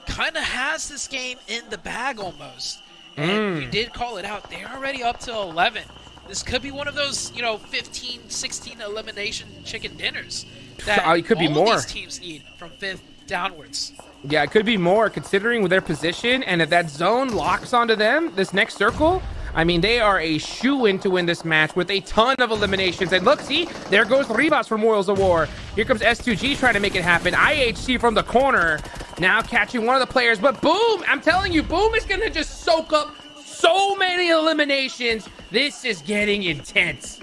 kind of has this game in the bag almost. And you did call it out. They're already up to 11. This could be one of those, 15, 16 elimination chicken dinners that it could be all more. Of these teams need from 5th downwards. Yeah, it could be more considering their position, and if that zone locks onto them, this next circle, I mean, they are a shoo-in to win this match with a ton of eliminations. And look, see, there goes Rivas from Royals of War. Here comes S2G trying to make it happen. IHC from the corner, now catching one of the players. But Boom, I'm telling you, Boom is going to just soak up so many eliminations. This is getting intense.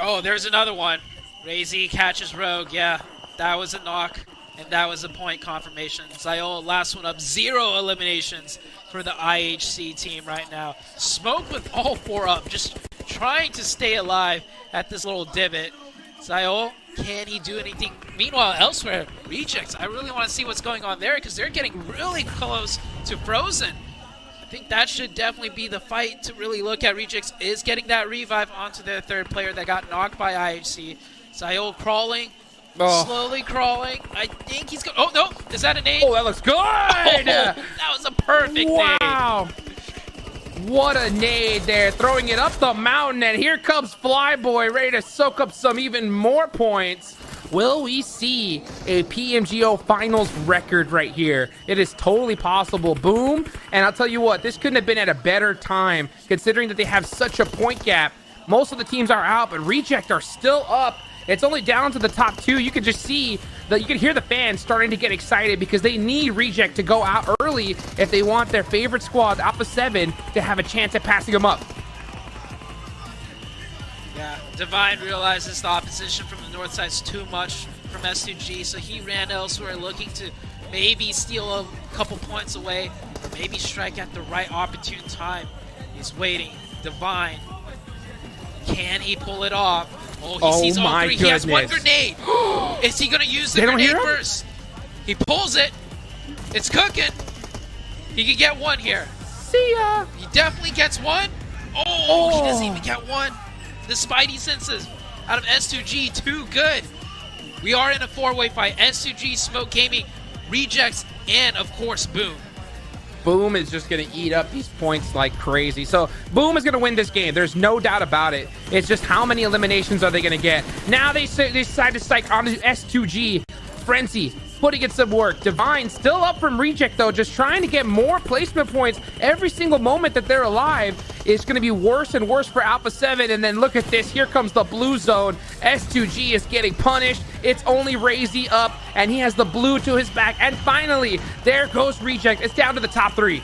Oh, there's another one. Razy catches Rogue. Yeah, that was a knock, and that was a point confirmation. Ziola, last one up. 0 eliminations for the IHC team right now. Smoke with all 4 up, just trying to stay alive at this little divot. Ziola, can he do anything? Meanwhile, elsewhere, Rejects. I really want to see what's going on there, because they're getting really close to Frozen. I think that should definitely be the fight to really look at. Rejects is getting that revive onto their 3rd player that got knocked by IHC. Ziola crawling, slowly crawling. I think he's going. Oh, no. Is that a nade? Oh, that looks good. Oh, that was a perfect nade. Wow. What a nade there, throwing it up the mountain, and here comes Flyboy, ready to soak up some even more points. Will we see a PMGO Finals record right here? It is totally possible. Boom. And I'll tell you what, this couldn't have been at a better time, considering that they have such a point gap. Most of the teams are out, but Reject are still up. It's only down to the top 2. You can just see that, you can hear the fans starting to get excited because they need Reject to go out early if they want their favorite squad, Alpha 7, to have a chance at passing them up. Yeah, Divine realizes the opposition from the north side is too much from S2G, so he ran elsewhere looking to maybe steal a couple points away, maybe strike at the right opportune time. He's waiting. Divine, can he pull it off? Oh, he sees all three. He has one grenade. Is he going to use the grenade first? He pulls it. It's cooking. He could get one here. See ya. He definitely gets one. Oh, he doesn't even get one. The Spidey senses out of S2G, too good. We are in a 4-way fight. S2G, Smoke Gaming, Rejects, and of course, Boom. Boom is just going to eat up these points like crazy. So Boom is going to win this game. There's no doubt about it. It's just how many eliminations are they going to get? Now they decide to strike onto S2G. Frenzy putting in some work. Divine still up from Reject, though, just trying to get more placement points. Every single moment that they're alive is going to be worse and worse for Alpha 7. And then look at this. Here comes the blue zone. S2G is getting punished. It's only Razy up, and he has the blue to his back. And finally, there goes Reject. It's down to the top 3.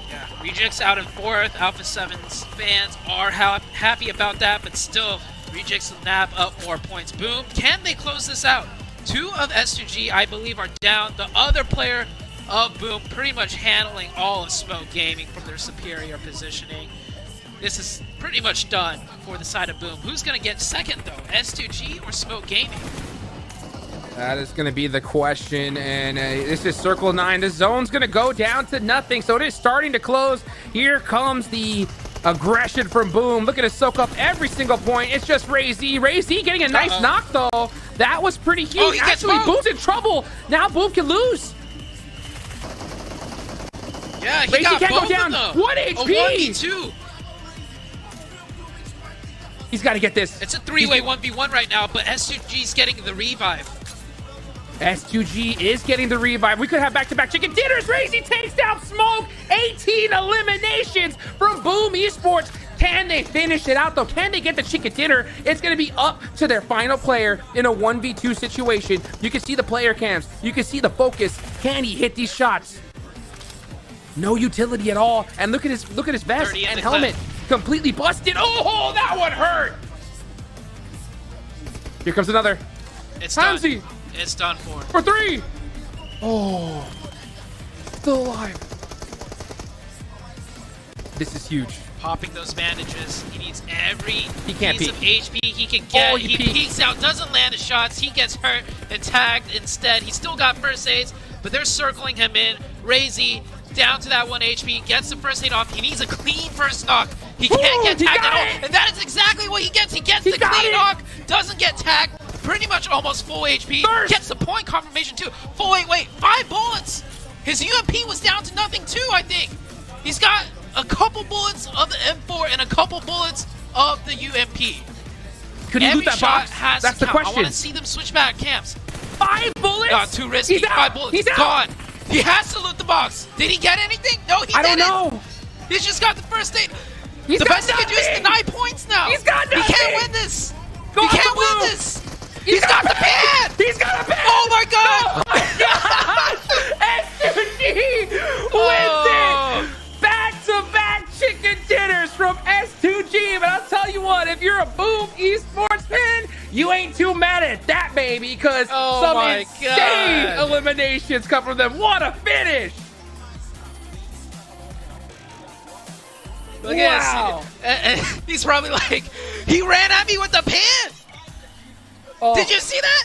Yeah, Rejects out in 4th. Alpha 7's fans are happy about that, but still, Rejects will nab up more points. Boom. Can they close this out? 2 of S2G, I believe, are down. The other player of Boom pretty much handling all of Smoke Gaming from their superior positioning. This is pretty much done for the side of Boom. Who's going to get second, though? S2G or Smoke Gaming? That is going to be the question, and this is Circle 9. The zone's going to go down to nothing, so it is starting to close. Here comes the aggression from Boom, looking to soak up every single point. It's just Razy. Razy getting a nice knock, though. That was pretty huge. Oh, he gets Actually, Boom's in trouble. Now Boom can lose. Yeah, he Razy got can't both go down. of them. 1 HP. A 1v2. He's got to get this. It's a 3-way 1v1 right now, but S2G's getting the revive. S2G is getting the revive. We could have back-to-back chicken dinners. Razy takes down Smoke. 18 eliminations from Boom Esports. Can they finish it out, though? Can they get the chicken dinner? It's going to be up to their final player in a 1v2 situation. You can see the player cams. You can see the focus. Can he hit these shots? No utility at all. And look at his vest and helmet. Completely busted. Oh, that one hurt. Here comes another. It's Hamzy. done. It's done for. For 3. Oh, still alive. This is huge. Popping those bandages. He needs every can't piece of HP he can get. He peeks out, doesn't land his shots. He gets hurt and tagged instead. He's still got first aids, but they're circling him in. Razy down to that 1 HP, gets the first aid off. He needs a clean first knock. He can't get tagged at all, and that is exactly what he gets. He gets the clean knock, doesn't get tagged. Pretty much almost full HP. Gets the point confirmation too. Full 5 bullets. His UMP was down to nothing too, I think. He's got a couple bullets of the M4 and a couple bullets of the UMP. Could he loot that box? Has That's the question. I want to see them switch back camps. 5 bullets? Too risky. He's 5 bullets. He's gone. He has to loot the box. Did he get anything? No, he didn't. I don't know. He's just got the first aid. He's the got best he can do is deny points now. He's got nothing. He can't win this. Go he on can't the win blue. this. He's got the pan. He's got a pan. Oh my god. Oh my gosh. S2G wins it. Back-to-back chicken dinners from S2G. But I'll tell you what, if you're a Boom Esports fan, you ain't too mad at that, baby, because some insane eliminations come from them. What a finish. Look at this. He's probably like, he ran at me with the pan. Did you see that?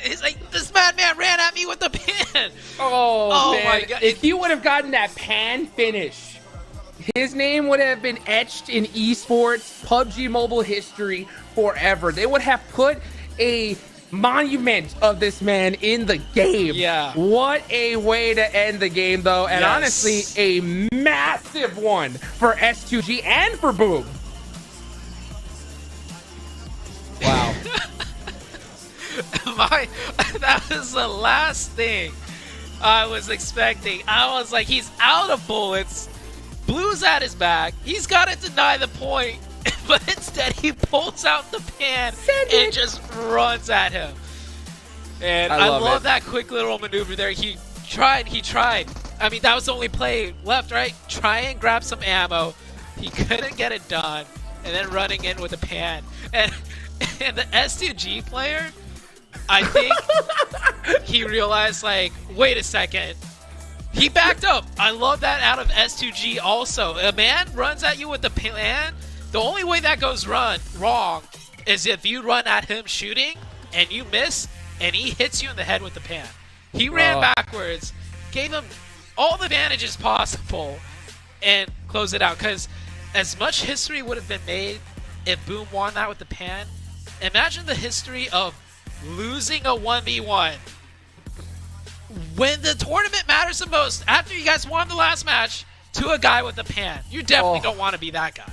He's like, this madman ran at me with the pan. Oh man. My god. If you would have gotten that pan finish, his name would have been etched in esports PUBG Mobile history forever. They would have put a monument of this man in the game. Yeah. What a way to end the game, though. And Yes. honestly, a massive one for S2G and for Boom. Wow. That was the last thing I was expecting. I was like, he's out of bullets. Blue's at his back. He's got to deny the point. But instead, he pulls out the pan and just runs at him. And I love that quick little maneuver there. He tried. I mean, that was the only play left, right? Try and grab some ammo. He couldn't get it done. And then running in with a pan. And the S2G player, I think he realized, like, wait a second. He backed up. I love that out of S2G also. A man runs at you with the pan. The only way that goes wrong is if you run at him shooting and you miss and he hits you in the head with the pan. He ran backwards, gave him all the advantages possible, and closed it out. Because as much history would have been made if Boom won that with the pan, imagine the history of losing a 1v1 when the tournament matters the most. After you guys won the last match to a guy with a pan, you definitely don't want to be that guy.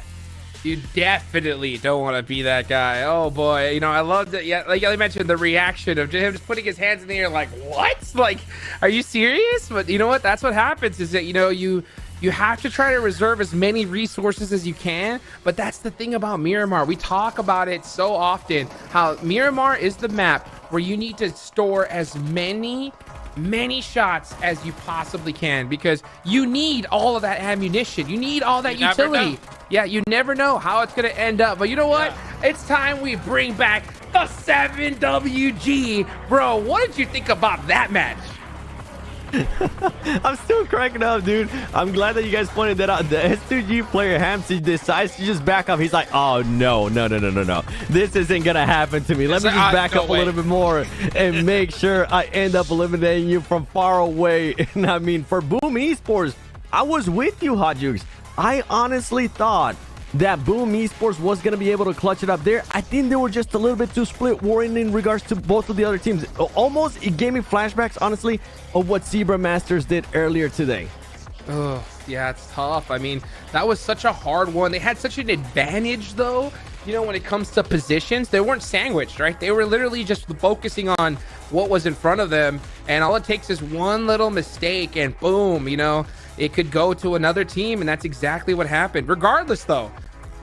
You definitely don't want to be that guy. Oh boy, you know, I love that. Yeah, like I mentioned, the reaction of him just putting his hands in the air, like, what? Like, are you serious? But you know what? That's what happens. Is that, you know, you have to try to reserve as many resources as you can. But that's the thing about Miramar. We talk about it so often. How Miramar is the map where you need to store as many shots as you possibly can, because you need all of that ammunition. You need all that utility. Yeah, you never know how it's going to end up. But you know what? Yeah. It's time we bring back the 7WG. Bro, what did you think about that match? I'm still cracking up, dude. I'm glad that you guys pointed that out. The S2G player, Hamsey, decides to just back up. He's like, oh, no. This isn't going to happen to me. Let me just back up a little bit more and make sure I end up eliminating you from far away. And I mean, for Boom Esports, I was with you, Hot Jukes. I honestly thought that Boom Esports was going to be able to clutch it up there. I think they were just a little bit too split warring in regards to both of the other teams. Almost, it gave me flashbacks, honestly, of what Zebra Masters did earlier today. Oh, yeah, it's tough. I mean, that was such a hard one. They had such an advantage, though. You know, when it comes to positions, they weren't sandwiched, right? They were literally just focusing on what was in front of them. And all it takes is one little mistake and boom, you know, it could go to another team. And that's exactly what happened. Regardless, though,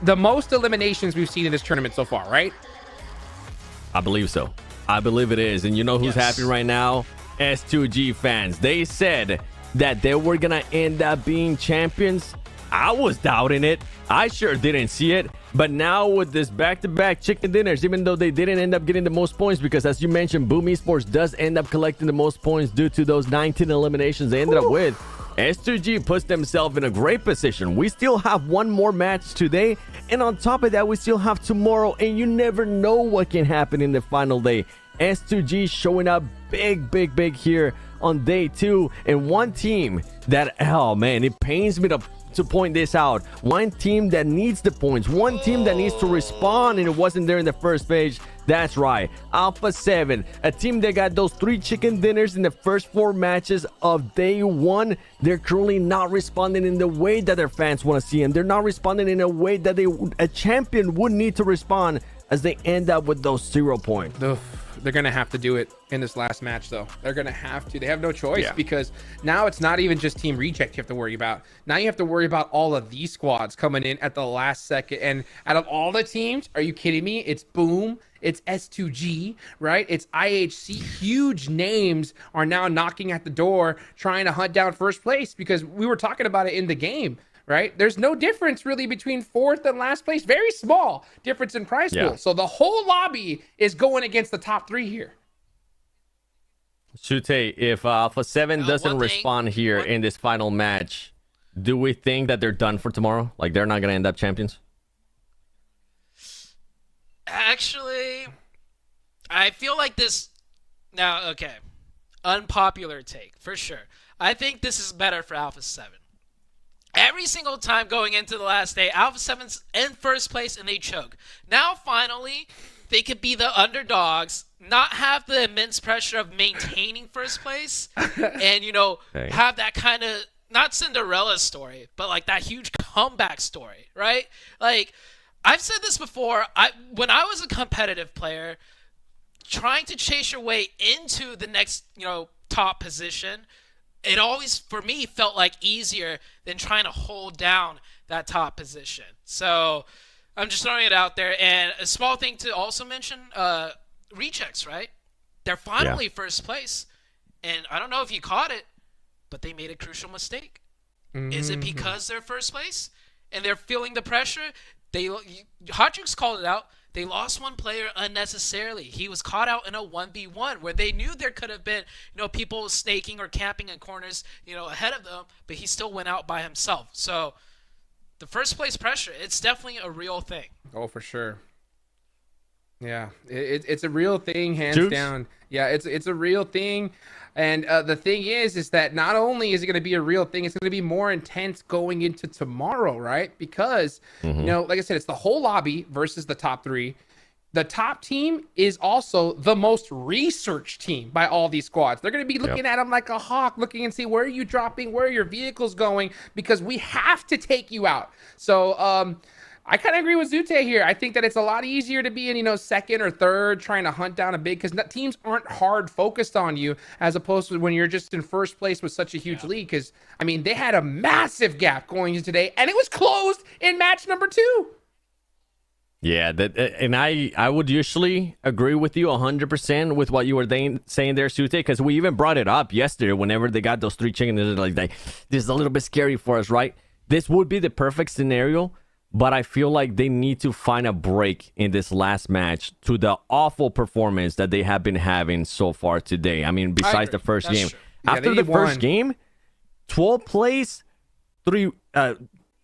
the most eliminations we've seen in this tournament so far, right? I believe so. I believe it is. And you know who's happy right now? S2G fans. They said that they were going to end up being champions. I was doubting it. I sure didn't see it. But now with this back-to-back chicken dinners, even though they didn't end up getting the most points, because as you mentioned, Boom Esports does end up collecting the most points due to those 19 eliminations they ended up with. S2G puts themselves in a great position. We still have one more match today, and on top of that, we still have tomorrow, and you never know what can happen in the final day. S2G showing up big here on day 2, and one team that, oh man, it pains me to point this out. One team that needs the points, one team that needs to respond, and it wasn't there in the first page. That's right, Alpha 7, a team that got those 3 chicken dinners in the first 4 matches of day 1. They're currently not responding in the way that their fans want to see, and they're not responding in a way that a champion would need to respond, as they end up with those 0 points. They're going to have to do it in this last match, though. They're going to have to. They have no choice, because now it's not even just Team Reject you have to worry about. Now you have to worry about all of these squads coming in at the last second. And out of all the teams, are you kidding me? It's Boom. It's S2G, right? It's IHC. Huge names are now knocking at the door, trying to hunt down first place, because we were talking about it in the game. Right? There's no difference really between 4th and last place. Very small difference in prize pool. So the whole lobby is going against the top 3 here. Shute, if Alpha 7 doesn't respond here in this final match, do we think that they're done for tomorrow? Like, they're not going to end up champions? Actually, I feel like this... Now, okay. Unpopular take, for sure. I think this is better for Alpha 7. Every single time going into the last day, Alpha 7's in first place and they choke. Now, finally, they could be the underdogs, not have the immense pressure of maintaining first place, and have that kind of not Cinderella story, but like that huge comeback story, right? Like I've said this before. When I was a competitive player, trying to chase your way into the next top position, it always for me felt like easier than trying to hold down that top position. So I'm just throwing it out there. And a small thing to also mention, rechecks, right? They're finally first place. And I don't know if you caught it, but they made a crucial mistake. Is it because they're first place and they're feeling the pressure? Hot Jukes called it out. They lost one player unnecessarily. He was caught out in a 1v1 where they knew there could have been, people snaking or camping in corners, ahead of them, but he still went out by himself. So the first place pressure, it's definitely a real thing. Oh, for sure. Yeah, it's a real thing, hands Jukes? down. Yeah, it's a real thing. And the thing is that not only is it going to be a real thing, it's going to be more intense going into tomorrow, right? Because, like I said, it's the whole lobby versus the top 3. The top team is also the most researched team by all these squads. They're going to be looking at them like a hawk, looking and see where are you dropping, where are your vehicles going, because we have to take you out. So, I kind of agree with Zute here. I think that it's a lot easier to be in, second or third, trying to hunt down a big, because teams aren't hard focused on you as opposed to when you're just in first place with such a huge lead. Because, they had a massive gap going into today, and it was closed in match number 2. Yeah, and I would usually agree with you 100% with what you were saying there, Sute, because we even brought it up yesterday whenever they got those 3 chickens. They're like, this is a little bit scary for us, right? This would be the perfect scenario. But I feel like they need to find a break in this last match to the awful performance that they have been having so far today. Besides the first game. Yeah, after the first game, 12 plays, 3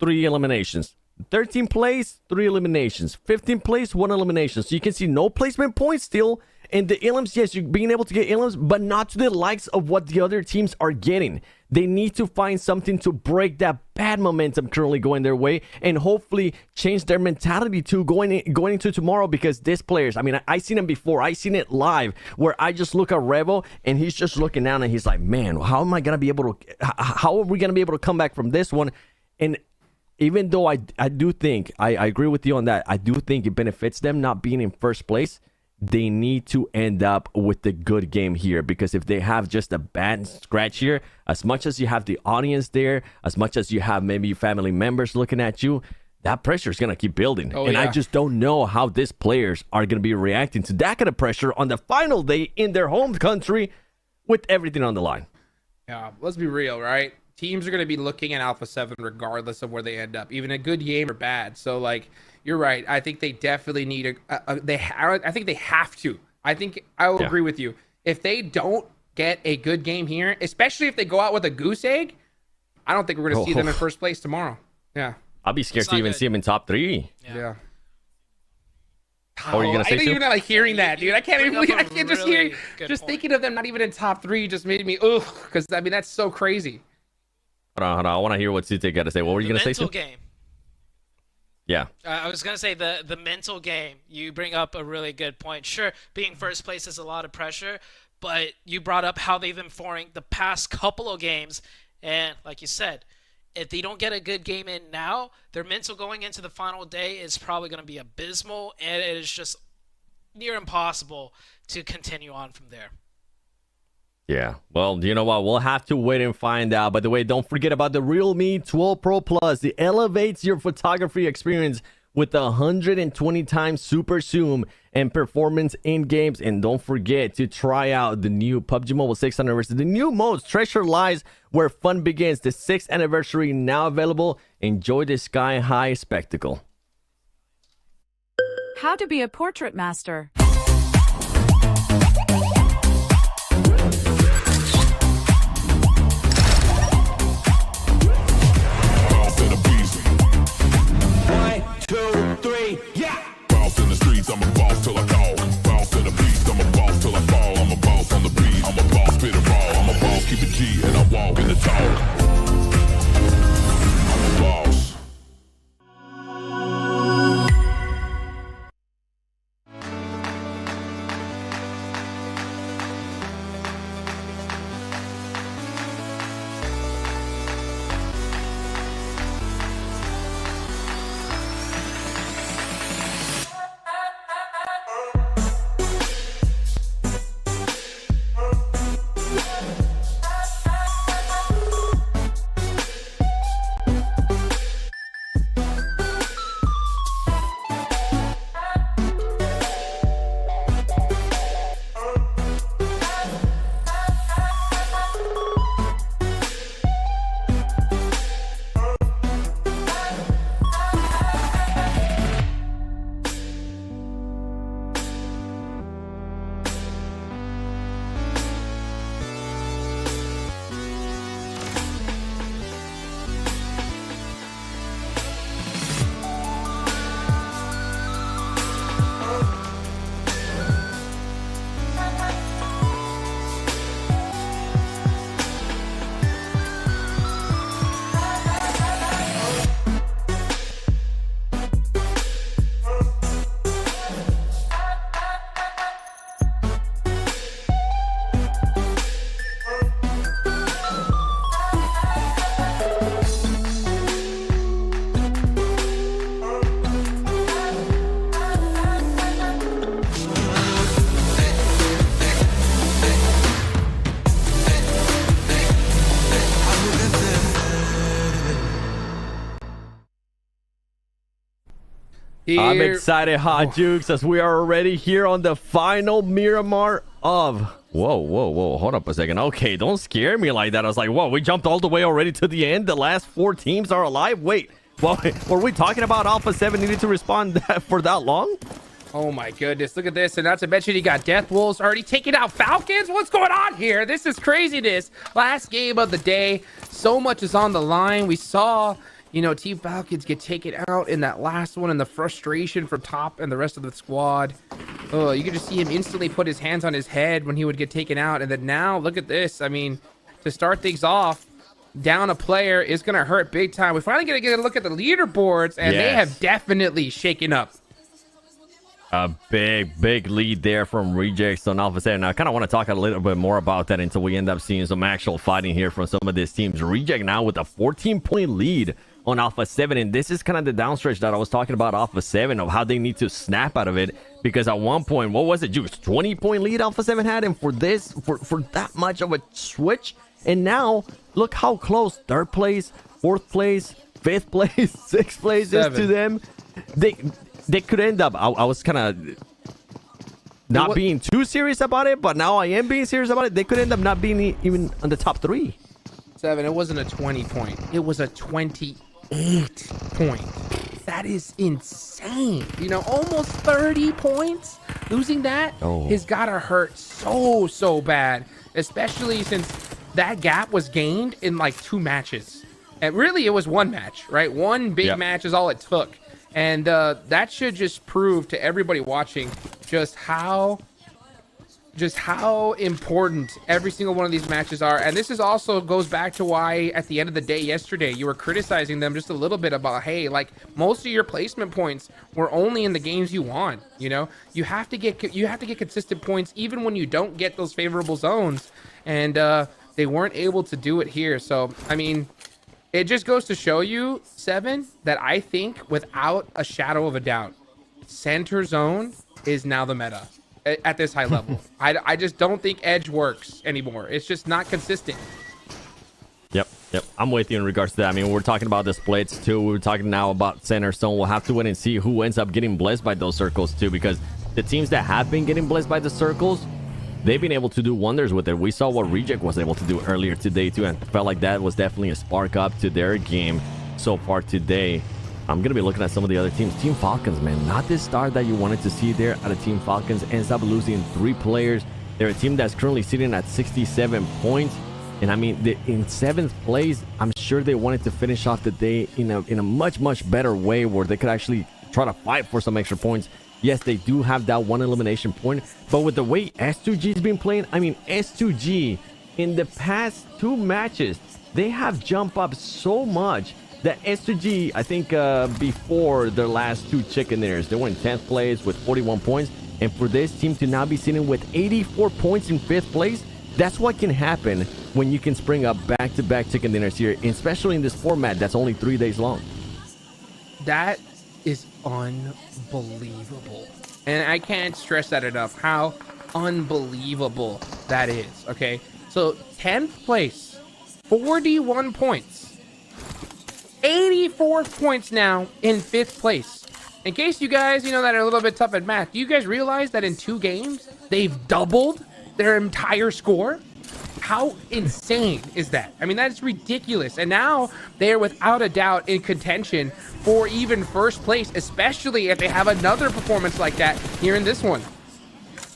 eliminations. 13 plays, 3 eliminations. 15 plays, 1 elimination. So you can see no placement points still. And the elims, yes, you're being able to get elims, but not to the likes of what the other teams are getting. They need to find something to break that bad momentum currently going their way and hopefully change their mentality to going into tomorrow, because these players, I seen them before. I seen it live where I just look at Revo and he's just looking down and he's like, man, how are we going to be able to come back from this one? And even though I do think, I agree with you on that, I do think it benefits them not being in first place. They need to end up with the good game here, because if they have just a bad scratch here, as much as you have the audience there, as much as you have maybe family members looking at you, that pressure is going to keep building. I just don't know how these players are going to be reacting to that kind of pressure on the final day in their home country with everything on the line. Yeah, let's be real, right? Teams are going to be looking at Alpha 7 regardless of where they end up, even a good game or bad. So, you're right. I think they definitely need I think they have to. I think I will agree with you. If they don't get a good game here, especially if they go out with a goose egg, I don't think we're going to see them in first place tomorrow. Yeah. I'll be scared to even see them in top 3. Yeah. What are you going to say? I think even hearing that, dude. I can't just hear, thinking of them not even in top 3 just made me, because that's so crazy. Hold on. I want to hear what Sute got to say. What were you going to say? Mental game. Yeah. I was going to say the mental game. You bring up a really good point. Sure, being first place is a lot of pressure, but you brought up how they've been performing the past couple of games. And like you said, if they don't get a good game in now, their mental going into the final day is probably going to be abysmal, and it is just near impossible to continue on from there. Yeah, well, you know what? We'll have to wait and find out. By the way, don't forget about the Realme 12 Pro Plus. It elevates your photography experience with 120 times super zoom and performance in games. And don't forget to try out the new PUBG Mobile 6th anniversary. The new modes, Treasure Lies, where fun begins. The 6th anniversary now available. Enjoy the sky-high spectacle. How to be a portrait master. I'm a boss till I call. Boss to the beast, I'm a boss till I fall. I'm a boss on the beat, I'm a boss, spit it raw. I'm a boss, keep it G, and I walk in the talk. I'm a boss. I'm excited, Hot Jukes, as we are already here on the final Miramar of... Whoa. Hold up a second. Okay, don't scare me like that. I was like, whoa, we jumped all the way already to the end. The last 4 teams are alive. Wait, well, were we talking about Alpha 7 needed to respond for that long? Oh my goodness, look at this. And not to mention you got Death Wolves already taking out Falcons. What's going on here? This is craziness. Last game of the day. So much is on the line. We saw... Team Falcons get taken out in that last one, and the frustration from Top and the rest of the squad. Oh, you could just see him instantly put his hands on his head when he would get taken out. And then now, look at this. I mean, to start things off, down a player is going to hurt big time. We finally get a look at the leaderboards, and they have definitely shaken up. A big lead there from Rejects on Alpha 7. Now, I kind of want to talk a little bit more about that until we end up seeing some actual fighting here from some of these teams. Reject now with a 14-point lead on Alpha 7, and this is kind of the downstretch that I was talking about Alpha 7 of how they need to snap out of it, because at one point, what was it, Juice? 20-point lead Alpha 7 had, and for that much of a switch, and now look how close 3rd place, 4th place, 5th place, 6th place is to them. They could end up, I was kind of not being too serious about it, but now I am being serious about it. They could end up not being even on the top 3. 7, it wasn't a 20-point. It was a 28-point. That is insane. Almost 30 points. Losing that has got to hurt so bad, especially since that gap was gained in like 2 matches. And really, it was 1 match, right? 1 big match is all it took. And that should just prove to everybody watching just how important every single one of these matches are. And this is also goes back to why at the end of the day yesterday you were criticizing them just a little bit about, hey, like most of your placement points were only in the games you won. You have to get consistent points even when you don't get those favorable zones, and they weren't able to do it here. So I mean, it just goes to show you, 7, that I think without a shadow of a doubt, center zone is now the meta at this high level. I just don't think edge works anymore. It's just not consistent. Yep. I'm with you in regards to that. I mean, we're talking about the splits too. We're talking now about center zone. We'll have to wait and see who ends up getting blessed by those circles too, because the teams that have been getting blessed by the circles, they've been able to do wonders with it. We saw what Reject was able to do earlier today too, and felt like that was definitely a spark up to their game so far today. I'm going to be looking at some of the other teams. Team Falcons, man, not this start that you wanted to see there out of Team Falcons. Ends up losing 3 players. They're a team that's currently sitting at 67 points. And I mean, in 7th place, I'm sure they wanted to finish off the day in a much better way where they could actually try to fight for some extra points. Yes, they do have that 1 elimination point, but with the way S2G's been playing, I mean, S2G in the past 2 matches, they have jumped up so much that S2G, I think before their last 2 chicken dinners, they were in 10th place with 41 points. And for this team to now be sitting with 84 points in 5th place, that's what can happen when you can spring up back-to-back chicken dinners here, especially in this format that's only 3 days long. That is unbelievable. And I can't stress that enough, how unbelievable that is, okay? So 10th place, 41 points. 84 points now in 5th place. In case you guys, that are a little bit tough at math, do you guys realize that in 2 games, they've doubled their entire score? How insane is that? I mean, that's ridiculous. And now they're without a doubt in contention for even 1st place, especially if they have another performance like that here in this one.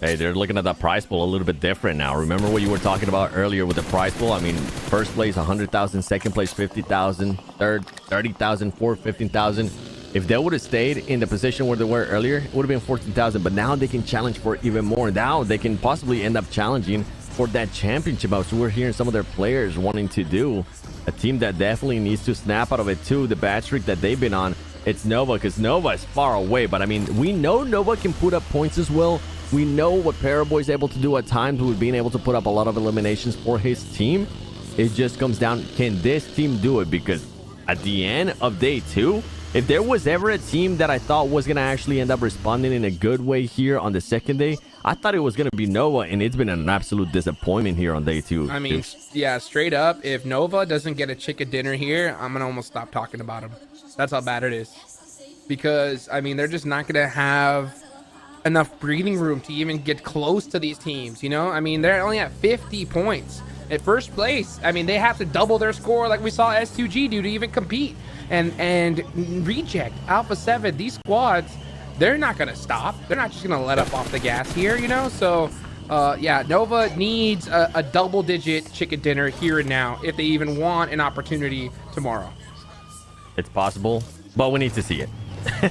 Hey, they're looking at the prize pool a little bit different now. Remember what you were talking about earlier with the prize pool? I mean, 1st place, 100,000, 2nd place, 50,000, 3rd, 30,000, 4th, 15,000. If they would have stayed in the position where they were earlier, it would have been 14,000. But now they can challenge for even more. Now they can possibly end up challenging for that championship. So we're hearing some of their players wanting to do. A team that definitely needs to snap out of it too. The bad streak that they've been on, it's Nova, because Nova is far away. But I mean, we know Nova can put up points as well. We know what Paraboy is able to do at times with being able to put up a lot of eliminations for his team. It just comes down, can this team do it? Because at the end of day 2, if there was ever a team that I thought was going to actually end up responding in a good way here on the 2nd day, I thought it was going to be Nova, and it's been an absolute disappointment here on day 2. I mean, yeah, straight up, if Nova doesn't get a chicken dinner here, I'm going to almost stop talking about him. That's how bad it is. because, I mean, they're just not going to have enough breathing room to even get close to these teams, you know? I mean, they're only at 50 points. At first place, I mean, they have to double their score like we saw S2G do to even compete. And Reject, Alpha 7, these squads, they're not going to stop. They're not just going to let up off the gas here, you know? So, yeah, Nova needs a double-digit chicken dinner here and now if they even want an opportunity tomorrow. It's possible, but we need to see it.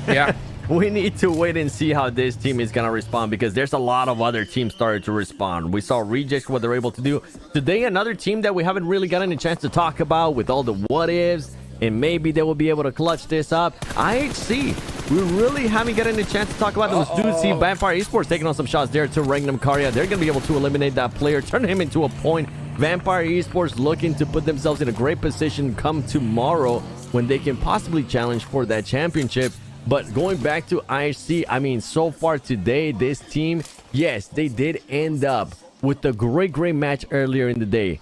Yeah. We need to wait and see how this team is going to respond, because there's a lot of other teams started to respond. We saw Reject, what they're able to do. Today, another team that we haven't really gotten a chance to talk about with all the what-ifs, and maybe they will be able to clutch this up. IHC, we really haven't gotten a chance to talk about those. Do see Vampire Esports taking on some shots there to Regnum Karya. They're going to be able to eliminate that player, turn him into a point. Vampire Esports looking to put themselves in a great position come tomorrow when they can possibly challenge for that championship. But going back to IHC, I mean, so far today, this team, yes, they did end up with a great match earlier in the day.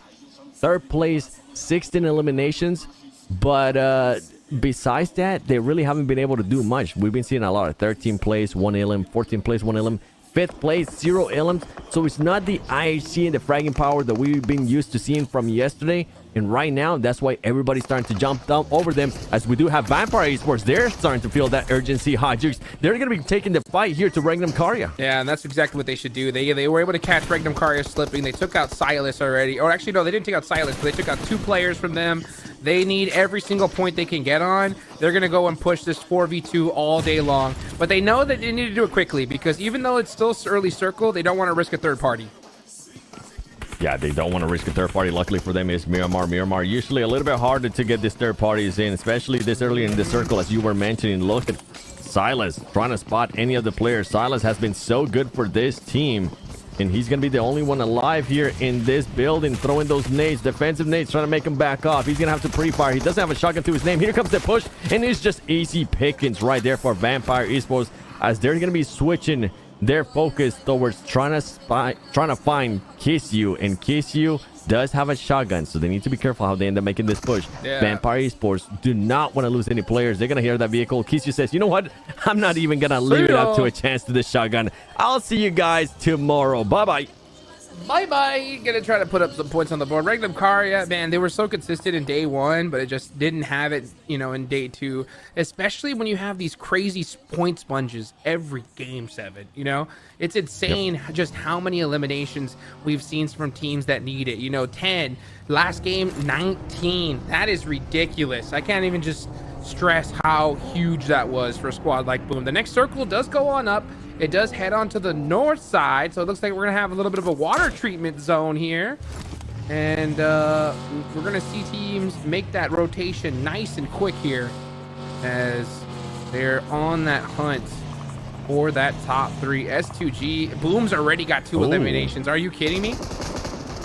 Third place, 16 eliminations. But besides that, they really haven't been able to do much. We've been seeing a lot of 13th place, 1 elim, 14th place, 1 elim, 5th place, 0 elims. So it's not the IHC and the fragging power that we've been used to seeing from yesterday. And right now, that's why everybody's starting to jump down over them. As we do have Vampire Esports, they're starting to feel that urgency. Jukes, they're going to be taking the fight here to Regnum Karya. Yeah, and that's exactly what they should do. They were able to catch Regnum Karya slipping. They took out Silas already. Or actually, no, they didn't take out Silas, but they took out 2 players from them. They need every single point they can get on. They're going to go and push this 4v2 all day long. But they know that they need to do it quickly, because even though it's still early circle, they don't want to risk a third party. Yeah, they don't want to risk a third party. Luckily for them, is Miramar. Usually a little bit harder to get these third parties in, especially this early in the circle, as you were mentioning. Look at Silas trying to spot any of the players. Silas has been so good for this team, and he's going to be the only one alive here in this building, throwing those nades, defensive nades, trying to make him back off. He's going to have to pre-fire. He doesn't have a shotgun to his name. Here comes the push, and it's just easy pickings right there for Vampire Esports, as they're going to be switching their focus towards trying to find Kisyu, and Kisyu does have a shotgun, so they need to be careful how they end up making this push. Yeah. Vampire Esports do not want to lose any players. They're gonna hear that vehicle. Kisyu says, you know what, I'm not even gonna leave it up to a chance to this shotgun. I'll see you guys tomorrow. Bye Bye. Gonna try to put up some points on the board. Regnum Karya, man, they were so consistent in day 1, but it just didn't have it, you know, in day 2. Especially when you have these crazy point sponges every game, 7. You know, it's insane just how many eliminations we've seen from teams that need it. You know, 10 last game, 19. That is ridiculous. I can't even just stress how huge that was for a squad like Boom. The next circle does go on up. It does head on to the north side, so it looks like we're going to have a little bit of a water treatment zone here. And we're going to see teams make that rotation nice and quick here, as they're on that hunt for that top 3. S2G, Boom's already got 2 eliminations. Are you kidding me?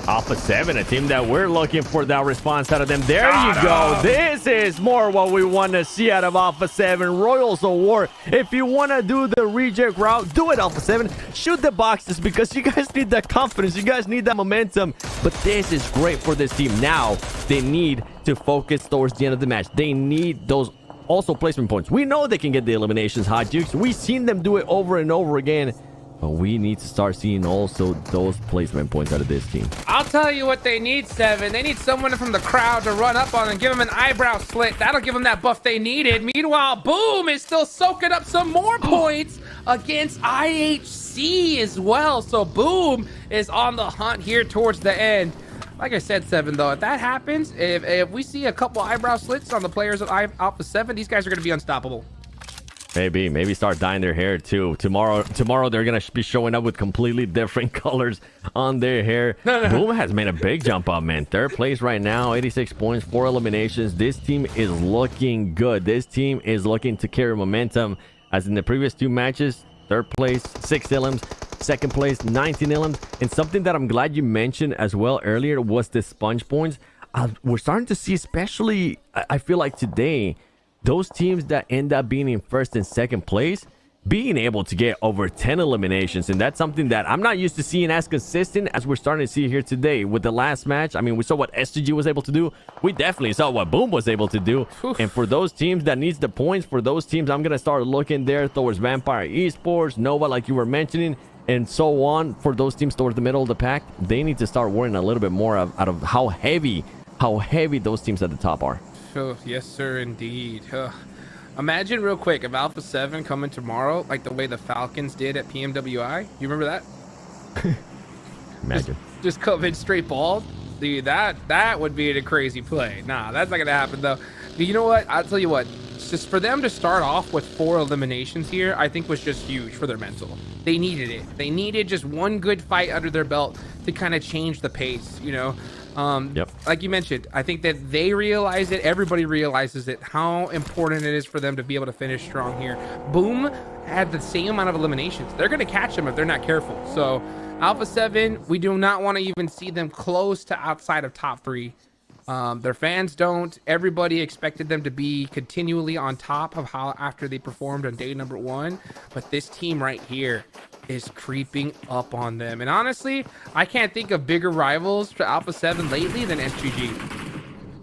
Alpha 7, a team that we're looking for that response out of them. There you go. This is more what we want to see out of Alpha 7. Royals of War. If you want to do the reject route, do it, Alpha 7. Shoot the boxes, because you guys need that confidence. You guys need that momentum. But this is great for this team. Now, they need to focus towards the end of the match. They need those also placement points. We know they can get the eliminations, Hot Jukes. We've seen them do it over and over again. But we need to start seeing also those placement points out of this team. I'll tell you what they need, 7. They need someone from the crowd to run up on and give them an eyebrow slit. That'll give them that buff they needed. Meanwhile, Boom is still soaking up some more points against IHC as well. So Boom is on the hunt here towards the end. Like I said, 7, though, if that happens, if we see a couple eyebrow slits on the players of Alpha 7, these guys are going to be unstoppable. Maybe start dyeing their hair too. Tomorrow they're gonna be showing up with completely different colors on their hair. Boom has made a big jump up, man. 3rd place right now, 86 points, 4 eliminations. This team is looking good. This team is looking to carry momentum, as in the previous 2 matches. 3rd place, 6 elims. 2nd place, 19 elims. And something that I'm glad you mentioned as well earlier was the sponge points. We're starting to see, especially I feel like today, those teams that end up being in 1st and 2nd place, being able to get over 10 eliminations, and that's something that I'm not used to seeing as consistent as we're starting to see here today. With the last match, I mean, we saw what SGG was able to do. We definitely saw what Boom was able to do. And for those teams that needs the points, for those teams, I'm gonna start looking there towards Vampire Esports, Nova, like you were mentioning, and so on. For those teams towards the middle of the pack, they need to start worrying a little bit more out of how heavy those teams at the top are. Oh, yes, sir, indeed. Imagine real quick if Alpha 7 coming tomorrow, like the way the Falcons did at PMWI. You remember that? Imagine. Just come in straight bald. Dude, that would be a crazy play. Nah, that's not going to happen, though. But you know what? I'll tell you what. Just for them to start off with 4 eliminations here, I think was just huge for their mental. They needed it. They needed just one good fight under their belt to kind of change the pace, you know? Like you mentioned, I think that they realize it, everybody realizes it, how important it is for them to be able to finish strong here. Boom had the same amount of eliminations. They're going to catch them if they're not careful. So Alpha 7, we do not want to even see them close to outside of top 3. Their fans don't. Everybody expected them to be continually on top of how after they performed on day number 1, but this team right here is creeping up on them. And honestly, I can't think of bigger rivals for Alpha 7 lately than SGG.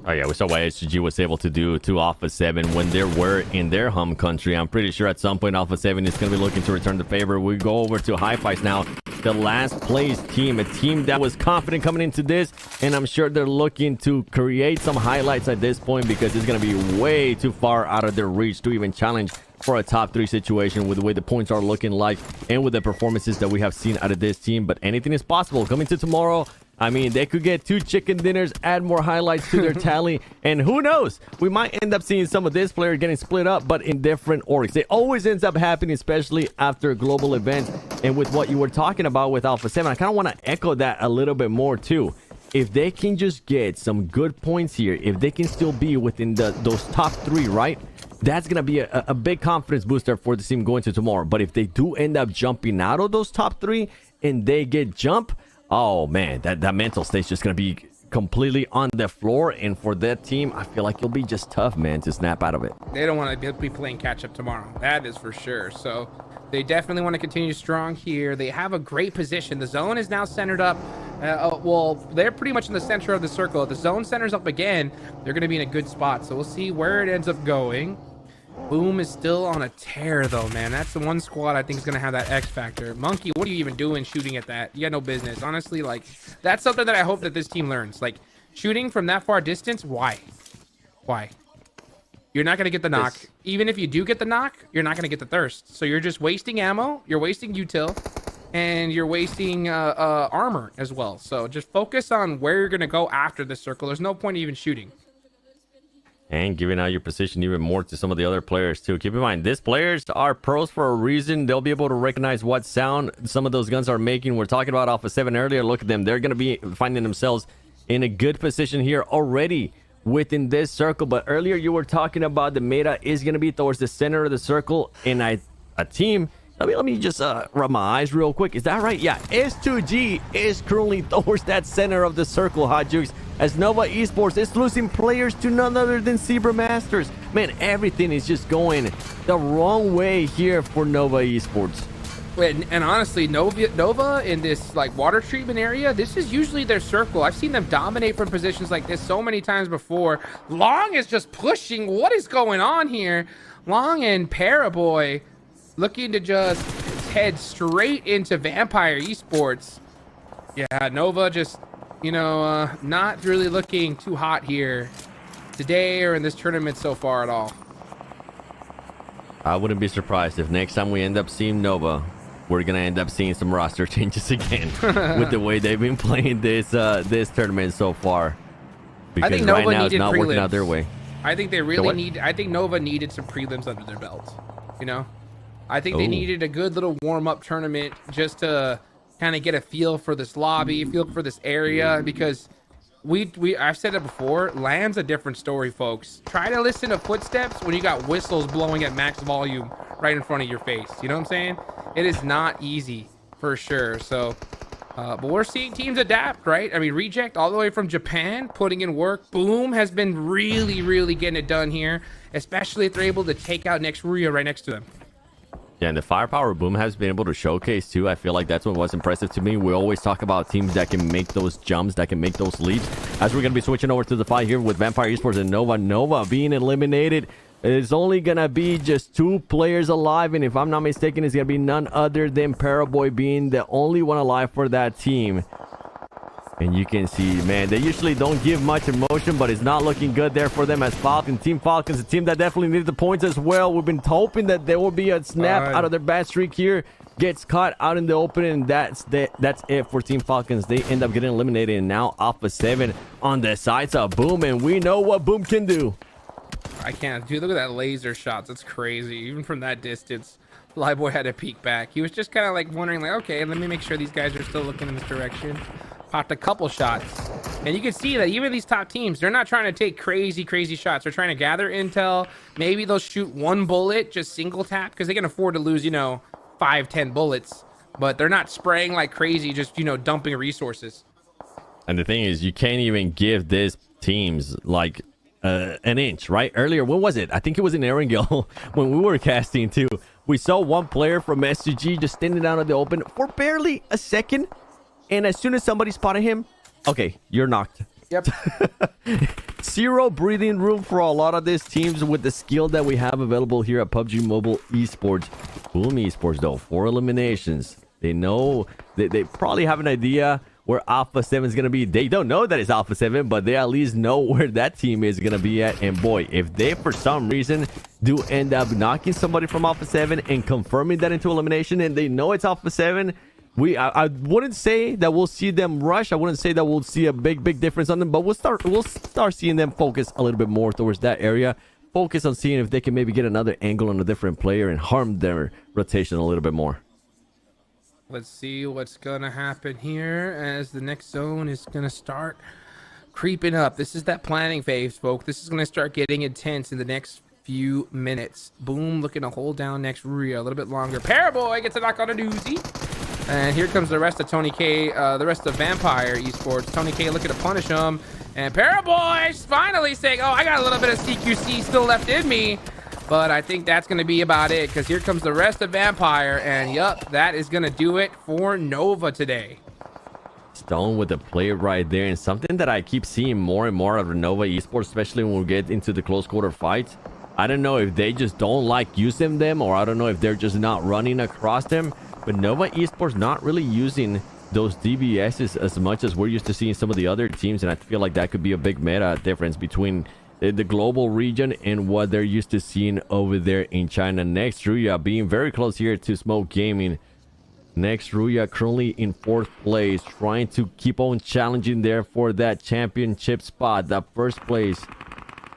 Oh yeah, we saw what SGG was able to do to Alpha 7 when they were in their home country. I'm pretty sure at some point Alpha 7 is going to be looking to return the favor. We go over to Hi-Fi's now, the last place team, a team that was confident coming into this, and I'm sure they're looking to create some highlights at this point because it's going to be way too far out of their reach to even challenge for a top 3 situation with the way the points are looking like and with the performances that we have seen out of this team. But anything is possible coming to tomorrow. I mean, they could get 2 chicken dinners, add more highlights to their tally, and who knows, we might end up seeing some of this players getting split up, but in different orgs. It always ends up happening, especially after global events. And with what you were talking about with Alpha 7, I kind of want to echo that a little bit more too. If they can just get some good points here, if they can still be within those top 3, right? That's going to be a big confidence booster for the team going to tomorrow. But if they do end up jumping out of those top 3 and they get jump, oh man, that mental state's just going to be completely on the floor. And for that team, I feel like it'll be just tough, man, to snap out of it. They don't want to be playing catch up tomorrow. That is for sure. So they definitely want to continue strong here. They have a great position. The zone is now centered up. Well, they're pretty much in the center of the circle. If the zone centers up again, they're going to be in a good spot. So we'll see where it ends up going. Boom is still on a tear, though, man. That's the one squad I think is going to have that X factor. Monkey, what are you even doing shooting at that? You got no business. Honestly, like, that's something that I hope that this team learns. Like, shooting from that far distance, why? Why? You're not going to get the knock. Even if you do get the knock, you're not going to get the thirst. So you're just wasting ammo, you're wasting util, and you're wasting armor as well. So just focus on where you're going to go after the circle. There's no point even shooting. And giving out your position even more to some of the other players too. Keep in mind, these players are pros for a reason. They'll be able to recognize what sound some of those guns are making. We're talking about Alpha 7 earlier. Look at them. They're going to be finding themselves in a good position here already within this circle. But earlier you were talking about the meta is going to be towards the center of the circle. And a team... Let me just rub my eyes real quick. Is that right? Yeah, S2G is currently towards that center of the circle, Hot Jukes, as Nova Esports is losing players to none other than Zebra Masters. Man, everything is just going the wrong way here for Nova Esports. And honestly, Nova in this like water treatment area, this is usually their circle. I've seen them dominate from positions like this so many times before. Long is just pushing. What is going on here? Long and Paraboy looking to just head straight into Vampire Esports. Yeah, Nova just, you know, not really looking too hot here today or in this tournament so far at all. I wouldn't be surprised if next time we end up seeing Nova, we're going to end up seeing some roster changes again with the way they've been playing this tournament so far. Because I think Nova right now it's needed not prelims. working out their way. I think they really I think Nova needed some prelims under their belt, you know? I think they needed a good little warm-up tournament just to kind of get a feel for this lobby, feel for this area, because I've said it before, LAN's a different story, folks. Try to listen to footsteps when you got whistles blowing at max volume right in front of your face. You know what I'm saying? It is not easy for sure. So, but we're seeing teams adapt, right? I mean, Reject all the way from Japan, putting in work. Boom has been really, really getting it done here, especially if they're able to take out next Ruya right next to them. Yeah, and the firepower Boom has been able to showcase too. I feel like that's what was impressive to me. We always talk about teams that can make those jumps, that can make those leaps. As we're going to be switching over to the fight here with Vampire Esports and Nova. Nova being eliminated. It's only going to be just 2 players alive. And if I'm not mistaken, it's going to be none other than Paraboy being the only one alive for that team. And you can see, man, they usually don't give much emotion, but it's not looking good there for them as Falcons. Team Falcons, a team that definitely needed the points as well. We've been hoping that there will be a snap out of their bad streak here. Gets caught out in the open, and that's it for Team Falcons. They end up getting eliminated, and now Alpha 7 on the sides of Boom, and we know what Boom can do. I can't. Dude, look at that laser shots. That's crazy. Even from that distance, Flyboy had to peek back. He was just kind of like wondering, like, okay, let me make sure these guys are still looking in this direction. Popped a couple shots, and you can see that even these top teams, they're not trying to take crazy shots. They're trying to gather intel. Maybe they'll shoot 1 bullet, just single tap, because they can afford to lose, 5-10 bullets, but they're not spraying like crazy, just dumping resources. And the thing is, you can't even give these teams like an inch, right? Earlier, when was it? I think it was in Erangel when we were casting too. We saw one player from SCG just standing down in the open for barely a second. And as soon as somebody spotted him, okay, you're knocked. Yep. Zero breathing room for a lot of these teams with the skill that we have available here at PUBG Mobile Esports. Boom Esports, though, 4 eliminations. They know, they probably have an idea where Alpha 7 is going to be. They don't know that it's Alpha 7, but they at least know where that team is going to be at. And boy, if they, for some reason, do end up knocking somebody from Alpha 7 and confirming that into elimination, and they know it's Alpha 7, I wouldn't say that we'll see them rush. I wouldn't say that we'll see a big difference on them, but we'll start seeing them focus a little bit more towards that area. Focus on seeing if they can maybe get another angle on a different player and harm their rotation a little bit more. Let's see what's gonna happen here as the next zone is gonna start creeping up. This is that planning phase, folks. This is gonna start getting intense in the next few minutes. Boom, looking to hold down next Rhea a little bit longer. Paraboy gets a knock on a doozy. And here comes the rest of Tony K, the rest of Vampire Esports. Tony K looking to punish him. And Paraboy's finally saying, oh, I got a little bit of CQC still left in me. But I think that's going to be about it, because here comes the rest of Vampire. And yup, that is going to do it for Nova today. Stone with the play right there, and something that I keep seeing more and more of Nova Esports, especially when we get into the close quarter fights. I don't know if they just don't like using them, or I don't know if they're just not running across them. But Nova Esports not really using those DBSs as much as we're used to seeing some of the other teams, and I feel like that could be a big meta difference between the global region and what they're used to seeing over there in China. Next, Ruya being very close here to Smoke Gaming. Next, Ruya currently in 4th place, trying to keep on challenging there for that championship spot, that first place.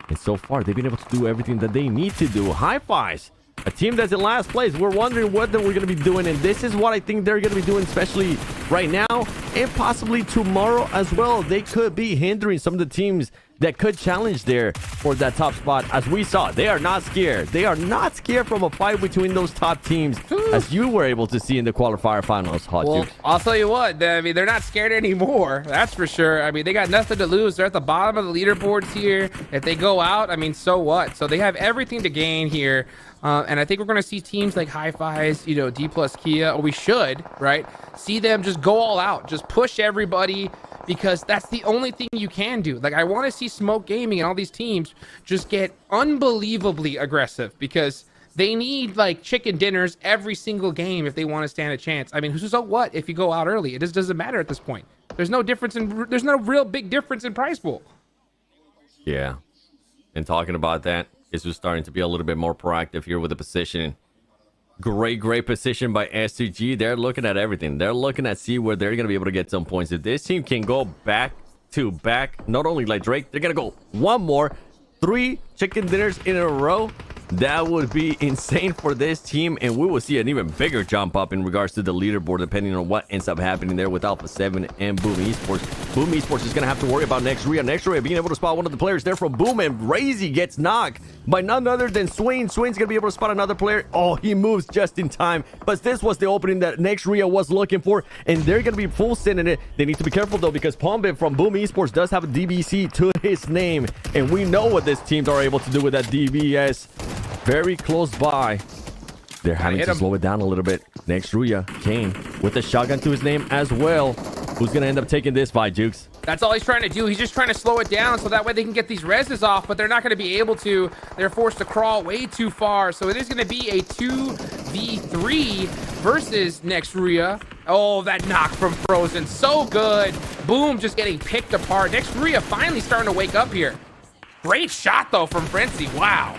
And so far, they've been able to do everything that they need to do. High fives. A team that's in last place. We're wondering what we're going to be doing, and this is what I think they're going to be doing, especially right now and possibly tomorrow as well. They could be hindering some of the teams that could challenge there for that top spot. As we saw, they are not scared. They are not scared from a fight between those top teams, as you were able to see in the qualifier finals. Well, I'll tell you what, I mean, they're not scared anymore. That's for sure. I mean, they got nothing to lose. They're at the bottom of the leaderboards here. If they go out, I mean, so what? So they have everything to gain here. And I think we're going to see teams like Hi-Fi's, D plus Kia, or we should, right? See them just go all out, just push everybody, because that's the only thing you can do. Like, I want to see Smoke Gaming and all these teams just get unbelievably aggressive, because they need like chicken dinners every single game if they want to stand a chance. I mean, so what if you go out early? It just doesn't matter at this point. There's no real big difference in prize pool. Yeah. And talking about that, is starting to be a little bit more proactive here with the positioning. Great position by SCG. They're looking at everything. They're looking at see where they're going to be able to get some points. If this team can go back to back, not only like Drake, they're going to go one more, 3 chicken dinners in a row. That would be insane for this team, and we will see an even bigger jump up in regards to the leaderboard, depending on what ends up happening there with Alpha 7 and Boom Esports. Boom Esports is going to have to worry about next Rhea. Next Rhea being able to spot one of the players there from Boom, and Razy gets knocked by none other than Swain. Swain's going to be able to spot another player. Oh, he moves just in time, but this was the opening that next Rhea was looking for, and they're going to be full sending it. They need to be careful, though, because Pombin from Boom Esports does have a DBC to his name, and we know what these teams are able to do with that DBS. Very close by. They're having to slow it down a little bit. Next, Ruya, Kane with a shotgun to his name as well. Who's going to end up taking this fight, Jukes? That's all he's trying to do. He's just trying to slow it down so that way they can get these reses off, but they're not going to be able to. They're forced to crawl way too far. So it is going to be a 2v3 versus Nextria. Oh, that knock from Frozen. So good. Boom, just getting picked apart. Nextria finally starting to wake up here. Great shot, though, from Frenzy. Wow.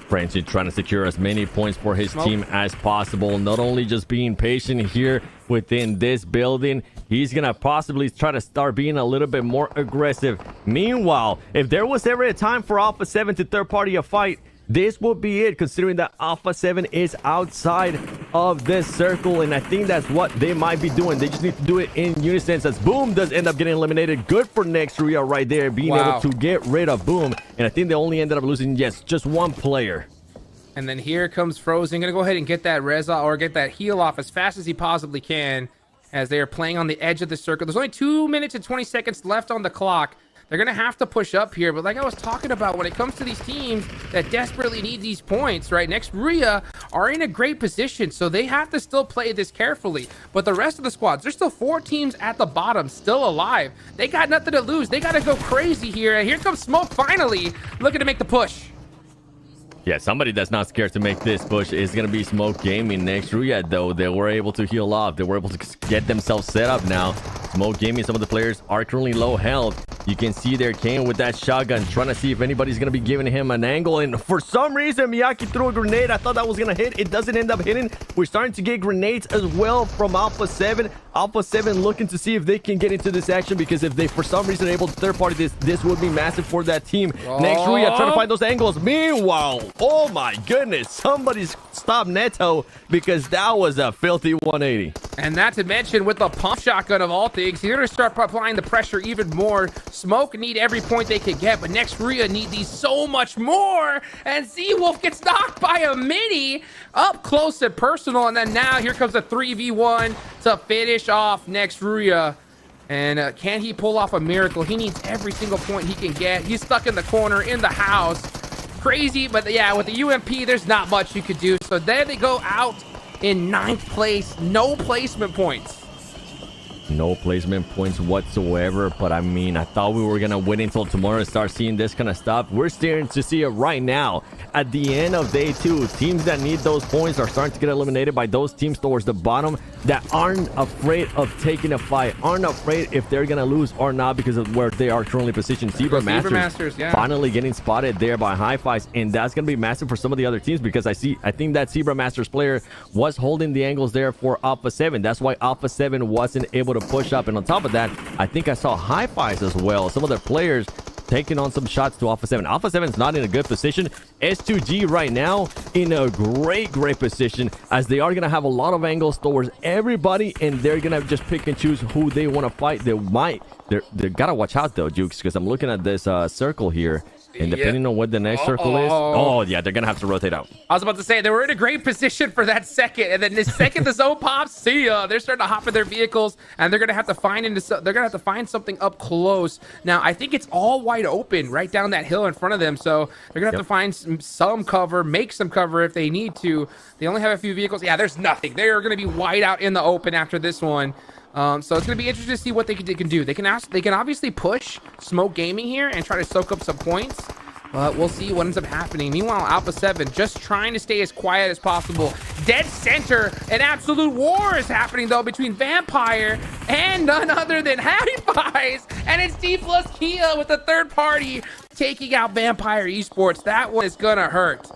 Frenzy trying to secure as many points for his team as possible. Not only just being patient here within this building, he's gonna possibly try to start being a little bit more aggressive. Meanwhile, if there was ever a time for Alpha 7 to third party a fight, this would be it, considering that Alpha 7 is outside of this circle, and I think that's what they might be doing. They just need to do it in unison, as Boom does end up getting eliminated. Good for Nextria right there, being able to get rid of Boom, and I think they only ended up losing, yes, just one player. And then here comes Frozen. Gonna go ahead and get that Reza or get that heal off as fast as he possibly can, as they are playing on the edge of the circle. There's only 2 minutes and 20 seconds left on the clock. They're going to have to push up here. But like I was talking about, when it comes to these teams that desperately need these points, right? Nextria are in a great position, so they have to still play this carefully. But the rest of the squads, there's still 4 teams at the bottom still alive. They got nothing to lose. They got to go crazy here. And here comes Smoke finally looking to make the push. Yeah, somebody that's not scared to make this push is going to be Smoke Gaming. Nextria, though, they were able to heal off. They were able to get themselves set up now. Smoke Gaming, some of the players are currently low health. You can see there Kane with that shotgun, trying to see if anybody's going to be giving him an angle. And for some reason, Miyaki threw a grenade. I thought that was going to hit. It doesn't end up hitting. We're starting to get grenades as well from Alpha 7. Alpha 7 looking to see if they can get into this action, because if they, for some reason, are able to third party this would be massive for that team. Nextria trying to find those angles. Meanwhile, oh my goodness, somebody's stopped Neto, because that was a filthy 180. And not to mention, with the pump shotgun of all things, he's going to start applying the pressure even more. Smoke need every point they could get, but Nextria need these so much more. And Z-Wolf gets knocked by a mini up close and personal. And then now here comes a 3v1 to finish off Nextria. And can he pull off a miracle? He needs every single point he can get. He's stuck in the corner in the house. Crazy, but yeah, with the UMP, there's not much you could do. So there they go out in 9th place. No placement points. No placement points whatsoever, but I mean, I thought we were gonna wait until tomorrow to start seeing this kind of stuff. We're starting to see it right now. At the end of day 2, teams that need those points are starting to get eliminated by those teams towards the bottom that aren't afraid of taking a fight, aren't afraid if they're gonna lose or not because of where they are currently positioned. Zebra Masters yeah. Finally getting spotted there by Hi-Fi's, and that's gonna be massive for some of the other teams, because I think that Zebra Masters player was holding the angles there for Alpha 7. That's why Alpha 7 wasn't able to push up. And on top of that, I think I saw Hi-Fi's as well. Some of their players taking on some shots to Alpha 7. Alpha 7 is not in a good position. S2G right now in a great position, as they are going to have a lot of angles towards everybody, and they're going to just pick and choose who they want to fight. They got to watch out though, Jukes, because I'm looking at this circle here. And depending on what the next circle is, oh yeah, they're gonna have to rotate out. I was about to say they were in a great position for that second, and then the second the zone pops, see ya. They're starting to hop in their vehicles, and they're gonna have to find something up close. Now I think it's all wide open right down that hill in front of them, so they're gonna have to find some cover, make some cover if they need to. They only have a few vehicles. Yeah, there's nothing. They are gonna be wide out in the open after this one. So it's going to be interesting to see what they can do. They can obviously push Smoke Gaming here and try to soak up some points. But we'll see what ends up happening. Meanwhile, Alpha 7 just trying to stay as quiet as possible. Dead center, an absolute war is happening, though, between Vampire and none other than Hi-Fi's. And it's D plus Kia with the third party taking out Vampire Esports. That one is going to hurt.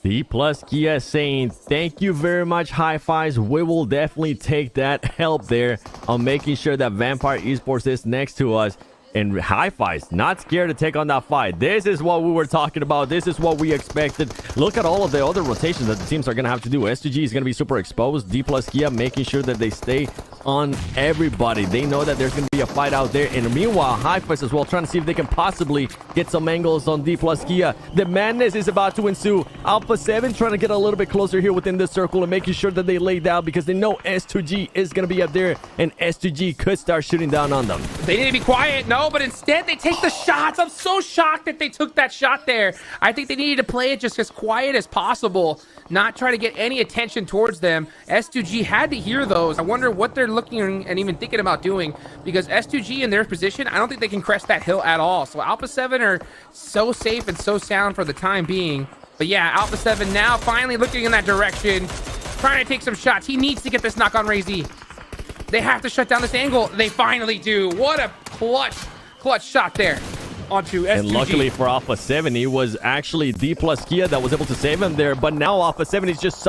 D plus Kia saying thank you very much, Hi-Fi's. We will definitely take that help there on making sure that Vampire Esports is next to us. And Hi-Fi's not scared to take on that fight. This is what we were talking about. This is what we expected. Look at all of the other rotations that the teams are going to have to do. STG is going to be super exposed. D plus Kia making sure that they stay on everybody. They know that there's going to be a fight out there. And meanwhile, Hi-Fi's as well, trying to see if they can possibly get some angles on D plus Kia. The madness is about to ensue. Alpha 7 trying to get a little bit closer here within this circle and making sure that they lay down, because they know S2G is going to be up there and S2G could start shooting down on them. They need to be quiet, no, but instead they take the shots. I'm so shocked that they took that shot there. I think they needed to play it just as quiet as possible, not try to get any attention towards them. S2G had to hear those. I wonder what they're looking and even thinking about doing, because S2G in their position, I don't think they can crest that hill at all. So Alpha 7 are so safe and so sound for the time being. But yeah, Alpha 7 now finally looking in that direction, trying to take some shots. He needs to get this knock on Razy. They have to shut down this angle. They finally do. What a clutch shot there onto S2G. And luckily for Alpha 7, it was actually D plus Kia that was able to save him there. But now Alpha 7 is just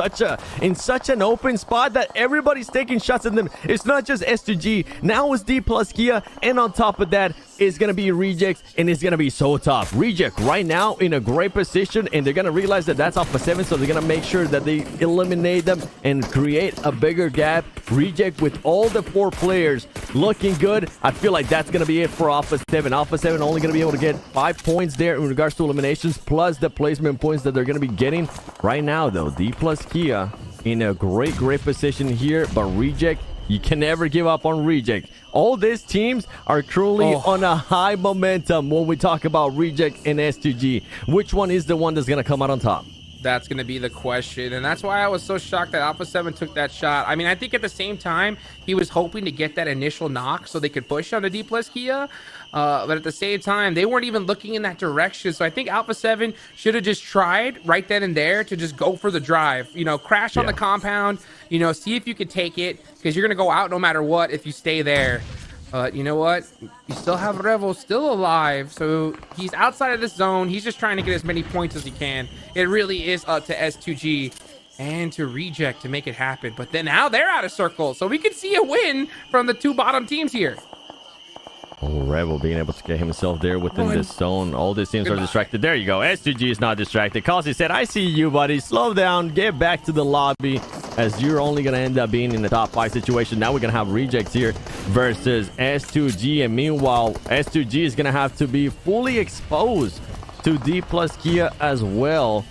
in such an open spot that everybody's taking shots at them. It's not just S2G. Now it's D plus Kia. And on top of that, it's going to be Rejects, and it's going to be so tough. Reject right now in a great position, and they're going to realize that that's Alpha 7, so they're going to make sure that they eliminate them and create a bigger gap. Reject with all the 4 players looking good. I feel like that's going to be it for Alpha 7. Alpha 7 only going to be able to get 5 points there in regards to eliminations, plus the placement points that they're going to be getting. Right now, though, D plus Kia in a great position here, but Reject, you can never give up on Reject. All these teams are truly on a high momentum when we talk about Reject and S2G. Which one is the one that's going to come out on top? That's going to be the question, and that's why I was so shocked that Alpha 7 took that shot. I mean, I think at the same time, he was hoping to get that initial knock so they could push on the D plus Kia, but at the same time, they weren't even looking in that direction. So I think Alpha 7 should have just tried right then and there to just go for the drive. You know, crash on the compound, you know, see if you could take it, because you're going to go out no matter what if you stay there. But you know what? You still have Revo still alive, so he's outside of this zone. He's just trying to get as many points as he can. It really is up to S2G and to Reject to make it happen. But then now they're out of circle, so we could see a win from the 2 bottom teams here. Oh, Rebel being able to get himself there within this zone. All these teams are distracted. There you go. S2G is not distracted. Causey said, I see you, buddy. Slow down. Get back to the lobby, as you're only going to end up being in the top 5 situation. Now we're going to have Rejects here versus S2G. And meanwhile, S2G is going to have to be fully exposed to D plus Kia as well.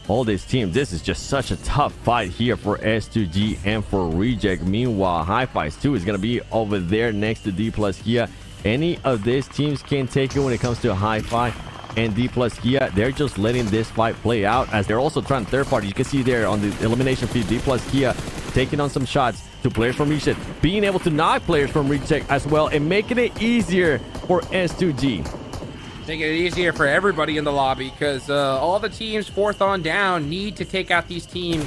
All these teams, this is just such a tough fight here for S2G and for Reject. Meanwhile, Hi-Fi's too is going to be over there next to D plus Kia. Any of these teams can take it when it comes to Hi-Fi and D plus Kia. They're just letting this fight play out, as they're also trying third party. You can see there on the elimination feed, D plus Kia taking on some shots to players from Reject, being able to knock players from Reject as well, and making it easier for S2G. Making it easier for everybody in the lobby, because all the teams 4th on down need to take out these teams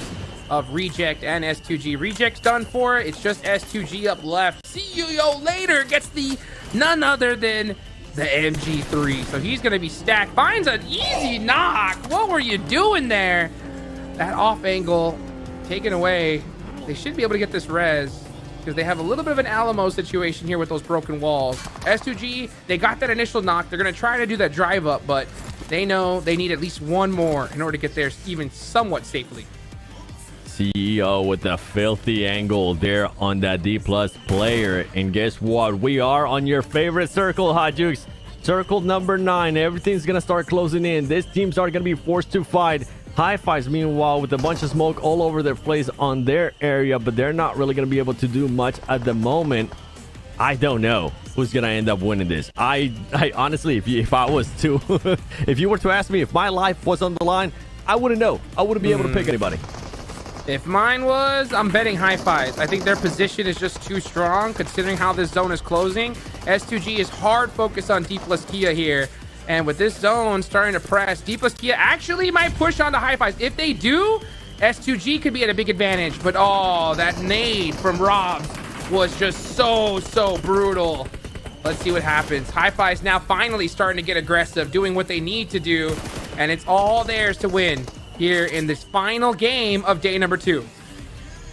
of Reject and S2G. Reject's done for. It's just S2G up left. See you later gets the none other than the MG3. So he's going to be stacked. Finds an easy knock. What were you doing there? That off angle taken away. They should be able to get this res, because they have a little bit of an Alamo situation here with those broken walls. S2G, they got that initial knock. They're going to try to do that drive up, but they know they need at least one more in order to get there even somewhat safely. CEO with the filthy angle there on that D plus player. And guess what? We are on your favorite circle, Hajux. Circle number 9. Everything's going to start closing in. These teams are going to be forced to fight. Hi-Fi's, meanwhile, with a bunch of smoke all over their place on their area, but they're not really going to be able to do much at the moment. I don't know who's going to end up winning this. I honestly, if I was to, if you were to ask me if my life was on the line, I wouldn't know. I wouldn't be able to pick anybody. If mine was, I'm betting Hi-Fi's. I think their position is just too strong considering how this zone is closing. S2G is hard focused on D plus Kia here. And with this zone starting to press, D plus Kia actually might push on the Hi-Fi's. If they do, S2G could be at a big advantage. But oh, that nade from Robs was just so brutal. Let's see what happens. Hi-Fi's now finally starting to get aggressive, doing what they need to do. And it's all theirs to win here in this final game of day number 2.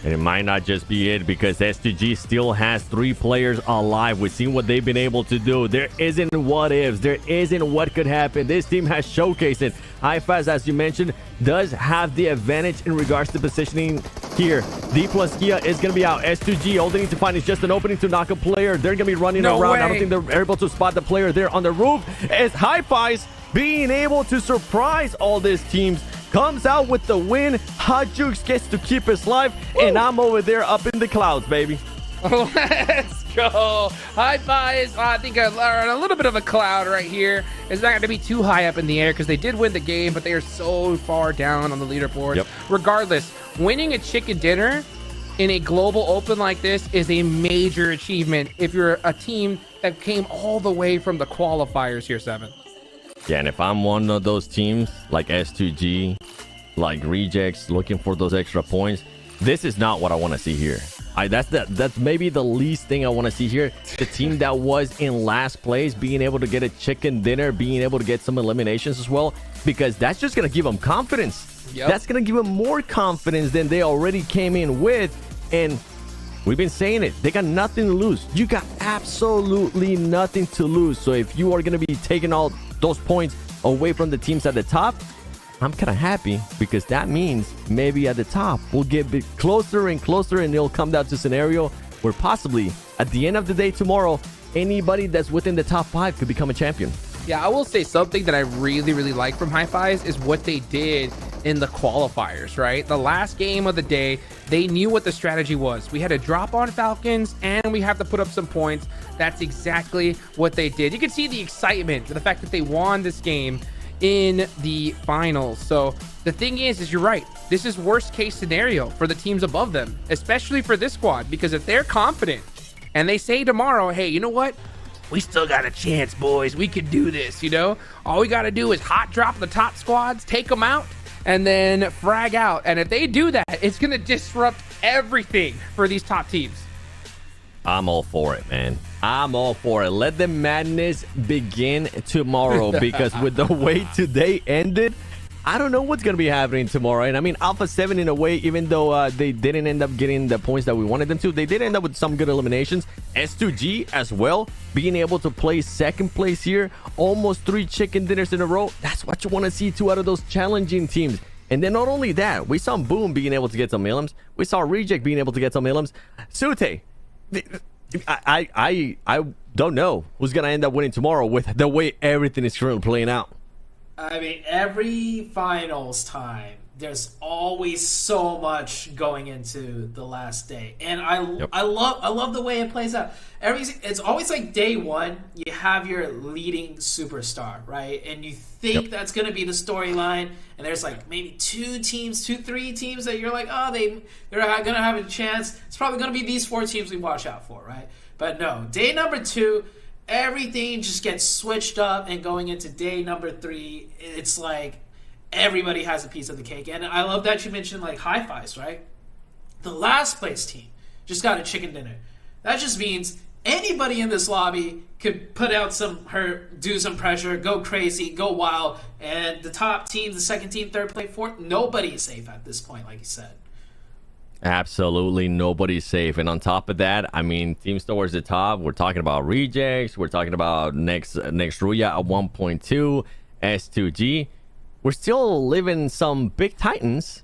And it might not just be it, because S2G still has 3 players alive. We've seen what they've been able to do. There isn't what ifs. There isn't what could happen. This team has showcased it. HiFives, as you mentioned, does have the advantage in regards to positioning here. D plus Kia is going to be out. S2G, all they need to find is just an opening to knock a player. They're going to be running around. I don't think they're able to spot the player there on the roof. As HiFives being able to surprise all these teams, comes out with the win. Hot Jukes gets to keep his life, and I'm over there up in the clouds, baby. Let's go. High fives. I think I learned a little bit of a cloud right here. It's not going to be too high up in the air because they did win the game, but they are so far down on the leaderboard. Yep. Regardless, winning a chicken dinner in a global open like this is a major achievement if you're a team that came all the way from the qualifiers here, Seven. Yeah, and if I'm one of those teams like S2G, like Rejects, looking for those extra points, this is not what I want to see here. That's maybe the least thing I want to see here. The team that was in last place being able to get a chicken dinner, being able to get some eliminations as well, because that's just going to give them confidence. Yep. That's going to give them more confidence than they already came in with. And we've been saying it. They got nothing to lose. You got absolutely nothing to lose. So if you are going to be taking all those points away from the teams at the top, I'm kind of happy, because that means maybe at the top we'll get a bit closer and closer, and it'll come down to a scenario where possibly at the end of the day tomorrow, anybody that's within the top 5 could become a champion. Yeah, I will say something that I really like from HiFives is what they did in the qualifiers, right? The last game of the day, they knew what the strategy was. We had to drop on Falcons and we have to put up some points. That's exactly what they did. You can see the excitement, the fact that they won this game in the finals. So the thing is you're right. This is worst case scenario for the teams above them, especially for this squad, because if they're confident and they say tomorrow, hey, you know what? We still got a chance, boys. We can do this, you know? All we got to do is hot drop the top squads, take them out, and then frag out. And if they do that, it's going to disrupt everything for these top teams. I'm all for it, man. I'm all for it. Let the madness begin tomorrow, because with the way today ended, I don't know what's going to be happening tomorrow. And I mean, Alpha 7 in a way, even though they didn't end up getting the points that we wanted them to, they did end up with some good eliminations. S2G as well, being able to play second place here, almost 3 chicken dinners in a row. That's what you want to see, 2 out of those challenging teams. And then not only that, we saw Boom being able to get some elims. We saw Reject being able to get some elims. Sute, I don't know who's going to end up winning tomorrow with the way everything is currently playing out. I mean, every finals time, there's always so much going into the last day, and I love the way it plays out. It's always like day one, you have your leading superstar, right? And you think that's going to be the storyline, and there's like maybe 3 teams that you're like, oh, they're going to have a chance. It's probably going to be these 4 teams we watch out for, right? But no, day number 2. Everything just gets switched up, and going into day number 3, it's like everybody has a piece of the cake. And I love that you mentioned like HiFives, right? The last place team just got a chicken dinner. That just means anybody in this lobby could put out do some pressure, go crazy, go wild, and the top team, the second team, third place, fourth, nobody is safe at this point, like you said. Absolutely nobody's safe. And on top of that, I mean, teams towards the top, we're talking about Rejects, we're talking about next Ruya at 1.2, S2G. We're still living some big titans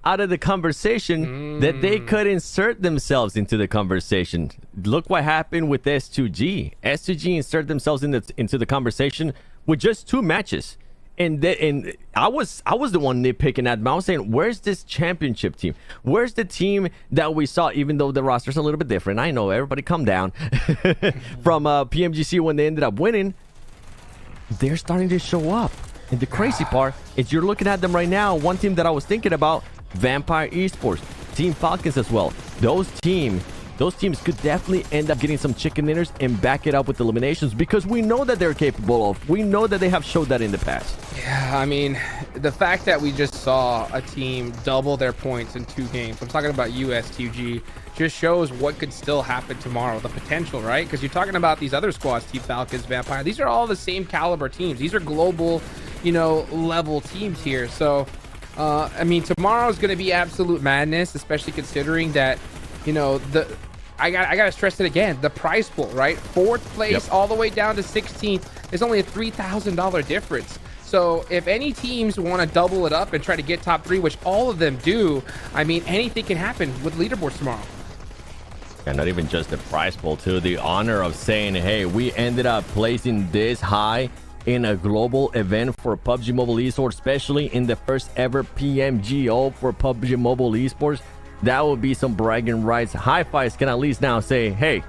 out of the conversation that they could insert themselves into the conversation. Look what happened with S2G. S2G insert themselves into the conversation with just 2 matches. And I was the one nitpicking at them. I was saying, where's this championship team? Where's the team that we saw, even though the roster's a little bit different? I know, everybody come down. From PMGC when they ended up winning, they're starting to show up. And the crazy part is you're looking at them right now. One team that I was thinking about, Vampire Esports, Team Falcons as well. Those teams could definitely end up getting some chicken dinners and back it up with eliminations, because we know that they're capable of. We know that they have showed that in the past. Yeah, I mean, the fact that we just saw a team double their points in 2 games, I'm talking about USTG, just shows what could still happen tomorrow, the potential, right? Because you're talking about these other squads, Team Falcons, Vampire, these are all the same caliber teams. These are global, level teams here. So I mean, tomorrow's going to be absolute madness, especially considering that, you know, I gotta stress it again, the prize pool, right? 4th place all the way down to 16th. There's only a $3,000 difference. So if any teams want to double it up and try to get top 3, which all of them do, I mean, anything can happen with leaderboards tomorrow. And not even just the prize pool, too. The honor of saying, hey, we ended up placing this high in a global event for PUBG Mobile Esports, especially in the first ever PMGO for PUBG Mobile Esports. That would be some bragging rights. Hi-Fi's can at least now say, hey,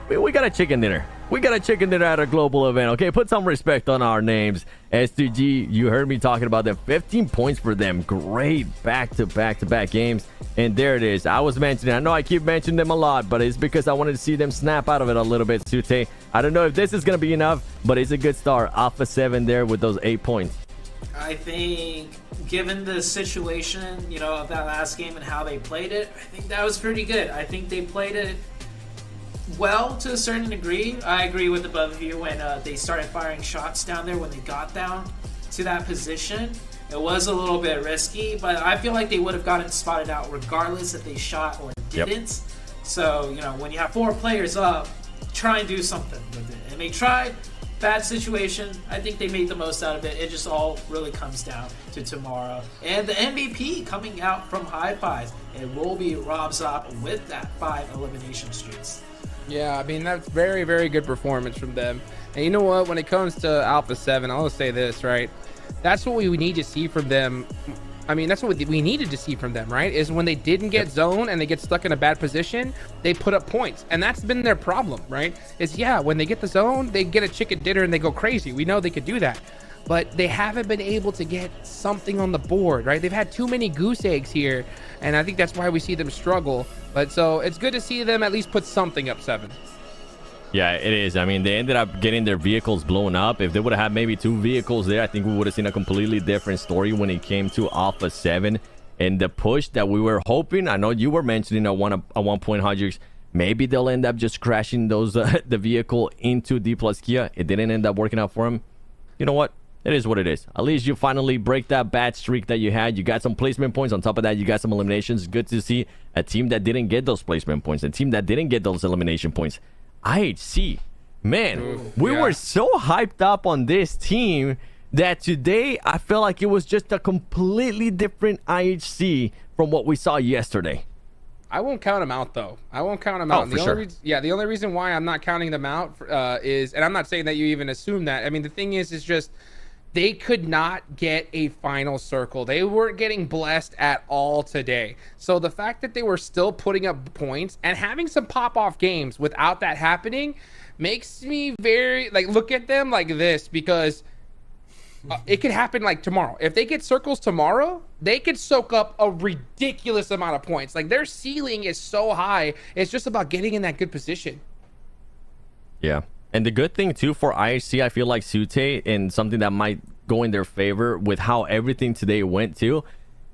we got a chicken dinner. We got a chicken dinner at a global event, okay? Put some respect on our names. S2G, you heard me talking about them. 15 points for them. Great back-to-back games. And there it is. I was mentioning, I know I keep mentioning them a lot, but it's because I wanted to see them snap out of it a little bit, Sute. I don't know if this is going to be enough, but it's a good start. Alpha 7 there with those 8 points. I think, given the situation, you know, of that last game and how they played it, I think that was pretty good. I think they played it well to a certain degree. I agree with the both of you when they started firing shots down there when they got down to that position. It was a little bit risky, but I feel like they would have gotten spotted out regardless if they shot or didn't. So, you know, when you have 4 players up, try and do something with it. And they tried. Bad situation. I think they made the most out of it. It just all really comes down to tomorrow. And the MVP coming out from Hi-Fi's. It will be Rob Zopp with that 5 elimination streaks. Yeah, I mean, that's very, very good performance from them. And you know what? When it comes to Alpha 7, I'll say this, right? That's what we need to see from them. I mean, that's what we needed to see from them, right? Is when they didn't get zone and they get stuck in a bad position, they put up points. And that's been their problem, right? Is, yeah, when they get the zone, they get a chicken dinner and they go crazy. We know they could do that. But they haven't been able to get something on the board, right? They've had too many goose eggs here. And I think that's why we see them struggle. But so it's good to see them at least put something up 7. Yeah, it is. I mean, they ended up getting their vehicles blown up. If they would have had maybe 2 vehicles there, I think we would have seen a completely different story when it came to Alpha 7. And the push that we were hoping, I know you were mentioning at one point, Hodges, maybe they'll end up just crashing those the vehicle into D plus Kia. It didn't end up working out for them. You know what? It is what it is. At least you finally break that bad streak that you had. You got some placement points. On top of that, you got some eliminations. Good to see a team that didn't get those placement points, a team that didn't get those elimination points. IHC, man, we were so hyped up on this team that today I felt like it was just a completely different IHC from what we saw yesterday. I won't count them out, though. I won't count them out. For sure. The only reason why I'm not counting them out is, and I'm not saying that you even assume that. I mean, the thing is just they could not get a final circle. They weren't getting blessed at all today. So the fact that they were still putting up points and having some pop-off games without that happening makes me very, like, look at them like this, because it could happen like tomorrow. If they get circles tomorrow, they could soak up a ridiculous amount of points. Like, their ceiling is so high. It's just about getting in that good position. Yeah. And the good thing, too, for IHC, I feel like Sute, and something that might go in their favor with how everything today went, too,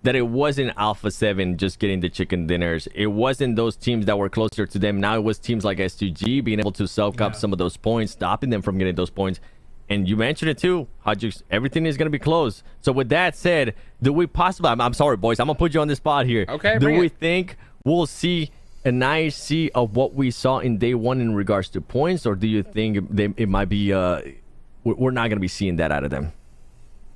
that it wasn't Alpha 7 just getting the chicken dinners. It wasn't those teams that were closer to them. Now it was teams like S2G being able to soak up some of those points, stopping them from getting those points. And you mentioned it, too, Hodges. Everything is going to be close. So with that said, do we possibly... I'm sorry, boys. I'm going to put you on the spot here. Okay, do we think we'll see an IHC of what we saw in day 1 in regards to points, or do you think it might be we're not going to be seeing that out of them?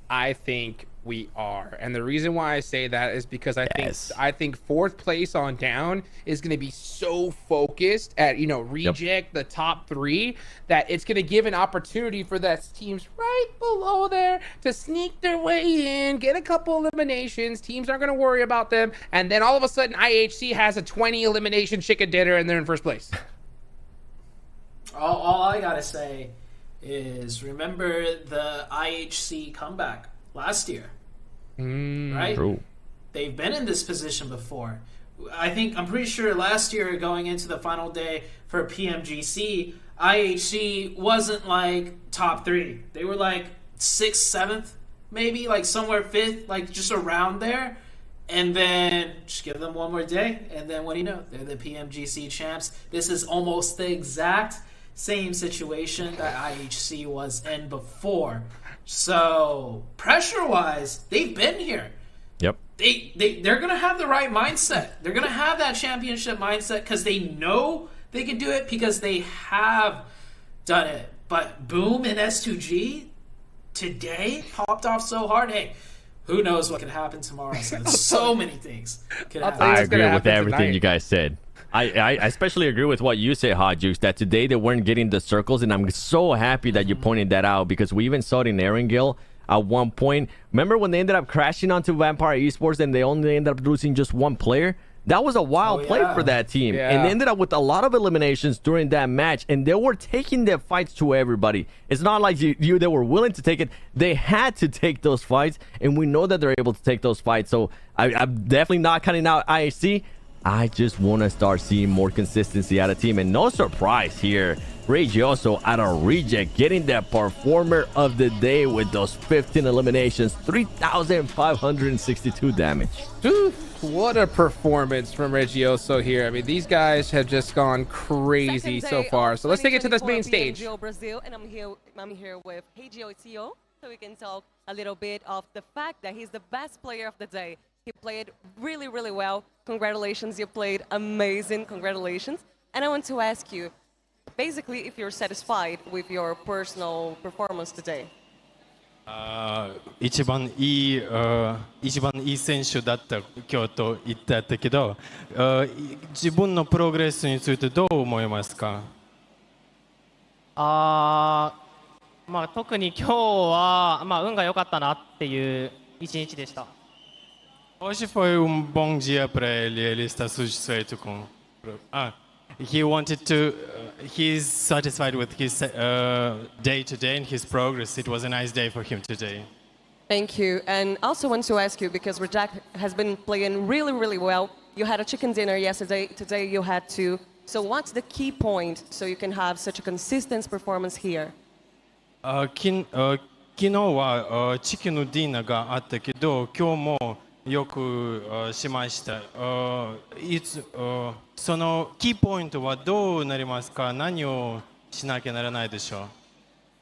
I think we are, and the reason why I say that is because I think 4th place on down is going to be so focused at, you know, reject the top 3 that it's going to give an opportunity for that teams right below there to sneak their way in, get a couple eliminations. Teams aren't going to worry about them, and then all of a sudden IHC has a 20 elimination chicken dinner and they're in 1st place. All I gotta say is remember the IHC comeback last year, right? True. They've been in this position before. I'm pretty sure last year going into the final day for PMGC, IHC wasn't like top 3. They were like 6th, 7th, maybe like somewhere 5th, like just around there. And then just give them one more day, and then what do you know? They're the PMGC champs. This is almost the exact same situation that IHC was in before. So pressure-wise, they've been here. Yep. they're gonna have the right mindset. They're gonna have that championship mindset because they know they can do it because they have done it. But Boom and S2G today popped off so hard. Hey, who knows what could happen tomorrow? So many things could happen. I agree with everything you guys said. I especially agree with what you say, Hot Jukes, that today they weren't getting the circles, and I'm so happy that you pointed that out because we even saw it in Erangel at one point. Remember when they ended up crashing onto Vampire Esports and they only ended up losing just one player? That was a wild play for that team. And they ended up with a lot of eliminations during that match, and they were taking their fights to everybody. It's not like they were willing to take it. They had to take those fights, and we know that they're able to take those fights. So I'm definitely not cutting out IHC. I just want to start seeing more consistency out of team. And no surprise here, Regioso out of Reject getting that performer of the day with those 15 eliminations, 3,562 damage. What a performance from Regioso here. I mean, these guys have just gone crazy so far. So let's take it to this main stage. PMGO Brazil, and I'm here with PGO CEO, so we can talk a little bit of the fact that he's the best player of the day. He played really, really well. Congratulations, you played amazing. Congratulations. And I want to ask you, basically, if you're satisfied with your personal performance today. 一番いい選手だった今日と言ってたけど、自分のプログレスについてどう思いますか？特に今日は運が良かったなっていう一日でした。Hoje foi bom dia para ele. Ele está satisfeito com. He's satisfied with his day today and his progress. It was a nice day for him today. Thank you. And also want to ask you, because Reject has been playing really, really well. You had a chicken dinner yesterday. Today you had two. So what's the key point so you can have such a consistent performance here? 昨日はチキンのディナーがあったけど、今日もよくしました。そのキーポイントはどうなりますか？何をしなきゃならないでしょ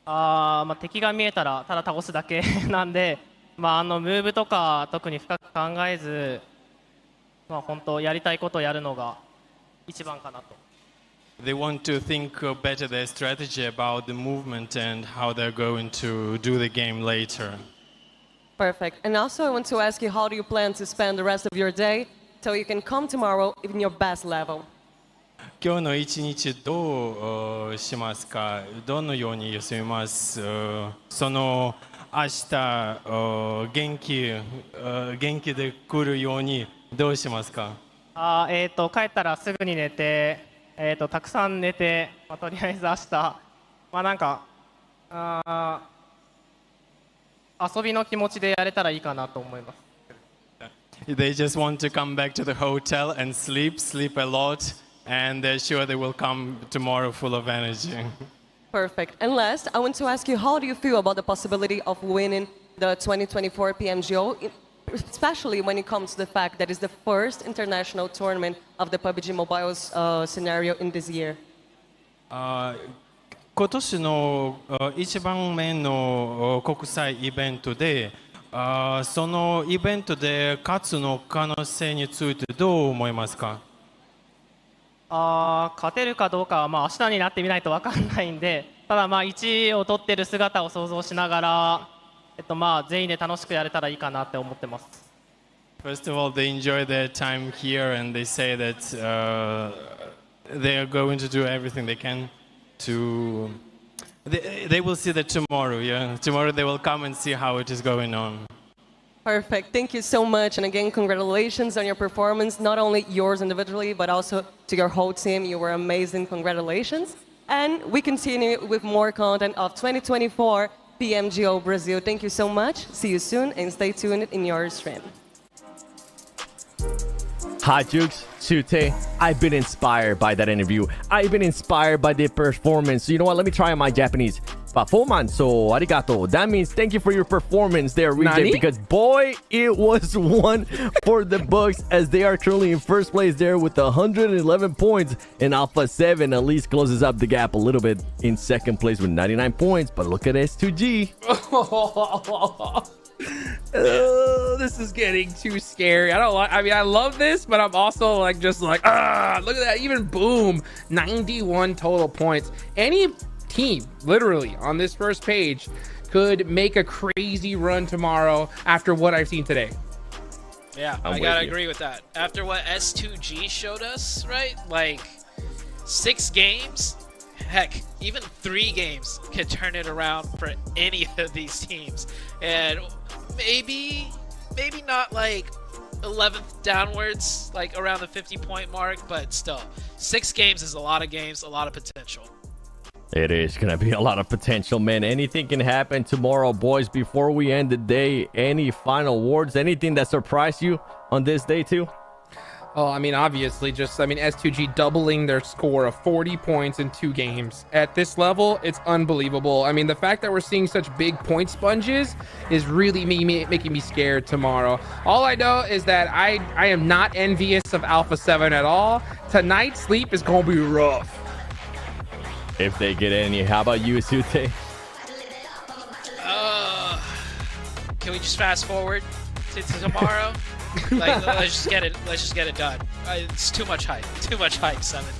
う？敵が見えたらただ倒すだけなんで、ムーブとか特に深く考えず、本当やりたいことをやるのが一番かなと。They want to think better their strategy about the movement and how they're going to do the game later. Perfect. And also I want to ask you, how do you plan to spend the rest of your day so you can come tomorrow in your best level? 今日の一日どうしますか？どのように休みます？その明日元気で来るようにどうしますか？帰ったらすぐに寝て、たくさん寝て、とりあえず明日遊びの気持ちでやれたらいいかなと思います。They just want to come back to the hotel and sleep a lot, and they're sure they will come tomorrow full of energy. Perfect. And last, I want to ask you, how do you feel about the possibility of winning the 2024 PMGO, especially when it comes to the fact that it's the first international tournament of the PUBG Mobile's scenario in this year? 今年の一番目の国際イベントで、そのイベントで勝つの可能性についてどう思いますか？勝てるかどうかは明日になってみないと分かんないんで、ただ1位を取ってる姿を想像しながら、全員で楽しくやれたらいいかなって思ってます。First of all, they enjoy their time here and they say that they are going to do everything they can to. They will see that tomorrow. Yeah, tomorrow they will come and see how it is going on. Perfect. Thank you so much. And again, congratulations on your performance, not only yours individually, but also to your whole team. You were amazing. Congratulations. And we continue with more content of 2024 PMGO Brazil. Thank you so much. See you soon and stay tuned in your stream. Hot Jukes, Chute, I've been inspired by that interview. I've been inspired by the performance. So you know what? Let me try my Japanese. Performanso, arigato. That means thank you for your performance there, Reject, because boy, it was one for the books as they are currently in first place there with 111 points. And Alpha 7 at least closes up the gap a little bit in second place with 99 points. But look at S2G. This is getting too scary. I mean, I love this, but I'm also like, just like, look at that. Even boom, 91 total points. Any team literally on this first page could make a crazy run tomorrow after what I've seen today. Yeah, I gotta agree with that. After what S2G showed us, right? Like 6 games, heck, even 3 games can turn it around for any of these teams. And maybe not like 11th downwards, like around the 50-point mark, but still, 6 games is a lot of games, a lot of potential. It is going to be a lot of potential, man. Anything can happen tomorrow, boys. Before we end the day, any final words, anything that surprised you on this day too? Oh, I mean, obviously, S2G doubling their score of 40 points in 2 games. At this level, it's unbelievable. I mean, the fact that we're seeing such big point sponges is really making me scared tomorrow. All I know is that I am not envious of Alpha 7 at all. Tonight's sleep is going to be rough. If they get any. How about you, Sute? Can we just fast forward to tomorrow? Like, let's just get it done. It's too much hype. Too much hype, 7.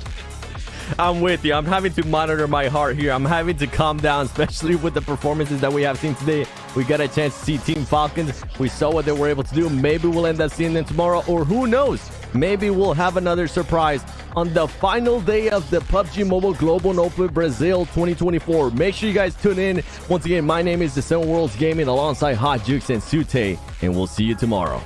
I'm with you. I'm having to monitor my heart here. I'm having to calm down, especially with the performances that we have seen today. We got a chance to see Team Falcons. We saw what they were able to do. Maybe we'll end up seeing them tomorrow, or who knows? Maybe we'll have another surprise on the final day of the PUBG Mobile Global Open Brazil 2024. Make sure you guys tune in. Once again, my name is the 7 Worlds Gaming alongside Hot Jukes and Sute, and we'll see you tomorrow.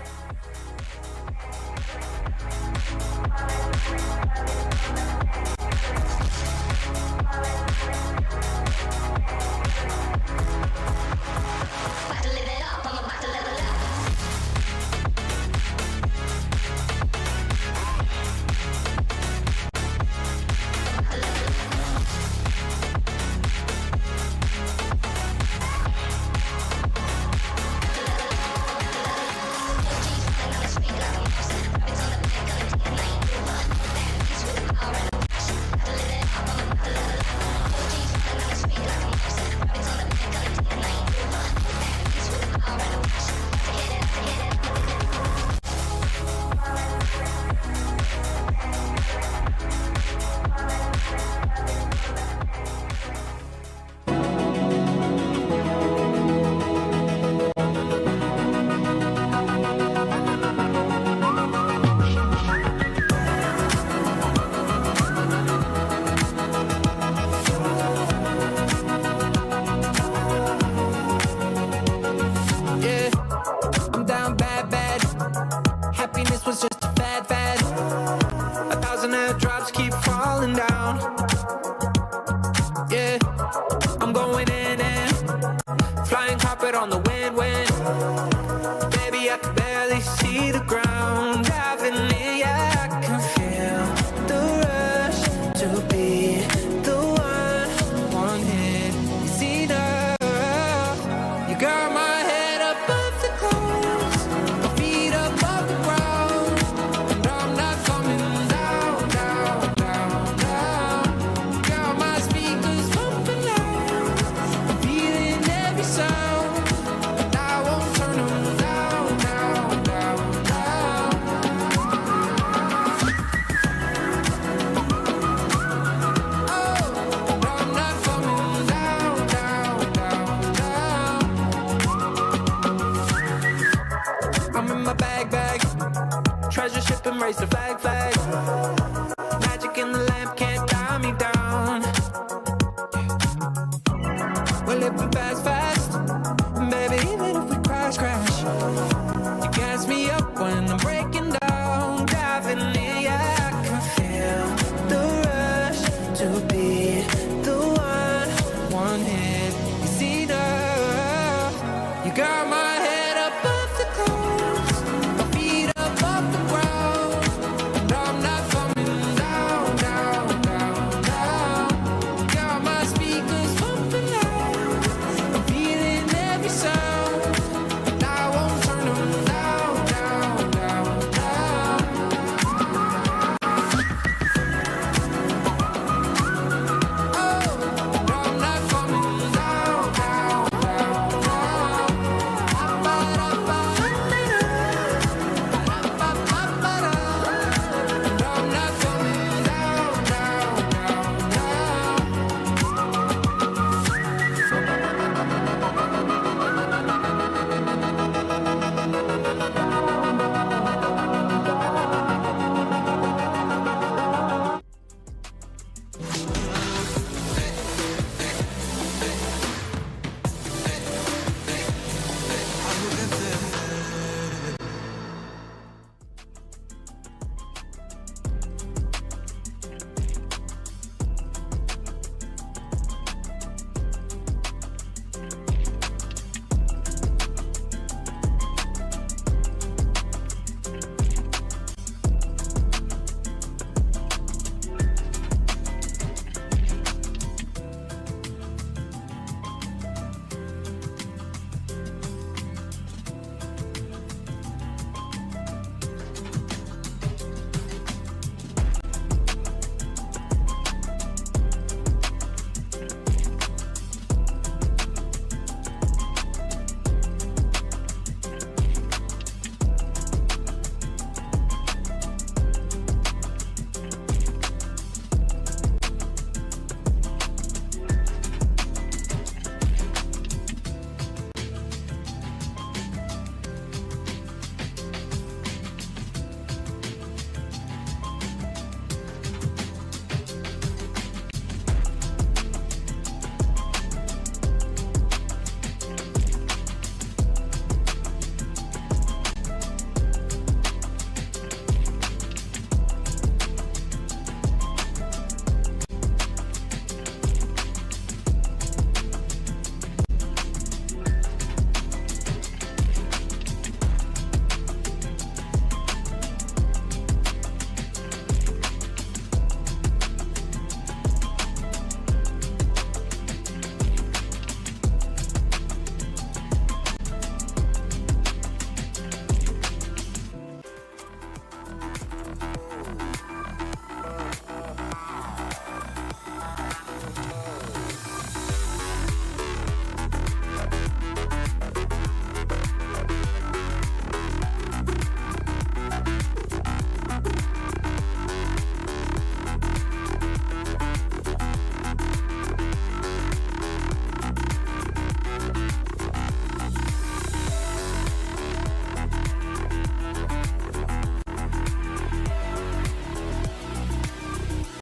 Treasure ship and raise the flag. Magic in the